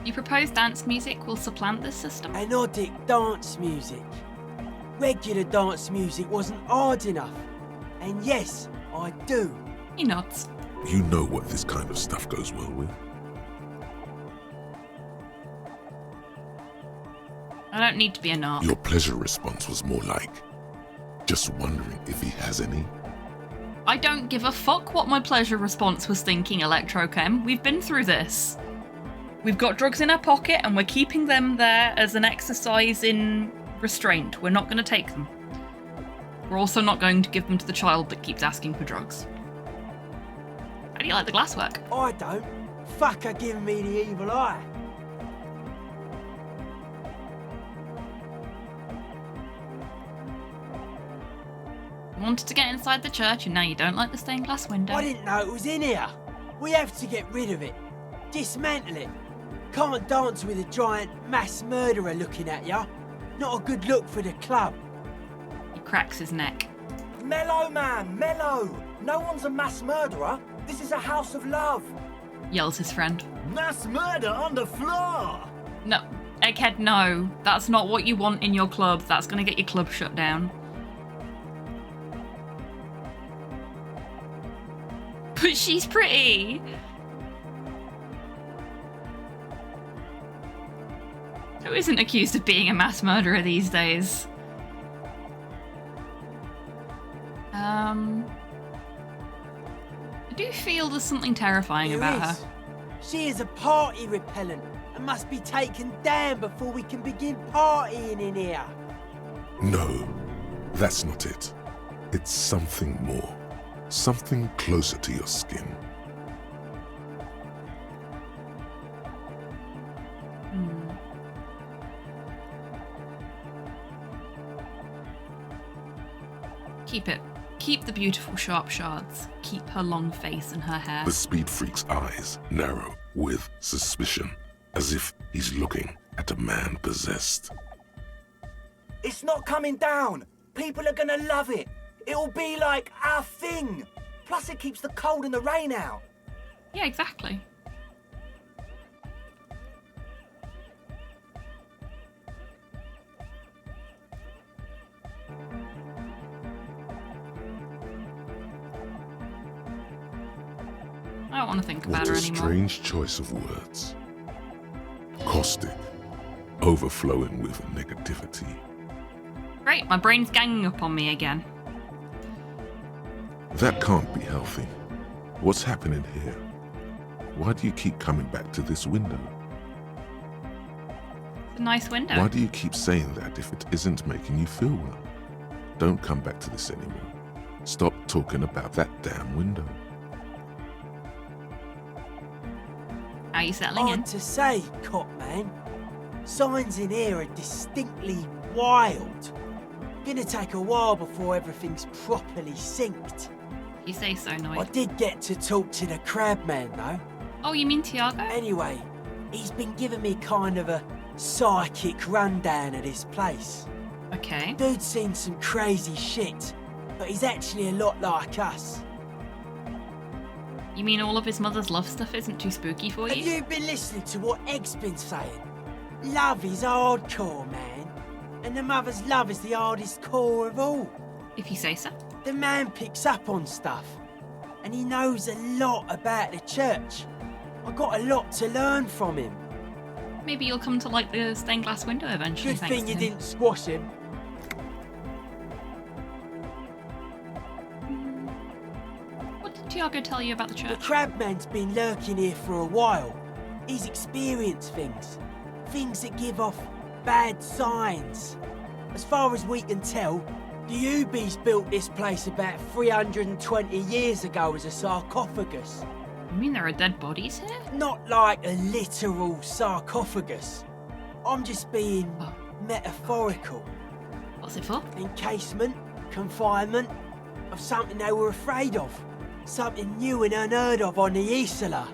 Speaker 1: You propose dance music will supplant this system?
Speaker 21: Anodic dance music. Regular dance music wasn't hard enough. And yes, I do.
Speaker 1: He nods.
Speaker 4: You know what this kind of stuff goes well with.
Speaker 1: I don't need to be a narc.
Speaker 4: Your pleasure response was more like, just wondering if he has any.
Speaker 1: I don't give a fuck what my pleasure response was thinking, Electrochem. We've been through this. We've got drugs in our pocket and we're keeping them there as an exercise in restraint. We're not going to take them. We're also not going to give them to the child that keeps asking for drugs. How do you like the glasswork?
Speaker 21: I don't. Fuck her giving me the evil eye.
Speaker 1: You wanted to get inside the church and now you don't like the stained glass window.
Speaker 21: I didn't know it was in here. We have to get rid of it. Dismantle it. Can't dance with a giant mass murderer looking at ya. Not a good look for the club.
Speaker 1: He cracks his neck.
Speaker 21: Mellow, man, mellow. No one's a mass murderer. This is a house of love.
Speaker 1: Yells his friend.
Speaker 21: Mass murder on the floor.
Speaker 1: No, Egghead, no. That's not what you want in your club. That's going to get your club shut down. But she's pretty. Who isn't accused of being a mass murderer these days? I do feel there's something terrifying about her.
Speaker 21: She is a party repellent. and must be taken down before we can begin partying in here.
Speaker 4: No, that's not it. It's something more. Something closer to your skin.
Speaker 1: Keep it. Keep the beautiful sharp shards. Keep her long face and her hair.
Speaker 4: The speed freak's eyes narrow with suspicion, as if he's looking at a man possessed.
Speaker 21: It's not coming down. People are gonna love it. It'll be like our thing. Plus it keeps the cold and the rain out.
Speaker 1: Yeah, exactly. I don't want to think about
Speaker 4: What
Speaker 1: her
Speaker 4: a
Speaker 1: anymore.
Speaker 4: strange choice of words. Caustic, overflowing with negativity.
Speaker 1: Great, my brain's ganging up on me again.
Speaker 4: That can't be healthy. What's happening here? Why do you keep coming back to this window?
Speaker 1: It's a nice window.
Speaker 4: Why do you keep saying that if it isn't making you feel well? Don't come back to this anymore. Stop talking about that damn window.
Speaker 1: Are you settling in?
Speaker 21: Hard to say, Cop Man. Signs in here are distinctly wild. Gonna take a while before everything's properly synced.
Speaker 1: You say so,
Speaker 21: I
Speaker 1: Noid.
Speaker 21: did get to talk to the crab man though.
Speaker 1: Oh, you mean Tiago?
Speaker 21: Anyway, he's been giving me kind of a psychic rundown of this place.
Speaker 1: Okay.
Speaker 21: Dude's seen some crazy shit, but he's actually a lot like us.
Speaker 1: You mean all of his mother's love stuff isn't too spooky for
Speaker 21: Have
Speaker 1: you?
Speaker 21: you been listening to what Egg's been saying? Love is hardcore, man. And the mother's love is the hardest core of all.
Speaker 1: If you say so.
Speaker 21: The man picks up on stuff. And he knows a lot about the church. I got a lot to learn from him.
Speaker 1: Maybe you'll come to like the stained glass window eventually.
Speaker 21: Good
Speaker 1: thanks
Speaker 21: thing
Speaker 1: to
Speaker 21: you
Speaker 1: him.
Speaker 21: didn't squash him.
Speaker 1: What did Tiago tell you about the
Speaker 21: The
Speaker 1: church?
Speaker 21: crabman's been lurking here for a while. He's experienced things. Things that give off bad signs. As far as we can tell, the Ubies built this place about 320 years ago as a sarcophagus.
Speaker 1: You mean there are dead bodies here?
Speaker 21: Not like a literal sarcophagus. I'm just being metaphorical.
Speaker 1: What's it for?
Speaker 21: Encasement, confinement, of something they were afraid of. Something new and unheard of on the Isla.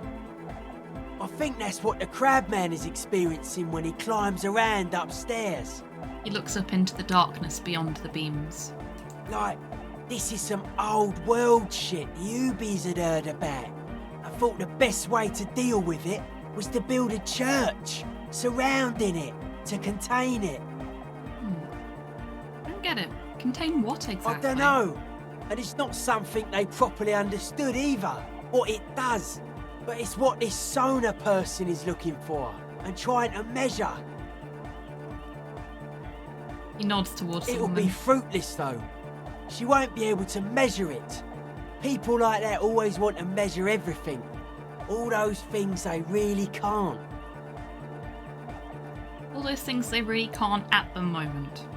Speaker 21: I think that's what the crabman is experiencing when he climbs around upstairs.
Speaker 1: He looks up into the darkness beyond the beams.
Speaker 21: Like, this is some old world shit the Ubies had heard about. I thought the best way to deal with it was to build a church surrounding it to contain it.
Speaker 1: I don't get it. Contain what exactly?
Speaker 21: I don't know. And it's not something they properly understood either, what it does. But it's what this Sona person is looking for and trying to measure.
Speaker 1: He nods towards the
Speaker 21: It'll
Speaker 1: woman.
Speaker 21: be fruitless though. She won't be able to measure it. People like that always want to measure everything. All those things they really can't.
Speaker 1: All those things they really can't at the moment.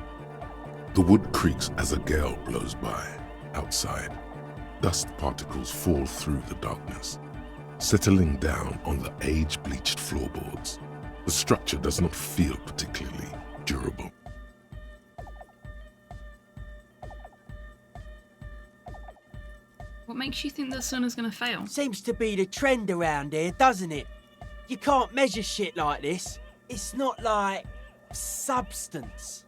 Speaker 4: The wood creaks as a gale blows by. Outside, dust particles fall through the darkness, settling down on the age-bleached floorboards. The structure does not feel particularly durable.
Speaker 1: What makes you think the sun is going to fail?
Speaker 21: Seems to be the trend around here, doesn't it? You can't measure shit like this. It's not like substance.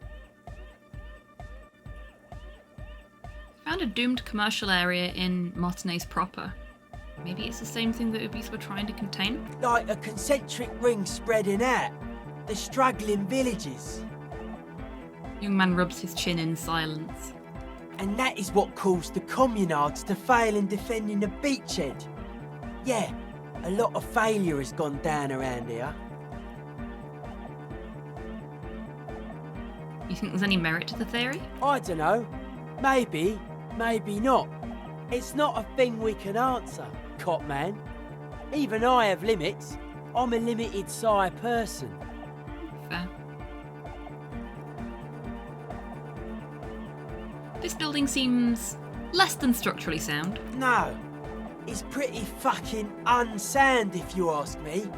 Speaker 1: Found a doomed commercial area in Martinez proper. Maybe it's the same thing that Ubies were trying to contain?
Speaker 21: Like a concentric ring spreading out. The struggling villages.
Speaker 1: Young man rubs his chin in silence.
Speaker 21: And that is what caused the communards to fail in defending the beachhead. Yeah, a lot of failure has gone down around here.
Speaker 1: You think there's any merit to the theory?
Speaker 21: I don't know. Maybe, maybe not. It's not a thing we can answer, Cop Man. Even I have limits. I'm a limited psi person.
Speaker 1: Fair. This building seems less than structurally sound.
Speaker 21: No, it's pretty fucking unsound if you ask me.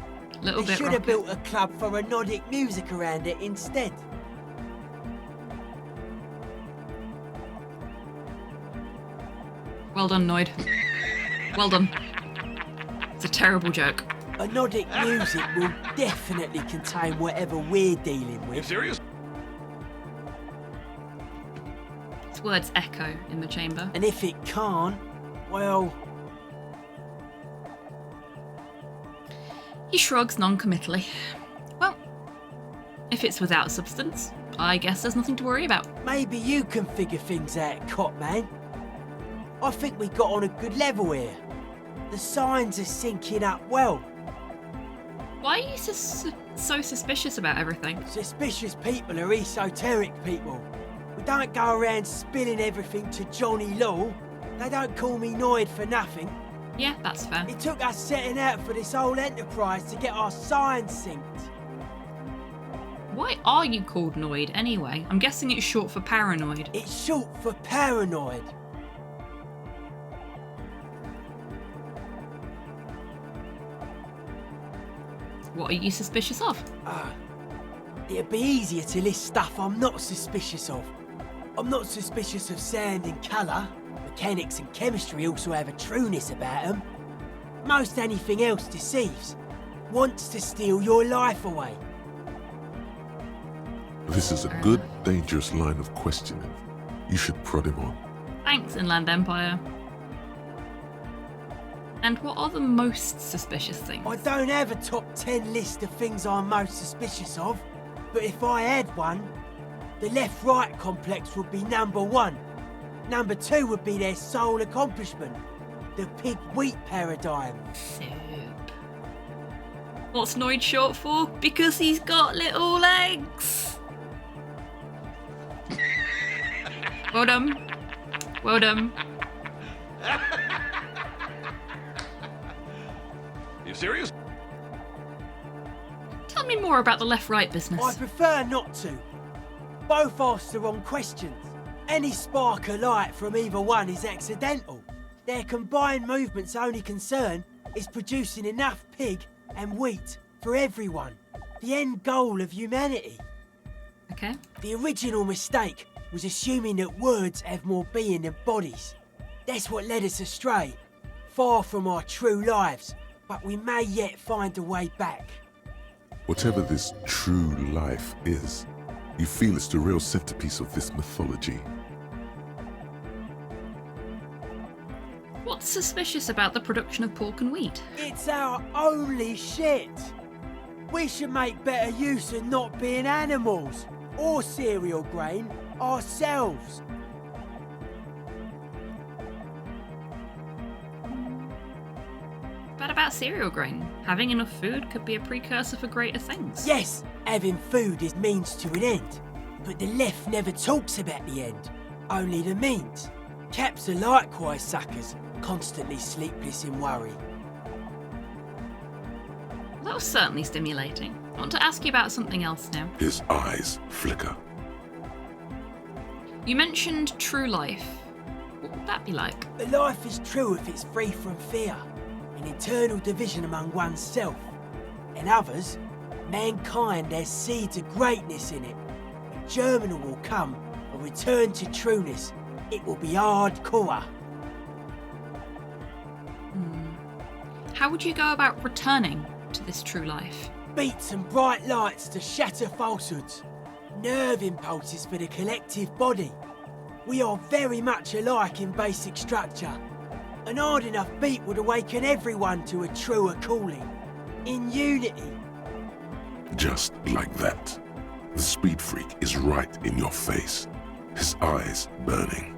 Speaker 1: Little
Speaker 21: They
Speaker 1: bit
Speaker 21: should have
Speaker 1: rocket.
Speaker 21: built a club for Nordic music around it instead.
Speaker 1: Well done, Noid. Well done. It's a terrible joke.
Speaker 21: Nordic music will definitely contain whatever we're dealing with.
Speaker 4: You serious?
Speaker 1: Its words echo in the chamber.
Speaker 21: And if it can't, well...
Speaker 1: He shrugs non-committally. Well, if it's without substance, I guess there's nothing to worry about.
Speaker 21: Maybe you can figure things out, Cop Man. I think we got on a good level here. The signs are syncing up well.
Speaker 1: Why are you so suspicious about everything?
Speaker 21: Suspicious people are esoteric people. We don't go around spilling everything to Johnny Law. They don't call me Noid for nothing.
Speaker 1: Yeah, that's fair.
Speaker 21: It took us setting out for this whole enterprise to get our signs synced.
Speaker 1: Why are you called Noid anyway? I'm guessing it's short for paranoid.
Speaker 21: It's short for paranoid.
Speaker 1: What are you suspicious of?
Speaker 21: It'd be easier to list stuff I'm not suspicious of. I'm not suspicious of sound and colour. Mechanics and chemistry also have a trueness about them. Most anything else deceives. Wants to steal your life away.
Speaker 4: This is a good, dangerous line of questioning. You should prod him on.
Speaker 1: Thanks, Inland Empire. And what are the most suspicious things?
Speaker 21: I don't have a top 10 list of things I'm most suspicious of, but if I had one, the left-right complex would be number 1. Number 2 would be their sole accomplishment, the pig-wheat paradigm.
Speaker 1: Soup. What's Noid short for? Because he's got little legs. Well done. Well done.
Speaker 4: You serious?
Speaker 1: Tell me more about the left-right business.
Speaker 21: I prefer not to. Both ask the wrong questions. Any spark of light from either one is accidental. Their combined movement's only concern is producing enough pig and wheat for everyone. The end goal of humanity.
Speaker 1: Okay.
Speaker 21: The original mistake was assuming that words have more being than bodies. That's what led us astray, far from our true lives, but we may yet find a way back.
Speaker 4: Whatever this true life is, you feel it's the real centerpiece of this mythology.
Speaker 1: What's suspicious about the production of pork and wheat?
Speaker 21: It's our only shit. We should make better use of not being animals or cereal grain ourselves.
Speaker 1: But about cereal grain? Having enough food could be a precursor for greater things.
Speaker 21: Yes, having food is means to an end. But the left never talks about the end, only the means. Caps are likewise suckers, constantly sleepless in worry.
Speaker 1: That was certainly stimulating. I want to ask you about something else now.
Speaker 4: His eyes flicker.
Speaker 1: You mentioned true life. What would that be like?
Speaker 21: But life is true if it's free from fear, an internal division among oneself. In others, mankind has seeds of greatness in it. A germinal will come, a return to trueness. It will be hardcore.
Speaker 1: How would you go about returning to this true life?
Speaker 21: Beats and bright lights to shatter falsehoods. Nerve impulses for the collective body. We are very much alike in basic structure. An hard enough beat would awaken everyone to a truer calling. In unity.
Speaker 4: Just like that. The speed freak is right in your face. His eyes burning.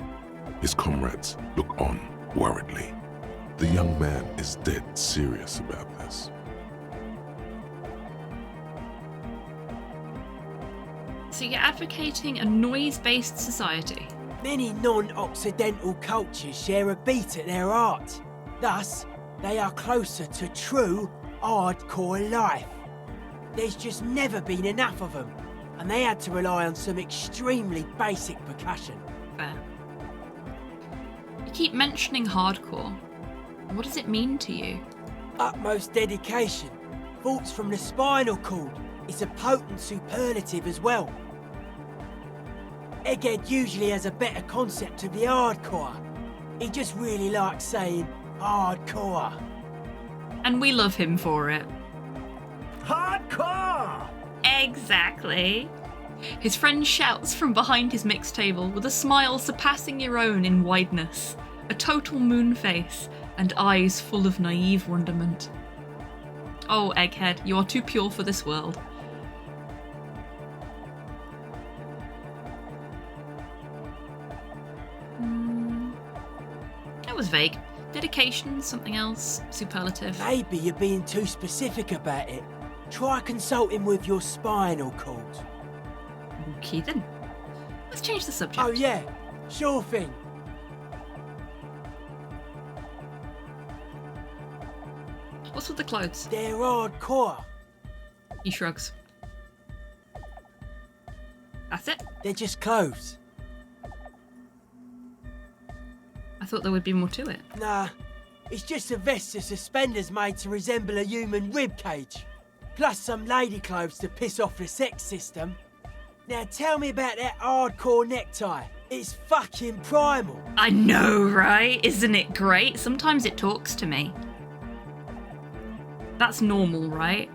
Speaker 4: His comrades look on worriedly. The young man is dead serious about this.
Speaker 1: So you're advocating a noise-based society?
Speaker 21: Many non-Occidental cultures share a beat at their art. Thus, they are closer to true hardcore life. There's just never been enough of them, and they had to rely on some extremely basic percussion.
Speaker 1: Fair. You keep mentioning hardcore. What does it mean to you?
Speaker 21: Utmost dedication. Thoughts from the spinal cord. It's a potent superlative as well. Egghead usually has a better concept of the hardcore. He just really likes saying hardcore.
Speaker 1: And we love him for it.
Speaker 21: Hardcore!
Speaker 1: Exactly. His friend shouts from behind his mix table with a smile surpassing your own in wideness, a total moon face, and eyes full of naive wonderment. Oh, Egghead, you are too pure for this world. That was vague. Dedication, something else, superlative.
Speaker 21: Maybe you're being too specific about it. Try consulting with your spinal cord.
Speaker 1: Okay then. Let's change the subject.
Speaker 21: Oh yeah, sure thing.
Speaker 1: What's with the clothes?
Speaker 21: They're hardcore.
Speaker 1: He shrugs. That's it?
Speaker 21: They're just clothes.
Speaker 1: I thought there would be more to it.
Speaker 21: Nah, it's just a vest with suspenders made to resemble a human rib cage. Plus some lady clothes to piss off the sex system. Now tell me about that hardcore necktie. It's fucking primal.
Speaker 1: I know, right? Isn't it great? Sometimes it talks to me. That's normal, right?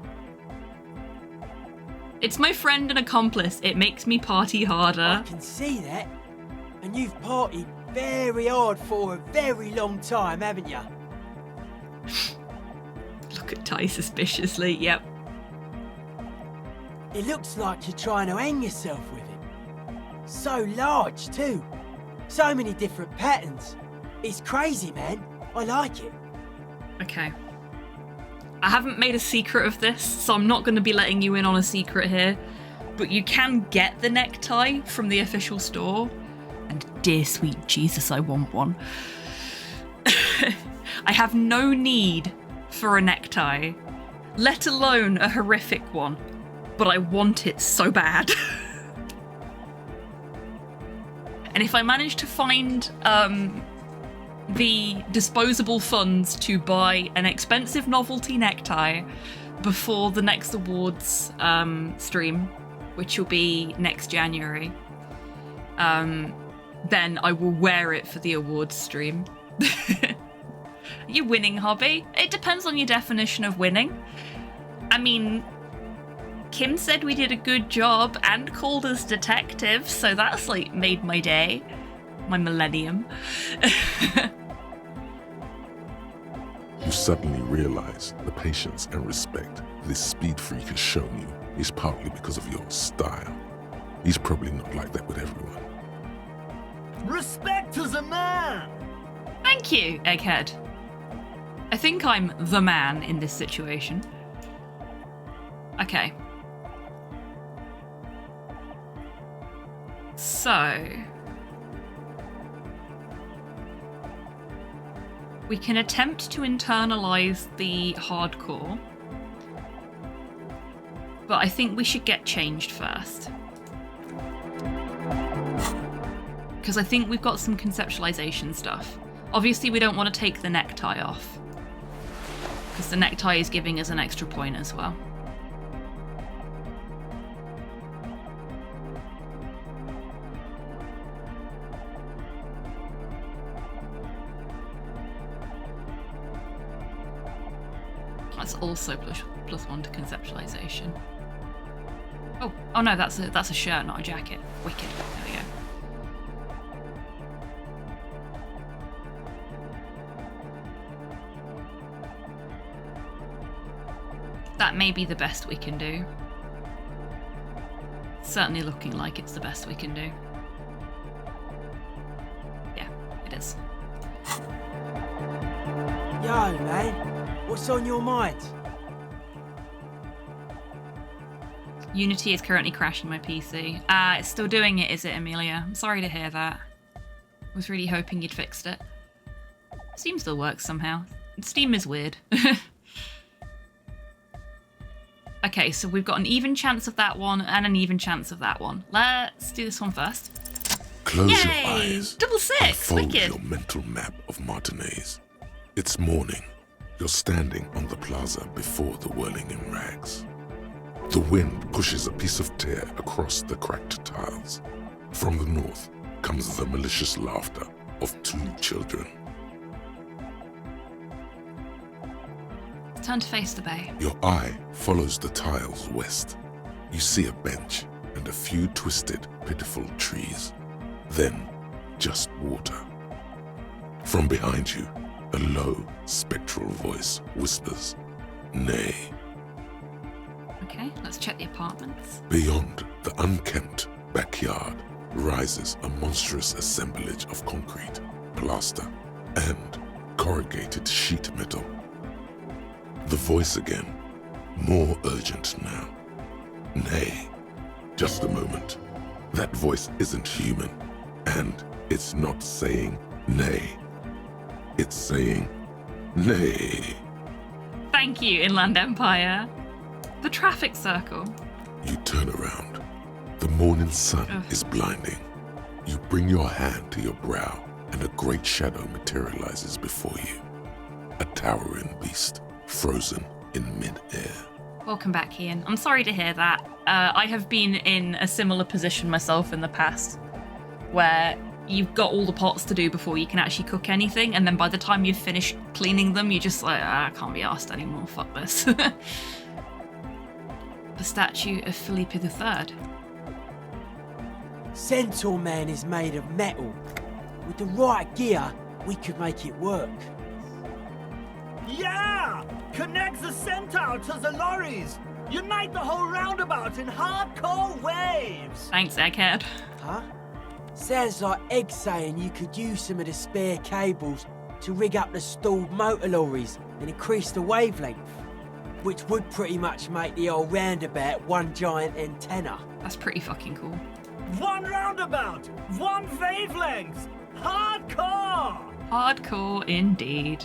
Speaker 1: It's my friend and accomplice. It makes me party harder.
Speaker 21: I can see that. And you've partied very hard for a very long time, haven't you?
Speaker 1: Look at Ty suspiciously. Yep.
Speaker 21: It looks like you're trying to hang yourself with it. So large, too. So many different patterns. It's crazy, man. I like it.
Speaker 1: Okay. I haven't made a secret of this, so I'm not going to be letting you in on a secret here. But you can get the necktie from the official store. And dear sweet Jesus, I want one. I have no need for a necktie, let alone a horrific one. But I want it so bad. And if I manage to find the disposable funds to buy an expensive novelty necktie before the next awards stream, which will be next January, then I will wear it for the awards stream. Are you winning, Hobby? It depends on your definition of winning. I mean, Kim said we did a good job and called us detectives, so that's like made my day. My millennium.
Speaker 4: You suddenly realize the patience and respect this speed freak has shown you is partly because of your style. He's probably not like that with everyone.
Speaker 21: Respect to the man!
Speaker 1: Thank you, Egghead. I think I'm the man in this situation. Okay. So... we can attempt to internalize the hardcore, but I think we should get changed first. Because I think we've got some conceptualization stuff. Obviously we don't want to take the necktie off, because the necktie is giving us an extra point as well. That's also plus one to conceptualization. Oh no, that's a shirt, not a jacket. Wicked. There we go. That may be the best we can do. Certainly looking like it's the best we can do. Yeah, it is.
Speaker 21: Yo, man. What's on your mind?
Speaker 1: Unity is currently crashing my PC. It's still doing it, is it, Amelia? I'm sorry to hear that. I was really hoping you'd fixed it. Steam still works somehow. Steam is weird. Okay, so we've got an even chance of that one and an even chance of that one. Let's do this one first.
Speaker 4: Close
Speaker 1: Yay!
Speaker 4: your eyes.
Speaker 1: Double six!
Speaker 4: Unfold
Speaker 1: Wicked.
Speaker 4: your mental map of Martinez. It's morning. You're standing on the plaza before the whirling in rags. The wind pushes a piece of tear across the cracked tiles. From the north comes the malicious laughter of 2 children.
Speaker 1: Turn to face the bay.
Speaker 4: Your eye follows the tiles west. You see a bench and a few twisted, pitiful trees. Then, just water. From behind you, a low, spectral voice whispers, "Nay."
Speaker 1: Okay, let's check the apartments.
Speaker 4: Beyond the unkempt backyard rises a monstrous assemblage of concrete, plaster, and corrugated sheet metal. The voice again, more urgent now. "Nay." Just a moment. That voice isn't human, and it's not saying nay. It's saying nay.
Speaker 1: Thank you, Inland Empire. The traffic circle.
Speaker 4: You turn around. The morning sun is blinding. You bring your hand to your brow, and a great shadow materializes before you. A towering beast, frozen in mid-air.
Speaker 1: Welcome back, Ian. I'm sorry to hear that. I have been in a similar position myself in the past, where you've got all the pots to do before you can actually cook anything, and then by the time you've finished cleaning them, you're just like, I can't be arsed anymore, fuck this. The statue of Felipe III.
Speaker 21: Centaur Man is made of metal. With the right gear, we could make it work. Yeah! Connect the Centaur to the lorries! Unite the whole roundabout in hardcore waves!
Speaker 1: Thanks, egghead.
Speaker 21: Huh? Sounds like Egg saying you could use some of the spare cables to rig up the stalled motor lorries and increase the wavelength, which would pretty much make the old roundabout one giant antenna.
Speaker 1: That's pretty fucking cool.
Speaker 21: One roundabout! One wavelength! Hardcore!
Speaker 1: Hardcore indeed.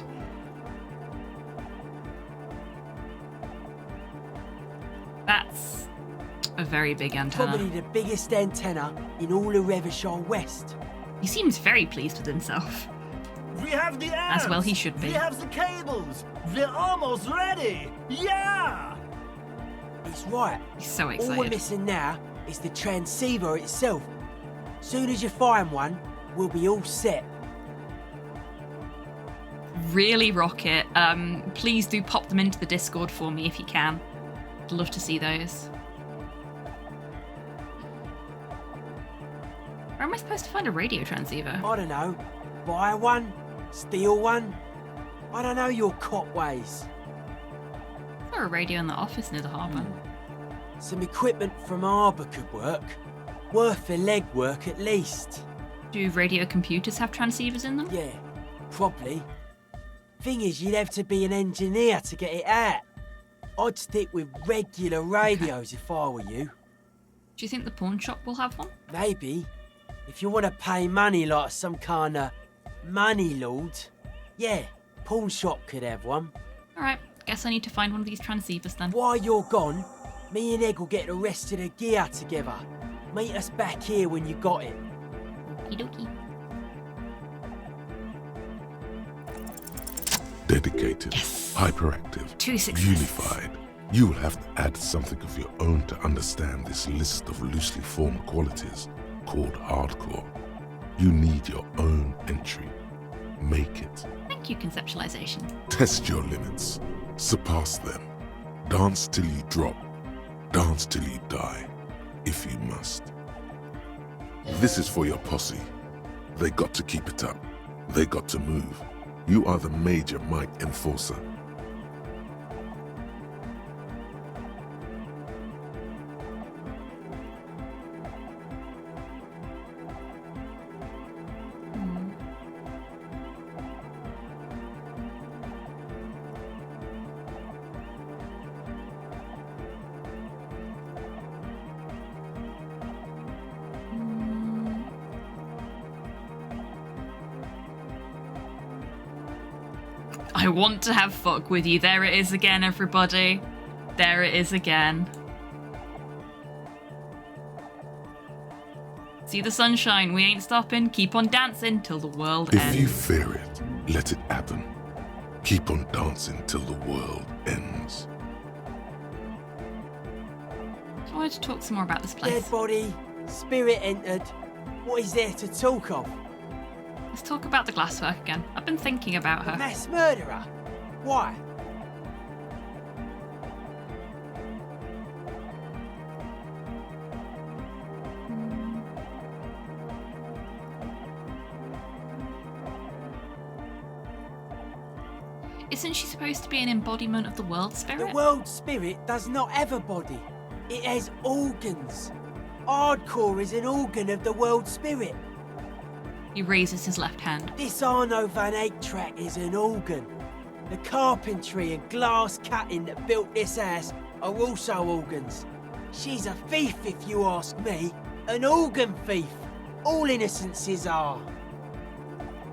Speaker 1: That's a very big antenna.
Speaker 21: Probably the biggest antenna in all of Revershire West.
Speaker 1: He seems very pleased with himself.
Speaker 21: We have the amps!
Speaker 1: As well he should be.
Speaker 21: We have the cables! We're almost ready! Yeah! It's right.
Speaker 1: He's so
Speaker 21: All
Speaker 1: excited.
Speaker 21: we're missing now is the transceiver itself. Soon as you find one, we'll be all set.
Speaker 1: Really, Rocket. Please do pop them into the Discord for me if you can. I'd love to see those. Where am I supposed to find a radio transceiver?
Speaker 21: I don't know. Buy one? Steal one? I don't know your cop ways.
Speaker 1: Is there a radio in the office near the harbour?
Speaker 21: Some equipment from harbour could work. Worth the legwork at least.
Speaker 1: Do radio computers have transceivers in them?
Speaker 21: Yeah, probably. Thing is, you'd have to be an engineer to get it out. I'd stick with regular radios if I were you.
Speaker 1: Do you think the pawn shop will have one?
Speaker 21: Maybe. If you want to pay money like some kind of money lord, yeah, pawn shop could have one.
Speaker 1: Alright, guess I need to find one of these transceivers then.
Speaker 21: While you're gone, me and Egg will get the rest of the gear together. Meet us back here when you got it.
Speaker 1: Okie dokie.
Speaker 4: Dedicated, hyperactive,
Speaker 1: 266.
Speaker 4: unified. You will have to add something of your own to understand this list of loosely formed qualities called hardcore. You need your own entry. Make it.
Speaker 1: Thank you, conceptualization.
Speaker 4: Test your limits. Surpass them. Dance till you drop. Dance till you die, if you must. This is for your posse. They got to keep it up. They got to move. You are the major mic enforcer.
Speaker 1: I want to have fuck with you. There it is again, everybody. There it is again. See the sunshine, we ain't stopping. Keep on dancing till the world ends.
Speaker 4: If you fear it, let it happen. Keep on dancing till the world ends.
Speaker 1: I wanted to talk some more about this place.
Speaker 21: Dead body, spirit entered. What is there to talk of?
Speaker 1: Let's talk about the glasswork again. I've been thinking about her.
Speaker 21: Mass murderer? Why?
Speaker 1: Isn't she supposed to be an embodiment of the world spirit?
Speaker 21: The world spirit does not have a body. It has organs. Hardcore is an organ of the world spirit.
Speaker 1: He raises his left hand.
Speaker 21: This Arno van Eyck track is an organ. The carpentry and glass cutting that built this house are also organs. She's a thief, if you ask me. An organ thief. All innocences are.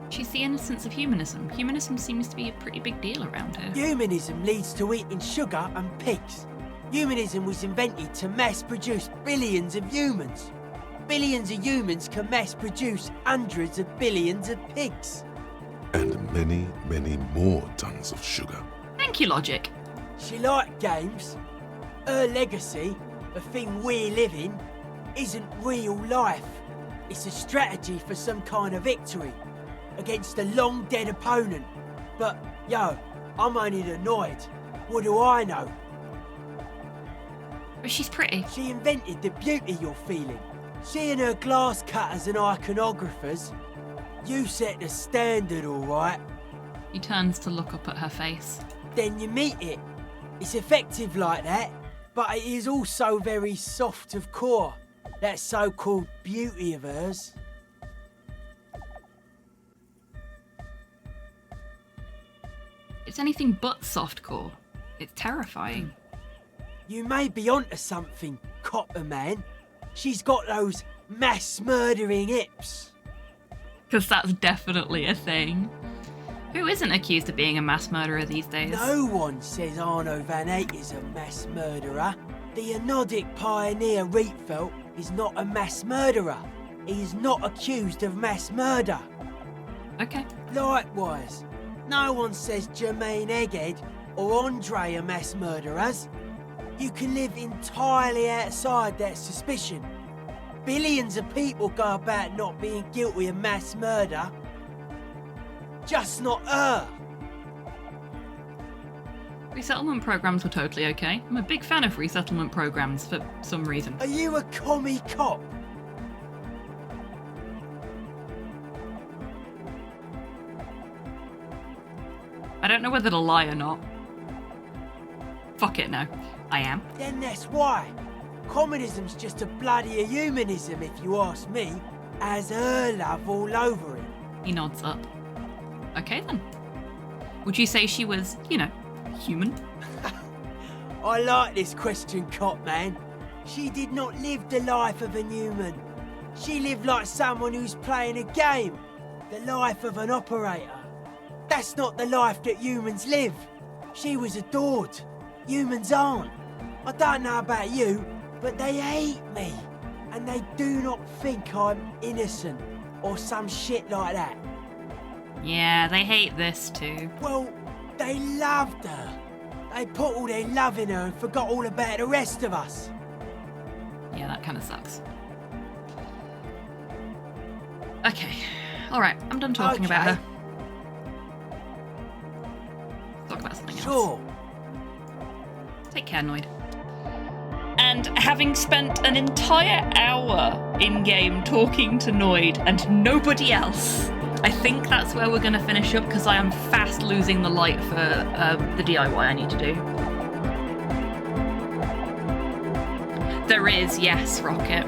Speaker 1: She's the innocence of humanism. Humanism seems to be a pretty big deal around here.
Speaker 21: Humanism leads to eating sugar and pigs. Humanism was invented to mass-produce billions of humans. Billions of humans can mass-produce hundreds of billions of pigs.
Speaker 4: And many, many more tons of sugar.
Speaker 1: Thank you, Logic.
Speaker 21: She liked games. Her legacy, the thing we live in, isn't real life. It's a strategy for some kind of victory against a long-dead opponent. But, yo, I'm only annoyed. What do I know?
Speaker 1: But she's pretty.
Speaker 21: She invented the beauty you're feeling. Seeing her glass cutters and iconographers, you set the standard, all right?
Speaker 1: He turns to look up at her face.
Speaker 21: Then you meet it. It's effective like that, but it is also very soft of core. That so-called beauty of hers.
Speaker 1: It's anything but softcore. It's terrifying.
Speaker 21: You may be onto something, Copper Man. She's got those mass-murdering hips.
Speaker 1: Because that's definitely a thing. Who isn't accused of being a mass murderer these days?
Speaker 21: No one says Arno van Eyck is a mass murderer. The Anodic pioneer Rietveld is not a mass murderer. He is not accused of mass murder.
Speaker 1: Okay.
Speaker 21: Likewise, no one says Jermaine Egghead or Andre are mass murderers. You can live entirely outside that suspicion. Billions of people go about not being guilty of mass murder. Just not her.
Speaker 1: Resettlement programs were totally okay. I'm a big fan of resettlement programs for some reason.
Speaker 21: Are you a commie cop?
Speaker 1: I don't know whether to lie or not. Fuck it, no. I am.
Speaker 21: Then that's why. Communism's just a bloody humanism, if you ask me. Has her love all over it.
Speaker 1: He nods up. Okay then. Would you say she was, you know, human?
Speaker 21: I like this question, Cop Man. She did not live the life of a human. She lived like someone who's playing a game. The life of an operator. That's not the life that humans live. She was adored. Humans aren't. I don't know about you, but they hate me. And they do not think I'm innocent or some shit like that.
Speaker 1: Yeah, they hate this too.
Speaker 21: Well, they loved her. They put all their love in her and forgot all about the rest of us.
Speaker 1: Yeah, that kind of sucks. Okay. Alright, I'm done talking about her. Let's talk about something else.
Speaker 21: Sure.
Speaker 1: Take care, Noid. And having spent an entire hour in-game talking to Noid and nobody else, I think that's where we're going to finish up because I am fast losing the light for the DIY I need to do. There is, yes, Rocket.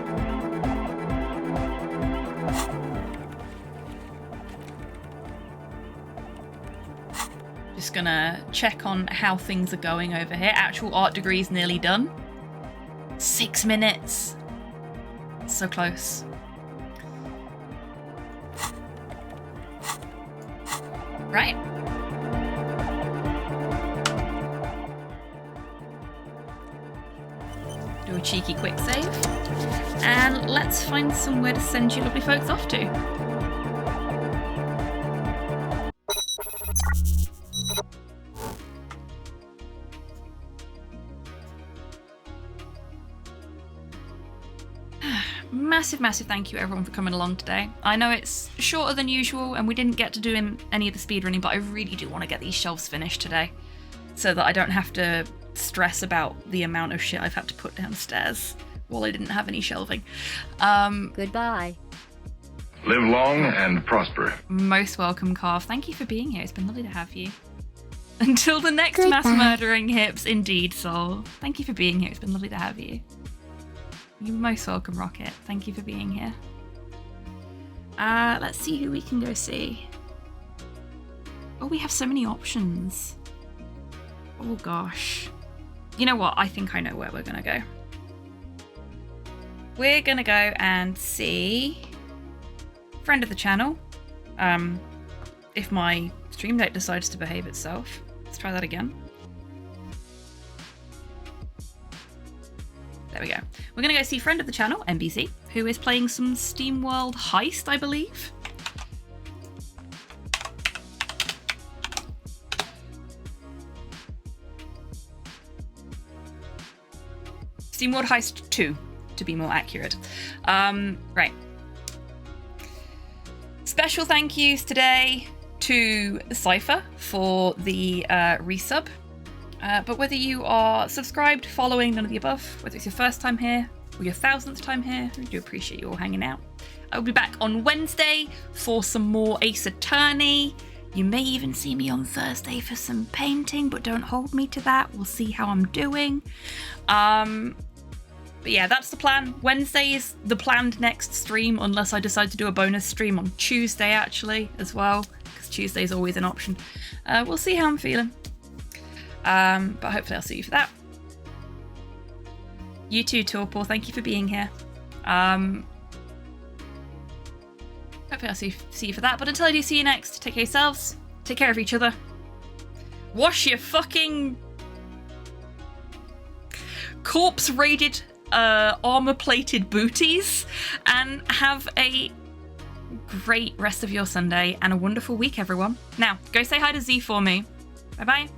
Speaker 1: Just gonna check on how things are going over here. Actual art degree's nearly done. 6 minutes. So close. Right. do a cheeky quick save, and let's find somewhere to send you lovely folks off to. Massive thank you everyone for coming along today. I know it's shorter than usual and we didn't get to do any of the speedrunning, but I really do want to get these shelves finished today so that I don't have to stress about the amount of shit I've had to put downstairs while I didn't have any shelving.
Speaker 7: Goodbye.
Speaker 2: Live long and prosper.
Speaker 1: Most welcome, Carv. Thank you for being here. It's been lovely to have you. Until the next
Speaker 7: Goodbye.
Speaker 1: mass murdering hips, indeed, Soul. Thank you for being here. It's been lovely to have you. You're most welcome, Rocket. Thank you for being here. Let's see who we can go see. Oh, we have so many options. Oh gosh. You know what? I think I know where we're gonna go. We're gonna go and see friend of the channel. If my stream date decides to behave itself. Let's try that again. There we go. We're going to go see friend of the channel, NBC, who is playing some SteamWorld Heist, I believe. SteamWorld Heist 2, to be more accurate. Right. Special thank yous today to Cypher for the resub. But whether you are subscribed, following, none of the above, whether it's your first time here or your 1000th time here, I do appreciate you all hanging out. I'll be back on Wednesday for some more Ace Attorney. You may even see me on Thursday for some painting, but don't hold me to that. We'll see how I'm doing. But yeah, that's the plan. Wednesday is the planned next stream, unless I decide to do a bonus stream on Tuesday, actually, as well, because Tuesday is always an option. We'll see how I'm feeling. But hopefully I'll see you for that. You too, Torpor. Thank you for being here. Hopefully I'll see you for that. But until I do see you next, take care of yourselves. Take care of each other. Wash your fucking corpse-raided, armor-plated booties. And have a great rest of your Sunday and a wonderful week, everyone. Now, go say hi to Z for me. Bye-bye.